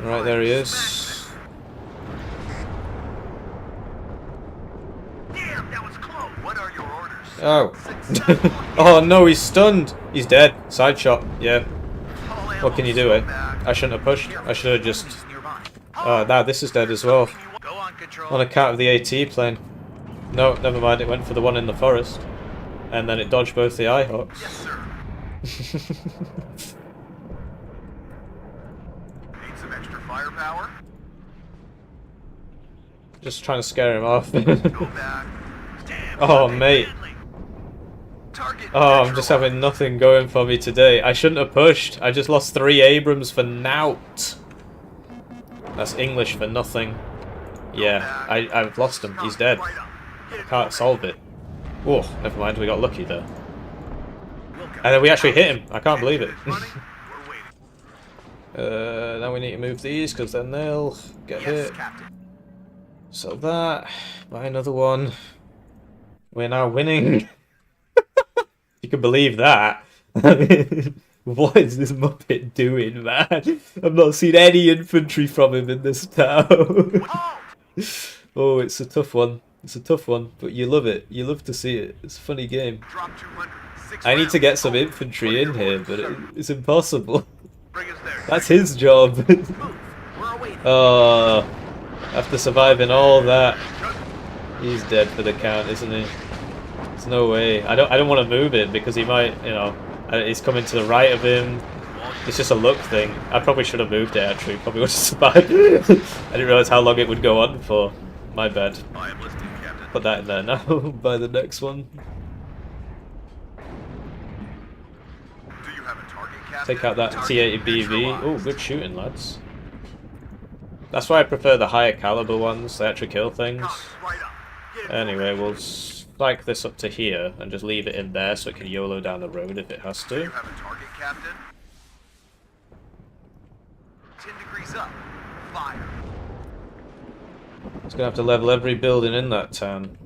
Right, there he is. Damn, that was close. What are your orders? Oh. Oh no, he's stunned. He's dead. Side shot. Yeah. What can you do, eh? I shouldn't have pushed. I should have just... Oh, now this is dead as well. On account of the AT plane. No, never mind. It went for the one in the forest. And then it dodged both the Eyehawks. Yes, sir. Need some extra firepower? Just trying to scare him off. Go back. Damn, Oh, mate. Oh, I'm just having nothing going for me today. I shouldn't have pushed. I just lost 3 Abrams for nout. That's English for nothing. Yeah, I've lost him. He's dead. Can't solve it. Oh, never mind. We got lucky there. And then we actually hit him. I can't believe it. Now we need to move these because then they'll get hit. So that, buy another one. We're now winning. You can believe that. What is this Muppet doing, man? I've not seen any infantry from him in this town. Oh, it's a tough one. It's a tough one, but you love it. You love to see it. It's a funny game. I need to get some infantry in here, but it's impossible. That's his job. Oh, after surviving all that, he's dead for the count, isn't he? There's no way. I don't want to move it because he might, you know, he's coming to the right of him. It's just a luck thing. I probably should have moved it actually. Probably would have survived. I didn't realize how long it would go on for. My bad. I am listening, Captain. Put that in there now. By the next one. Do you have a target, Captain? Take out that T-80 BV. Oh, good shooting, lads. That's why I prefer the higher caliber ones. They actually kill things. Anyway, we'll spike this up to here and just leave it in there so it can YOLO down the road if it has to. Do you have a target, Captain? 10 degrees up. Fire. It's gonna have to level every building in that town.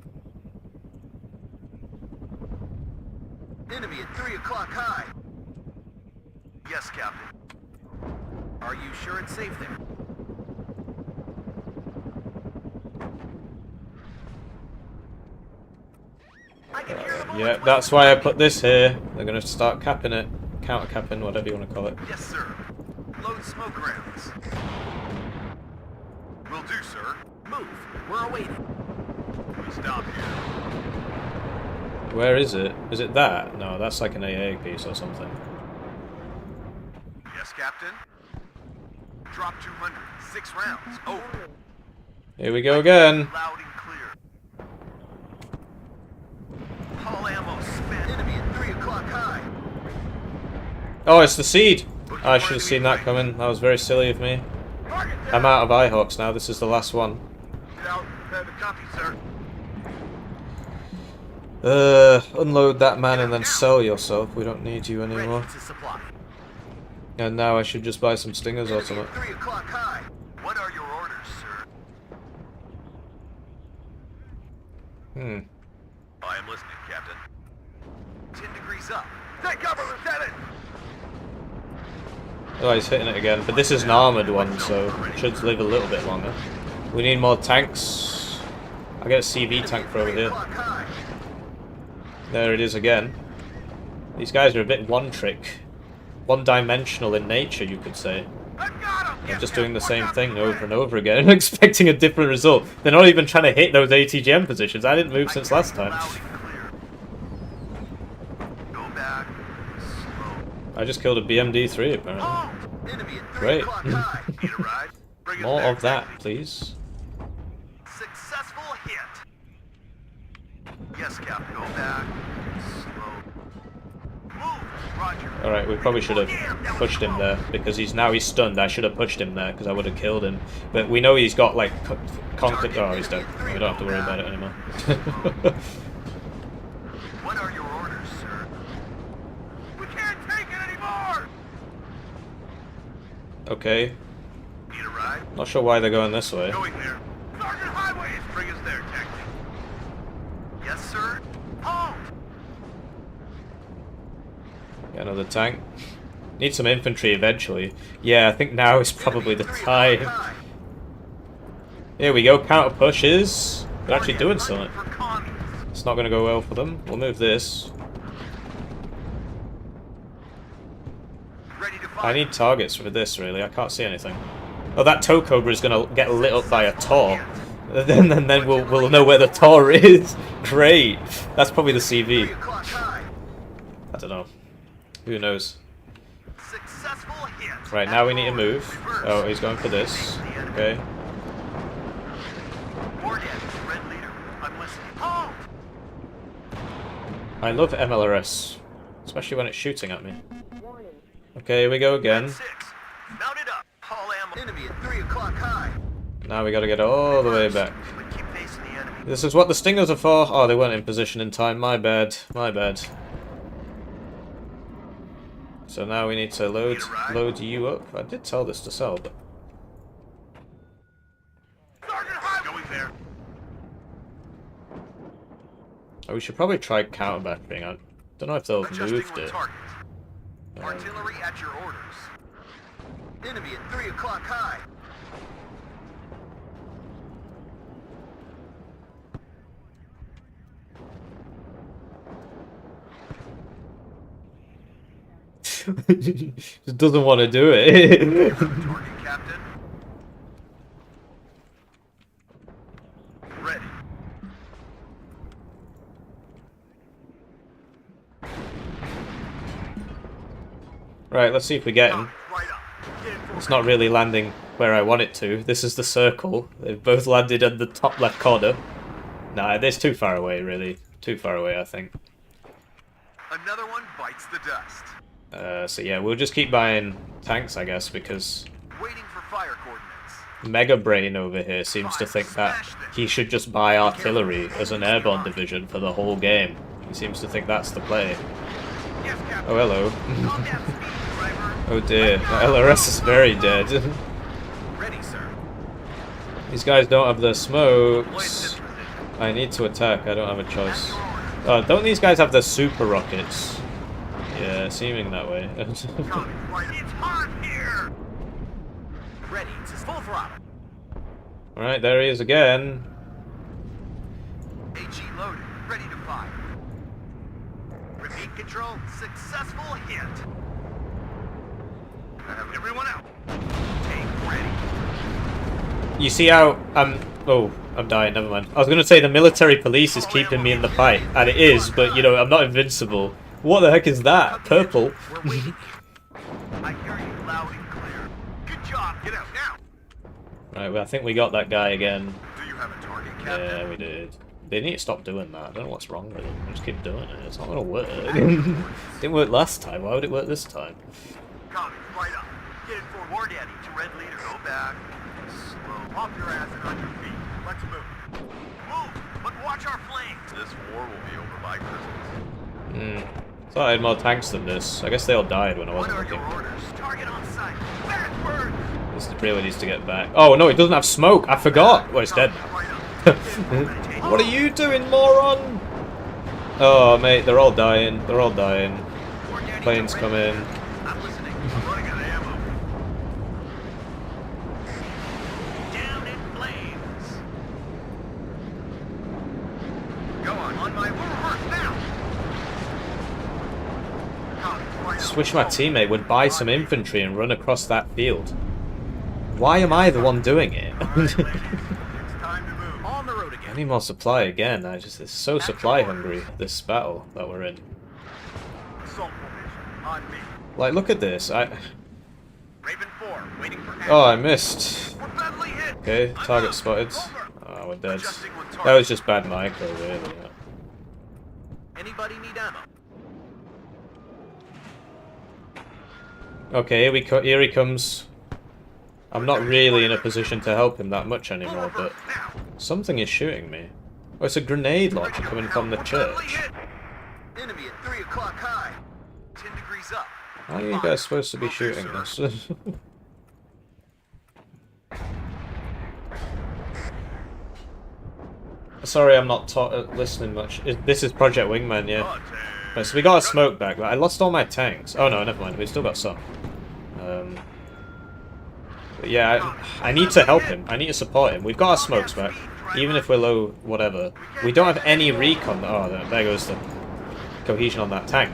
Enemy at 3 o'clock high. Yes, Captain. Are you sure it's safe there? Yeah, that's why I put this here. They're gonna start capping it. Counter capping, whatever you want to call it. Yes, sir. Load smoke rounds. Will do, sir. Move. We're awaiting. We stop here. Where is it? Is it that? No, that's like an AA piece or something. Yes, Captain. Drop 200. 6 rounds. Over. Here we go again. Loud and clear. All ammo spent. Enemy at 3 o'clock high. Oh, it's the seed! I should have seen that coming. That was very silly of me. I'm out of Eyehawks now. This is the last one. Get out. Copy, sir. Unload that man and then sell yourself. We don't need you anymore. And now I should just buy some stingers or something. 3 o'clock high. What are your orders, sir? I am listening, Captain. 10 degrees up. Take cover, Lieutenant! Oh, he's hitting it again. But this is an armoured one, so it should live a little bit longer. We need more tanks. I'll get a CV tank for over here. There it is again. These guys are a bit one-dimensional in nature, you could say. They're just doing the same thing over and over again, expecting a different result. They're not even trying to hit those ATGM positions. I didn't move since last time. I just killed a BMD-3 apparently. Great. More of that, please. Successful hit. Yes, Captain. Go back. Slow. Move. Roger. Alright, we probably should have pushed him there, because he's stunned. I should have pushed him there, because I would have killed him. But we know he's got, like, conquered... Oh, he's dead. We don't have to worry about it anymore. What are your orders, sir? We can't take it anymore! Okay. Need a ride? Not sure why they're going this way. Going there. Sergeant Highways, bring us there, Captain. Yes, sir. Halt! Get another tank. Need some infantry eventually. Yeah, I think now is probably the time. Here we go, counter pushes. They're actually doing something. It's not going to go well for them. We'll move this. I need targets for this, really. I can't see anything. Oh, that tow cobra is going to get lit up by a Tor. Then we'll know where the Tor is. Great. That's probably the CV. I don't know. Who knows? Right, now we need to move. Oh, he's going for this. Okay. I love MLRS. Especially when it's shooting at me. Okay, here we go again. Now we gotta get all the way back. This is what the stingers are for. Oh, they weren't in position in time. My bad. My bad. So now we need to load you up. I did tell this to sell, but... Oh, we should probably try counter-battering. I don't know if they'll have moved it. Artillery at your orders. Enemy at 3 o'clock high. Just doesn't want to do it. Captain. Ready. Right, let's see if we get him. Right up. Get in It's not really landing where I want it to. This is the circle. They've both landed in the top left corner. Nah, this too far away, really. Too far away, I think. Another one bites the dust. So yeah, we'll just keep buying tanks, I guess, because Waiting for fire coordinates. Mega Brain over here seems to think that he should just buy artillery as an airborne division for the whole game. He seems to think that's the play. Yes, Captain. Oh, hello. Calm down, speed, driver. Oh dear, the LRS is very dead. Ready, sir. These guys don't have their smokes. I need to attack, I don't have a choice. Oh, don't these guys have their super rockets? Yeah, seeming that way. It's hot here. Ready, it's full throttle. Alright, there he is again. AG loaded, ready to fire. Repeat control, successful hit. Everyone out. Take ready. You see how oh, I'm dying, never mind. I was gonna say the military police is keeping me in the fight, and it is, but you know, I'm not invincible. What the heck is that? Purple? We're waiting. I hear you loud and clear. Good job, get out now. Right, well, I think we got that guy again. Do you have a target, Captain? Yeah, we did. They need to stop doing that. I don't know what's wrong with them. They just keep doing it. It's not gonna work. Didn't work last time. Why would it work this time? Copy, right up. Get in for War Daddy to Red Leader. Go back. Slow. Off your ass and on your feet. Let's move. Move, but watch our flanks. This war will be over by Christmas. Thought I had more tanks than this. I guess they all died when I wasn't What are looking. your orders? Target on sight. Backward. This really needs to get back. Oh no, it doesn't have smoke. I forgot. Well, it's dead now. What are you doing, moron? Oh, mate, they're all dying. They're all dying. Planes come in. I'm listening. I'm running out of ammo. Down in flames. Go on my word now. Just wish my teammate would buy some infantry and run across that field. Why am I the one doing it? I need more supply again. It's so supply hungry, this battle that we're in. Like, look at this. Oh, I missed. Okay, target spotted. Oh, we're dead. That was just bad micro, really. Yeah. Anybody need ammo? Okay, here he comes. I'm not really in a position to help him that much anymore, but something is shooting me. Oh, it's a grenade launcher coming from the church. Enemy at 3 o'clock high. 10 degrees up. How are you guys supposed to be shooting this? Sorry, I'm not listening much. This is Project Wingman, yeah. Right, so we got a smoke back, but I lost all my tanks. Oh no, never mind, we still got some. But yeah, I need to help him. I need to support him. We've got our smokes back, even if we're low, whatever. We don't have any recon. Oh, there goes the cohesion on that tank.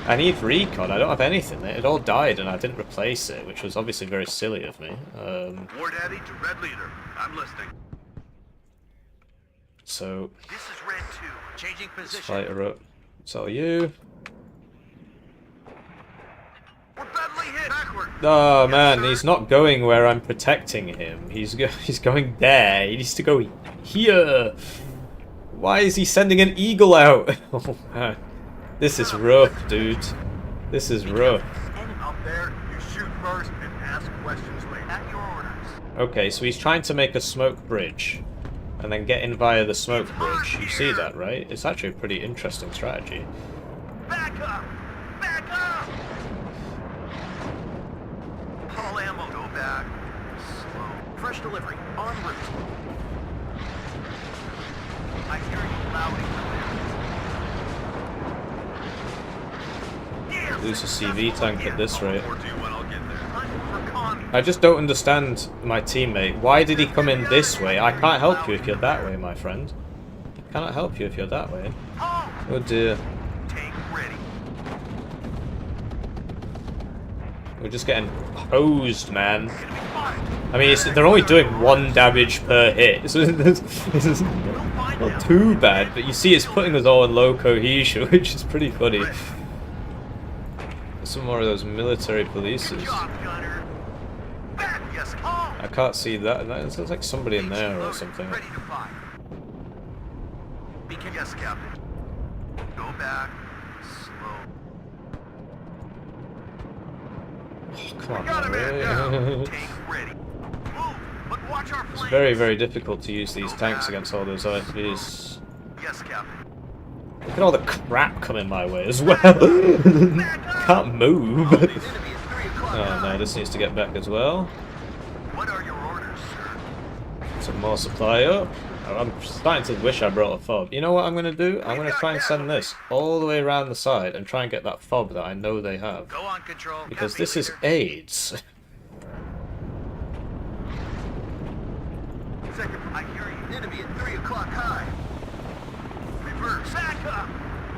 I need recon. I don't have anything. It all died, and I didn't replace it, which was obviously very silly of me. War Daddy to Red Leader. I'm listening. So This is Red 2. Changing let's position. fight her up. It's all you. We're badly hit. Backward. Oh man, he's not going where I'm protecting him. He's going there. He needs to go here. Why is he sending an eagle out? Oh man, this is rough, dude. This is rough. Up there, you shoot first and ask questions later. At your orders. Okay, so he's trying to make a smoke bridge, and then get in via the smoke bridge. You see that, right? It's actually a pretty interesting strategy. Back up! Back up! All ammo, go back. Slow. Fresh delivery. En route. I hear you loud and clear. Lose a CV tank at this rate. Or do when I'll get there. Hunt for commie. I just don't understand my teammate. Why did he come in this way? I can't help you if you're that way, my friend. I cannot help you if you're that way. Oh dear. Tank ready. We're just getting hosed, man. I mean, they're only doing 1 damage per hit, so this is not too bad, but you see it's putting us all in low cohesion, which is pretty funny. some more of those military polices. I can't see that. There's like somebody in there or something. Yes, Captain. Go back. Slow. Oh, come on, Got a man really? down. Tank ready. Move, but watch our It's flanks. very, very difficult to use these tanks against all those IFVs. Yes, Captain. Look at all the crap coming my way as well. Can't move. Oh no, this needs to get back as well. What are your orders, sir? Some more supply up. I'm starting to wish I brought a fob. You know what I'm going to do? I'm going to try and send this all the way around the side and try and get that fob that I know they have. Go on, Control. Because this is AIDS. Second, I hear you. Enemy at 3 o'clock high. Reverse. Back up!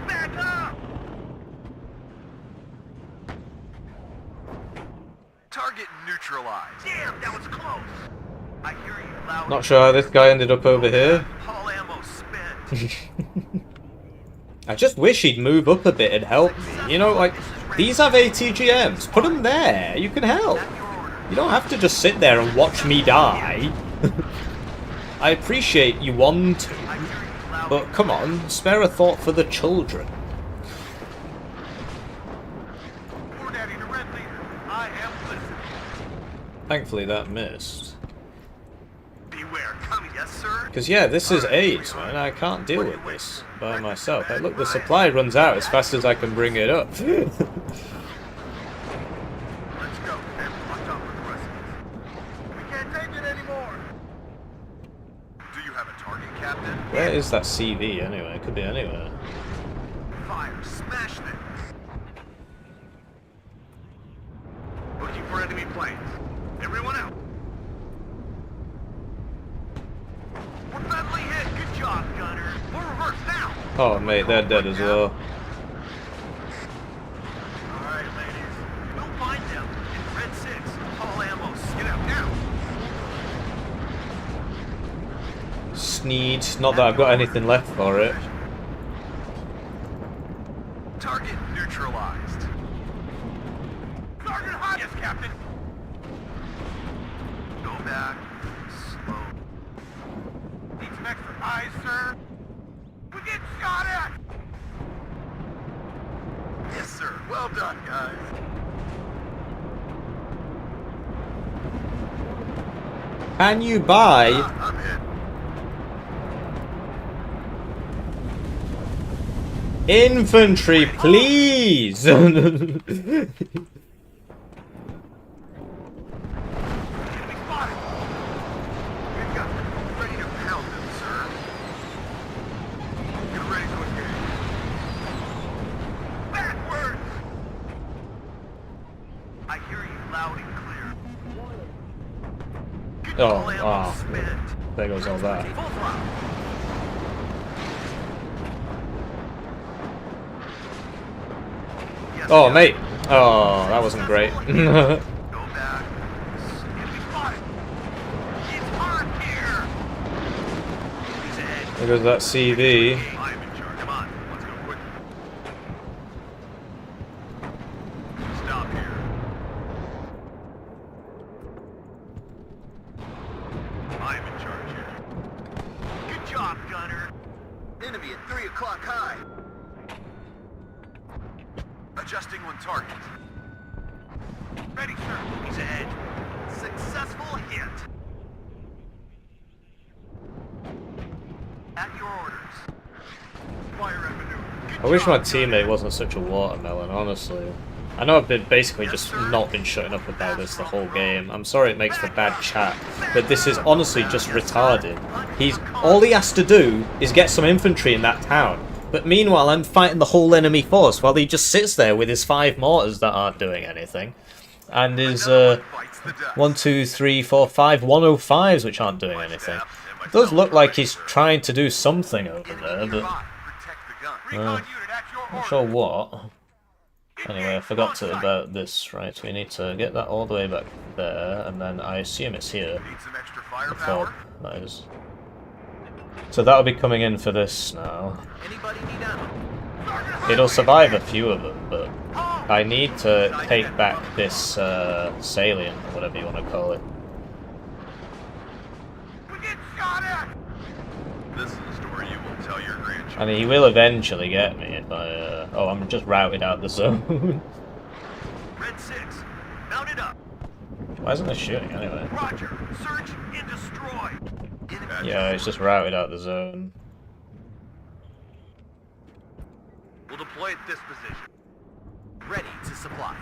Back up! Target neutralized. Damn, that was close. I hear you loud. Not sure how this guy ended up over here. All ammo spent. I just wish he'd move up a bit and help me. You know, like, these have ATGMs. Put them there. You can help. You don't have to just sit there and watch me die. I appreciate you want to, but come on, spare a thought for the children. Thankfully that missed. Beware, coming, yes, sir. Because yeah, this is AIDS, man. I can't deal with this by myself. Hey, look, the supply runs out as fast as I can bring it up. Let's go. And watch out for the rest of us. We can't take it anymore. Do you have a target, Captain? Where is that CV anyway? It could be anywhere. Fire, smash them. Looking for enemy planes. Everyone out. We're badly hit. Good job, gunner. We're reverse now. Oh, mate, they're dead as well. Alright, ladies. We'll find them in Red 6. All ammo. Get out now. Sneed. Not that I've got anything left for it. Target neutralized. Target hot. Yes, Captain. Go back. Slow. Need some extra eyes, sir. We get shot at. Yes, sir. Well done, guys. Can you buy... I'm hit. Infantry, please! Oh, there goes all that. Oh, mate. Oh, that wasn't great. There goes that CV. Adjusting on target. Ready, sir. He's ahead. Successful hit. At your orders. Fire and maneuver. I wish my teammate wasn't such a watermelon, honestly. I know I've been basically just not been shutting up about this the whole game. I'm sorry it makes for bad chat, but this is honestly just retarded. All he has to do is get some infantry in that town. But meanwhile, I'm fighting the whole enemy force while he just sits there with his 5 mortars that aren't doing anything. And his 1, 2, 3, 4, 5 105s which aren't doing anything. It does look like he's trying to do something over there, but... not sure what. Anyway, I forgot about this, right? We need to get that all the way back there, and then I assume it's here. The fob, that is. So that'll be coming in for this now. It'll survive a few of them, but I need to take back this salient, or whatever you want to call it. We get shot at! This is a story you will tell your grandchildren. I mean, he will eventually get me if I... oh, I'm just routed out the zone. Red 6, mounted up. Why isn't it shooting anyway? Roger, search and destroy. Yeah, it's just routed out the zone. We'll deploy at this position. Ready to supply.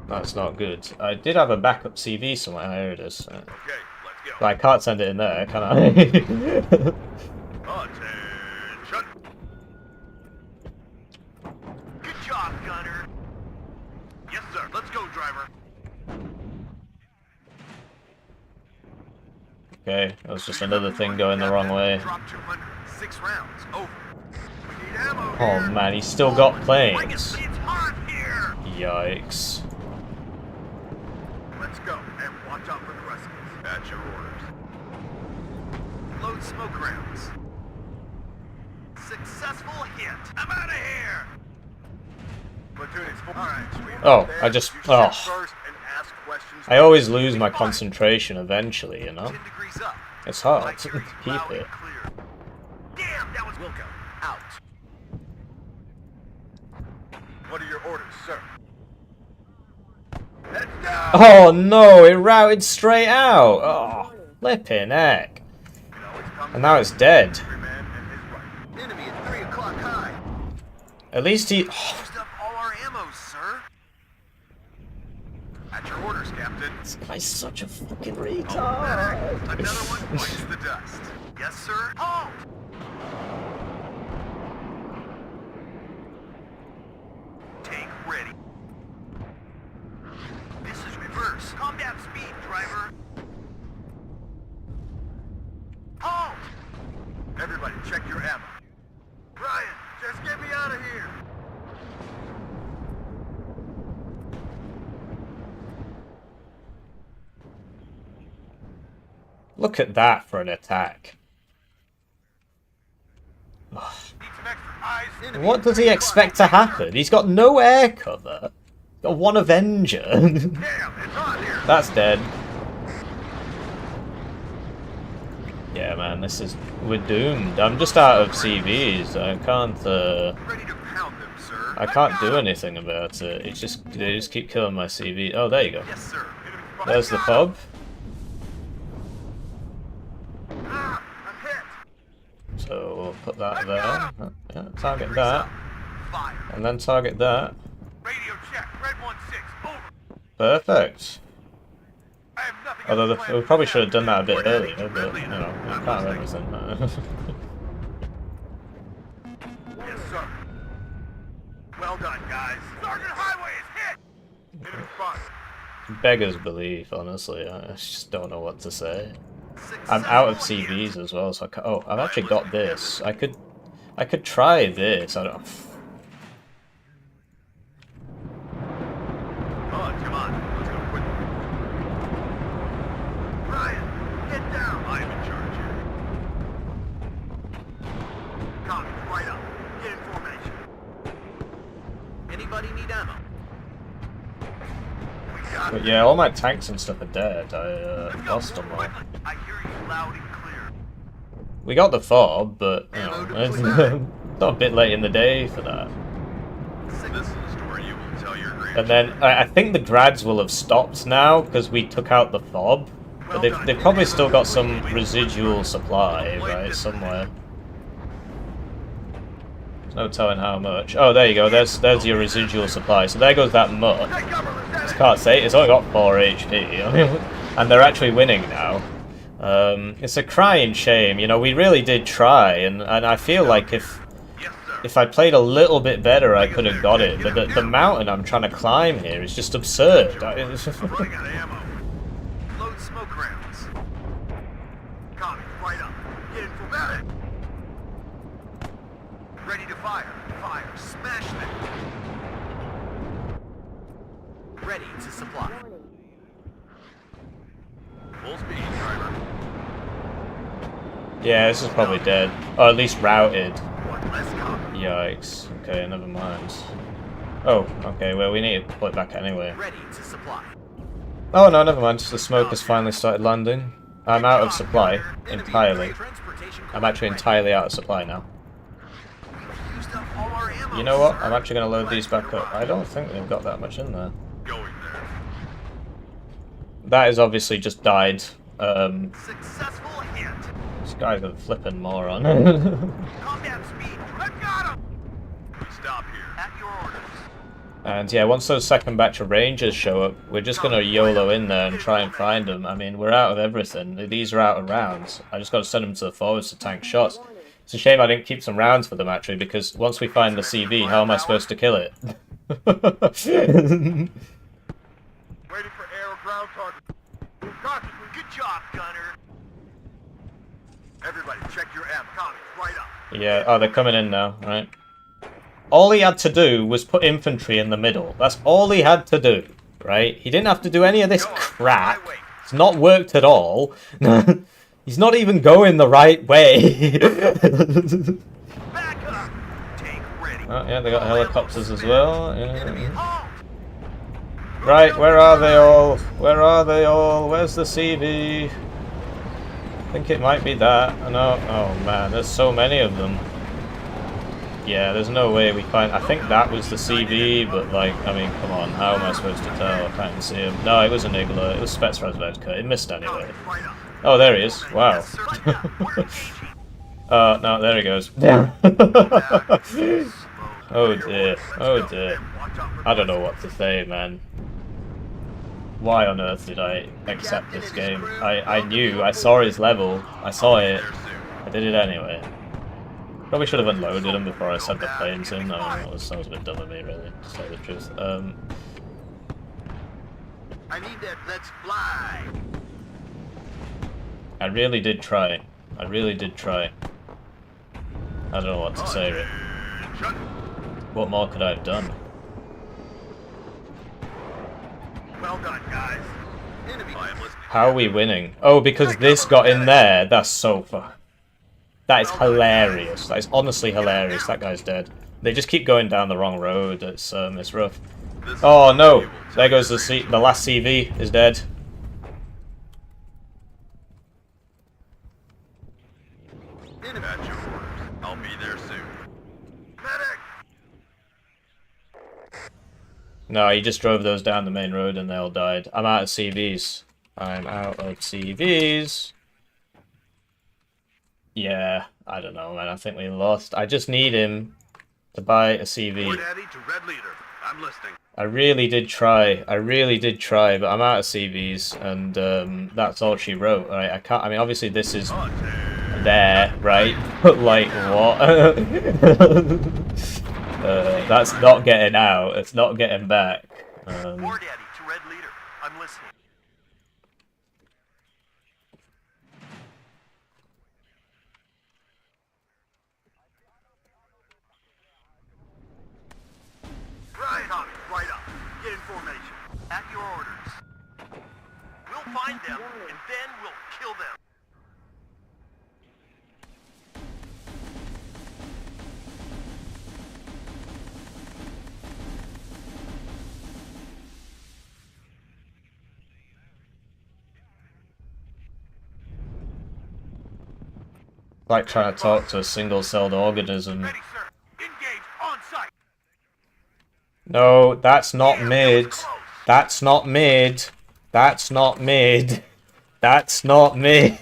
That's not good. I did have a backup CV somewhere. Here it is. Okay, let's go. But I can't send it in there, can I? Attention. Good job, gunner. Yes, sir. Let's go, driver. Okay, that was just another thing going the wrong way. Drop 200. 6 rounds. Over. We need ammo Oh here. man, he's still got Bring it. planes. It's hot here. Yikes. Let's go and watch out for the Ruskies. At your orders. Load smoke rounds. Successful hit. I'm out of here. Platoon is full. All right, sweet. Oh, I just... You oh. shoot first and ask questions. I always lose my concentration eventually, you know? 10 degrees up. It's hard I to hear you keep loud it. and clear. Damn, that was Wilco. Out. What are your orders, sir? Heads down. Oh no, it routed straight out! Oh, flipping heck. And now it's dead. Enemy at 3 o'clock high. At least he... Used up all our ammo, sir. At your orders, Captain. This guy's such a fucking Medic. retard. Another one bites the dust. Yes, sir. Halt! Tank ready. This is reverse. Combat speed, driver. Halt! Everybody, check your ammo. Ryan, just get me out of here. Look at that for an attack. Need some extra eyes. Enemy What does at he 3 expect to o'clock. happen? He's got no air cover. Got one Avenger. Damn, it's hot here. That's dead. Yeah, man, this is... we're doomed. I'm just out of CVs. I can't, Ready to pound them, sir. I can't do anything about it. It's just... they just keep killing my CV. Oh, there you go. Yes, sir. There's the fob. Ah, I'm hit. So we'll put that there. Yeah, target that. Fire. And then target that. Radio check. Red 1-6. Over. Perfect. I have nothing Although else planned we for probably this should have done that a bit Ready earlier, to but, red you leader. know, I I'm can't listening. remember Yes, sir. Well done, guys. Sergeant Highway is hit. Enemy spot. Beggars belief, honestly. I just don't know what to say. I'm out of CVs as well, so I can't... oh, I've actually got this. I could try this. I don't... Oh, come on. Let's go quick. Ryan, get down. I am in charge here. Copy. Right up. Get in formation. Anybody need ammo? We got But it. yeah, all my tanks and stuff are dead. I lost them all. I hear you loud and clear. We got the fob, but, you know, it's not a bit late in the day for that. This is a story you will tell your grandchildren. And then, I think the grads will have stopped now, because we took out the fob. But they've probably still got some residual supply, right, somewhere. There's no telling how much. Oh, there you go, there's your residual supply. So there goes that mutt. Just can't say, it's only got 4 HP. I mean, and they're actually winning now. It's a crying shame, you know, we really did try, and I feel like if I played a little bit better, I could have got it, but the mountain I'm trying to climb here is just absurd. Running out of ammo. Load smoke rounds. Copy. Right up. Get in for medic. Ready to fire. Fire. Smash them. Ready to supply. Full speed, driver. Yeah, this is probably dead. Or at least routed. One less copy. Yikes. Okay, never mind. Oh, okay, well, we need to pull it back anyway. Ready to supply. Oh, no, never mind. The smoke has finally started landing. I'm out of supply. Entirely. I'm actually entirely out of supply now. You know what? I'm actually going to load these back up. I don't think they've got that much in there. That has obviously just died. Successful hit. This guy's a flippin' moron. Combat speed. I got him. We stop here. At your orders. And yeah, once those second batch of Rangers show up, we're just going to YOLO in there and try and find them. I mean, we're out of everything. These are out of rounds. I just got to send them to the forwards to tank shots. It's a shame I didn't keep some rounds for them, actually, because once we find the CV, how am I supposed to kill it? Waiting for air or ground target. Good job, gunner. Everybody, check your M. Comics right up. Yeah, oh, they're coming in now, right? All he had to do was put infantry in the middle. That's all he had to do, right? He didn't have to do any of this crap. It's not worked at all. He's not even going the right way. Back up. Tank ready. Oh, yeah, they got helicopters as well. Yeah. Right, where are they all? Where are they all? Where's the CV? I think it might be that. No. Oh man, there's so many of them. Yeah, there's no way we find... I think that was the CV, but like, I mean, come on, how am I supposed to tell? I can't even see him. No, it was an Igla. It was Spetsrazvedka. It missed anyway. Oh, there he is. Wow. No, there he goes. Oh dear. Oh dear. I don't know what to say, man. Why on earth did I accept this game? I knew. I saw his level. I saw it. I did it anyway. Probably should have unloaded him before I sent the planes in. I don't know, that was a bit dumb of me, really, to say the truth. I need that. Let's fly. I really did try. I really did try. I don't know what to say, really. What more could I have done? Well done, guys. Enemy. How are we winning? Oh, because this got in there. That's so far. That is hilarious. That is honestly hilarious. That guy's dead. They just keep going down the wrong road. It's rough. Oh no! There goes the last CV is dead. At your orders. I'll be there soon. Medic. No, he just drove those down the main road and they all died. I'm out of CVs. I'm out of CVs. Yeah, I don't know, man. I think we lost. I just need him to buy a CV. I really did try. I really did try, but I'm out of CVs, and that's all she wrote. Right? I can't. I mean, obviously this is there, right? But like, what? That's not getting out. It's not getting back. War Daddy to Red Leader. I'm listening. Right on, right up. Get in formation. At your orders. We'll find them, and then we'll kill them. Like trying to talk to a single-celled organism. Ready, sir. Engage on site. No, that's not mid. That's not mid. That's not mid. That's not mid.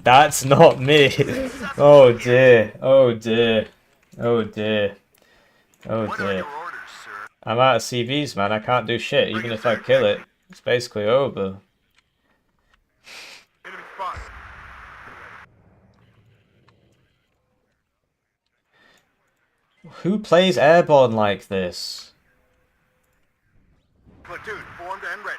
That's not mid. Oh dear. Oh dear. Oh dear. Oh dear. I'm out of CVs, man. I can't do shit. Even if I kill it, it's basically over. Who plays airborne like this? Platoon formed and ready.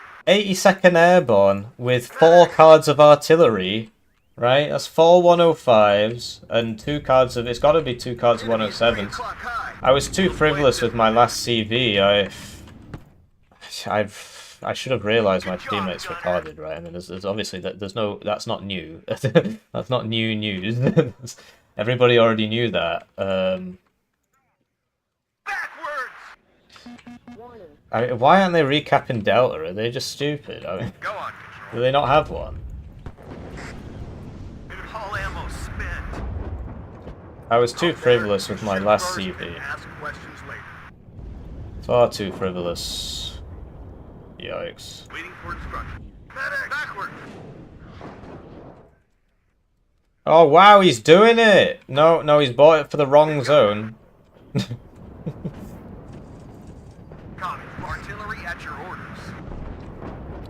82nd Airborne with 4 cards of artillery, right? That's 4 105s and 2 cards of... It's got to be 2 cards of 107s. I was too frivolous with my last CV. I should have realised my teammates retarded, right? I mean, there's obviously there's no... That's not new. That's not new news. Everybody already knew that. I mean, why aren't they recapping Delta? Are they just stupid? I mean, Go on, Control. do they not have one? All ammo spent. I was too frivolous with my last First and CV. ask questions later. Far too frivolous. Yikes. Waiting for instruction. Medic! Backward! Oh wow, he's doing it! No, no, he's bought it for the wrong zone. Copy. Artillery at your orders.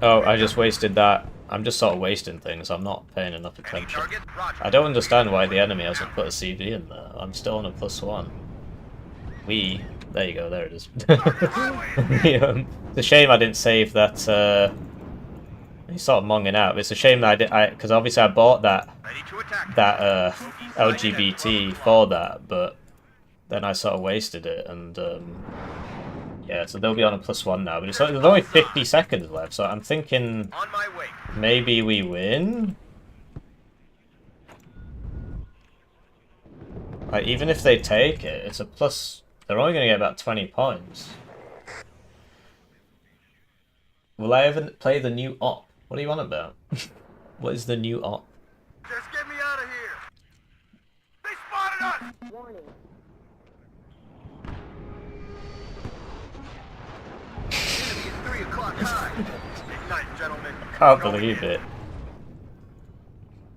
Oh, I just wasted that. I'm just sort of wasting things. I'm not paying enough Any attention. target? Roger. I don't understand why the enemy hasn't put a CV in there. I'm still on a +1. There you go, there it is. It's a shame I didn't save that, he's sort of monging out. It's a shame that because obviously I bought that, LGBT for that, but then I sort of wasted it, and, yeah, so they'll be on a +1 now, but there's only 50 seconds left, so I'm thinking On my way. maybe we win? Like, even if they take it, it's a plus. They're only going to get about 20 points. Will I ever play the new op? What are you on about? What is the new op? Just get me out of here. They spotted us. Warning. Enemy is 3 o'clock high. Ignite, gentlemen. Can't believe it.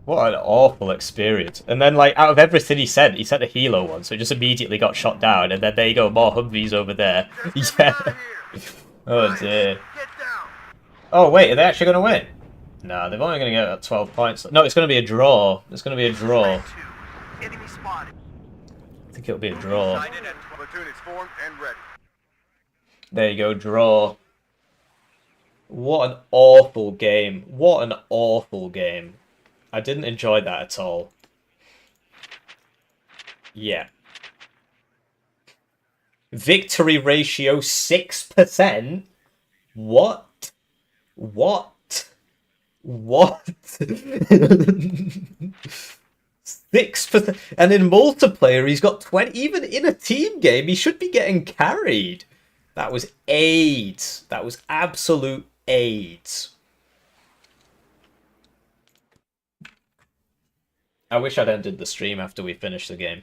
What an awful experience. And then, like, out of everything he sent a helo one, so it just immediately got shot down, and then there you go, more Humvees over there. Yeah. Oh dear. Oh wait, are they actually going to win? Nah, they're only going to get 12 points. No, it's going to be a draw. It's going to be a draw. Enemy spotted. I think it'll be a draw. Platoon is formed and ready. There you go, draw. What an awful game. What an awful game. I didn't enjoy that at all. Yeah. Victory ratio 6%? What? What? What? 6%? And in multiplayer, he's got 20. Even in a team game, he should be getting carried. That was AIDS. That was absolute AIDS. I wish I'd ended the stream after we finished the game.